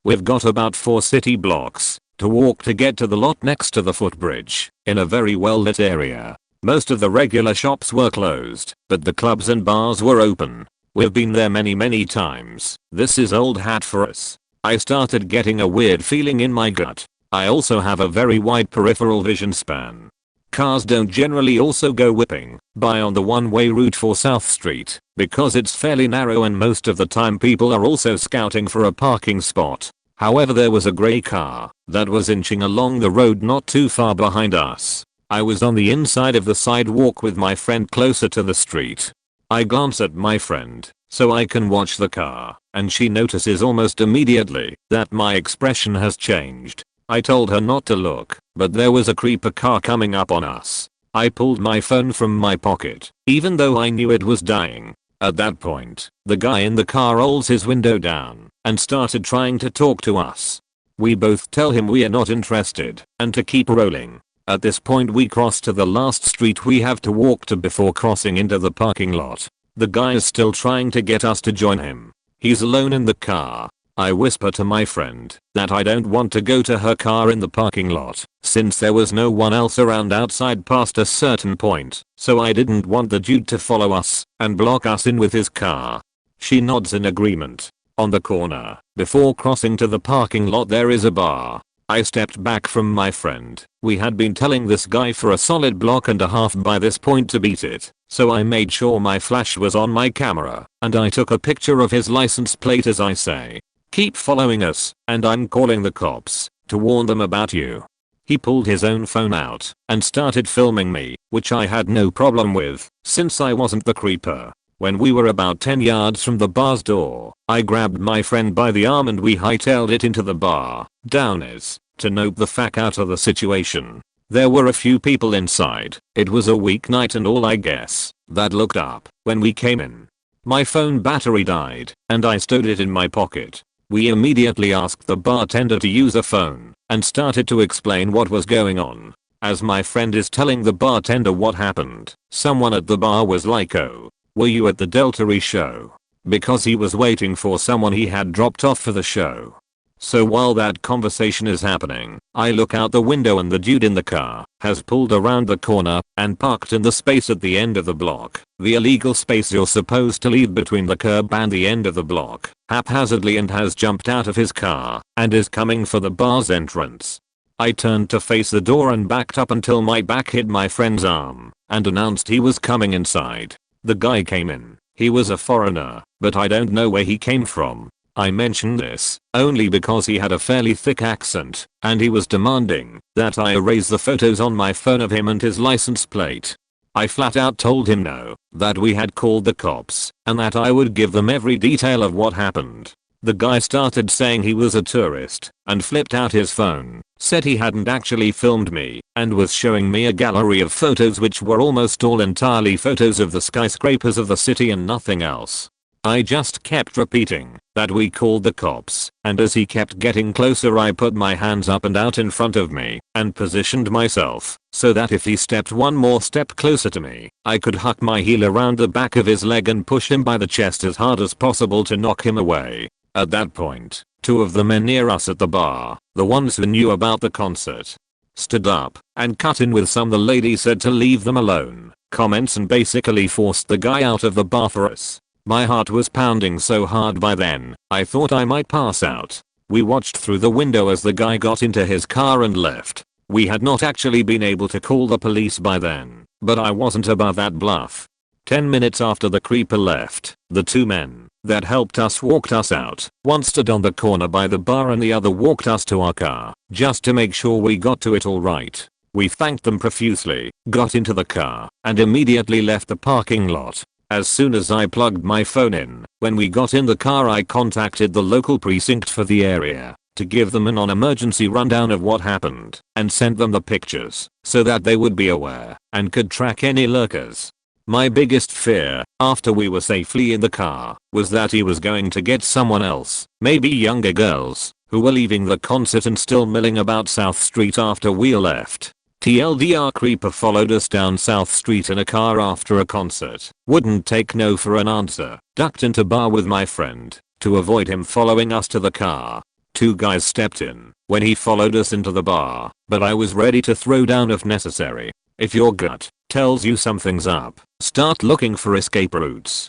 We've got about 4 city blocks to walk to get to the lot next to the footbridge, in a very well lit area. Most of the regular shops were closed, but the clubs and bars were open. We've been there many times. This is old hat for us. I started getting a weird feeling in my gut. I also have a very wide peripheral vision span. Cars don't generally also go whipping by on the one-way route for South Street because it's fairly narrow and most of the time people are also scouting for a parking spot. However, there was a grey car that was inching along the road not too far behind us. I was on the inside of the sidewalk with my friend closer to the street. I glance at my friend so I can watch the car, and she notices almost immediately that my expression has changed. I told her not to look, but there was a creeper car coming up on us. I pulled my phone from my pocket, even though I knew it was dying. At that point, the guy in the car rolls his window down and started trying to talk to us. We both tell him we are not interested and to keep rolling. At this point we cross to the last street we have to walk to before crossing into the parking lot. The guy is still trying to get us to join him. He's alone in the car. I whisper to my friend that I don't want to go to her car in the parking lot since there was no one else around outside past a certain point, so I didn't want the dude to follow us and block us in with his car. She nods in agreement. On the corner, before crossing to the parking lot, there is a bar. I stepped back from my friend. We had been telling this guy for a solid block and a half by this point to beat it, so I made sure my flash was on my camera and I took a picture of his license plate as I say, "Keep following us and I'm calling the cops to warn them about you." He pulled his own phone out and started filming me, which I had no problem with, since I wasn't the creeper. When we were about 10 yards from the bar's door, I grabbed my friend by the arm and we hightailed it into the bar, Downers, to nope the fuck out of the situation. There were a few people inside. It was a weeknight and all, I guess, that looked up when we came in. My phone battery died and I stowed it in my pocket. We immediately asked the bartender to use a phone and started to explain what was going on. As my friend is telling the bartender what happened, someone at the bar was like, "Oh, were you at the Delta show?" Because he was waiting for someone he had dropped off for the show. So while that conversation is happening, I look out the window and the dude in the car has pulled around the corner and parked in the space at the end of the block, the illegal space you're supposed to leave between the curb and the end of the block, haphazardly, and has jumped out of his car and is coming for the bar's entrance. I turned to face the door and backed up until my back hit my friend's arm and announced he was coming inside. The guy came in. He was a foreigner, but I don't know where he came from. I mention this only because he had a fairly thick accent and he was demanding that I erase the photos on my phone of him and his license plate. I flat out told him no, that we had called the cops and that I would give them every detail of what happened. The guy started saying he was a tourist and flipped out his phone, said he hadn't actually filmed me, and was showing me a gallery of photos which were almost all entirely photos of the skyscrapers of the city and nothing else. I just kept repeating that we called the cops, and as he kept getting closer I put my hands up and out in front of me and positioned myself so that if he stepped one more step closer to me, I could huck my heel around the back of his leg and push him by the chest as hard as possible to knock him away. At that point, two of the men near us at the bar, the ones who knew about the concert, stood up and cut in with some the lady said to leave them alone comments and basically forced the guy out of the bar for us. My heart was pounding so hard by then, I thought I might pass out. We watched through the window as the guy got into his car and left. We had not actually been able to call the police by then, but I wasn't above that bluff. 10 minutes after the creeper left, the two men that helped us walked us out. One stood on the corner by the bar and the other walked us to our car, just to make sure we got to it alright. We thanked them profusely, got into the car, and immediately left the parking lot. As soon as I plugged my phone in, when we got in the car I contacted the local precinct for the area to give them a non-emergency rundown of what happened and sent them the pictures so that they would be aware and could track any lurkers. My biggest fear, after we were safely in the car, was that he was going to get someone else, maybe younger girls, who were leaving the concert and still milling about South Street after we left. TLDR creeper followed us down South Street in a car after a concert. Wouldn't take no for an answer. Ducked into bar with my friend to avoid him following us to the car. Two guys stepped in when he followed us into the bar, but I was ready to throw down if necessary. If your gut tells you something's up, start looking for escape routes.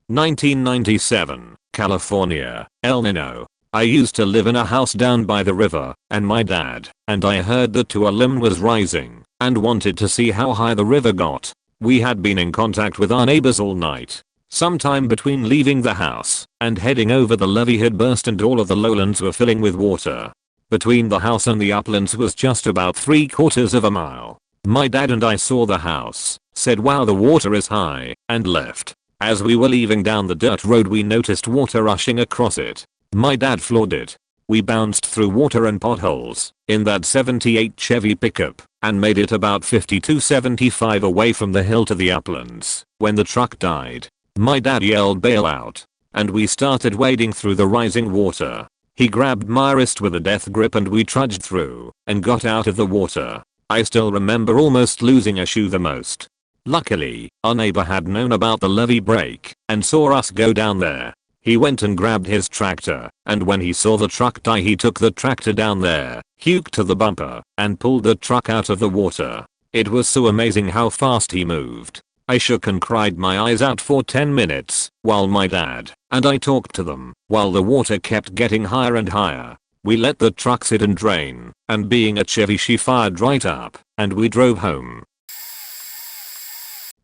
1997, California, El Nino. I used to live in a house down by the river, and my dad and I heard that Tuolumne was rising and wanted to see how high the river got. We had been in contact with our neighbors all night. Sometime between leaving the house and heading over, the levee had burst and all of the lowlands were filling with water. Between the house and the uplands was just about 3/4 of a mile. My dad and I saw the house, said wow the water is high, and left. As we were leaving down the dirt road we noticed water rushing across it. My dad floored it. We bounced through water and potholes in that 78 Chevy pickup and made it about 52-75 away from the hill to the uplands. When the truck died, my dad yelled bail out, and we started wading through the rising water. He grabbed my wrist with a death grip and we trudged through and got out of the water. I still remember almost losing a shoe the most. Luckily, our neighbor had known about the levee break and saw us go down there. He went and grabbed his tractor, and when he saw the truck die he took the tractor down there, huked to the bumper, and pulled the truck out of the water. It was so amazing how fast he moved. I shook and cried my eyes out for 10 minutes, while my dad and I talked to them, while the water kept getting higher and higher. We let the truck sit and drain, and being a Chevy she fired right up, and we drove home.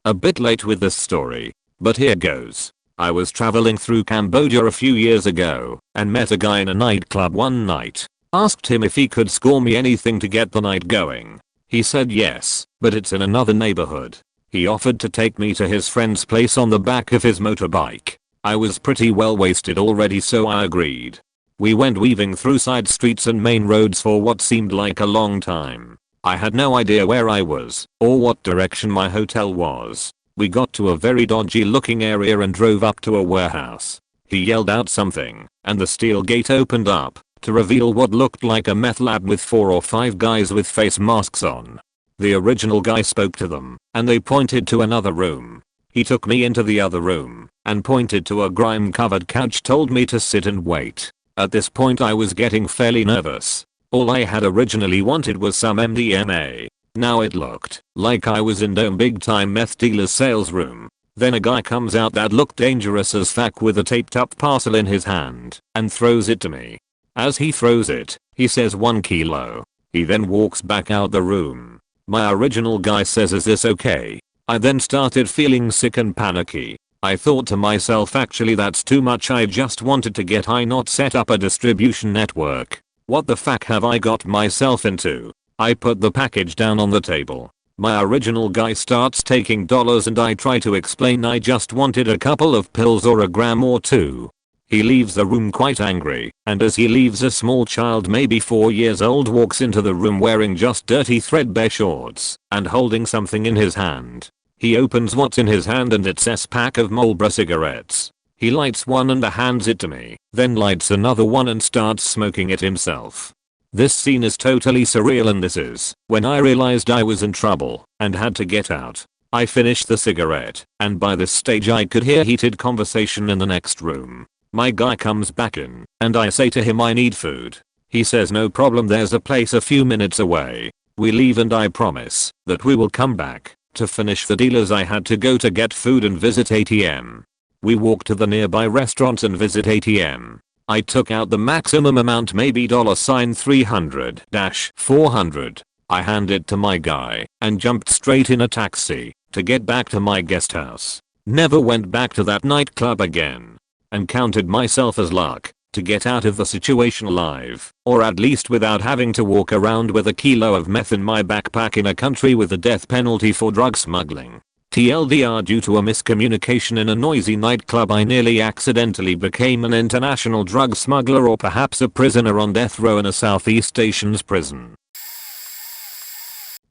A bit late with this story, but here goes. I was traveling through Cambodia a few years ago and met a guy in a nightclub one night. Asked him if he could score me anything to get the night going. He said yes, but it's in another neighborhood. He offered to take me to his friend's place on the back of his motorbike. I was pretty well wasted already, so I agreed. We went weaving through side streets and main roads for what seemed like a long time. I had no idea where I was or what direction my hotel was. We got to a very dodgy looking area and drove up to a warehouse. He yelled out something, and the steel gate opened up to reveal what looked like a meth lab with 4 or 5 guys with face masks on. The original guy spoke to them, and they pointed to another room. He took me into the other room and pointed to a grime-covered couch, told me to sit and wait. At this point I was getting fairly nervous. All I had originally wanted was some MDMA. Now it looked like I was in Dome big time meth dealer's sales room. Then a guy comes out that looked dangerous as fuck with a taped up parcel in his hand and throws it to me. As he throws it, he says 1 kilo. He then walks back out the room. My original guy says, "Is this okay?" I then started feeling sick and panicky. I thought to myself, actually that's too much, I just wanted to get high, not set up a distribution network. What the fuck have I got myself into? I put the package down on the table. My original guy starts taking dollars and I try to explain I just wanted a couple of pills or a gram or 2. He leaves the room quite angry, and as he leaves, a small child maybe 4 years old walks into the room wearing just dirty threadbare shorts and holding something in his hand. He opens what's in his hand and it's a pack of Marlboro cigarettes. He lights one and hands it to me, then lights another one and starts smoking it himself. This scene is totally surreal, and this is when I realized I was in trouble and had to get out. I finished the cigarette, and by this stage I could hear heated conversation in the next room. My guy comes back in, and I say to him I need food. He says no problem, there's a place a few minutes away. We leave and I promise that we will come back to finish the deal, as I had to go to get food and visit ATM. We walk to the nearby restaurants and visit ATM. I took out the maximum amount, maybe $300-400. I hand it to my guy and jumped straight in a taxi to get back to my guest house. Never went back to that nightclub again. And counted myself as luck to get out of the situation alive, or at least without having to walk around with a kilo of meth in my backpack in a country with a death penalty for drug smuggling. TLDR, due to a miscommunication in a noisy nightclub, I nearly accidentally became an international drug smuggler, or perhaps a prisoner on death row in a Southeast Asian's prison.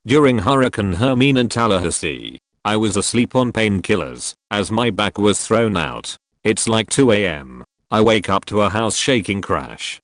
During Hurricane Hermine in Tallahassee, I was asleep on painkillers as my back was thrown out. It's like 2 a.m. I wake up to a house shaking crash.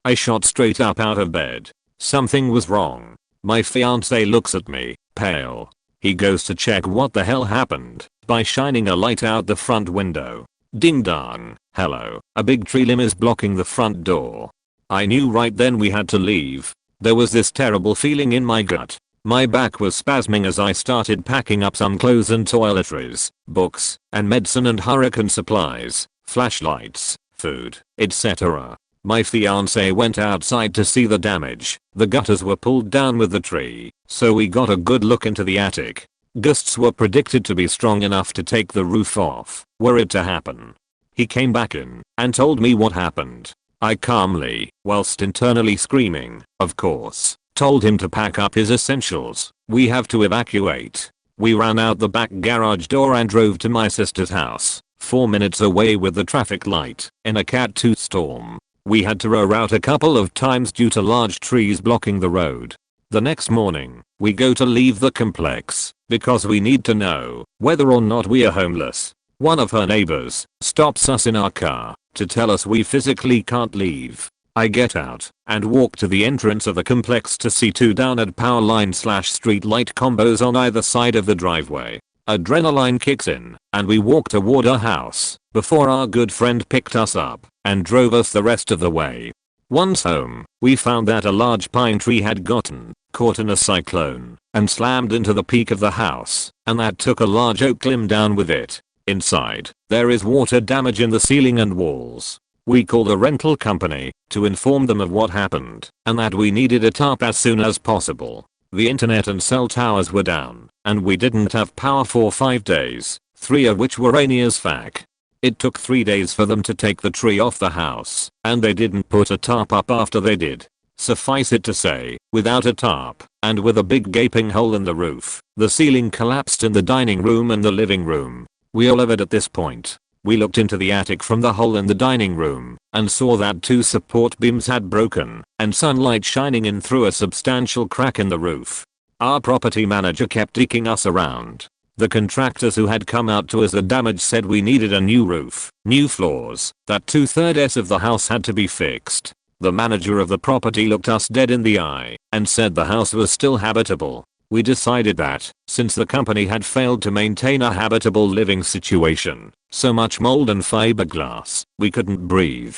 I shot straight up out of bed. Something was wrong. My fiance looks at me, pale. He goes to check what the hell happened by shining a light out the front window. Ding dong, hello, a big tree limb is blocking the front door. I knew right then we had to leave. There was this terrible feeling in my gut. My back was spasming as I started packing up some clothes and toiletries, books, and medicine and hurricane supplies, flashlights, food, etc. My fiance went outside to see the damage. The gutters were pulled down with the tree, so we got a good look into the attic. Gusts were predicted to be strong enough to take the roof off, were it to happen. He came back in and told me what happened. I calmly, whilst internally screaming, of course, told him to pack up his essentials. We have to evacuate. We ran out the back garage door and drove to my sister's house, 4 minutes away with the traffic light, in a Cat 2 storm. We had to row out a couple of times due to large trees blocking the road. The next morning, we go to leave the complex because we need to know whether or not we are homeless. One of her neighbors stops us in our car to tell us we physically can't leave. I get out and walk to the entrance of the complex to see 2 downed power line/street light combos on either side of the driveway. Adrenaline kicks in and we walk toward our house before our good friend picked us up and drove us the rest of the way. Once home, we found that a large pine tree had gotten caught in a cyclone and slammed into the peak of the house, and that took a large oak limb down with it. Inside, there is water damage in the ceiling and walls. We called the rental company to inform them of what happened and that we needed a tarp as soon as possible. The internet and cell towers were down, and we didn't have power for 5 days, 3 of which were rainy as fuck. It took 3 days for them to take the tree off the house, and they didn't put a tarp up after they did. Suffice it to say, without a tarp, and with a big gaping hole in the roof, the ceiling collapsed in the dining room and the living room. We all livid at this point. We looked into the attic from the hole in the dining room, and saw that 2 support beams had broken, and sunlight shining in through a substantial crack in the roof. Our property manager kept eking us around. The contractors who had come out to us the damage said we needed a new roof, new floors, that 2/3 of the house had to be fixed. The manager of the property looked us dead in the eye and said the house was still habitable. We decided that, since the company had failed to maintain a habitable living situation, so much mold and fiberglass, we couldn't breathe.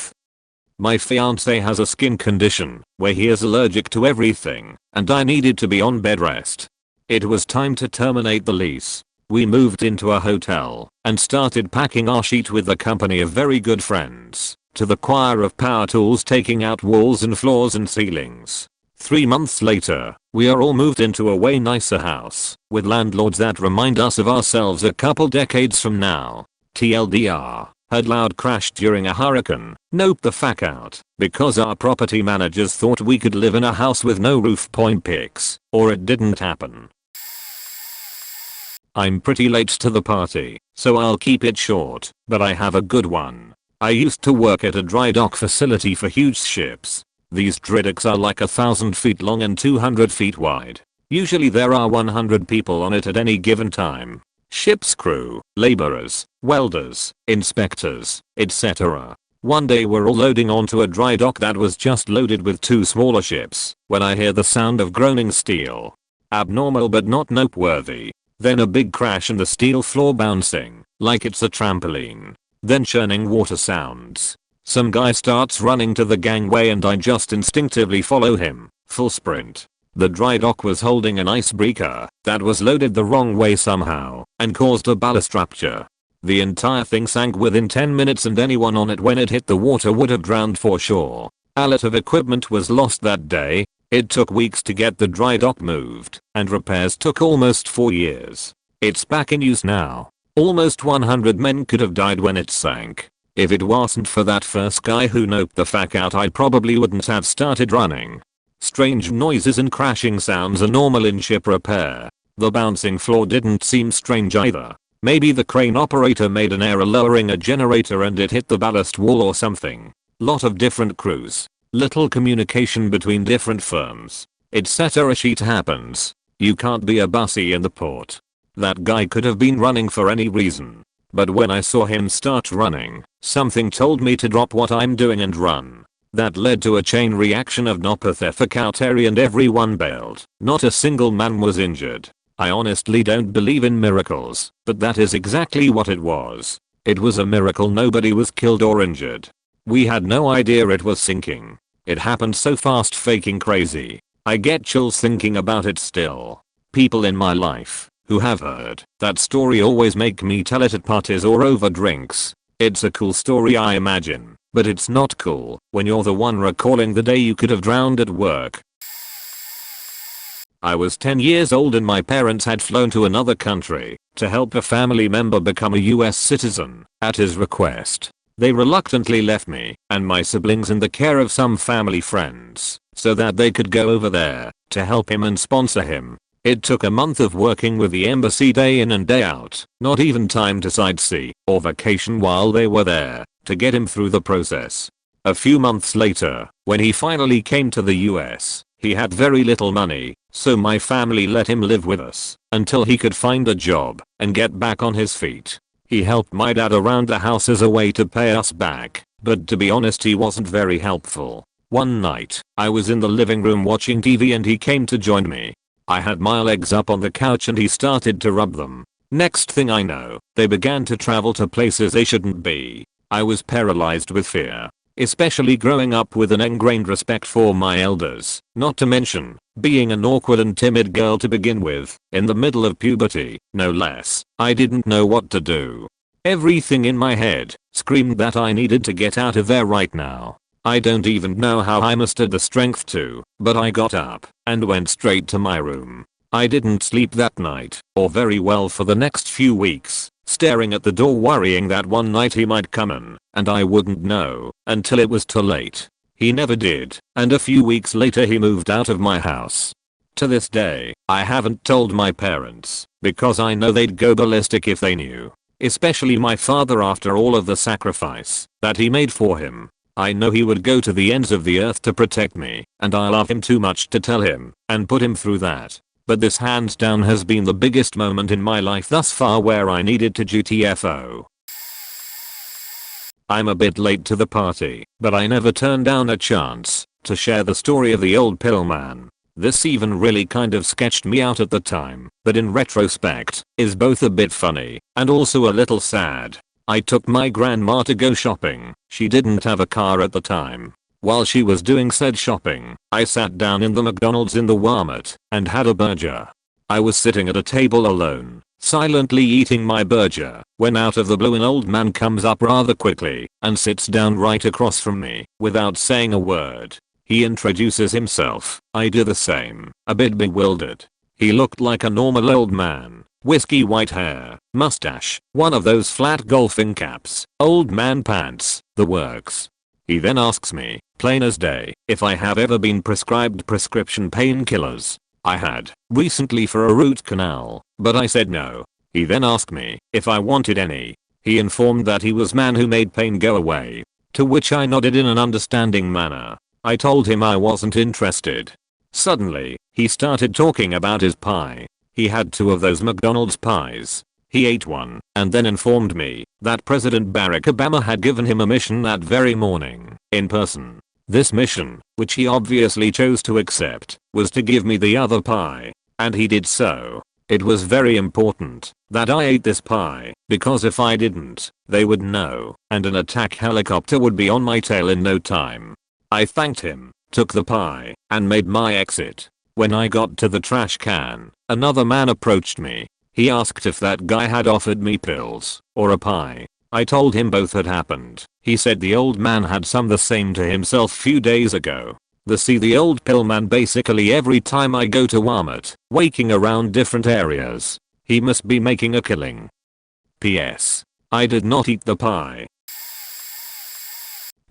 My fiance has a skin condition where he is allergic to everything, and I needed to be on bed rest. It was time to terminate the lease. We moved into a hotel and started packing our sheet with the company of very good friends, to the choir of power tools taking out walls and floors and ceilings. 3 months later, we are all moved into a way nicer house, with landlords that remind us of ourselves a couple decades from now. TLDR, had loud crash during a hurricane. Nope the fuck out, because our property managers thought we could live in a house with no roof point pics, or it didn't happen. I'm pretty late to the party, so I'll keep it short, but I have a good one. I used to work at a dry dock facility for huge ships. These dry docks are like 1,000 feet long and 200 feet wide. Usually there are 100 people on it at any given time. Ship's crew, laborers, welders, inspectors, etc. One day we're all loading onto a dry dock that was just loaded with 2 smaller ships, when I hear the sound of groaning steel. Abnormal but not noteworthy. Then a big crash and the steel floor bouncing, like it's a trampoline. Then churning water sounds. Some guy starts running to the gangway and I just instinctively follow him, full sprint. The dry dock was holding an icebreaker that was loaded the wrong way somehow and caused a ballast rupture. The entire thing sank within 10 minutes and anyone on it when it hit the water would have drowned for sure. A lot of equipment was lost that day. It took weeks to get the dry dock moved, and repairs took almost 4 years. It's back in use now. Almost 100 men could have died when it sank. If it wasn't for that first guy who noped the fuck out I probably wouldn't have started running. Strange noises and crashing sounds are normal in ship repair. The bouncing floor didn't seem strange either. Maybe the crane operator made an error lowering a generator and it hit the ballast wall or something. Lot of different crews. Little communication between different firms. Etc. Shit happens. You can't be a bussy in the port. That guy could have been running for any reason. But when I saw him start running, something told me to drop what I'm doing and run. That led to a chain reaction of nopotherapeutic and everyone bailed. Not a single man was injured. I honestly don't believe in miracles, but that is exactly what it was. It was a miracle nobody was killed or injured. We had no idea it was sinking. It happened so fast faking crazy. I get chills thinking about it still. People in my life who have heard that story always make me tell it at parties or over drinks. It's a cool story I imagine, but it's not cool when you're the one recalling the day you could have drowned at work. I was 10 years old and my parents had flown to another country to help a family member become a US citizen at his request. They reluctantly left me and my siblings in the care of some family friends so that they could go over there to help him and sponsor him. It took a month of working with the embassy day in and day out, not even time to sightsee or vacation while they were there, to get him through the process. A few months later, when he finally came to the US, he had very little money, so my family let him live with us until he could find a job and get back on his feet. He helped my dad around the house as a way to pay us back, but to be honest he wasn't very helpful. One night, I was in the living room watching TV and he came to join me. I had my legs up on the couch and he started to rub them. Next thing I know, they began to travel to places they shouldn't be. I was paralyzed with fear, especially growing up with an ingrained respect for my elders, not to mention being an awkward and timid girl to begin with, in the middle of puberty, no less. I didn't know what to do. Everything in my head screamed that I needed to get out of there right now. I don't even know how I mustered the strength to, but I got up and went straight to my room. I didn't sleep that night, or very well for the next few weeks, staring at the door worrying that one night he might come in, and I wouldn't know until it was too late. He never did, and a few weeks later he moved out of my house. To this day, I haven't told my parents, because I know they'd go ballistic if they knew. Especially my father after all of the sacrifice that he made for him. I know he would go to the ends of the earth to protect me, and I love him too much to tell him and put him through that. But this hands down has been the biggest moment in my life thus far where I needed to GTFO. I'm a bit late to the party, but I never turned down a chance to share the story of the old pill man. This even really kind of sketched me out at the time, but in retrospect, is both a bit funny and also a little sad. I took my grandma to go shopping. She didn't have a car at the time. While she was doing said shopping, I sat down in the McDonald's in the Walmart and had a burger. I was sitting at a table alone, silently eating my burger, when out of the blue an old man comes up rather quickly and sits down right across from me without saying a word. He introduces himself. I do the same, a bit bewildered. He looked like a normal old man. Whiskey white hair, mustache, one of those flat golfing caps, old man pants, the works. He then asks me, plain as day, if I have ever been prescribed prescription painkillers. I had, recently for a root canal, but I said no. He then asked me if I wanted any. He informed that he was man who made pain go away. To which I nodded in an understanding manner. I told him I wasn't interested. Suddenly, he started talking about his pie. He had 2 of those McDonald's pies. He ate one and then informed me that President Barack Obama had given him a mission that very morning, in person. This mission, which he obviously chose to accept, was to give me the other pie. And he did so. It was very important that I ate this pie, because if I didn't, they would know, and an attack helicopter would be on my tail in no time. I thanked him, took the pie, and made my exit. When I got to the trash can, another man approached me. He asked if that guy had offered me pills or a pie. I told him both had happened. He said the old man had some the same to himself few days ago. The old pill man basically every time I go to Walmart, waking around different areas. He must be making a killing. P.S. I did not eat the pie.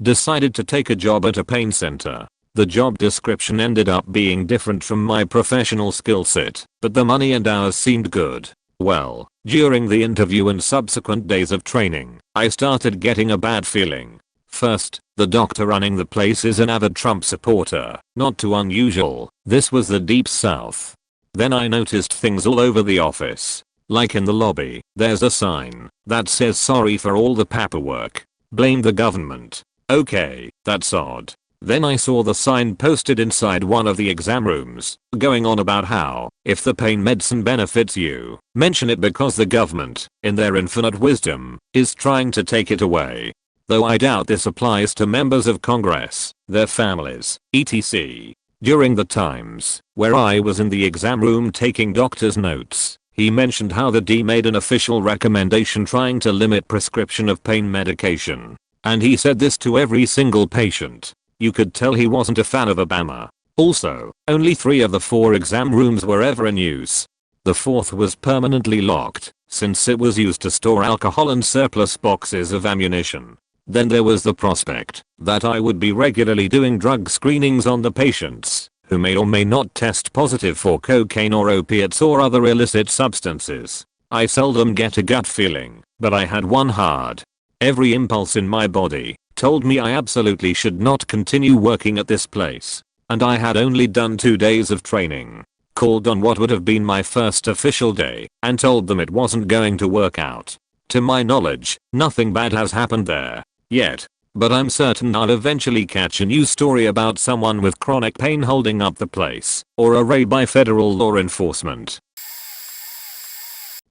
Decided to take a job at a pain center. The job description ended up being different from my professional skill set, but the money and hours seemed good. Well, during the interview and subsequent days of training, I started getting a bad feeling. First, the doctor running the place is an avid Trump supporter, not too unusual. This was the Deep South. Then I noticed things all over the office. Like in the lobby, there's a sign that says sorry for all the paperwork. Blame the government. Okay, that's odd. Then I saw the sign posted inside one of the exam rooms, going on about how, if the pain medicine benefits you, mention it because the government, in their infinite wisdom, is trying to take it away. Though I doubt this applies to members of Congress, their families, etc. During the times where I was in the exam room taking doctor's notes, he mentioned how the D made an official recommendation trying to limit prescription of pain medication. And he said this to every single patient. You could tell he wasn't a fan of Obama. Also, only 3 of the 4 exam rooms were ever in use. The 4th was permanently locked, since it was used to store alcohol and surplus boxes of ammunition. Then there was the prospect that I would be regularly doing drug screenings on the patients, who may or may not test positive for cocaine or opiates or other illicit substances. I seldom get a gut feeling, but I had one hard. Every impulse in my body told me I absolutely should not continue working at this place. And I had only done 2 days of training. Called on what would have been my first official day and told them it wasn't going to work out. To my knowledge, nothing bad has happened there yet, but I'm certain I'll eventually catch a news story about someone with chronic pain holding up the place, or a raid by federal law enforcement.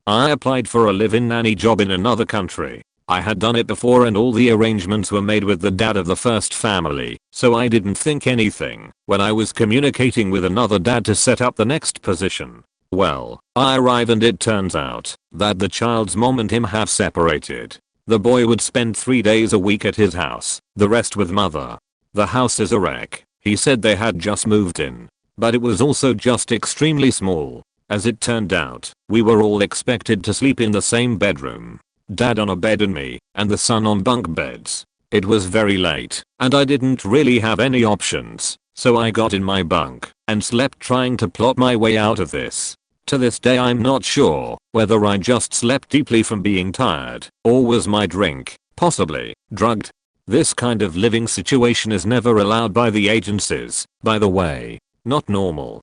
I applied for a live-in nanny job in another country. I had done it before and all the arrangements were made with the dad of the first family, so I didn't think anything when I was communicating with another dad to set up the next position. Well, I arrive and it turns out that the child's mom and him have separated. The boy would spend 3 days a week at his house, the rest with mother. The house is a wreck. He said they had just moved in, but it was also just extremely small. As it turned out, we were all expected to sleep in the same bedroom. Dad on a bed and me and the son on bunk beds. It was very late, and I didn't really have any options, so I got in my bunk and slept trying to plot my way out of this. To this day I'm not sure whether I just slept deeply from being tired, or was my drink, possibly, drugged. This kind of living situation is never allowed by the agencies, by the way. Not normal.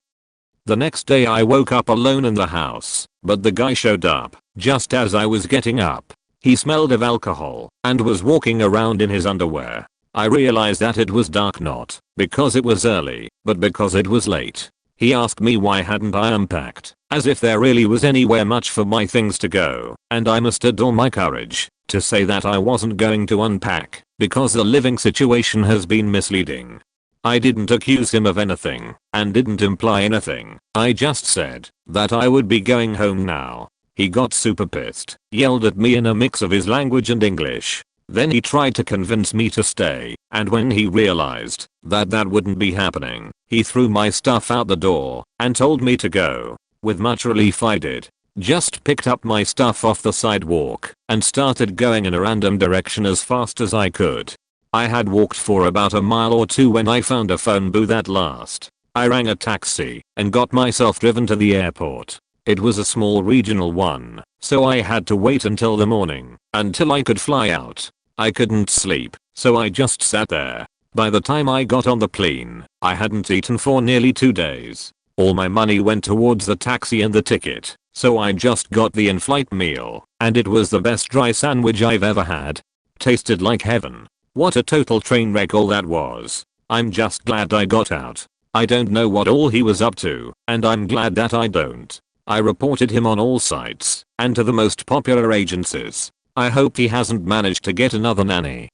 The next day I woke up alone in the house, but the guy showed up just as I was getting up. He smelled of alcohol and was walking around in his underwear. I realized that it was dark not because it was early, but because it was late. He asked me why hadn't I unpacked, as if there really was anywhere much for my things to go, and I mustered all my courage to say that I wasn't going to unpack because the living situation has been misleading. I didn't accuse him of anything and didn't imply anything. I just said that I would be going home now. He got super pissed, yelled at me in a mix of his language and English. Then he tried to convince me to stay, and when he realized that that wouldn't be happening, he threw my stuff out the door and told me to go. With much relief I did. Just picked up my stuff off the sidewalk and started going in a random direction as fast as I could. I had walked for about a mile or two when I found a phone booth at last. I rang a taxi and got myself driven to the airport. It was a small regional one, so I had to wait until the morning, until I could fly out. I couldn't sleep, so I just sat there. By the time I got on the plane, I hadn't eaten for nearly 2 days. All my money went towards the taxi and the ticket, so I just got the in-flight meal, and it was the best dry sandwich I've ever had. Tasted like heaven. What a total train wreck all that was. I'm just glad I got out. I don't know what all he was up to, and I'm glad that I don't. I reported him on all sites and to the most popular agencies. I hope he hasn't managed to get another nanny.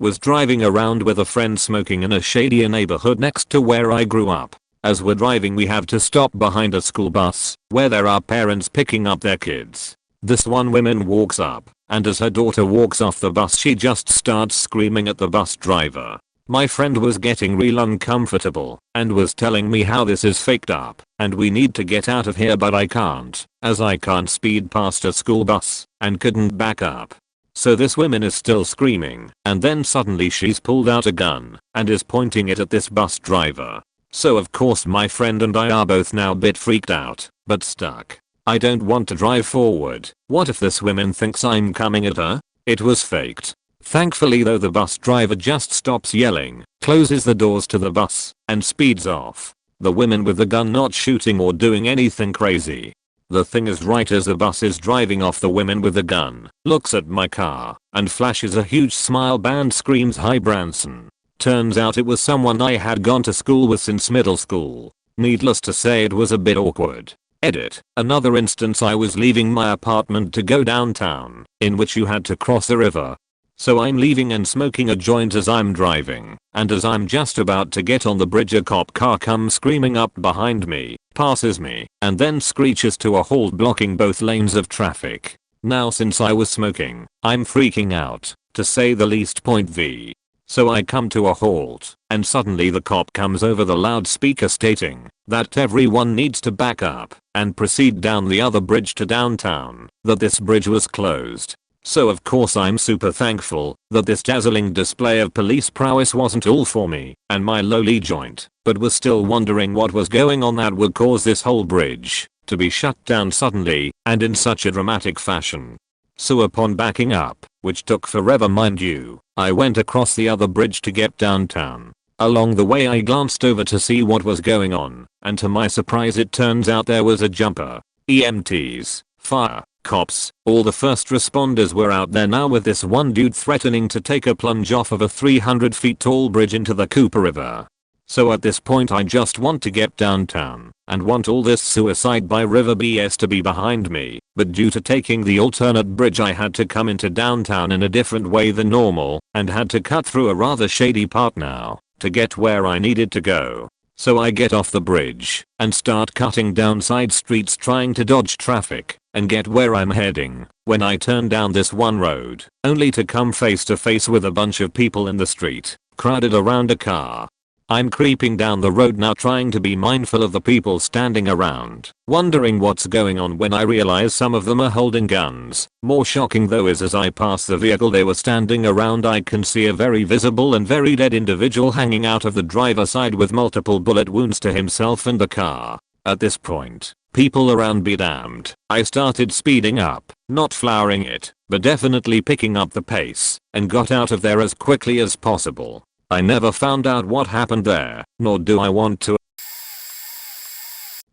Was driving around with a friend smoking in a shadier neighborhood next to where I grew up. As we're driving we have to stop behind a school bus where there are parents picking up their kids. This one woman walks up, and as her daughter walks off the bus she just starts screaming at the bus driver. My friend was getting real uncomfortable and was telling me how this is faked up and we need to get out of here, but I can't, as I can't speed past a school bus and couldn't back up. So this woman is still screaming, and then suddenly she's pulled out a gun and is pointing it at this bus driver. So of course my friend and I are both now a bit freaked out, but stuck. I don't want to drive forward. What if this woman thinks I'm coming at her? It was faked. Thankfully though the bus driver just stops yelling, closes the doors to the bus, and speeds off. The woman with the gun not shooting or doing anything crazy. The thing is, right as the bus is driving off, the woman with the gun looks at my car and flashes a huge smile and screams, "Hi Branson." Turns out it was someone I had gone to school with since middle school. Needless to say it was a bit awkward. Edit. Another instance, I was leaving my apartment to go downtown, in which you had to cross a river. So I'm leaving and smoking a joint as I'm driving, and as I'm just about to get on the bridge a cop car comes screaming up behind me, passes me, and then screeches to a halt, blocking both lanes of traffic. Now since I was smoking, I'm freaking out, to say the least. Point V. So I come to a halt, and suddenly the cop comes over the loudspeaker stating that everyone needs to back up and proceed down the other bridge to downtown, that this bridge was closed. So of course I'm super thankful that this dazzling display of police prowess wasn't all for me and my lowly joint, but was still wondering what was going on that would cause this whole bridge to be shut down suddenly and in such a dramatic fashion. So upon backing up, which took forever mind you, I went across the other bridge to get downtown. Along the way I glanced over to see what was going on, and to my surprise it turns out there was a jumper, EMTs, fire, cops, all the first responders were out there now, with this one dude threatening to take a plunge off of a 300 feet tall bridge into the Cooper River. So at this point I just want to get downtown and want all this suicide by river BS to be behind me, but due to taking the alternate bridge I had to come into downtown in a different way than normal and had to cut through a rather shady part now to get where I needed to go. So I get off the bridge and start cutting down side streets trying to dodge traffic and get where I'm heading, when I turn down this one road, only to come face to face with a bunch of people in the street, crowded around a car. I'm creeping down the road now trying to be mindful of the people standing around, wondering what's going on when I realize some of them are holding guns. More shocking though is as I pass the vehicle they were standing around I can see a very visible and very dead individual hanging out of the driver's side with multiple bullet wounds to himself and the car. At this point, people around be damned, I started speeding up, not flowering it, but definitely picking up the pace, and got out of there as quickly as possible. I never found out what happened there, nor do I want to.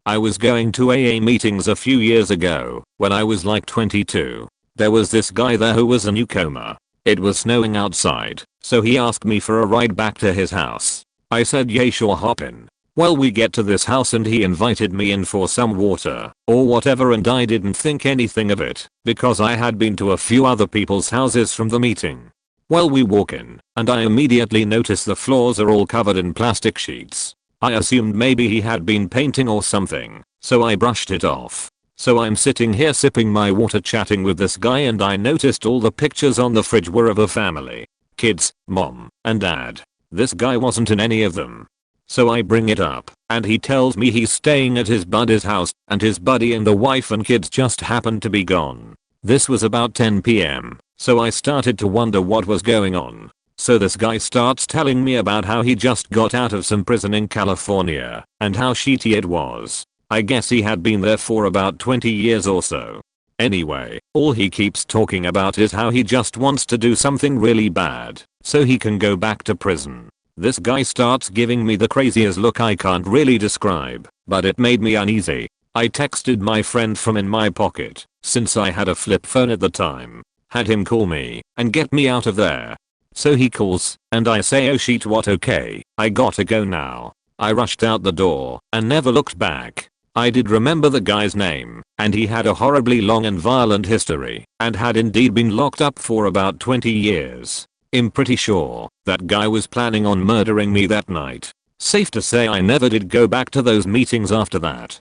I was going to AA meetings a few years ago, when I was like 22. There was this guy there who was a newcomer. It was snowing outside, so he asked me for a ride back to his house. I said yay sure hop in. Well we get to this house and he invited me in for some water, or whatever and I didn't think anything of it, because I had been to a few other people's houses from the meeting. Well we walk in, and I immediately notice the floors are all covered in plastic sheets. I assumed maybe he had been painting or something, so I brushed it off. So I'm sitting here sipping my water chatting with this guy and I noticed all the pictures on the fridge were of a family. Kids, mom, and dad. This guy wasn't in any of them. So I bring it up, and he tells me he's staying at his buddy's house, and his buddy and the wife and kids just happened to be gone. This was about 10 PM. So I started to wonder what was going on. So this guy starts telling me about how he just got out of some prison in California, and how shitty it was. I guess he had been there for about 20 years or so. Anyway, all he keeps talking about is how he just wants to do something really bad, so he can go back to prison. This guy starts giving me the craziest look I can't really describe, but it made me uneasy. I texted my friend from in my pocket, since I had a flip phone at the time. Had him call me and get me out of there. So he calls and I say oh shit what okay, I gotta go now. I rushed out the door and never looked back. I did remember the guy's name and he had a horribly long and violent history and had indeed been locked up for about 20 years. I'm pretty sure that guy was planning on murdering me that night. Safe to say I never did go back to those meetings after that.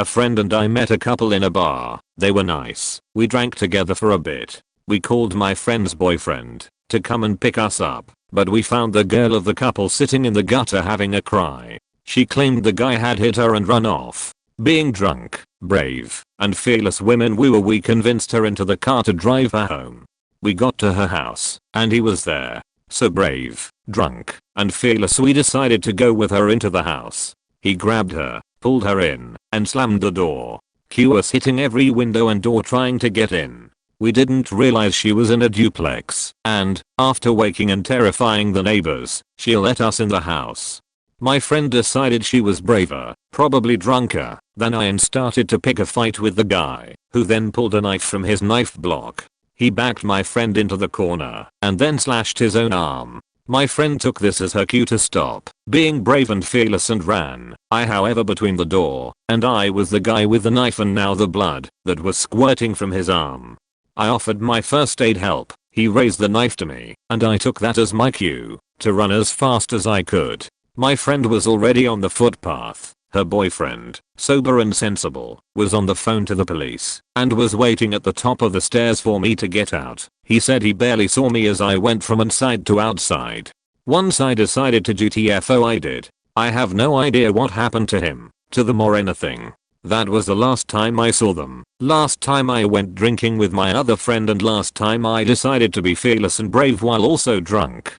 A friend and I met a couple in a bar. They were nice. We drank together for a bit. We called my friend's boyfriend to come and pick us up, but we found the girl of the couple sitting in the gutter having a cry. She claimed the guy had hit her and run off. Being drunk, brave, and fearless women we convinced her into the car to drive her home. We got to her house, and he was there. So brave, drunk, and fearless we decided to go with her into the house. He grabbed her, pulled her in, and slammed the door. Q was hitting every window and door trying to get in. We didn't realize she was in a duplex, and, after waking and terrifying the neighbors, she let us in the house. My friend decided she was braver, probably drunker, than I and started to pick a fight with the guy, who then pulled a knife from his knife block. He backed my friend into the corner, and then slashed his own arm. My friend took this as her cue to stop being brave and fearless and ran. I however between the door and I was the guy with the knife and now the blood that was squirting from his arm. I offered my first aid help. He raised the knife to me and I took that as my cue to run as fast as I could. My friend was already on the footpath. Her boyfriend, sober and sensible, was on the phone to the police and was waiting at the top of the stairs for me to get out. He said he barely saw me as I went from inside to outside. Once I decided to GTFO I did. I have no idea what happened to him, to them or anything. That was the last time I saw them, last time I went drinking with my other friend and last time I decided to be fearless and brave while also drunk.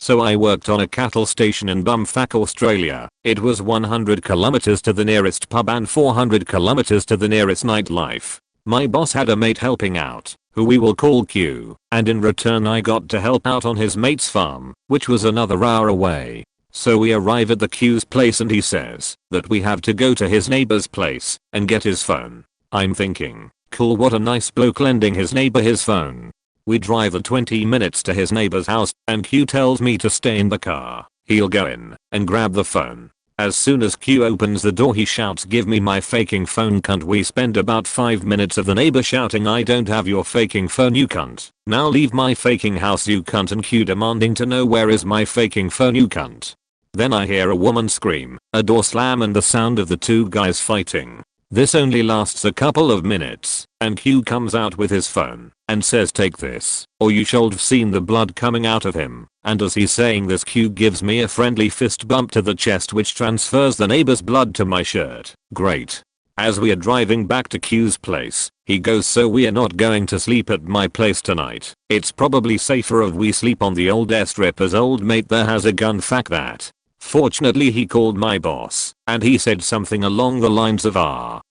So I worked on a cattle station in Bumfuck, Australia. It was 100 kilometers to the nearest pub and 400 kilometers to the nearest nightlife. My boss had a mate helping out, who we will call Q, and in return I got to help out on his mate's farm, which was another hour away. So we arrive at the Q's place and he says that we have to go to his neighbor's place and get his phone. I'm thinking, cool, what a nice bloke lending his neighbor his phone. We drive the 20 minutes to his neighbor's house and Q tells me to stay in the car. He'll go in and grab the phone. As soon as Q opens the door he shouts, "Give me my faking phone, cunt." We spend about 5 minutes of the neighbor shouting, "I don't have your faking phone, you cunt. Now leave my faking house, you cunt," and Q demanding to know where is my faking phone, you cunt. Then I hear a woman scream, a door slam and the sound of the two guys fighting. This only lasts a couple of minutes, and Q comes out with his phone and says, "Take this, or you should have seen the blood coming out of him." And as he's saying this, Q gives me a friendly fist bump to the chest which transfers the neighbor's blood to my shirt. Great. As we are driving back to Q's place, he goes, "So we are not going to sleep at my place tonight. It's probably safer if we sleep on the old airstrip as old mate there has a gun." Fact that. Fortunately he called my boss, and he said something along the lines of,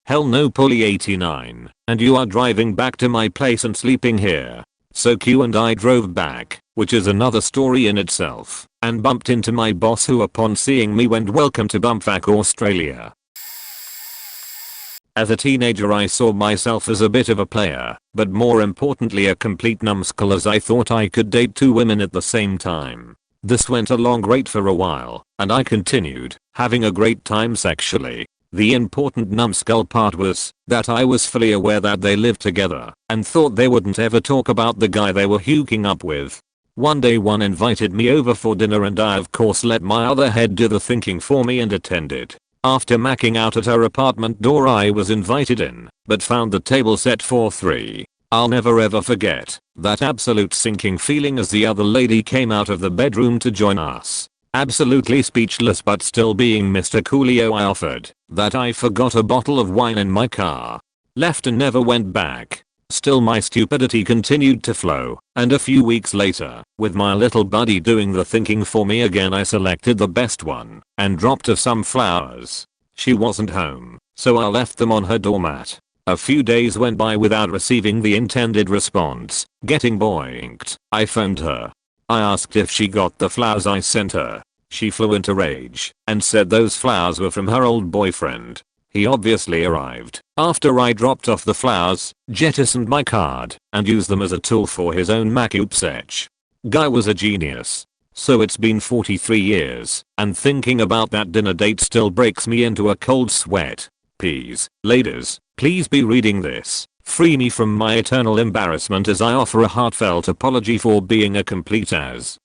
"Hell no, Pulley 89, and you are driving back to my place and sleeping here." So Q and I drove back, which is another story in itself, and bumped into my boss, who upon seeing me went, "Welcome to Bumpfuck Australia." As a teenager I saw myself as a bit of a player, but more importantly a complete numbskull, as I thought I could date 2 women at the same time. This went along great for a while, and I continued having a great time sexually. The important numbskull part was that I was fully aware that they lived together and thought they wouldn't ever talk about the guy they were hooking up with. One day one invited me over for dinner, and I of course let my other head do the thinking for me and attended. After macking out at her apartment door I was invited in, but found the table set for 3. I'll never ever forget that absolute sinking feeling as the other lady came out of the bedroom to join us. Absolutely speechless, but still being Mr. Coolio, I offered that I forgot a bottle of wine in my car. Left and never went back. Still my stupidity continued to flow, and a few weeks later, with my little buddy doing the thinking for me again, I selected the best one and dropped her some flowers. She wasn't home, so I left them on her doormat. A few days went by without receiving the intended response. Getting boinked, I phoned her. I asked if she got the flowers I sent her. She flew into rage and said those flowers were from her old boyfriend. He obviously arrived after I dropped off the flowers, jettisoned my card, and used them as a tool for his own makeupsech. Guy was a genius. So it's been 43 years, and thinking about that dinner date still breaks me into a cold sweat. Please, ladies, please be reading this. Free me from my eternal embarrassment as I offer a heartfelt apology for being a complete ass.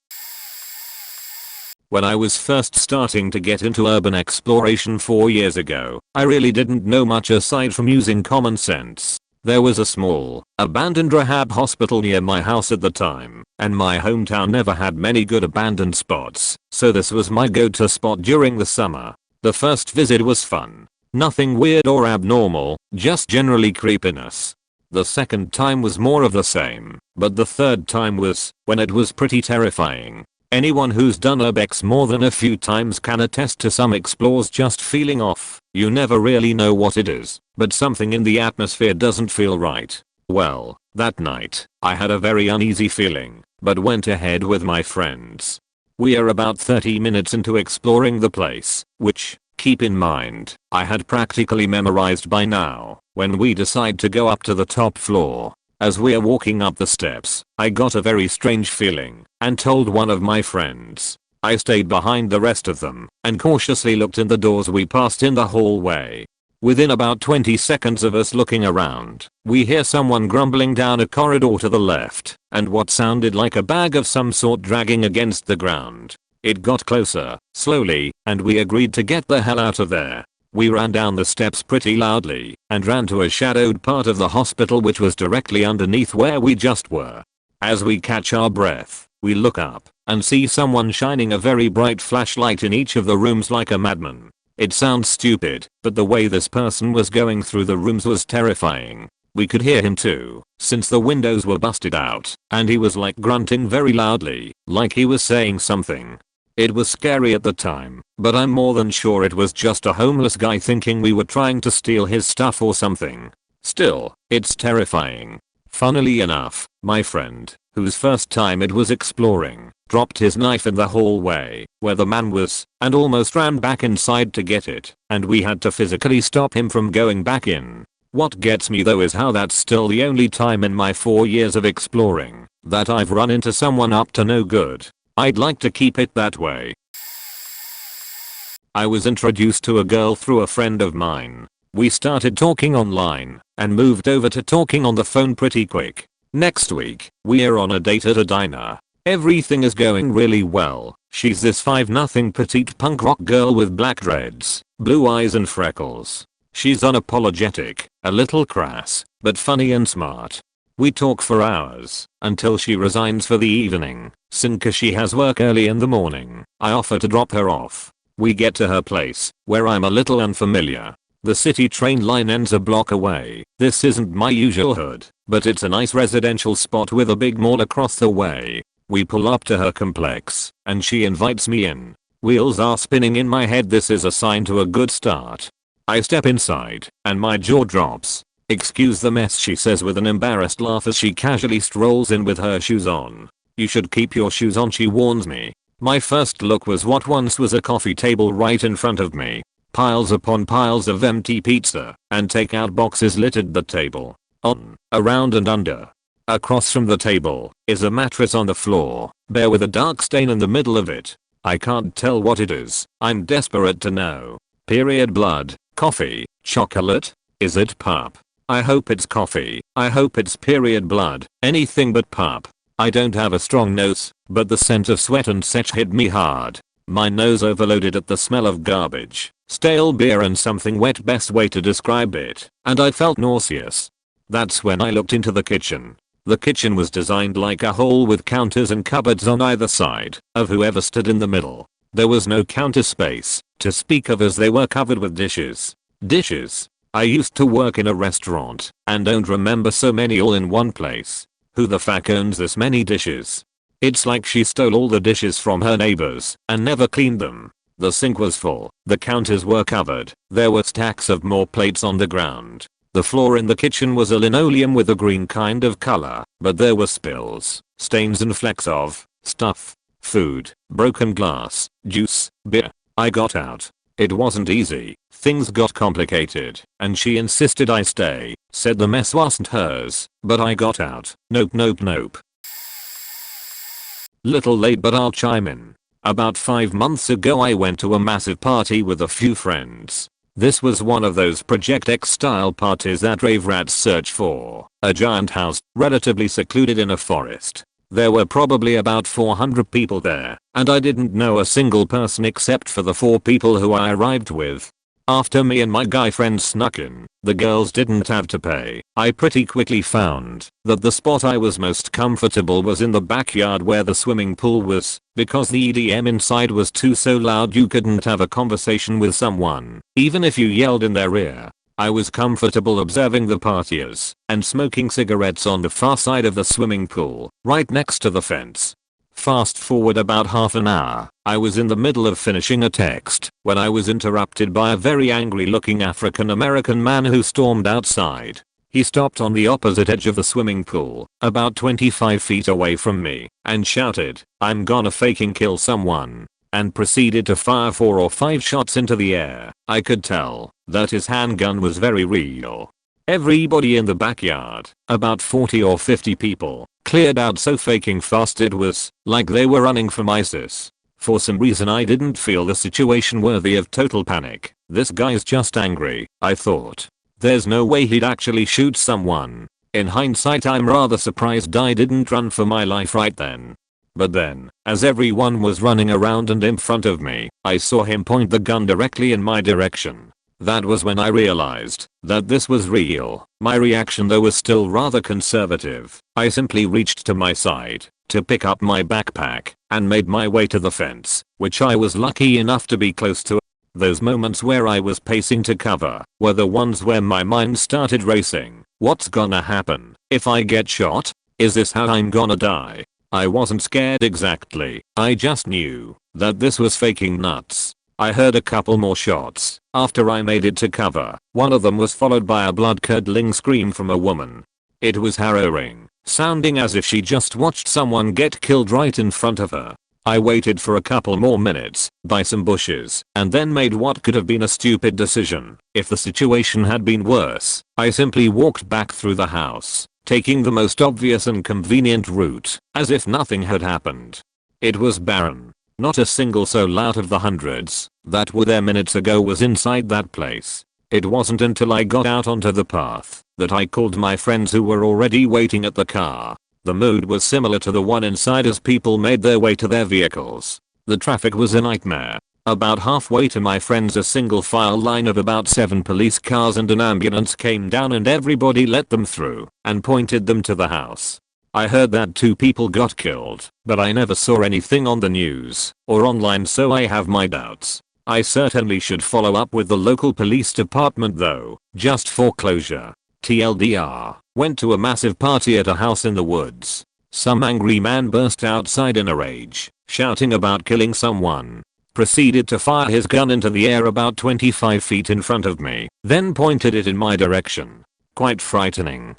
When I was first starting to get into urban exploration 4 years ago, I really didn't know much aside from using common sense. There was a small, abandoned rehab hospital near my house at the time, and my hometown never had many good abandoned spots, so this was my go-to spot during the summer. The first visit was fun. Nothing weird or abnormal, just generally creepiness. The second time was more of the same, but the third time was when it was pretty terrifying. Anyone who's done urbex more than a few times can attest to some explores just feeling off. You never really know what it is, but something in the atmosphere doesn't feel right. Well, that night, I had a very uneasy feeling, but went ahead with my friends. We are about 30 minutes into exploring the place, which, keep in mind, I had practically memorized by now, when we decide to go up to the top floor. As we are walking up the steps, I got a very strange feeling and told one of my friends. I stayed behind the rest of them and cautiously looked in the doors we passed in the hallway. Within about 20 seconds of us looking around, we hear someone grumbling down a corridor to the left and what sounded like a bag of some sort dragging against the ground. It got closer, slowly, and we agreed to get the hell out of there. We ran down the steps pretty loudly and ran to a shadowed part of the hospital which was directly underneath where we just were. As we catch our breath, we look up and see someone shining a very bright flashlight in each of the rooms like a madman. It sounds stupid, but the way this person was going through the rooms was terrifying. We could hear him too, since the windows were busted out, and he was like grunting very loudly, like he was saying something. It was scary at the time, but I'm more than sure it was just a homeless guy thinking we were trying to steal his stuff or something. Still, it's terrifying. Funnily enough, my friend, whose first time it was exploring, dropped his knife in the hallway where the man was and almost ran back inside to get it, and we had to physically stop him from going back in. What gets me though is how that's still the only time in my 4 years of exploring that I've run into someone up to no good. I'd like to keep it that way. I was introduced to a girl through a friend of mine. We started talking online and moved over to talking on the phone pretty quick. Next week, we're on a date at a diner. Everything is going really well. She's this 5'0" petite punk rock girl with black dreads, blue eyes and freckles. She's unapologetic, a little crass, but funny and smart. We talk for hours, until she resigns for the evening, since she has work early in the morning. I offer to drop her off. We get to her place, where I'm a little unfamiliar. The city train line ends a block away. This isn't my usual hood, but it's a nice residential spot with a big mall across the way. We pull up to her complex, and she invites me in. Wheels are spinning in my head. This is a sign to a good start. I step inside, and my jaw drops. "Excuse the mess," she says with an embarrassed laugh as she casually strolls in with her shoes on. "You should keep your shoes on," she warns me. My first look was what once was a coffee table right in front of me. Piles upon piles of empty pizza and takeout boxes littered the table. On, around and under. Across from the table is a mattress on the floor, bare with a dark stain in the middle of it. I can't tell what it is. I'm desperate to know. Period blood, coffee, chocolate? Is it pup? I hope it's coffee. I hope it's period blood. Anything but pup. I don't have a strong nose, but the scent of sweat and sech hit me hard. My nose overloaded at the smell of garbage, stale beer and something wet, best way to describe it, and I felt nauseous. That's when I looked into the kitchen. The kitchen was designed like a hole with counters and cupboards on either side of whoever stood in the middle. There was no counter space to speak of as they were covered with dishes. Dishes. I used to work in a restaurant and don't remember so many all in one place. Who the fuck owns this many dishes? It's like she stole all the dishes from her neighbors and never cleaned them. The sink was full. The counters were covered. There were stacks of more plates on the ground. The floor in the kitchen was a linoleum with a green kind of color, but there were spills, stains and flecks of stuff, food, broken glass, juice, beer. I got out. It wasn't easy. Things got complicated, and she insisted I stay, said the mess wasn't hers, but I got out. Nope. Little late, but I'll chime in. About 5 months ago I went to a massive party with a few friends. This was one of those Project X style parties that rave rats search for. A giant house, relatively secluded in a forest. There were probably about 400 people there, and I didn't know a single person except for the 4 people who I arrived with. After me and my guy friends snuck in, the girls didn't have to pay. I pretty quickly found that the spot I was most comfortable was in the backyard where the swimming pool was, because the EDM inside was too so loud you couldn't have a conversation with someone, even if you yelled in their ear. I was comfortable observing the partiers and smoking cigarettes on the far side of the swimming pool, right next to the fence. Fast forward about half an hour, I was in the middle of finishing a text when I was interrupted by a very angry looking African American man who stormed outside. He stopped on the opposite edge of the swimming pool, about 25 feet away from me, and shouted, "I'm gonna faking kill someone," and proceeded to fire 4 or 5 shots into the air. I could tell that his handgun was very real. Everybody in the backyard, about 40 or 50 people, cleared out so faking fast it was like they were running from ISIS. For some reason I didn't feel the situation worthy of total panic. This guy's just angry, I thought. There's no way he'd actually shoot someone. In hindsight I'm rather surprised I didn't run for my life right then. But then, as everyone was running around and in front of me, I saw him point the gun directly in my direction. That was when I realized that this was real. My reaction though was still rather conservative. I simply reached to my side to pick up my backpack and made my way to the fence, which I was lucky enough to be close to. Those moments where I was pacing to cover were the ones where my mind started racing. What's gonna happen if I get shot? Is this how I'm gonna die? I wasn't scared exactly. I just knew that this was faking nuts. I heard a couple more shots after I made it to cover. One of them was followed by a blood-curdling scream from a woman. It was harrowing, sounding as if she just watched someone get killed right in front of her. I waited for a couple more minutes by some bushes and then made what could have been a stupid decision. If the situation had been worse, I simply walked back through the house, taking the most obvious and convenient route, as if nothing had happened. It was barren. Not a single soul out of the hundreds that were there minutes ago was inside that place. It wasn't until I got out onto the path that I called my friends who were already waiting at the car. The mood was similar to the one inside as people made their way to their vehicles. The traffic was a nightmare. About halfway to my friends, a single file line of about 7 police cars and an ambulance came down, and everybody let them through and pointed them to the house. I heard that 2 people got killed, but I never saw anything on the news or online, so I have my doubts. I certainly should follow up with the local police department though, just for closure. TLDR, went to a massive party at a house in the woods. Some angry man burst outside in a rage, shouting about killing someone. Proceeded to fire his gun into the air about 25 feet in front of me, then pointed it in my direction. Quite frightening.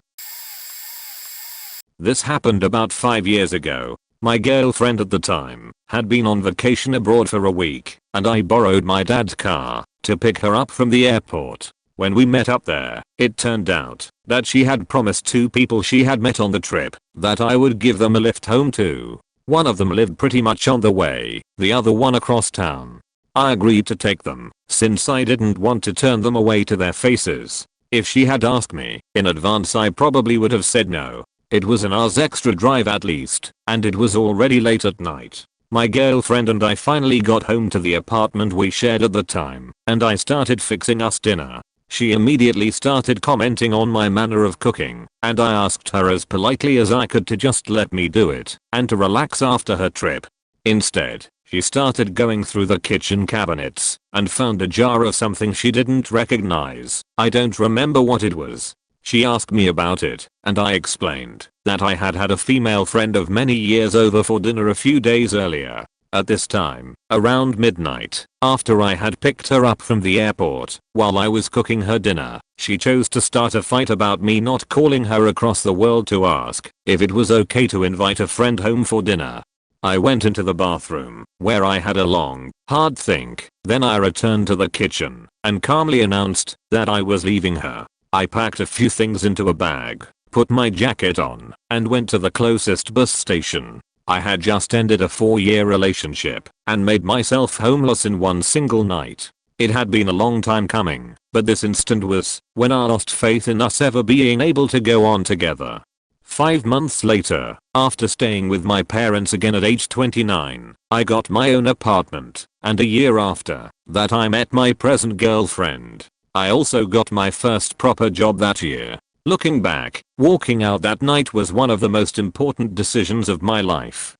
This happened about 5 years ago. My girlfriend at the time had been on vacation abroad for a week, and I borrowed my dad's car to pick her up from the airport. When we met up there, it turned out that she had promised 2 people she had met on the trip that I would give them a lift home too. One of them lived pretty much on the way, the other one across town. I agreed to take them, since I didn't want to turn them away to their faces. If she had asked me in advance, I probably would have said no. It was an hour's extra drive at least, and it was already late at night. My girlfriend and I finally got home to the apartment we shared at the time, and I started fixing us dinner. She immediately started commenting on my manner of cooking, and I asked her as politely as I could to just let me do it and to relax after her trip. Instead, she started going through the kitchen cabinets and found a jar of something she didn't recognize. I don't remember what it was. She asked me about it, and I explained that I had had a female friend of many years over for dinner a few days earlier. At this time, around midnight, after I had picked her up from the airport, while I was cooking her dinner, she chose to start a fight about me not calling her across the world to ask if it was okay to invite a friend home for dinner. I went into the bathroom, where I had a long, hard think. Then I returned to the kitchen and calmly announced that I was leaving her. I packed a few things into a bag, put my jacket on, and went to the closest bus station. I had just ended a 4-year relationship and made myself homeless in one single night. It had been a long time coming, but this instant was when I lost faith in us ever being able to go on together. 5 months later, after staying with my parents again at age 29, I got my own apartment, and a year after that I met my present girlfriend. I also got my first proper job that year. Looking back, walking out that night was one of the most important decisions of my life.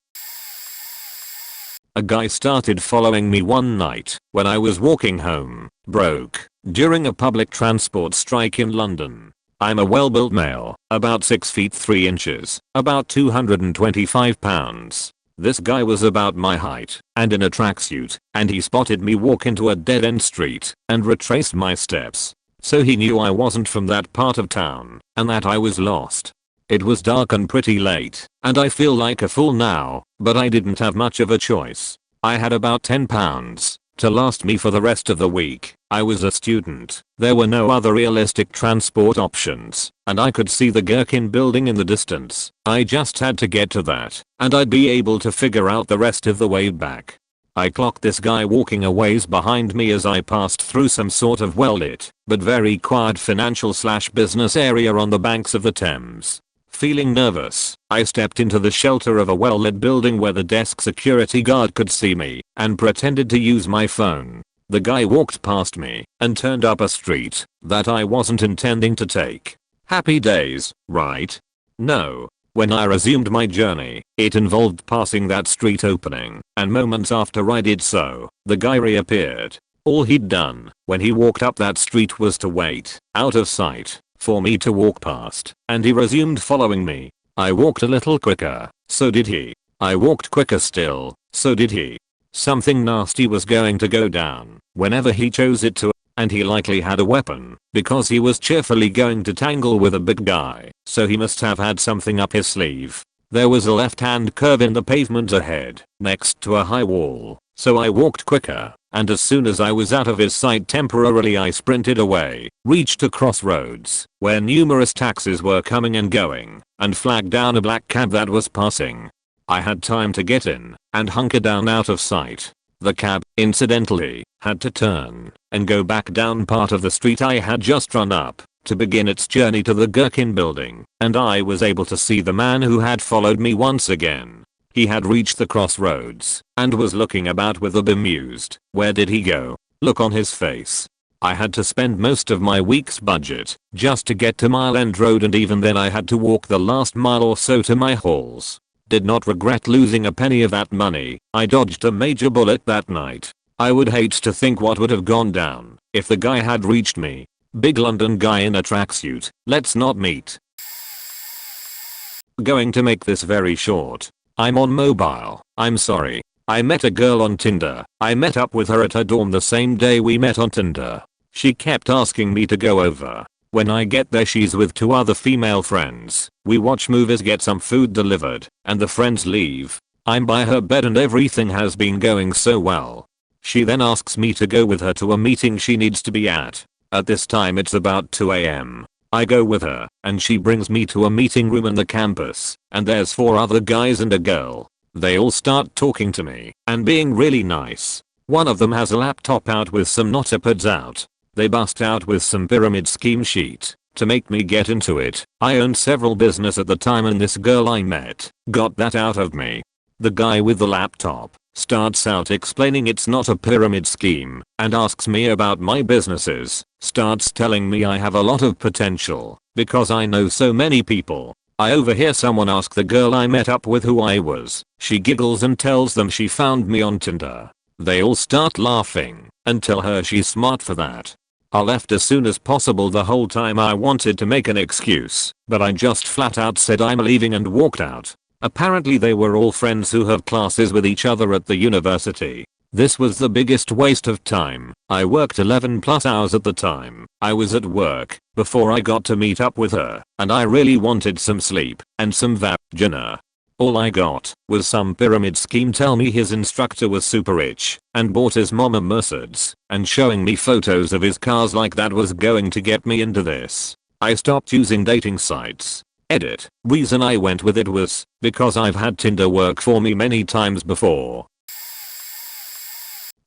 A guy started following me one night when I was walking home, broke, during a public transport strike in London. I'm a well-built male, about 6 feet 3 inches, about 225 pounds. This guy was about my height and in a tracksuit, and he spotted me walk into a dead-end street and retraced my steps. So he knew I wasn't from that part of town and that I was lost. It was dark and pretty late, and I feel like a fool now, but I didn't have much of a choice. I had about £10 to last me for the rest of the week. I was a student. There were no other realistic transport options, and I could see the Gherkin building in the distance. I just had to get to that, and I'd be able to figure out the rest of the way back. I clocked this guy walking a ways behind me as I passed through some sort of well-lit, but very quiet financial/business area on the banks of the Thames. Feeling nervous, I stepped into the shelter of a well-lit building where the desk security guard could see me and pretended to use my phone. The guy walked past me and turned up a street that I wasn't intending to take. Happy days, right? No. When I resumed my journey, it involved passing that street opening, and moments after I did so, the guy reappeared. All he'd done when he walked up that street was to wait, out of sight, for me to walk past, and he resumed following me. I walked a little quicker, so did he. I walked quicker still, so did he. Something nasty was going to go down whenever he chose it to, and he likely had a weapon because he was cheerfully going to tangle with a big guy, so he must have had something up his sleeve. There was a left-hand curve in the pavement ahead, next to a high wall, so I walked quicker, and as soon as I was out of his sight temporarily I sprinted away, reached a crossroads where numerous taxis were coming and going, and flagged down a black cab that was passing. I had time to get in and hunker down out of sight. The cab, incidentally, had to turn and go back down part of the street I had just run up to begin its journey to the Gherkin building, and I was able to see the man who had followed me once again. He had reached the crossroads and was looking about with a bemused, "Where did he go?" look on his face. I had to spend most of my week's budget just to get to Mile End Road, and even then I had to walk the last mile or so to my halls. Did not regret losing a penny of that money. I dodged a major bullet that night. I would hate to think what would have gone down if the guy had reached me. Big London guy in a tracksuit. Let's not meet. Going to make this very short. I'm on mobile. I'm sorry. I met a girl on Tinder. I met up with her at her dorm the same day we met on Tinder. She kept asking me to go over. When I get there, she's with 2 other female friends. We watch movies, get some food delivered, and the friends leave. I'm by her bed and everything has been going so well. She then asks me to go with her to a meeting she needs to be at. At this time it's about 2 AM. I go with her, and she brings me to a meeting room in the campus, and there's 4 other guys and a girl. They all start talking to me and being really nice. One of them has a laptop out with some notepads out. They bust out with some pyramid scheme sheet to make me get into it. I owned several business at the time, and this girl I met got that out of me. The guy with the laptop starts out explaining it's not a pyramid scheme and asks me about my businesses. Starts telling me I have a lot of potential because I know so many people. I overhear someone ask the girl I met up with who I was. She giggles and tells them she found me on Tinder. They all start laughing and tell her she's smart for that. I left as soon as possible. The whole time I wanted to make an excuse, but I just flat out said I'm leaving and walked out. Apparently they were all friends who have classes with each other at the university. This was the biggest waste of time. I worked 11+ hours at the time. I was at work before I got to meet up with her, and I really wanted some sleep and some vagina. All I got was some pyramid scheme tell me his instructor was super rich and bought his mom a Mercedes, and showing me photos of his cars like that was going to get me into this. I stopped using dating sites. Edit. Reason I went with it was because I've had Tinder work for me many times before.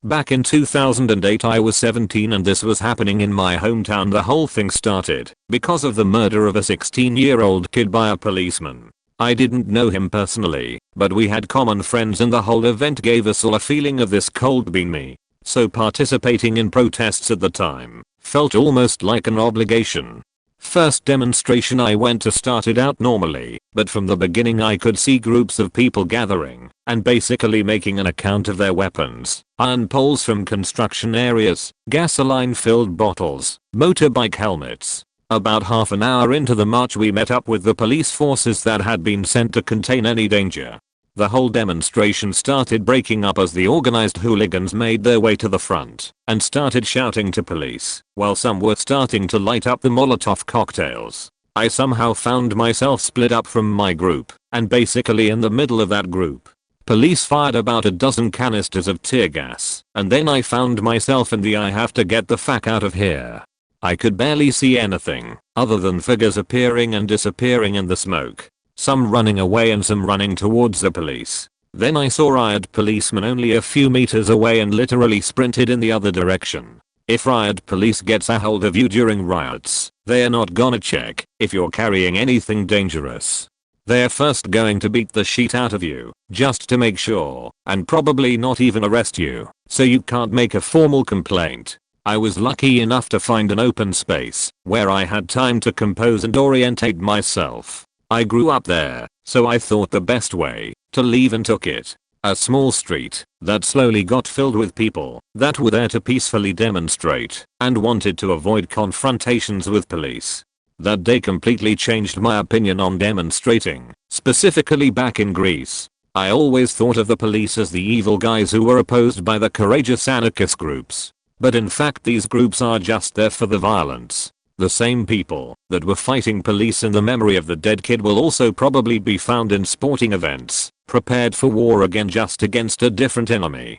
Back in 2008 I was 17 and this was happening in my hometown. The whole thing started because of the murder of a 16-year-old kid by a policeman. I didn't know him personally, but we had common friends and the whole event gave us all a feeling of this cold being me. So participating in protests at the time felt almost like an obligation. First demonstration I went to started out normally, but from the beginning I could see groups of people gathering and basically making an account of their weapons, iron poles from construction areas, gasoline-filled bottles, motorbike helmets. About half an hour into the march we met up with the police forces that had been sent to contain any danger. The whole demonstration started breaking up as the organized hooligans made their way to the front and started shouting to police, while some were starting to light up the Molotov cocktails. I somehow found myself split up from my group and basically in the middle of that group. Police fired about a dozen canisters of tear gas, and then I found myself in the "I have to get the fuck out of here." I could barely see anything other than figures appearing and disappearing in the smoke. Some running away and some running towards the police. Then I saw riot policemen only a few meters away and literally sprinted in the other direction. If riot police gets a hold of you during riots, they're not gonna check if you're carrying anything dangerous. They're first going to beat the shit out of you just to make sure, and probably not even arrest you, so you can't make a formal complaint. I was lucky enough to find an open space where I had time to compose and orientate myself. I grew up there, so I thought the best way to leave and took it. A small street that slowly got filled with people that were there to peacefully demonstrate and wanted to avoid confrontations with police. That day completely changed my opinion on demonstrating, specifically back in Greece. I always thought of the police as the evil guys who were opposed by the courageous anarchist groups. But in fact these groups are just there for the violence. The same people that were fighting police in the memory of the dead kid will also probably be found in sporting events, prepared for war again just against a different enemy.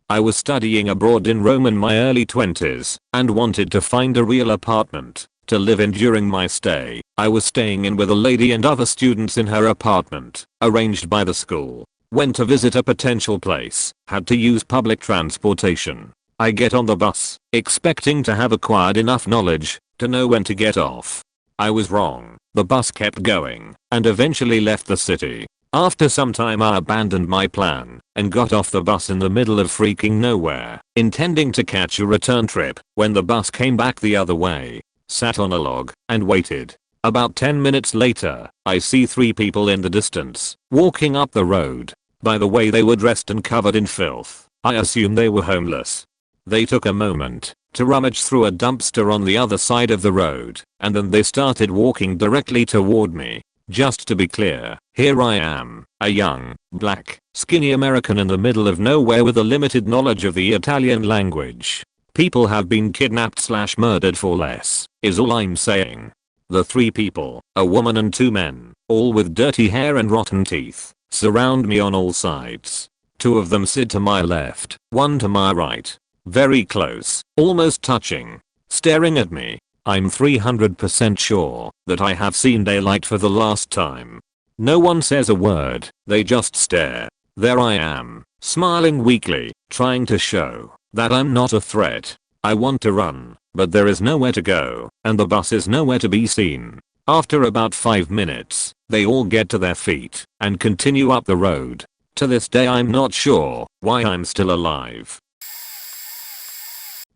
I was studying abroad in Rome in my early 20s and wanted to find a real apartment to live in during my stay. I was staying in with a lady and other students in her apartment, arranged by the school. Went to visit a potential place, had to use public transportation. I get on the bus, expecting to have acquired enough knowledge to know when to get off. I was wrong. The bus kept going and eventually left the city. After some time I abandoned my plan and got off the bus in the middle of freaking nowhere, intending to catch a return trip when the bus came back the other way. Sat on a log and waited. About 10 minutes later, I see 3 people in the distance, walking up the road. By the way they were dressed and covered in filth, I assume they were homeless. They took a moment to rummage through a dumpster on the other side of the road, and then they started walking directly toward me. Just to be clear, here I am, a young, black, skinny American in the middle of nowhere with a limited knowledge of the Italian language. People have been kidnapped/murdered for less, is all I'm saying. The 3 people, a woman and 2 men, all with dirty hair and rotten teeth, surround me on all sides. 2 of them sit to my left, 1 to my right. Very close, almost touching, staring at me. I'm 300% sure that I have seen daylight for the last time. No one says a word, they just stare. There I am, smiling weakly, trying to show that I'm not a threat. I want to run, but there is nowhere to go, and the bus is nowhere to be seen. After about 5 minutes, they all get to their feet and continue up the road. To this day I'm not sure why I'm still alive.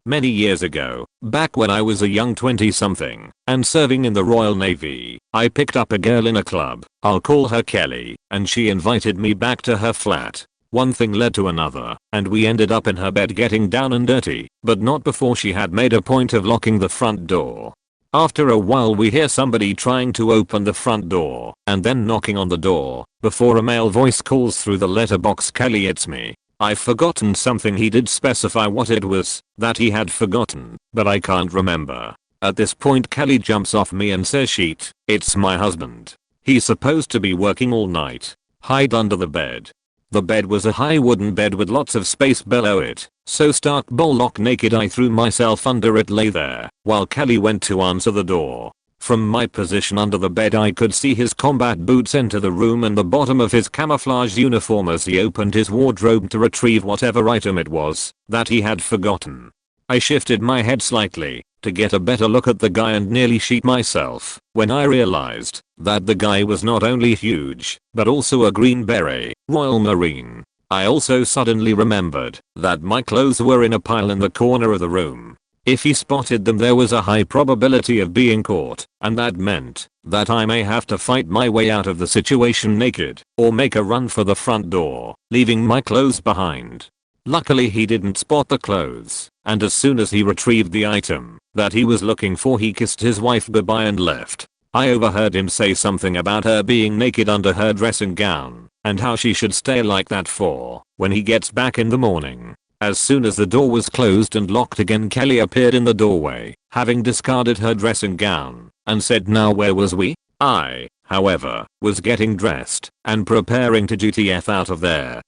Many years ago, back when I was a young 20-something and serving in the Royal Navy, I picked up a girl in a club, I'll call her Kelly, and she invited me back to her flat. One thing led to another, and we ended up in her bed getting down and dirty, but not before she had made a point of locking the front door. After a while we hear somebody trying to open the front door, and then knocking on the door, before a male voice calls through the letterbox, "Kelly, it's me." I've forgotten something. He did specify what it was that he had forgotten, but I can't remember. At this point Kelly jumps off me and says, "Shit, it's my husband. He's supposed to be working all night. Hide under the bed." The bed was a high wooden bed with lots of space below it, so stark bollock naked I threw myself under it, lay there, while Kelly went to answer the door. From my position under the bed I could see his combat boots enter the room and the bottom of his camouflage uniform as he opened his wardrobe to retrieve whatever item it was that he had forgotten. I shifted my head slightly to get a better look at the guy and nearly shit myself when I realized that the guy was not only huge, but also a Green Beret, Royal Marine. I also suddenly remembered that my clothes were in a pile in the corner of the room. If he spotted them there was a high probability of being caught, and that meant that I may have to fight my way out of the situation naked, or make a run for the front door, leaving my clothes behind. Luckily he didn't spot the clothes, and as soon as he retrieved the item that he was looking for he kissed his wife goodbye and left. I overheard him say something about her being naked under her dressing gown, and how she should stay like that for when he gets back in the morning. As soon as the door was closed and locked again, Kelly appeared in the doorway, having discarded her dressing gown, and said, "Now where was we?" I, however, was getting dressed and preparing to duty F out of there.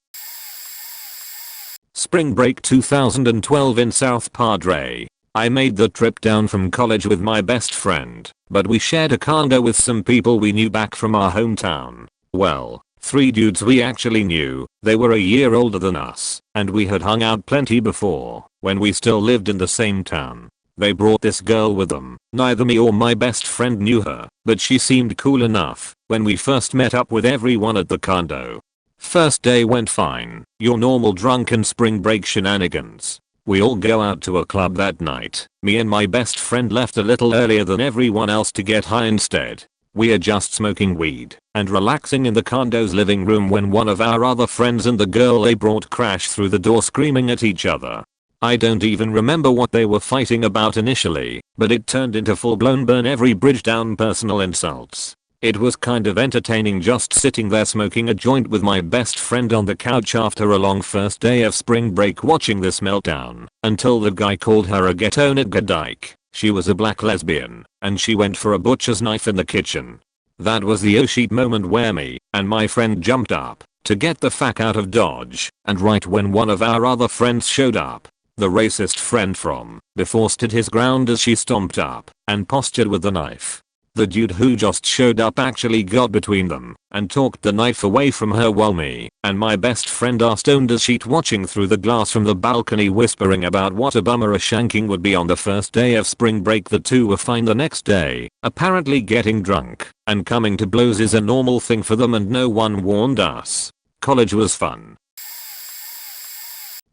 Spring break 2012 in South Padre. I made the trip down from college with my best friend, but we shared a condo with some people we knew back from our hometown. Well, 3 dudes we actually knew. They were a year older than us, and we had hung out plenty before, when we still lived in the same town. They brought this girl with them. Neither me or my best friend knew her, but she seemed cool enough when we first met up with everyone at the condo. First day went fine, your normal drunken spring break shenanigans. We all go out to a club that night. Me and my best friend left a little earlier than everyone else to get high instead. We are just smoking weed and relaxing in the condo's living room when one of our other friends and the girl they brought crashed through the door screaming at each other. I don't even remember what they were fighting about initially, but it turned into full-blown burn every bridge down personal insults. It was kind of entertaining just sitting there smoking a joint with my best friend on the couch after a long first day of spring break watching this meltdown, until the guy called her a ghetto nigger dyke. She was a black lesbian, and she went for a butcher's knife in the kitchen. That was the oh shit moment where me and my friend jumped up to get the fuck out of Dodge, and right when one of our other friends showed up, the racist friend from before stood his ground as she stomped up and postured with the knife. The dude who just showed up actually got between them and talked the knife away from her while me and my best friend are stoned as shit watching through the glass from the balcony whispering about what a bummer a shanking would be on the first day of spring break. The two were fine the next day, apparently getting drunk and coming to blows is a normal thing for them and no one warned us. College was fun.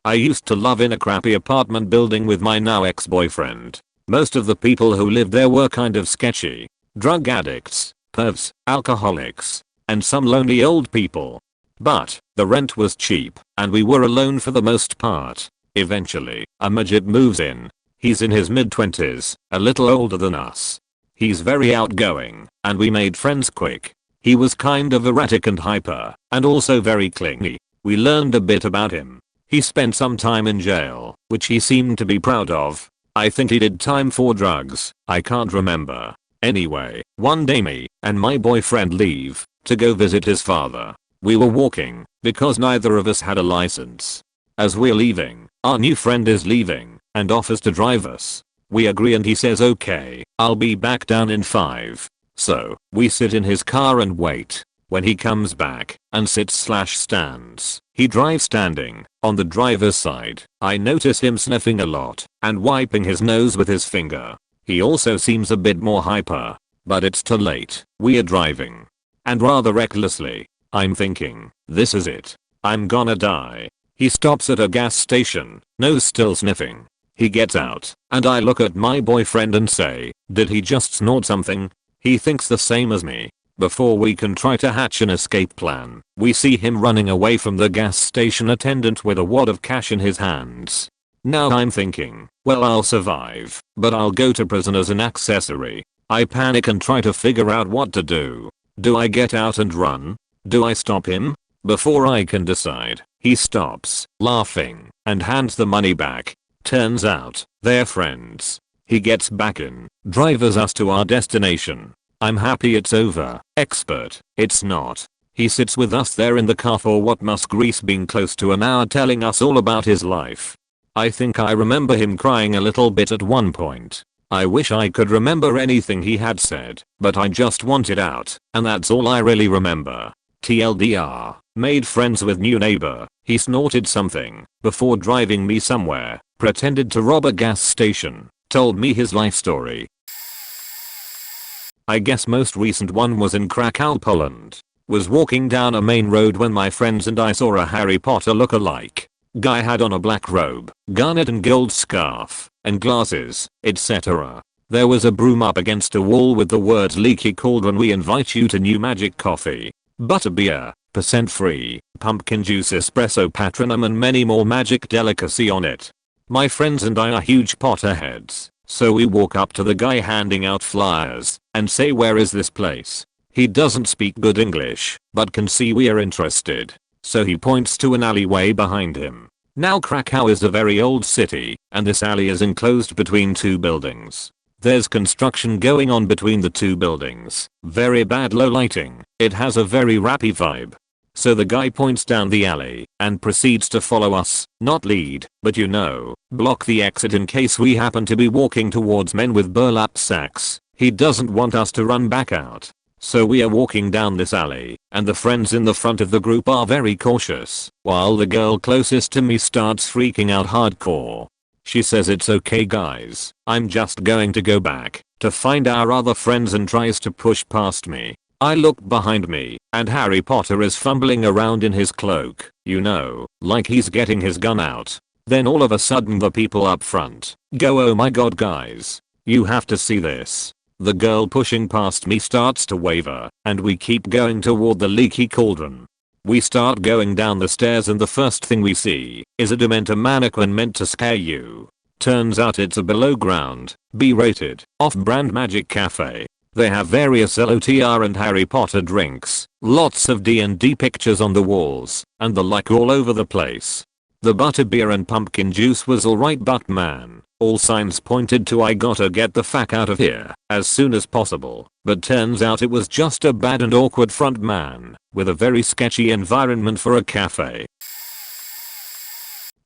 I used to live in a crappy apartment building with my now ex-boyfriend. Most of the people who lived there were kind of sketchy. Drug addicts, pervs, alcoholics, and some lonely old people. But the rent was cheap and we were alone for the most part. Eventually, a midget moves in. He's in his mid-20s, a little older than us. He's very outgoing and we made friends quick. He was kind of erratic and hyper and also very clingy. We learned a bit about him. He spent some time in jail, which he seemed to be proud of. I think he did time for drugs, I can't remember. Anyway, one day me and my boyfriend leave to go visit his father. We were walking because neither of us had a license. As we're leaving, our new friend is leaving and offers to drive us. We agree and he says okay, I'll be back down in 5. So, we sit in his car and wait. When he comes back and sits/stands, he drives standing on the driver's side. I notice him sniffing a lot and wiping his nose with his finger. He also seems a bit more hyper, but it's too late. We are driving. And rather recklessly, I'm thinking, this is it. I'm gonna die. He stops at a gas station, nose still sniffing. He gets out, and I look at my boyfriend and say, did he just snort something? He thinks the same as me. Before we can try to hatch an escape plan, we see him running away from the gas station attendant with a wad of cash in his hands. Now I'm thinking, well I'll survive, but I'll go to prison as an accessory. I panic and try to figure out what to do. Do I get out and run? Do I stop him? Before I can decide, he stops, laughing, and hands the money back. Turns out, they're friends. He gets back in, drives us to our destination. I'm happy it's over, expert. It's not. He sits with us there in the car for what must grease been close to an hour telling us all about his life. I think I remember him crying a little bit at one point. I wish I could remember anything he had said, but I just wanted out, and that's all I really remember. TLDR, made friends with new neighbor. He snorted something before driving me somewhere, pretended to rob a gas station, told me his life story. I guess most recent one was in Krakow, Poland. Was walking down a main road when my friends and I saw a Harry Potter look-alike. Guy had on a black robe, garnet and gold scarf, and glasses, etc. There was a broom up against a wall with the words leaky cauldron we invite you to new magic coffee, butterbeer, % free, pumpkin juice espresso patronum and many more magic delicacy on it. My friends and I are huge Potterheads, so we walk up to the guy handing out flyers and say where is this place. He doesn't speak good English, but can see we are interested. So he points to an alleyway behind him. Now Krakow is a very old city, and this alley is enclosed between two buildings. There's construction going on between the two buildings. Very bad low lighting. It has a very rappy vibe. So the guy points down the alley and proceeds to follow us, not lead, but you know, block the exit in case we happen to be walking towards men with burlap sacks. He doesn't want us to run back out. So we are walking down this alley, and the friends in the front of the group are very cautious, while the girl closest to me starts freaking out hardcore. She says it's okay guys, I'm just going to go back to find our other friends and tries to push past me. I look behind me, and Harry Potter is fumbling around in his cloak, you know, like he's getting his gun out. Then all of a sudden the people up front go, oh my god guys, you have to see this. The girl pushing past me starts to waver, and we keep going toward the leaky cauldron. We start going down the stairs and the first thing we see is a Dementor mannequin meant to scare you. Turns out it's a below ground, B-rated, off-brand magic cafe. They have various LOTR and Harry Potter drinks, lots of D&D pictures on the walls, and the like all over the place. The butterbeer and pumpkin juice was alright but man, all signs pointed to I gotta get the fuck out of here as soon as possible, but turns out it was just a bad and awkward front man with a very sketchy environment for a cafe.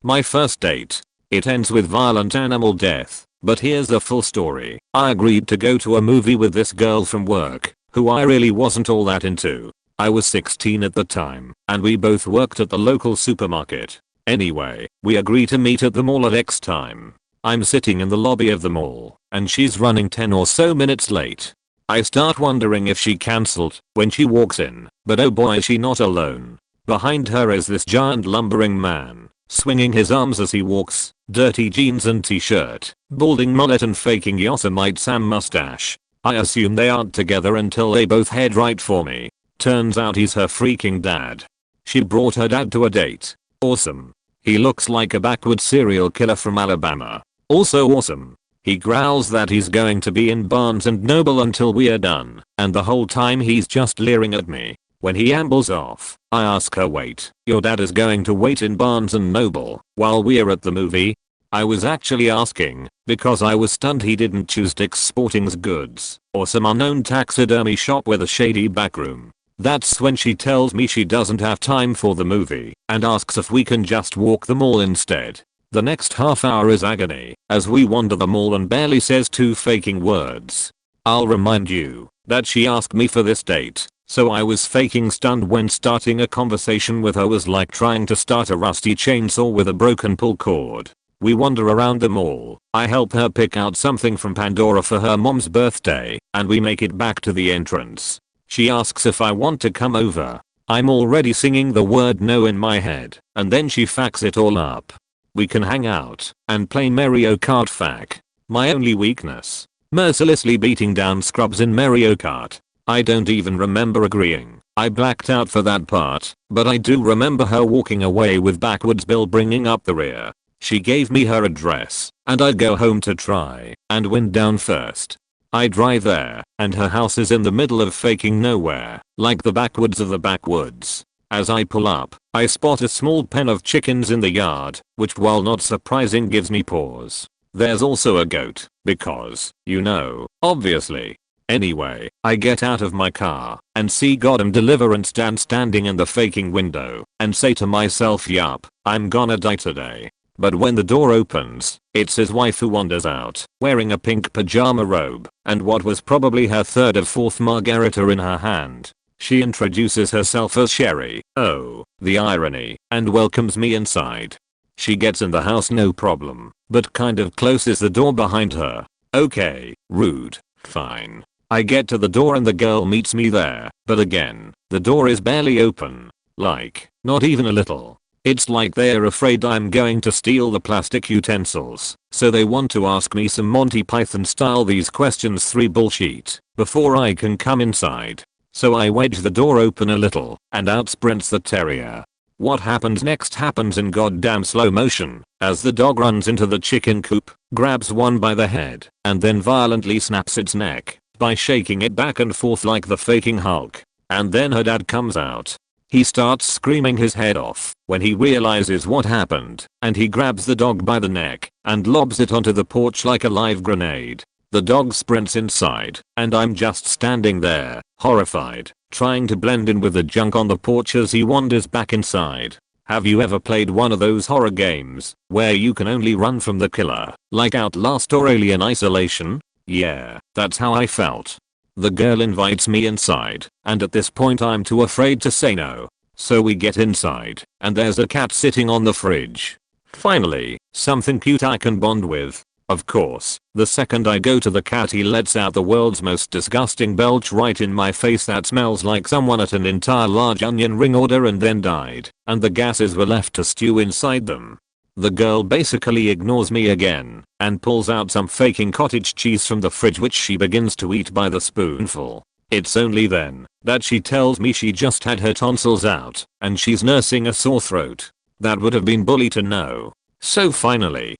My first date. It ends with violent animal death. But here's the full story. I agreed to go to a movie with this girl from work, who I really wasn't all that into. I was 16 at the time, and we both worked at the local supermarket. Anyway, we agree to meet at the mall at X time. I'm sitting in the lobby of the mall, and she's running 10 or so minutes late. I start wondering if she cancelled when she walks in, but oh boy is she not alone. Behind her is this giant lumbering man, swinging his arms as he walks, dirty jeans and t-shirt, balding mullet and faking Yosemite Sam mustache. I assume they aren't together until they both head right for me. Turns out he's her freaking dad. She brought her dad to a date. Awesome. He looks like a backwoods serial killer from Alabama. Also awesome. He growls that he's going to be in Barnes and Noble until we are done, and the whole time he's just leering at me. When he ambles off, I ask her, wait, your dad is going to wait in Barnes and Noble while we're at the movie? I was actually asking because I was stunned he didn't choose Dick's Sporting Goods or some unknown taxidermy shop with a shady backroom. That's when she tells me she doesn't have time for the movie and asks if we can just walk the mall instead. The next half hour is agony as we wander the mall and barely says two faking words. I'll remind you that she asked me for this date, so I was faking stunned when starting a conversation with her was like trying to start a rusty chainsaw with a broken pull cord. We wander around the mall, I help her pick out something from Pandora for her mom's birthday, and we make it back to the entrance. She asks if I want to come over. I'm already singing the word no in my head, and then she fucks it all up. We can hang out and play Mario Kart FAQ. My only weakness. Mercilessly beating down scrubs in Mario Kart. I don't even remember agreeing. I blacked out for that part, but I do remember her walking away with backwards Bill bringing up the rear. She gave me her address, and I'd go home to try and win down first. I drive there, and her house is in the middle of faking nowhere, like the backwoods of the backwoods. As I pull up, I spot a small pen of chickens in the yard, which while not surprising gives me pause. There's also a goat, because, you know, obviously. Anyway, I get out of my car and see Goddamn Deliverance Dan standing in the faking window and say to myself, yup, I'm gonna die today. But when the door opens, it's his wife who wanders out, wearing a pink pajama robe and what was probably her third or fourth margarita in her hand. She introduces herself as Sherry, oh, the irony, and welcomes me inside. She gets in the house no problem, but kind of closes the door behind her. Okay, rude, fine. I get to the door and the girl meets me there, but again, the door is barely open. Like, not even a little. It's like they're afraid I'm going to steal the plastic utensils, so they want to ask me some Monty Python style these questions 3 bullshit before I can come inside. So I wedge the door open a little, and out sprints the terrier. What happens next happens in goddamn slow motion, as the dog runs into the chicken coop, grabs one by the head, and then violently snaps its neck by shaking it back and forth like the faking Hulk. And then her dad comes out. He starts screaming his head off when he realizes what happened, and he grabs the dog by the neck and lobs it onto the porch like a live grenade. The dog sprints inside, and I'm just standing there, horrified, trying to blend in with the junk on the porch as he wanders back inside. Have you ever played one of those horror games where you can only run from the killer, like Outlast or Alien Isolation? Yeah, that's how I felt. The girl invites me inside, and at this point I'm too afraid to say no. So we get inside, and there's a cat sitting on the fridge. Finally, something cute I can bond with. Of course, the second I go to the cat he lets out the world's most disgusting belch right in my face that smells like someone ate an entire large onion ring order and then died, and the gases were left to stew inside them. The girl basically ignores me again, and pulls out some faking cottage cheese from the fridge which she begins to eat by the spoonful. It's only then that she tells me she just had her tonsils out, and she's nursing a sore throat. That would have been bully to know. So finally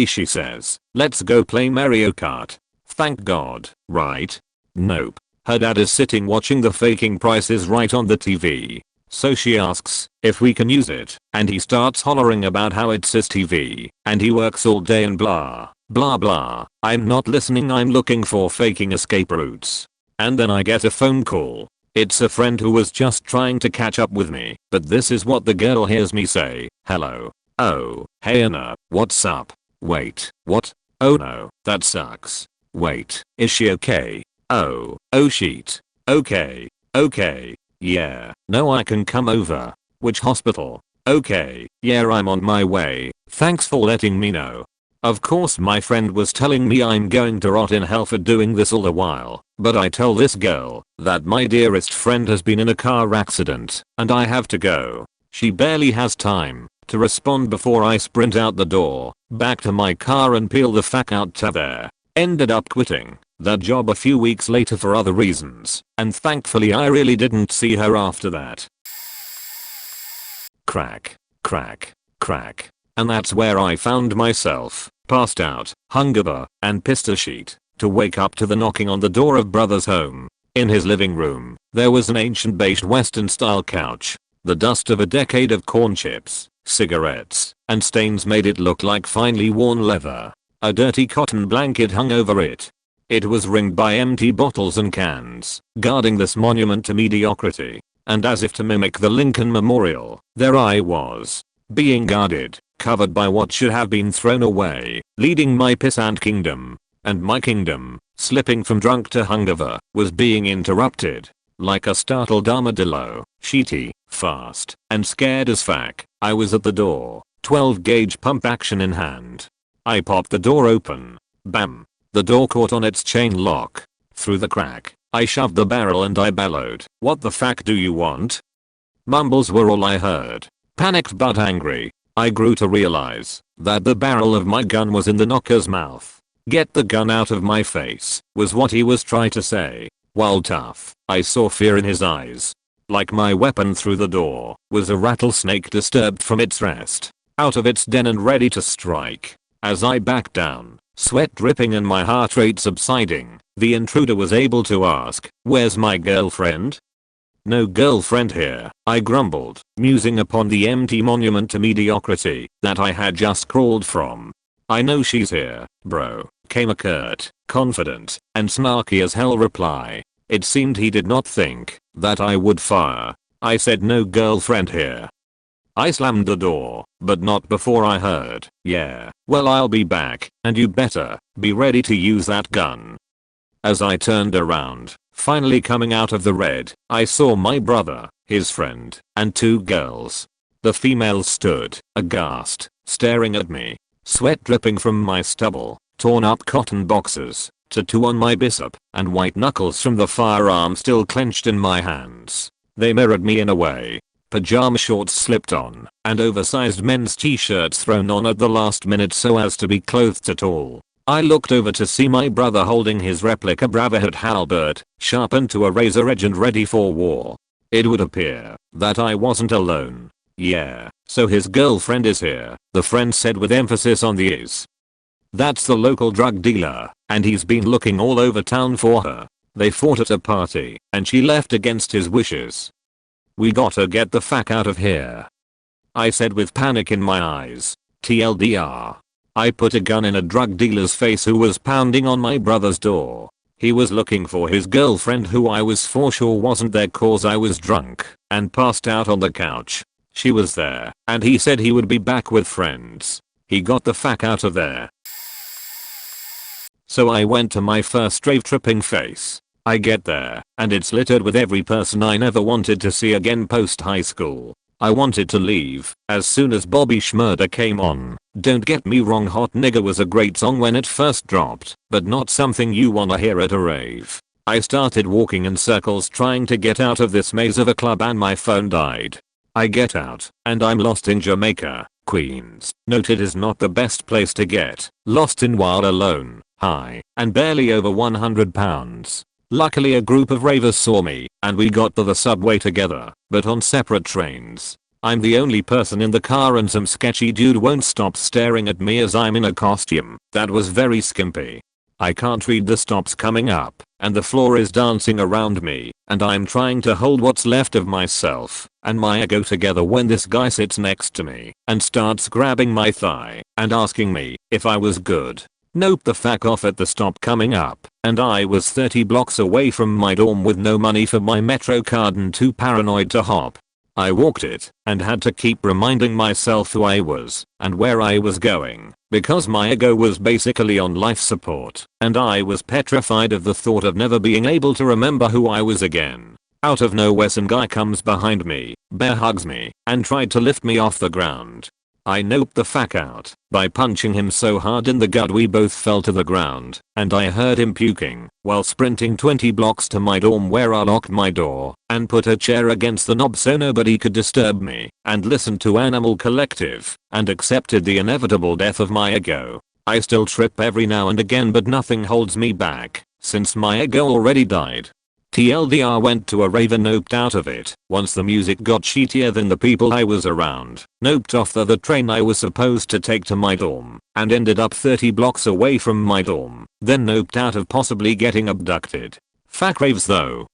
she says, let's go play Mario Kart. Thank God, right? Nope. Her dad is sitting watching the faking Price is Right on the TV. So she asks if we can use it, and he starts hollering about how it's his TV, and he works all day and blah, blah blah. I'm not listening, I'm looking for faking escape routes. And then I get a phone call. It's a friend who was just trying to catch up with me, but this is what the girl hears me say. Hello. Oh, hey Anna, what's up? Wait, what? Oh no, that sucks. Wait, is she okay? Oh shit. Okay. Okay. Yeah. No, I can come over. Which hospital? Okay. Yeah, I'm on my way. Thanks for letting me know. Of course my friend was telling me I'm going to rot in hell for doing this all the while, but I tell this girl that my dearest friend has been in a car accident and I have to go. She barely has time to respond before I sprint out the door, back to my car and peel the fuck out to there. Ended up quitting that job a few weeks later for other reasons, and thankfully I really didn't see her after that. Crack. And that's where I found myself, passed out, hungover, and pissed a sheet, to wake up to the knocking on the door of brother's home. In his living room, there was an ancient beige western style couch. The dust of a decade of corn chips, cigarettes, and stains made it look like finely worn leather. A dirty cotton blanket hung over it. It was ringed by empty bottles and cans, guarding this monument to mediocrity. And as if to mimic the Lincoln Memorial, there I was, being guarded, covered by what should have been thrown away, leading my pissant kingdom. And my kingdom, slipping from drunk to hungover, was being interrupted. Like a startled armadillo, sheety, fast, and scared as fuck, I was at the door, 12 gauge pump action in hand. I popped the door open. Bam. The door caught on its chain lock. Through the crack, I shoved the barrel and I bellowed, "What the fuck do you want?" Mumbles were all I heard. Panicked but angry, I grew to realize that the barrel of my gun was in the knocker's mouth. "Get the gun out of my face," was what he was trying to say. While tough, I saw fear in his eyes. Like my weapon through the door was a rattlesnake disturbed from its rest, out of its den and ready to strike. As I backed down, sweat dripping and my heart rate subsiding, the intruder was able to ask, "Where's my girlfriend?" "No girlfriend here," I grumbled, musing upon the empty monument to mediocrity that I had just crawled from. "I know she's here, bro," came a curt, confident, and snarky as hell reply. It seemed he did not think that I would fire. I said, "No girlfriend here." I slammed the door, but not before I heard, "Yeah, well I'll be back, and you better be ready to use that gun." As I turned around, finally coming out of the red, I saw my brother, his friend, and two girls. The females stood, aghast, staring at me. Sweat dripping from my stubble, torn up cotton boxers, tattoo on my bicep, and white knuckles from the firearm still clenched in my hands. They mirrored me in a way. Pajama shorts slipped on, and oversized men's t-shirts thrown on at the last minute so as to be clothed at all. I looked over to see my brother holding his replica Brotherhood halberd, sharpened to a razor edge and ready for war. It would appear that I wasn't alone. "Yeah, so his girlfriend is here," the friend said with emphasis on the is. "That's the local drug dealer, and he's been looking all over town for her. They fought at a party, and she left against his wishes. We gotta get the fuck out of here," I said with panic in my eyes. TLDR. I put a gun in a drug dealer's face who was pounding on my brother's door. He was looking for his girlfriend who I was for sure wasn't there cause I was drunk and passed out on the couch. She was there, and he said he would be back with friends. He got the fuck out of there. So I went to my first rave tripping face. I get there, and it's littered with every person I never wanted to see again post high school. I wanted to leave as soon as Bobby Shmurda came on. Don't get me wrong, Hot Nigga was a great song when it first dropped, but not something you wanna hear at a rave. I started walking in circles trying to get out of this maze of a club and my phone died. I get out, and I'm lost in Jamaica, Queens. Noted is not the best place to get lost in while alone, high, and barely over 100 pounds. Luckily a group of ravers saw me, and we got to the subway together, but on separate trains. I'm the only person in the car and some sketchy dude won't stop staring at me as I'm in a costume that was very skimpy. I can't read the stops coming up, and the floor is dancing around me, and I'm trying to hold what's left of myself and my ego together when this guy sits next to me and starts grabbing my thigh and asking me if I was good. Nope, the fuck off at the stop coming up, and I was 30 blocks away from my dorm with no money for my Metro card and too paranoid to hop. I walked it and had to keep reminding myself who I was and where I was going because my ego was basically on life support and I was petrified of the thought of never being able to remember who I was again. Out of nowhere some guy comes behind me, bear hugs me, and tried to lift me off the ground. I noped the fuck out by punching him so hard in the gut we both fell to the ground and I heard him puking while sprinting 20 blocks to my dorm where I locked my door and put a chair against the knob so nobody could disturb me and listened to Animal Collective and accepted the inevitable death of my ego. I still trip every now and again but nothing holds me back since my ego already died. TLDR went to a rave and noped out of it once the music got shittier than the people I was around. Noped off the train I was supposed to take to my dorm and ended up 30 blocks away from my dorm. Then noped out of possibly getting abducted. Fuck raves though.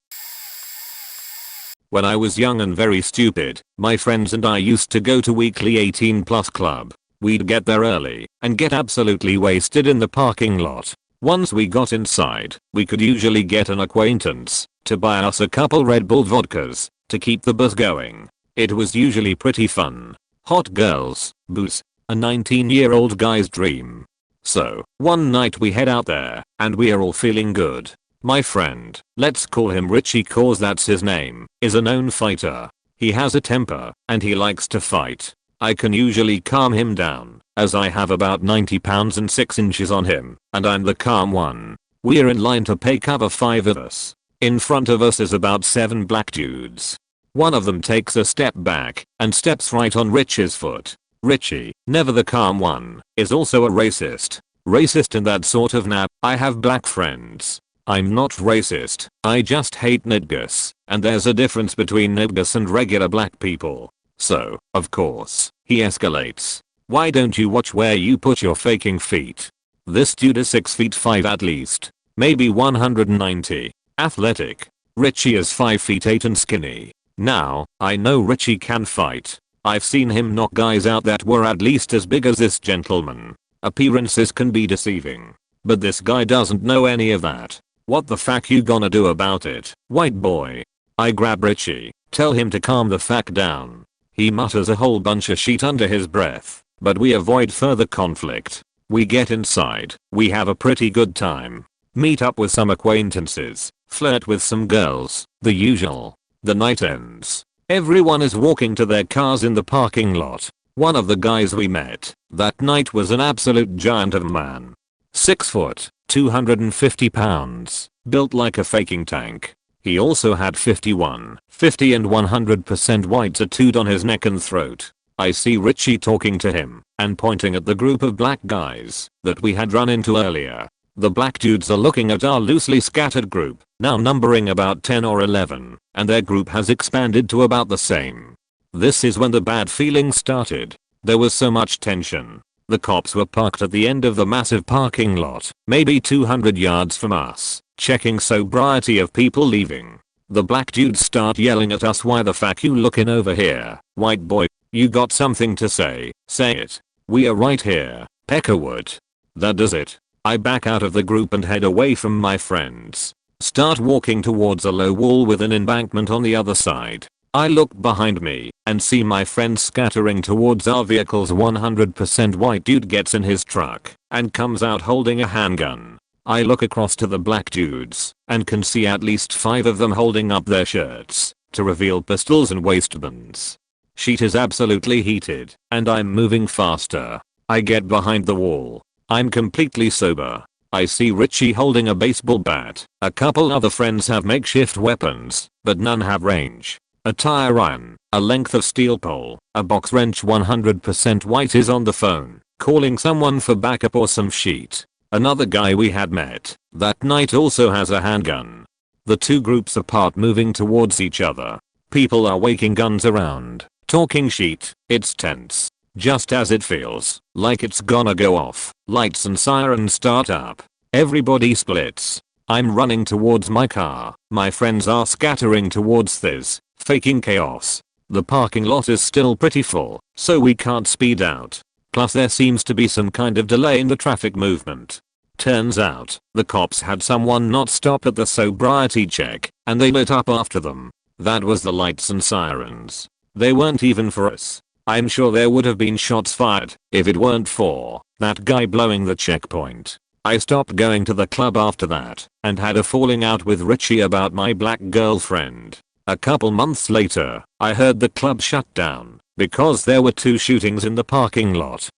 When I was young and very stupid, my friends and I used to go to weekly 18 plus club. We'd get there early and get absolutely wasted in the parking lot. Once we got inside, we could usually get an acquaintance to buy us a couple Red Bull vodkas to keep the buzz going. It was usually pretty fun. Hot girls, booze, a 19-year-old guy's dream. So, one night we head out there, and we are all feeling good. My friend, let's call him Richie cause that's his name, is a known fighter. He has a temper, and he likes to fight. I can usually calm him down, as I have about 90 pounds and 6 inches on him, and I'm the calm one. We're in line to pay cover 5 of us. In front of us is about 7 black dudes. One of them takes a step back and steps right on Rich's foot. Richie, never the calm one, is also a racist. Racist in that sort of nap, I have black friends. I'm not racist, I just hate niggas, and there's a difference between niggas and regular black people. So, of course, he escalates. Why don't you watch where you put your faking feet? This dude is 6 feet 5 at least. Maybe 190. Athletic. Richie is 5 feet 8 and skinny. Now, I know Richie can fight. I've seen him knock guys out that were at least as big as this gentleman. Appearances can be deceiving. But this guy doesn't know any of that. What the fuck you gonna do about it, white boy? I grab Richie, tell him to calm the fuck down. He mutters a whole bunch of shit under his breath, but we avoid further conflict. We get inside, we have a pretty good time. Meet up with some acquaintances, flirt with some girls, the usual. The night ends. Everyone is walking to their cars in the parking lot. One of the guys we met that night was an absolute giant of a man. 6 foot, 250 pounds, built like a faking tank. He also had 51, 50 and 100% white tattooed on his neck and throat. I see Richie talking to him and pointing at the group of black guys that we had run into earlier. The black dudes are looking at our loosely scattered group, now numbering about 10 or 11, and their group has expanded to about the same. This is when the bad feelings started. There was so much tension. The cops were parked at the end of the massive parking lot, maybe 200 yards from us, checking sobriety of people leaving. The black dudes start yelling at us, why the fuck you looking over here, white boy? You got something to say it. We are right here, Peckerwood. That does it. I back out of the group and head away from my friends. Start walking towards a low wall with an embankment on the other side. I look behind me and see my friends scattering towards our vehicles. 100% white dude gets in his truck and comes out holding a handgun. I look across to the black dudes and can see at least 5 of them holding up their shirts to reveal pistols and waistbands. Shit is absolutely heated and I'm moving faster. I get behind the wall. I'm completely sober. I see Richie holding a baseball bat. A couple other friends have makeshift weapons, but none have range. A tire iron, a length of steel pole, a box wrench. 100% white is on the phone, calling someone for backup or some shit. Another guy we had met that night also has a handgun. The two groups apart moving towards each other. People are waking guns around, talking shit. It's tense. Just as it feels like it's gonna go off, lights and sirens start up. Everybody splits. I'm running towards my car. My friends are scattering towards this, faking chaos. The parking lot is still pretty full, so we can't speed out. Plus there seems to be some kind of delay in the traffic movement. Turns out, the cops had someone not stop at the sobriety check, and they lit up after them. That was the lights and sirens. They weren't even for us. I'm sure there would have been shots fired if it weren't for that guy blowing the checkpoint. I stopped going to the club after that and had a falling out with Richie about my black girlfriend. A couple months later, I heard the club shut down because there were 2 shootings in the parking lot.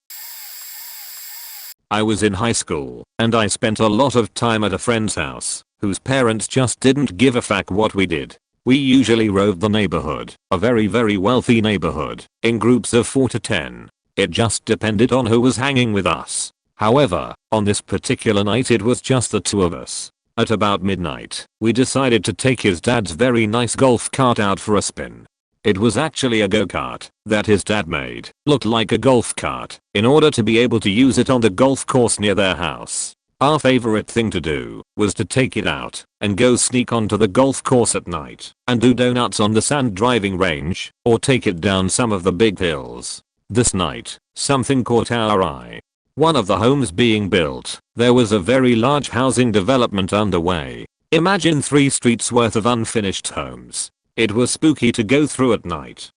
I was in high school and I spent a lot of time at a friend's house whose parents just didn't give a fuck what we did. We usually roved the neighborhood, a very wealthy neighborhood, in groups of 4 to 10. It just depended on who was hanging with us. However, on this particular night it was just the 2 of us. At about midnight, we decided to take his dad's very nice golf cart out for a spin. It was actually a go-kart that his dad made look like a golf cart in order to be able to use it on the golf course near their house. Our favorite thing to do was to take it out and go sneak onto the golf course at night and do donuts on the sand driving range or take it down some of the big hills. This night, something caught our eye. One of the homes being built, there was a very large housing development underway. Imagine 3 streets worth of unfinished homes. It was spooky to go through at night.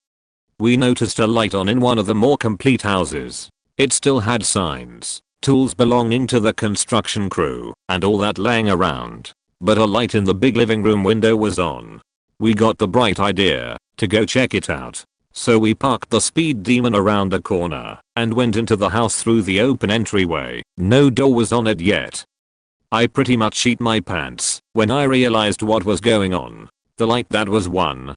We noticed a light on in one of the more complete houses. It still had signs, tools belonging to the construction crew, and all that laying around. But a light in the big living room window was on. We got the bright idea to go check it out. So we parked the speed demon around the corner and went into the house through the open entryway. No door was on it yet. I pretty much shit my pants when I realized what was going on. The light that was one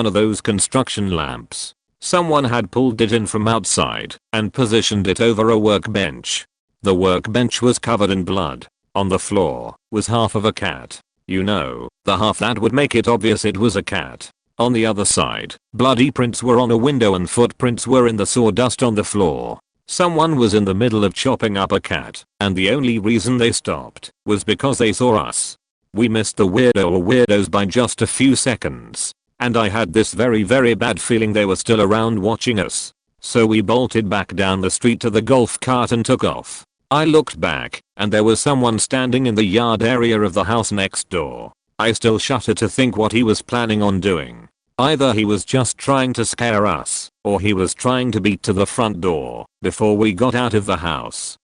of those construction lamps. Someone had pulled it in from outside and positioned it over a workbench. The workbench was covered in blood. On the floor was half of a cat. You know, the half that would make it obvious it was a cat. On the other side, bloody prints were on a window and footprints were in the sawdust on the floor. Someone was in the middle of chopping up a cat, and the only reason they stopped was because they saw us. We missed the weirdo or weirdos by just a few seconds, and I had this very bad feeling they were still around watching us. So we bolted back down the street to the golf cart and took off. I looked back, and there was someone standing in the yard area of the house next door. I still shudder to think what he was planning on doing. Either he was just trying to scare us, or he was trying to beat to the front door before we got out of the house.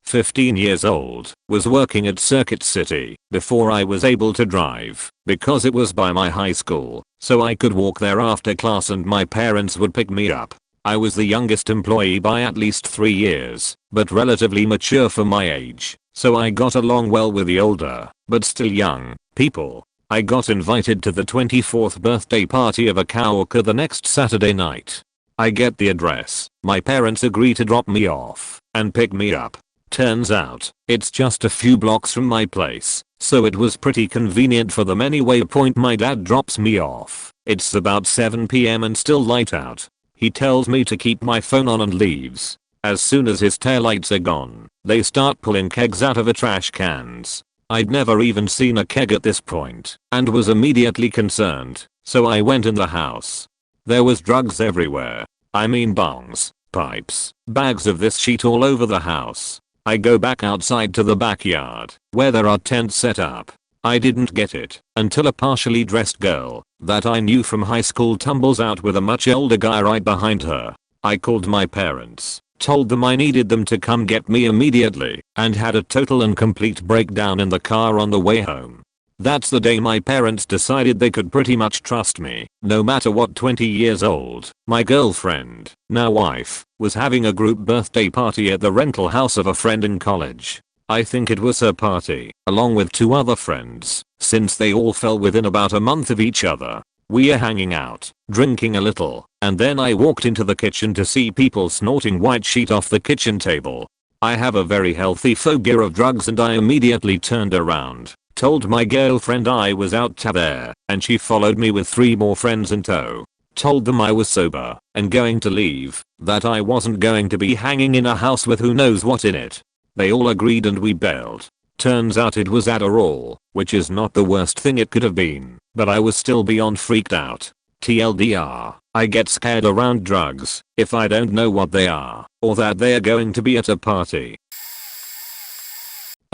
15 years old, was working at Circuit City before I was able to drive because it was by my high school, so I could walk there after class and my parents would pick me up. I was the youngest employee by at least 3 years, but relatively mature for my age, so I got along well with the older, but still young, people. I got invited to the 24th birthday party of a coworker the next Saturday night. I get the address, my parents agree to drop me off and pick me up. Turns out, it's just a few blocks from my place, so it was pretty convenient for them anyway. Point my dad drops me off. It's about 7 PM and still light out. He tells me to keep my phone on and leaves. As soon as his taillights are gone, they start pulling kegs out of the trash cans. I'd never even seen a keg at this point and was immediately concerned, so I went in the house. There was drugs everywhere. I mean bongs, pipes, bags of this shit all over the house. I go back outside to the backyard where there are tents set up. I didn't get it until a partially dressed girl that I knew from high school tumbles out with a much older guy right behind her. I called my parents, told them I needed them to come get me immediately, and had a total and complete breakdown in the car on the way home. That's the day my parents decided they could pretty much trust me, no matter what. 20 years old, my girlfriend, now wife, was having a group birthday party at the rental house of a friend in college. I think it was her party, along with 2 other friends, since they all fell within about a month of each other. We are hanging out, drinking a little, and then I walked into the kitchen to see people snorting white sheet off the kitchen table. I have a very healthy phobia of drugs and I immediately turned around, told my girlfriend I was out there, and she followed me with 3 more friends in tow. Told them I was sober and going to leave, that I wasn't going to be hanging in a house with who knows what in it. They all agreed and we bailed. Turns out it was Adderall, which is not the worst thing it could have been, but I was still beyond freaked out. TLDR, I get scared around drugs if I don't know what they are, or that they are going to be at a party.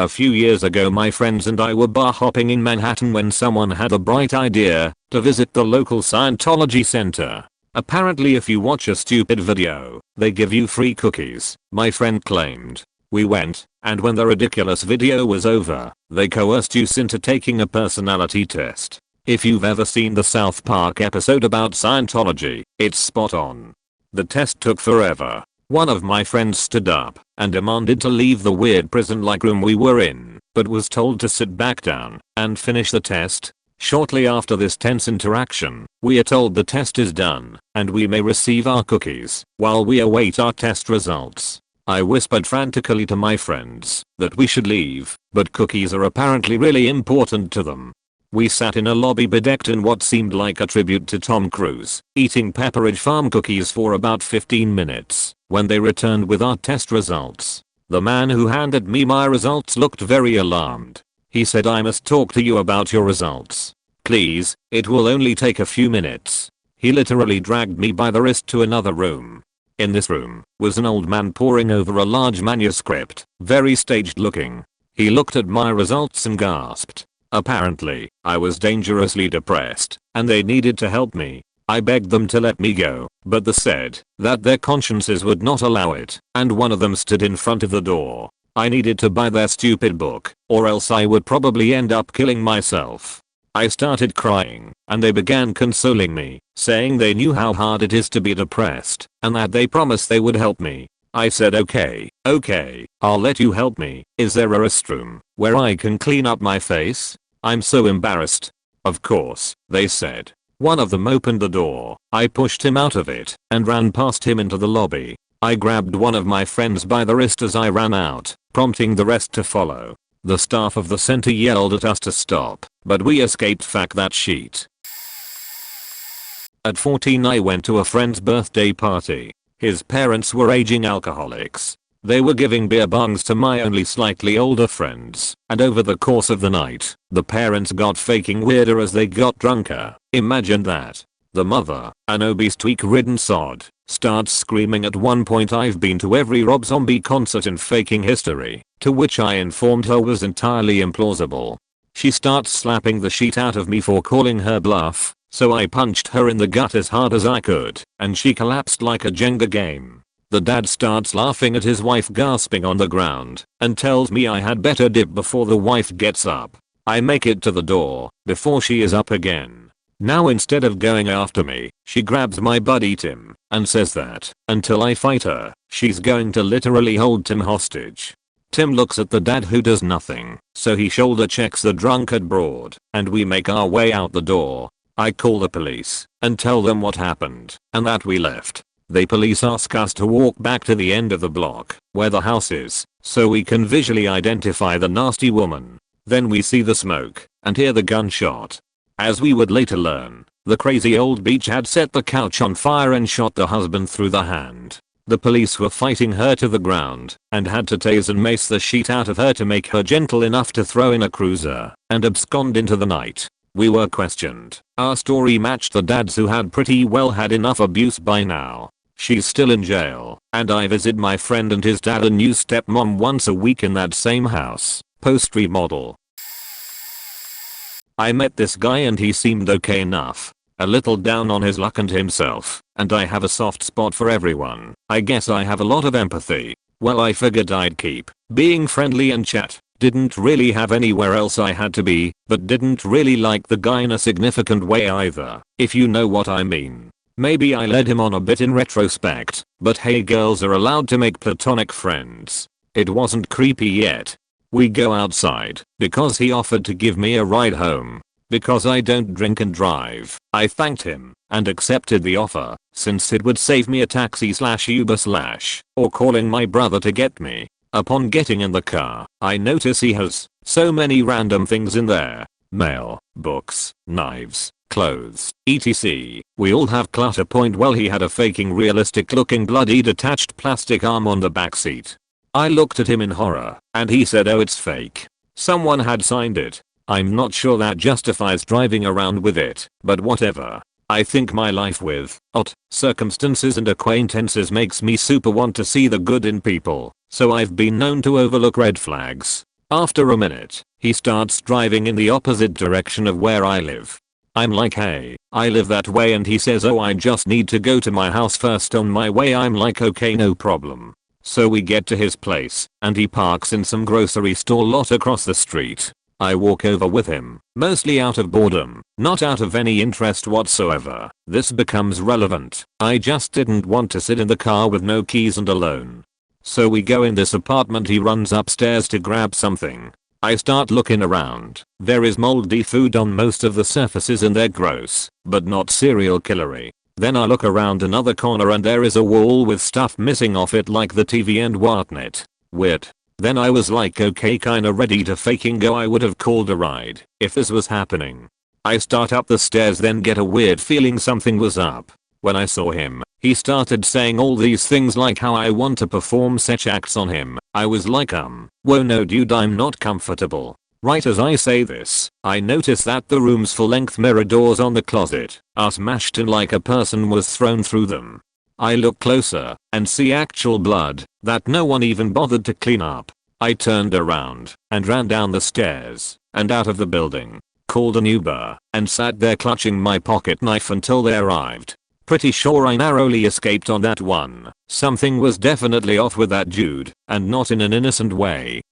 A few years ago my friends and I were bar hopping in Manhattan when someone had a bright idea to visit the local Scientology center. Apparently if you watch a stupid video, they give you free cookies, my friend claimed. We went, and when the ridiculous video was over, they coerced us into taking a personality test. If you've ever seen the South Park episode about Scientology, it's spot on. The test took forever. One of my friends stood up and demanded to leave the weird prison-like room we were in, but was told to sit back down and finish the test. Shortly after this tense interaction, we are told the test is done and we may receive our cookies while we await our test results. I whispered frantically to my friends that we should leave, but cookies are apparently really important to them. We sat in a lobby bedecked in what seemed like a tribute to Tom Cruise, eating Pepperidge Farm cookies for about 15 minutes when they returned with our test results. The man who handed me my results looked very alarmed. He said, "I must talk to you about your results. Please, it will only take a few minutes." He literally dragged me by the wrist to another room. In this room was an old man poring over a large manuscript, very staged looking. He looked at my results and gasped. Apparently, I was dangerously depressed, and they needed to help me. I begged them to let me go, but they said that their consciences would not allow it, and one of them stood in front of the door. I needed to buy their stupid book, or else I would probably end up killing myself. I started crying, and they began consoling me, saying they knew how hard it is to be depressed, and that they promised they would help me. I said okay, I'll let you help me. Is there a restroom where I can clean up my face? I'm so embarrassed. Of course, they said. One of them opened the door. I pushed him out of it and ran past him into the lobby. I grabbed one of my friends by the wrist as I ran out, prompting the rest to follow. The staff of the center yelled at us to stop, but we escaped that sheet. At 14 I went to a friend's birthday party. His parents were aging alcoholics. They were giving beer bongs to my only slightly older friends, and over the course of the night, the parents got faking weirder as they got drunker. Imagine that. The mother, an obese tweak-ridden sod, starts screaming at one point, "I've been to every Rob Zombie concert in faking history," to which I informed her was entirely implausible. She starts slapping the shit out of me for calling her bluff, so I punched her in the gut as hard as I could, and she collapsed like a Jenga game. The dad starts laughing at his wife gasping on the ground, and tells me I had better dip before the wife gets up. I make it to the door before she is up again. Now instead of going after me, she grabs my buddy Tim and says that until I fight her, she's going to literally hold Tim hostage. Tim looks at the dad who does nothing, so he shoulder checks the drunkard broad, and we make our way out the door. I call the police and tell them what happened and that we left. The police ask us to walk back to the end of the block where the house is so we can visually identify the nasty woman. Then we see the smoke and hear the gunshot. As we would later learn, the crazy old bitch had set the couch on fire and shot the husband through the hand. The police were fighting her to the ground and had to tase and mace the shit out of her to make her gentle enough to throw in a cruiser and abscond into the night. We were questioned. Our story matched the dad's who had pretty well had enough abuse by now. She's still in jail, and I visit my friend and his dad and new stepmom once a week in that same house. Post remodel. I met this guy and he seemed okay enough. A little down on his luck and himself, and I have a soft spot for everyone. I guess I have a lot of empathy. Well, I figured I'd keep being friendly and chat. Didn't really have anywhere else I had to be, but didn't really like the guy in a significant way either, if you know what I mean. Maybe I led him on a bit in retrospect, but hey, girls are allowed to make platonic friends. It wasn't creepy yet. We go outside because he offered to give me a ride home. Because I don't drink and drive, I thanked him and accepted the offer since it would save me a taxi/Uber/ or calling my brother to get me. Upon getting in the car, I notice he has so many random things in there. Mail, books, knives, clothes, etc. We all have clutter. Well, he had a faking realistic looking bloody detached plastic arm on the backseat. I looked at him in horror, and he said, "Oh, it's fake. Someone had signed it." I'm not sure that justifies driving around with it, but whatever. I think my life with odd circumstances and acquaintances makes me super want to see the good in people, so I've been known to overlook red flags. After a minute, he starts driving in the opposite direction of where I live. I'm like, hey, I live that way, and he says, oh, I just need to go to my house first on my way. I'm like, okay, no problem. So we get to his place, and he parks in some grocery store lot across the street. I walk over with him, mostly out of boredom, not out of any interest whatsoever. This becomes relevant. I just didn't want to sit in the car with no keys and alone. So we go in this apartment. He runs upstairs to grab something. I start looking around. There is moldy food on most of the surfaces and they're gross, but not serial killery. Then I look around another corner and there is a wall with stuff missing off it like the TV and whatnot. Weird. Then I was like, okay, kinda ready to fucking go. I would have called a ride if this was happening. I start up the stairs, then get a weird feeling something was up. When I saw him, he started saying all these things like how I want to perform such acts on him. I was like, whoa, no dude, I'm not comfortable. Right as I say this, I notice that the room's full-length mirror doors on the closet are smashed in like a person was thrown through them. I look closer and see actual blood that no one even bothered to clean up. I turned around and ran down the stairs and out of the building, called an Uber, and sat there clutching my pocket knife until they arrived. Pretty sure I narrowly escaped on that one. Something was definitely off with that dude, and not in an innocent way.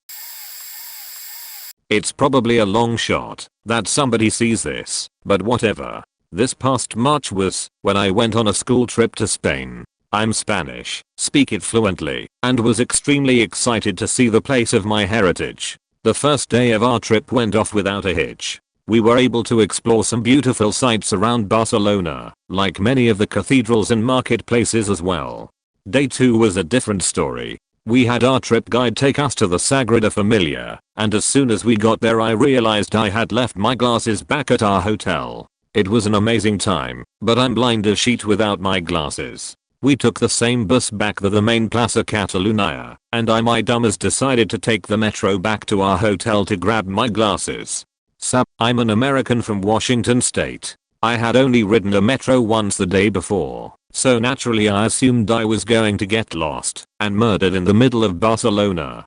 It's probably a long shot that somebody sees this, but whatever. This past March was when I went on a school trip to Spain. I'm Spanish, speak it fluently, and was extremely excited to see the place of my heritage. The first day of our trip went off without a hitch. We were able to explore some beautiful sights around Barcelona, like many of the cathedrals and marketplaces as well. Day 2 was a different story. We had our trip guide take us to the Sagrada Familia, and as soon as we got there I realized I had left my glasses back at our hotel. It was an amazing time, but I'm blind as shit without my glasses. We took the same bus back to the main Plaza Catalunya, and I my dumbass decided to take the metro back to our hotel to grab my glasses. Sup, I'm an American from Washington State. I had only ridden a metro once the day before, so naturally I assumed I was going to get lost and murdered in the middle of Barcelona.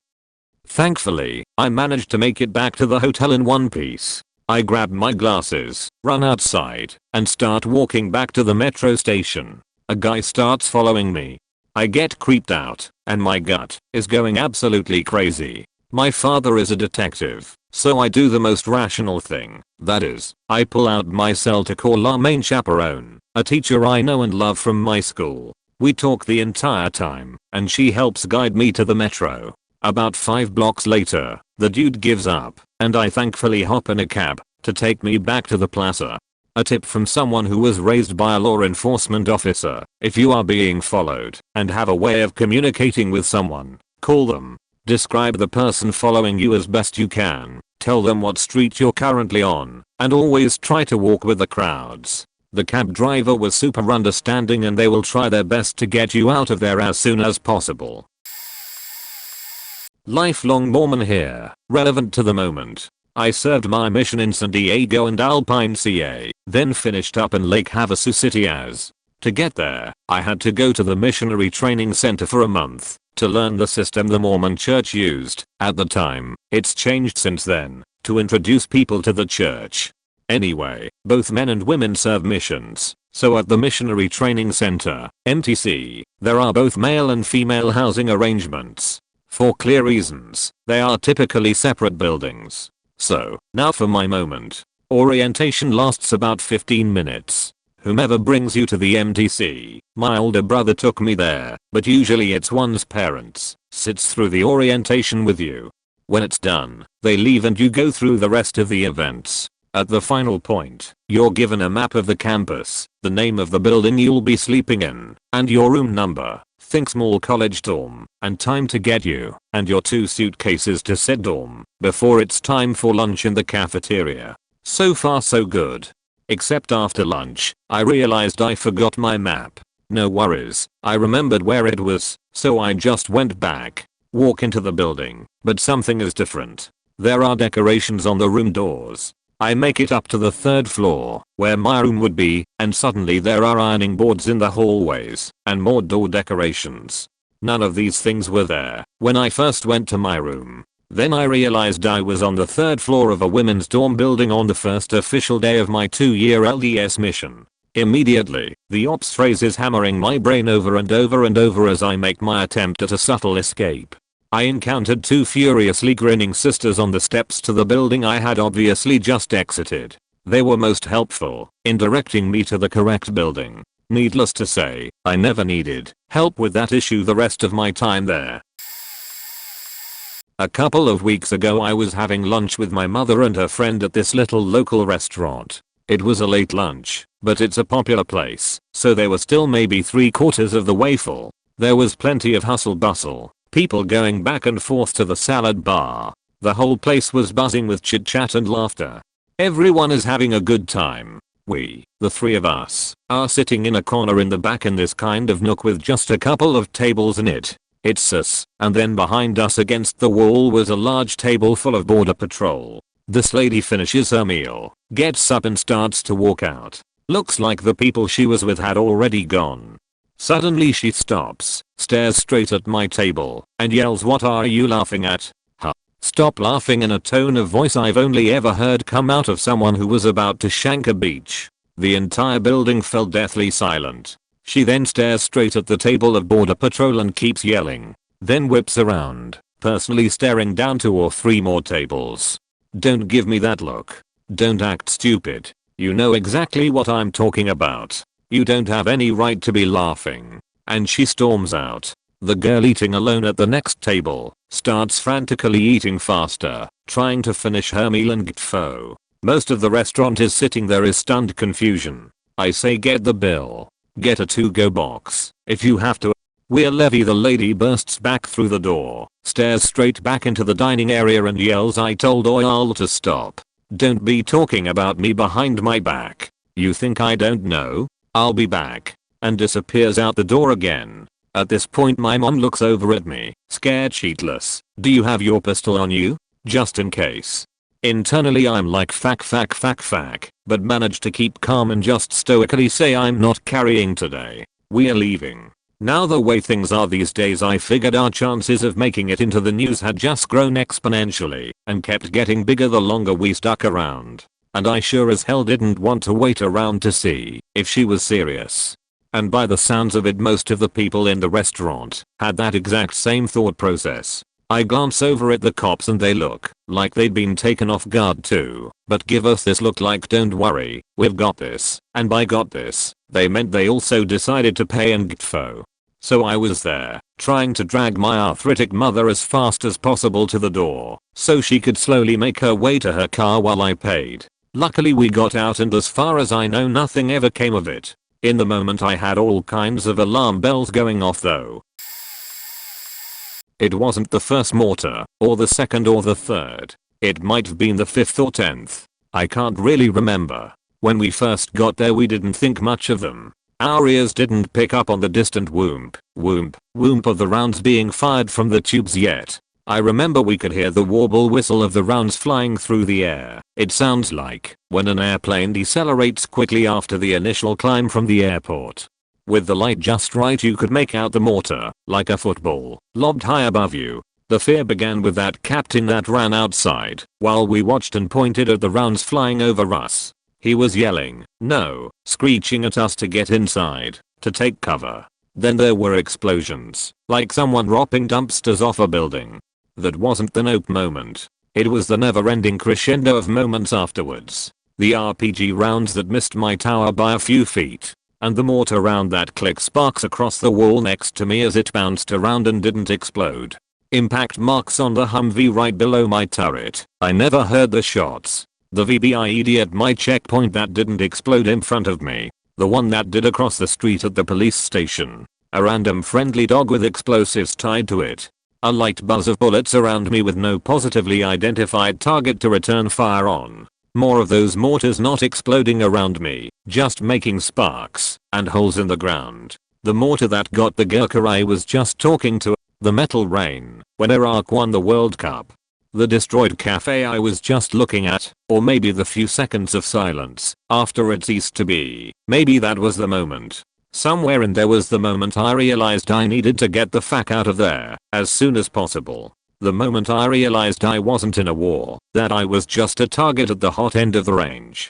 Thankfully, I managed to make it back to the hotel in one piece. I grab my glasses, run outside, and start walking back to the metro station. A guy starts following me. I get creeped out, and my gut is going absolutely crazy. My father is a detective, so I do the most rational thing. That is, I pull out my cell to call our main chaperone, a teacher I know and love from my school. We talk the entire time, and she helps guide me to the metro. About 5 blocks later, the dude gives up, and I thankfully hop in a cab to take me back to the plaza. A tip from someone who was raised by a law enforcement officer: if you are being followed and have a way of communicating with someone, call them. Describe the person following you as best you can, tell them what street you're currently on, and always try to walk with the crowds. The cab driver was super understanding and they will try their best to get you out of there as soon as possible. Lifelong Mormon here, relevant to the moment. I served my mission in San Diego and Alpine, CA, then finished up in Lake Havasu City as. To get there, I had to go to the missionary training center for a month to learn the system the Mormon church used at the time. It's changed since then to introduce people to the church. Anyway, both men and women serve missions, so at the missionary training center, MTC, there are both male and female housing arrangements. For clear reasons, they are typically separate buildings. So, now for my moment. Orientation lasts about 15 minutes. Whomever brings you to the MTC, my older brother took me there, but usually it's one's parents, sits through the orientation with you. When it's done, they leave and you go through the rest of the events. At the final point, you're given a map of the campus, the name of the building you'll be sleeping in, and your room number, think small college dorm, and time to get you and your 2 suitcases to said dorm before it's time for lunch in the cafeteria. So far so good. Except after lunch, I realized I forgot my map. No worries, I remembered where it was, so I just went back. Walk into the building, but something is different. There are decorations on the room doors. I make it up to the 3rd floor, where my room would be, and suddenly there are ironing boards in the hallways, and more door decorations. None of these things were there when I first went to my room. Then I realized I was on the 3rd floor of a women's dorm building on the first official day of my 2-year LDS mission. Immediately, the ops phrase is hammering my brain over and over and over as I make my attempt at a subtle escape. I encountered 2 furiously grinning sisters on the steps to the building I had obviously just exited. They were most helpful in directing me to the correct building. Needless to say, I never needed help with that issue the rest of my time there. A couple of weeks ago I was having lunch with my mother and her friend at this little local restaurant. It was a late lunch, but it's a popular place, so they were still maybe 3/4 of the way full. There was plenty of hustle bustle, people going back and forth to the salad bar. The whole place was buzzing with chit chat and laughter. Everyone is having a good time. We, the 3 of us, are sitting in a corner in the back in this kind of nook with just a couple of tables in it. It's us, and then behind us against the wall was a large table full of border patrol. This lady finishes her meal, gets up and starts to walk out. Looks like the people she was with had already gone. Suddenly she stops, stares straight at my table, and yells, "What are you laughing at? Huh?" Stop laughing in a tone of voice I've only ever heard come out of someone who was about to shank a beach. The entire building fell deathly silent. She then stares straight at the table of border patrol and keeps yelling. Then whips around, personally staring down 2 or 3 more tables. Don't give me that look. Don't act stupid. You know exactly what I'm talking about. You don't have any right to be laughing. And she storms out. The girl eating alone at the next table starts frantically eating faster, trying to finish her meal and get pho. Most of the restaurant is sitting there in stunned confusion. I say get the bill. Get a to-go box, if you have to. We're levy. The lady bursts back through the door, stares straight back into the dining area and yells, "I told Oil to stop. Don't be talking about me behind my back. You think I don't know? I'll be back," and disappears out the door again. At this point my mom looks over at me, scared shitless. "Do you have your pistol on you? Just in case." Internally I'm like fuck, but manage to keep calm and just stoically say I'm not carrying today. We're leaving. Now the way things are these days I figured our chances of making it into the news had just grown exponentially and kept getting bigger the longer we stuck around. And I sure as hell didn't want to wait around to see if she was serious. And by the sounds of it most of the people in the restaurant had that exact same thought process. I glance over at the cops and they look like they'd been taken off guard too, but give us this look like "Don't worry, we've got this," and by got this, they meant they also decided to pay and get pho. So I was there, trying to drag my arthritic mother as fast as possible to the door, so she could slowly make her way to her car while I paid. Luckily we got out and as far as I know nothing ever came of it. In the moment I had all kinds of alarm bells going off though. It wasn't the first mortar, or the second or the third. It might have been the 5th or 10th. I can't really remember. When we first got there we didn't think much of them. Our ears didn't pick up on the distant whoomp of the rounds being fired from the tubes yet. I remember we could hear the warble whistle of the rounds flying through the air. It sounds like when an airplane decelerates quickly after the initial climb from the airport. With the light just right you could make out the mortar, like a football, lobbed high above you. The fear began with that captain that ran outside while we watched and pointed at the rounds flying over us. He was yelling, no, screeching at us to get inside, to take cover. Then there were explosions, like someone dropping dumpsters off a building. That wasn't the nope moment. It was the never-ending crescendo of moments afterwards. The RPG rounds that missed my tower by a few feet. And the mortar round that clicked sparks across the wall next to me as it bounced around and didn't explode. Impact marks on the Humvee right below my turret. I never heard the shots. The VBIED at my checkpoint that didn't explode in front of me. The one that did across the street at the police station. A random friendly dog with explosives tied to it. A light buzz of bullets around me with no positively identified target to return fire on. More of those mortars not exploding around me, just making sparks and holes in the ground. The mortar that got the Gurkha I was just talking to. The metal rain when Iraq won the World Cup. The destroyed cafe I was just looking at, or maybe the few seconds of silence after it ceased to be. Maybe that was the moment. Somewhere in there was the moment I realized I needed to get the fuck out of there as soon as possible. The moment I realized I wasn't in a war, that I was just a target at the hot end of the range.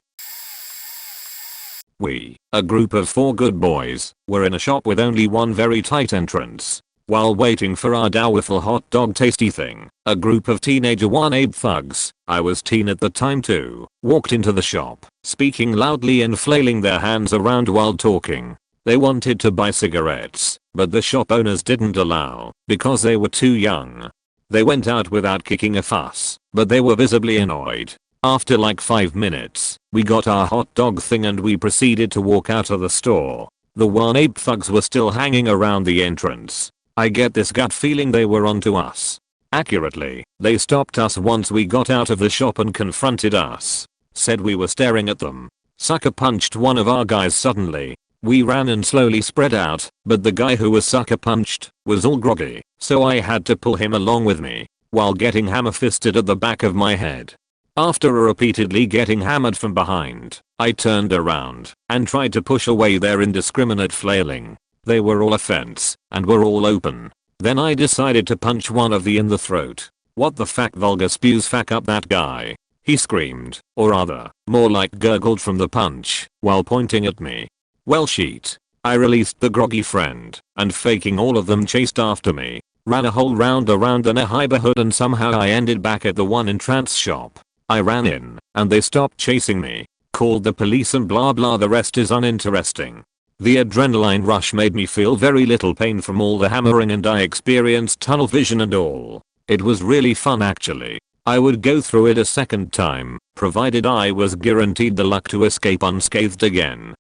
We, a group of 4 good boys, were in a shop with only one very tight entrance. While waiting for our powerful hot dog tasty thing, a group of teenager one-ape thugs, I was teen at the time too, walked into the shop, speaking loudly and flailing their hands around while talking. They wanted to buy cigarettes, but the shop owners didn't allow, because they were too young. They went out without kicking a fuss, but they were visibly annoyed. After like 5 minutes, we got our hot dog thing and we proceeded to walk out of the store. The one-ape thugs were still hanging around the entrance. I get this gut feeling they were onto us. Accurately, they stopped us once we got out of the shop and confronted us. Said we were staring at them. Sucker punched one of our guys suddenly. We ran and slowly spread out, but the guy who was sucker punched was all groggy, so I had to pull him along with me, while getting hammer fisted at the back of my head. After repeatedly getting hammered from behind, I turned around and tried to push away their indiscriminate flailing. They were all a fence and were all open. Then I decided to punch one of the in the throat. What the fuck, vulgar spews, fuck up that guy. He screamed, or rather, more like gurgled from the punch, while pointing at me. Well shit. I released the groggy friend, and faking all of them chased after me. Ran a whole round around the neighborhood and somehow I ended back at the one entrance shop. I ran in, and they stopped chasing me. Called the police and blah blah, the rest is uninteresting. The adrenaline rush made me feel very little pain from all the hammering and I experienced tunnel vision and all. It was really fun actually. I would go through it a second time, provided I was guaranteed the luck to escape unscathed again.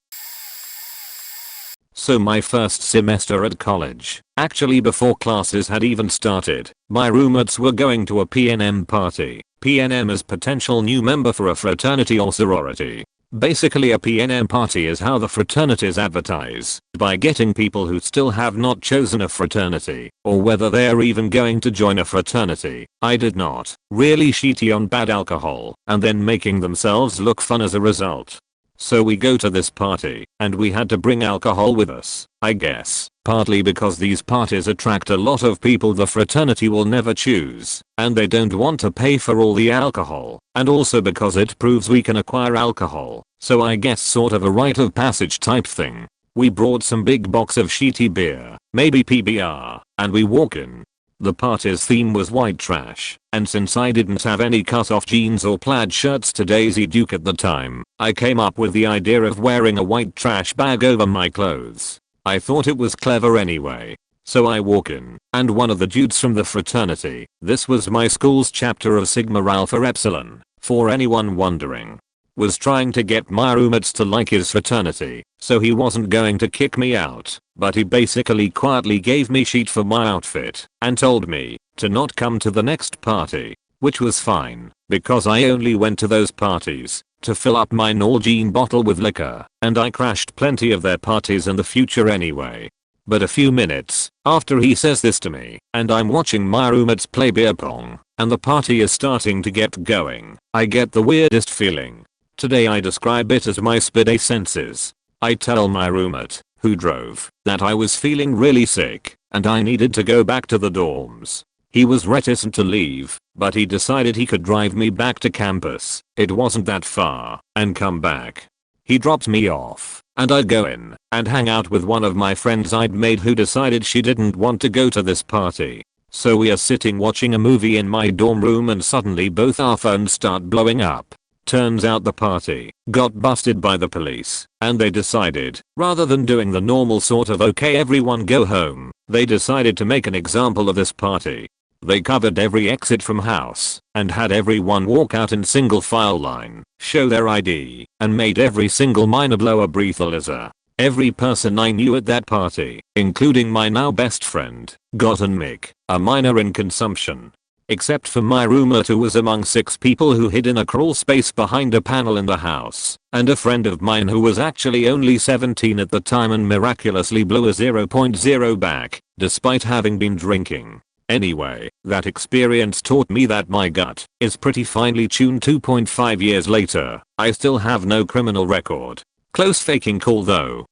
So my first semester at college, actually before classes had even started, my roommates were going to a PNM party. PNM is potential new member for a fraternity or sorority. Basically a PNM party is how the fraternities advertise, by getting people who still have not chosen a fraternity, or whether they're even going to join a fraternity. I did not, really shitty on bad alcohol, and then making themselves look fun as a result. So we go to this party, and we had to bring alcohol with us, I guess, partly because these parties attract a lot of people the fraternity will never choose, and they don't want to pay for all the alcohol, and also because it proves we can acquire alcohol, so I guess sort of a rite of passage type thing. We brought some big box of shitty beer, maybe PBR, and we walk in. The party's theme was white trash, and since I didn't have any cut-off jeans or plaid shirts to Daisy Duke at the time, I came up with the idea of wearing a white trash bag over my clothes. I thought it was clever anyway. So I walk in, and one of the dudes from the fraternity, this was my school's chapter of Sigma Alpha Epsilon, for anyone wondering, was trying to get my roommates to like his fraternity, so he wasn't going to kick me out, but he basically quietly gave me shit for my outfit, and told me to not come to the next party, which was fine, because I only went to those parties to fill up my Nalgene bottle with liquor, and I crashed plenty of their parties in the future anyway. But a few minutes after he says this to me, and I'm watching my roommates play beer pong, and the party is starting to get going, I get the weirdest feeling. Today I describe it as my spidey senses. I tell my roommate, who drove, that I was feeling really sick, and I needed to go back to the dorms. He was reticent to leave, but he decided he could drive me back to campus, it wasn't that far, and come back. He dropped me off, and I'd go in and hang out with one of my friends I'd made who decided she didn't want to go to this party. So we are sitting watching a movie in my dorm room and suddenly both our phones start blowing up. Turns out the party got busted by the police, and they decided, rather than doing the normal sort of okay everyone go home, they decided to make an example of this party. They covered every exit from house, and had everyone walk out in single file line, show their ID, and made every single minor blow a breathalyzer. Every person I knew at that party, including my now best friend, got an mic, a minor in consumption. Except for my roommate who was among 6 people who hid in a crawl space behind a panel in the house, and a friend of mine who was actually only 17 at the time and miraculously blew a 0.0 back, despite having been drinking. Anyway, that experience taught me that my gut is pretty finely tuned. 2.5 years later, I still have no criminal record. Close faking call though.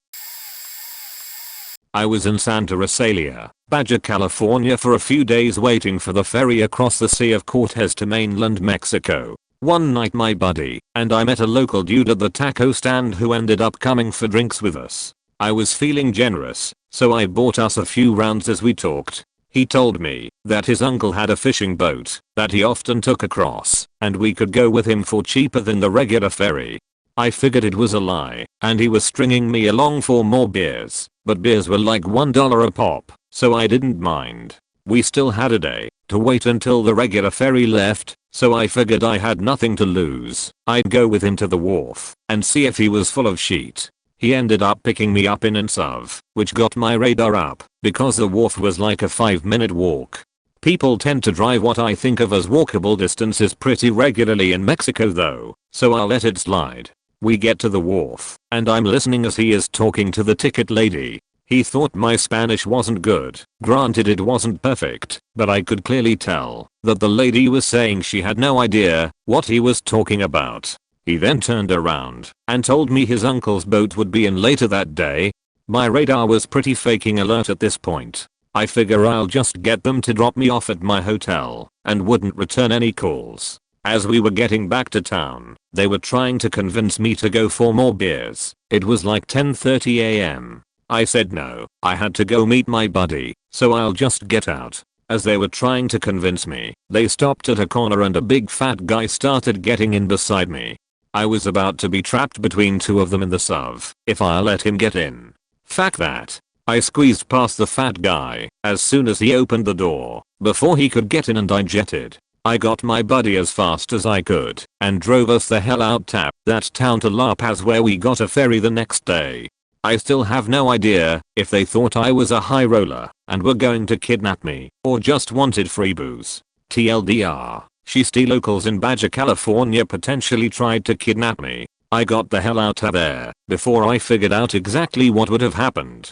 I was in Santa Rosalia, Baja California for a few days waiting for the ferry across the Sea of Cortez to mainland Mexico. One night my buddy and I met a local dude at the taco stand who ended up coming for drinks with us. I was feeling generous, so I bought us a few rounds as we talked. He told me that his uncle had a fishing boat that he often took across and we could go with him for cheaper than the regular ferry. I figured it was a lie and he was stringing me along for more beers, but beers were like $1 a pop, so I didn't mind. We still had a day to wait until the regular ferry left, so I figured I had nothing to lose. I'd go with him to the wharf and see if he was full of shit. He ended up picking me up in Ensav, which got my radar up because the wharf was like a 5-minute walk. People tend to drive what I think of as walkable distances pretty regularly in Mexico though, so I'll let it slide. We get to the wharf, and I'm listening as he is talking to the ticket lady. He thought my Spanish wasn't good. Granted it wasn't perfect, but I could clearly tell that the lady was saying she had no idea what he was talking about. He then turned around and told me his uncle's boat would be in later that day. My radar was pretty faking alert at this point. I figure I'll just get them to drop me off at my hotel and wouldn't return any calls. As we were getting back to town, they were trying to convince me to go for more beers. It was like 10:30 am. I said no, I had to go meet my buddy, so I'll just get out. As they were trying to convince me, they stopped at a corner and a big fat guy started getting in beside me. I was about to be trapped between two of them in the SUV if I let him get in. Fuck that. I squeezed past the fat guy as soon as he opened the door. Before he could get in and I jetted. I got my buddy as fast as I could and drove us the hell out that town to La Paz where we got a ferry the next day. I still have no idea if they thought I was a high roller and were going to kidnap me or just wanted free booze. TLDR, shitty locals in Baja California potentially tried to kidnap me. I got the hell out of there before I figured out exactly what would have happened.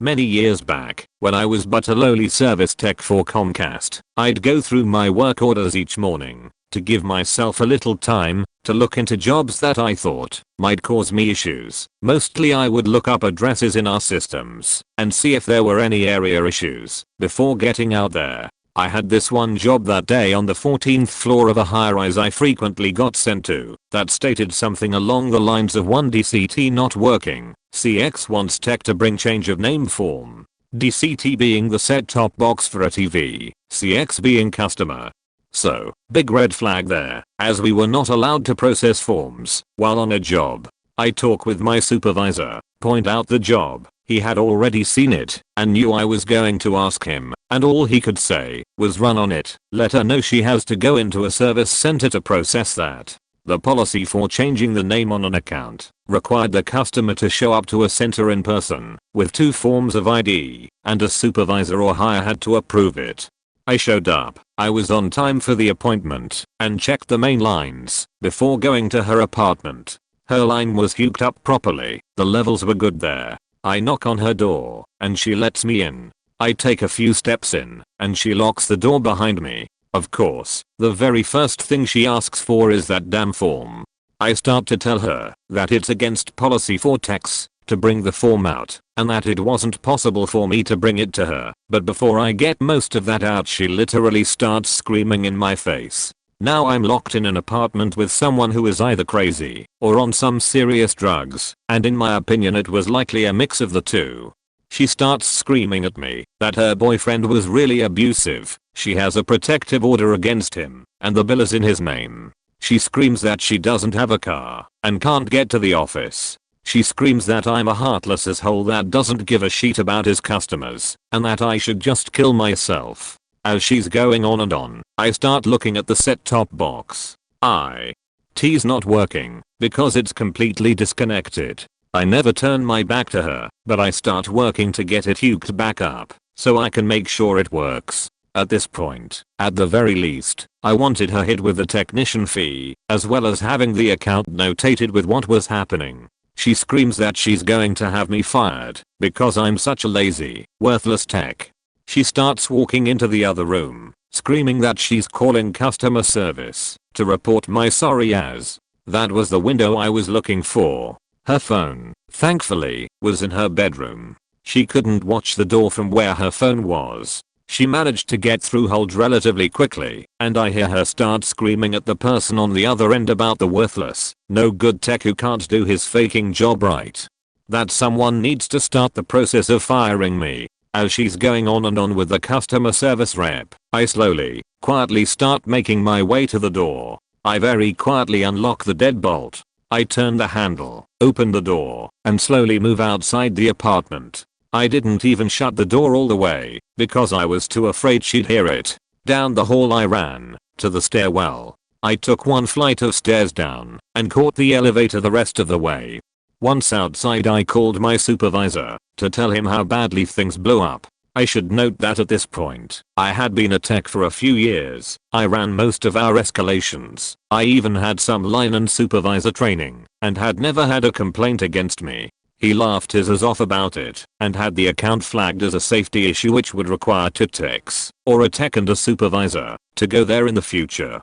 Many years back, when I was but a lowly service tech for Comcast, I'd go through my work orders each morning to give myself a little time to look into jobs that I thought might cause me issues. Mostly I would look up addresses in our systems and see if there were any area issues before getting out there. I had this one job that day on the 14th floor of a high-rise I frequently got sent to that stated something along the lines of 1 DCT not working. CX wants tech to bring change of name form. DCT being the set-top box for a TV, CX being customer. So, big red flag there, as we were not allowed to process forms while on a job. I talk with my supervisor, point out the job. He had already seen it and knew I was going to ask him, and all he could say was run on it. Let her know she has to go into a service center to process that. The policy for changing the name on an account required the customer to show up to a center in person with 2 forms of ID, and a supervisor or higher had to approve it. I showed up, I was on time for the appointment, and checked the main lines before going to her apartment. Her line was hooked up properly, the levels were good there. I knock on her door, and she lets me in. I take a few steps in, and she locks the door behind me. Of course, the very first thing she asks for is that damn form. I start to tell her that it's against policy for techs to bring the form out, and that it wasn't possible for me to bring it to her. But before I get most of that out, she literally starts screaming in my face. Now I'm locked in an apartment with someone who is either crazy or on some serious drugs, and in my opinion it was likely a mix of the two. She starts screaming at me that her boyfriend was really abusive, she has a protective order against him, and the bill is in his name. She screams that she doesn't have a car and can't get to the office. She screams that I'm a heartless asshole that doesn't give a shit about his customers, and that I should just kill myself. As she's going on and on, I start looking at the set-top box. It's not working because it's completely disconnected. I never turn my back to her, but I start working to get it hooked back up so I can make sure it works. At this point, at the very least, I wanted her hit with a technician fee, as well as having the account notated with what was happening. She screams that she's going to have me fired because I'm such a lazy, worthless tech. She starts walking into the other room, screaming that she's calling customer service to report my sorry ass. That was the window I was looking for. Her phone, thankfully, was in her bedroom. She couldn't watch the door from where her phone was. She managed to get through hold relatively quickly, and I hear her start screaming at the person on the other end about the worthless, no good tech who can't do his faking job right. That someone needs to start the process of firing me. As she's going on and on with the customer service rep, I slowly, quietly start making my way to the door. I very quietly unlock the deadbolt. I turn the handle, open the door, and slowly move outside the apartment. I didn't even shut the door all the way, because I was too afraid she'd hear it. Down the hall I ran, to the stairwell. I took one flight of stairs down, and caught the elevator the rest of the way. Once outside I called my supervisor, to tell him how badly things blew up. I should note that at this point, I had been a tech for a few years. I ran most of our escalations. I even had some line and supervisor training, and had never had a complaint against me. He laughed his ass off about it, and had the account flagged as a safety issue which would require two techs, or a tech and a supervisor, to go there in the future.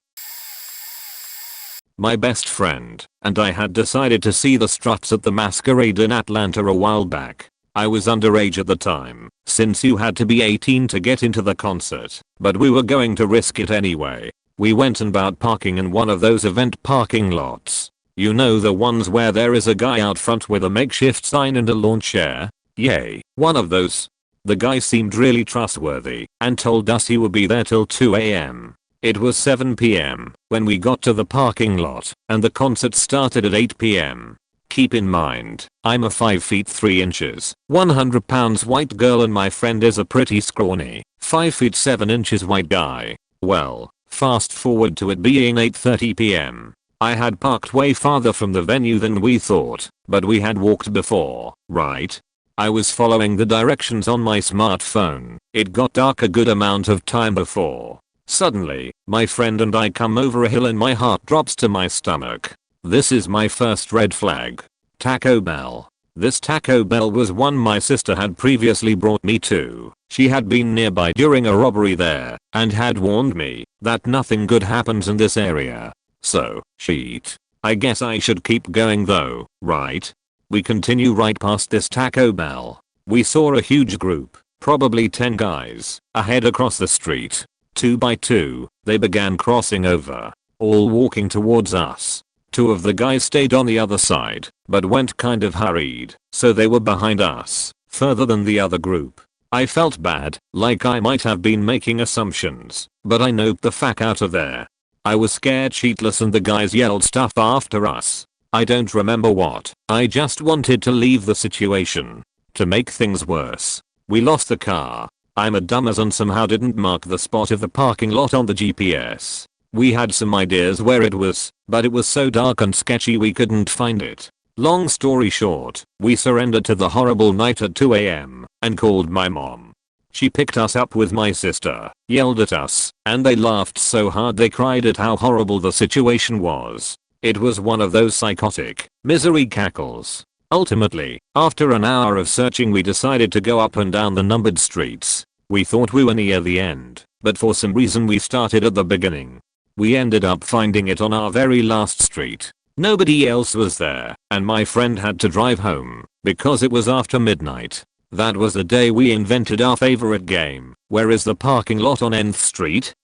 My best friend and I had decided to see the Struts at the Masquerade in Atlanta a while back. I was underage at the time, since you had to be 18 to get into the concert, but we were going to risk it anyway. We went and bought parking in one of those event parking lots. You know, the ones where there is a guy out front with a makeshift sign and a lawn chair? Yay, one of those. The guy seemed really trustworthy and told us he would be there till 2 AM. It was 7 PM when we got to the parking lot, and the concert started at 8 PM. Keep in mind, I'm a 5 feet 3 inches, 100 pounds white girl and my friend is a pretty scrawny, 5 feet 7 inches white guy. Well, fast forward to it being 8:30 PM. I had parked way farther from the venue than we thought, but we had walked before, right? I was following the directions on my smartphone. It got dark a good amount of time before. Suddenly, my friend and I come over a hill and my heart drops to my stomach. This is my first red flag. Taco Bell. This Taco Bell was one my sister had previously brought me to. She had been nearby during a robbery there, and had warned me that nothing good happens in this area. So, shit. I guess I should keep going though, right? We continue right past this Taco Bell. We saw a huge group, probably 10 guys, ahead across the street. 2 by 2, they began crossing over, all walking towards us. 2 of the guys stayed on the other side, but went kind of hurried, so they were behind us, further than the other group. I felt bad, like I might have been making assumptions, but I noped the fuck out of there. I was scared shitless and the guys yelled stuff after us. I don't remember what. I just wanted to leave the situation. To make things worse, we lost the car. I'm a dumbass and somehow didn't mark the spot of the parking lot on the GPS. We had some ideas where it was, but it was so dark and sketchy we couldn't find it. Long story short, we surrendered to the horrible night at 2 AM and called my mom. She picked us up with my sister, yelled at us, and they laughed so hard they cried at how horrible the situation was. It was one of those psychotic, misery cackles. Ultimately, after an hour of searching we decided to go up and down the numbered streets. We thought we were near the end, but for some reason we started at the beginning. We ended up finding it on our very last street. Nobody else was there, and my friend had to drive home, because it was after midnight. That was the day we invented our favorite game. Where is the parking lot on Nth Street?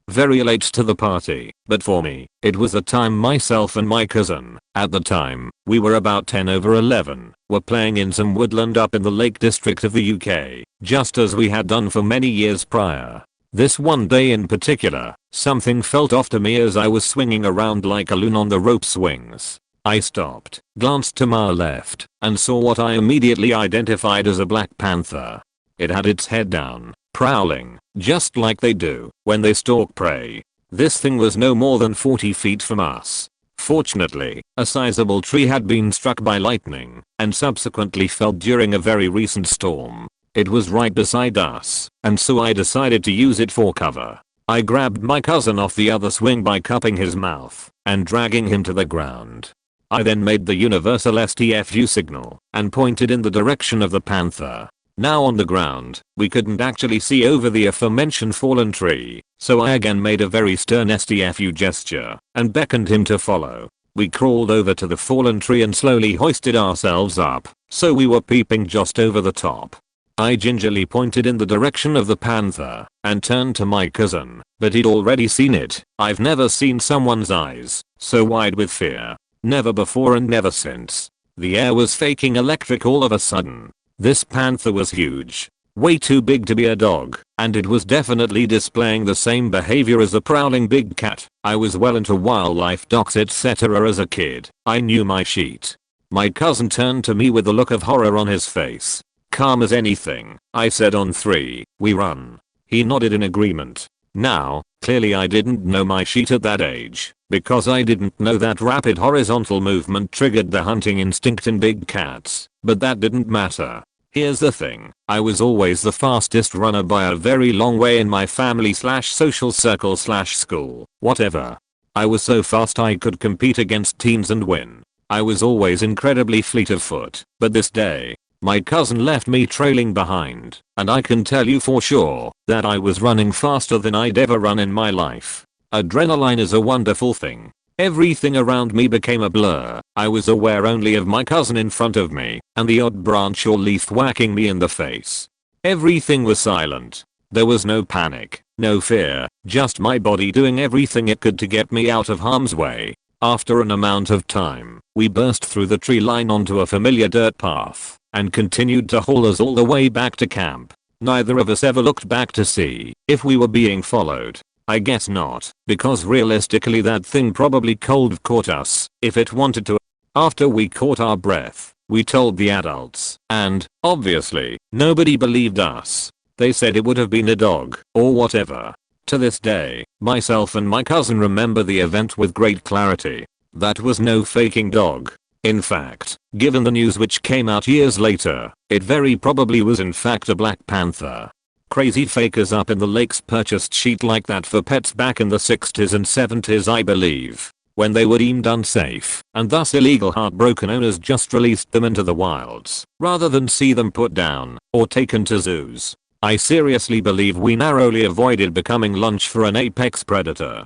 Very late to the party, but for me, it was the time myself and my cousin, at the time, we were about 10 over 11, were playing in some woodland up in the Lake District of the UK, just as we had done for many years prior. This one day in particular, something felt off to me as I was swinging around like a loon on the rope swings. I stopped, glanced to my left, and saw what I immediately identified as a black panther. It had its head down, prowling, just like they do when they stalk prey. This thing was no more than 40 feet from us. Fortunately, a sizable tree had been struck by lightning and subsequently felled during a very recent storm. It was right beside us, and so I decided to use it for cover. I grabbed my cousin off the other swing by cupping his mouth and dragging him to the ground. I then made the universal STFU signal and pointed in the direction of the panther. Now on the ground, we couldn't actually see over the aforementioned fallen tree, so I again made a very stern STFU gesture and beckoned him to follow. We crawled over to the fallen tree and slowly hoisted ourselves up, so we were peeping just over the top. I gingerly pointed in the direction of the panther and turned to my cousin, but he'd already seen it. I've never seen someone's eyes so wide with fear. Never before and never since. The air was faking electric all of a sudden. This panther was huge. Way too big to be a dog, and it was definitely displaying the same behavior as a prowling big cat. I was well into wildlife docs etc. as a kid. I knew my sheet. My cousin turned to me with a look of horror on his face. Calm as anything, I said on 3, we run. He nodded in agreement. Now, clearly I didn't know my sheet at that age, because I didn't know that rapid horizontal movement triggered the hunting instinct in big cats, but that didn't matter. Here's the thing, I was always the fastest runner by a very long way in my family/social circle/school, whatever. I was so fast I could compete against teens and win. I was always incredibly fleet of foot, but this day, my cousin left me trailing behind, and I can tell you for sure that I was running faster than I'd ever run in my life. Adrenaline is a wonderful thing. Everything around me became a blur. I was aware only of my cousin in front of me and the odd branch or leaf whacking me in the face. Everything was silent. There was no panic, no fear, just my body doing everything it could to get me out of harm's way. After an amount of time, we burst through the tree line onto a familiar dirt path and continued to haul us all the way back to camp. Neither of us ever looked back to see if we were being followed. I guess not, because realistically that thing probably cold caught us if it wanted to. After we caught our breath, we told the adults, and, obviously, nobody believed us. They said it would have been a dog, or whatever. To this day, myself and my cousin remember the event with great clarity. That was no faking dog. In fact, given the news which came out years later, it very probably was in fact a black panther. Crazy fakers up in the lakes purchased sheet like that for pets back in the 60s and 70s I believe, when they were deemed unsafe, and thus illegal. Heartbroken owners just released them into the wilds, rather than see them put down, or taken to zoos. I seriously believe we narrowly avoided becoming lunch for an apex predator.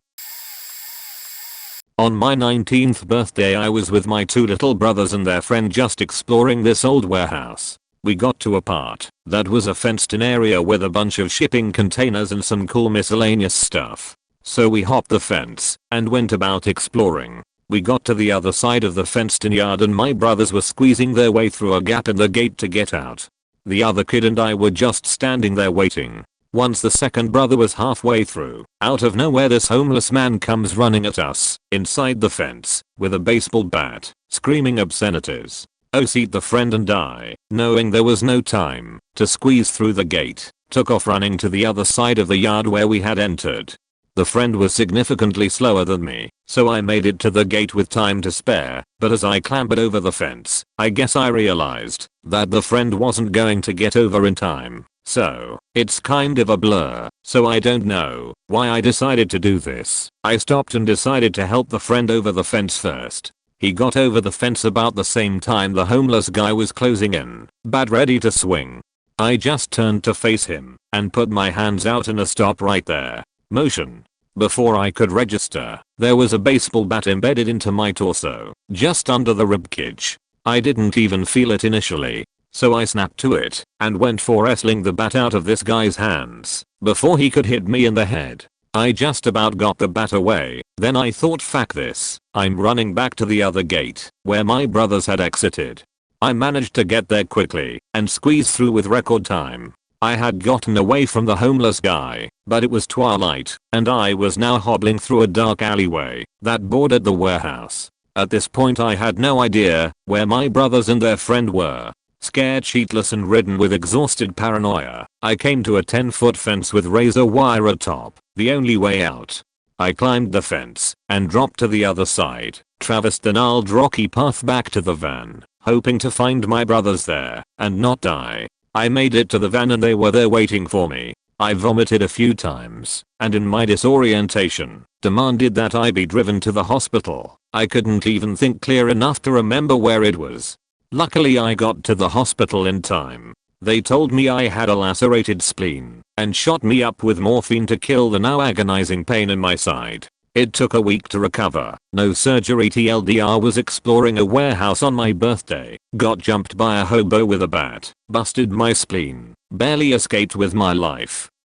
On my 19th birthday I was with my 2 little brothers and their friend just exploring this old warehouse. We got to a part that was a fenced-in area with a bunch of shipping containers and some cool miscellaneous stuff. So we hopped the fence and went about exploring. We got to the other side of the fenced-in yard and my brothers were squeezing their way through a gap in the gate to get out. The other kid and I were just standing there waiting. Once the second brother was halfway through, out of nowhere this homeless man comes running at us, inside the fence, with a baseball bat, screaming obscenities. Oh, seat the friend and I, knowing there was no time to squeeze through the gate, took off running to the other side of the yard where we had entered. The friend was significantly slower than me, so I made it to the gate with time to spare, but as I clambered over the fence, I guess I realized that the friend wasn't going to get over in time. So, it's kind of a blur, so I don't know why I decided to do this. I stopped and decided to help the friend over the fence first. He got over the fence about the same time the homeless guy was closing in, bat ready to swing. I just turned to face him and put my hands out in a stop right there motion. Before I could register, there was a baseball bat embedded into my torso, just under the ribcage. I didn't even feel it initially, so I snapped to it and went for wrestling the bat out of this guy's hands before he could hit me in the head. I just about got the bat away, then I thought, fuck this, I'm running back to the other gate where my brothers had exited. I managed to get there quickly and squeeze through with record time. I had gotten away from the homeless guy, but it was twilight and I was now hobbling through a dark alleyway that bordered the warehouse. At this point I had no idea where my brothers and their friend were. Scared shitless and ridden with exhausted paranoia, I came to a 10-foot fence with razor wire atop, the only way out. I climbed the fence and dropped to the other side, traversed the gnarled rocky path back to the van, hoping to find my brothers there and not die. I made it to the van and they were there waiting for me. I vomited a few times and in my disorientation, demanded that I be driven to the hospital. I couldn't even think clear enough to remember where it was. Luckily I got to the hospital in time. They told me I had a lacerated spleen and shot me up with morphine to kill the now agonizing pain in my side. It took a week to recover. No surgery TLDR. Was exploring a warehouse on my birthday. Got jumped by a hobo with a bat. Busted my spleen. Barely escaped with my life.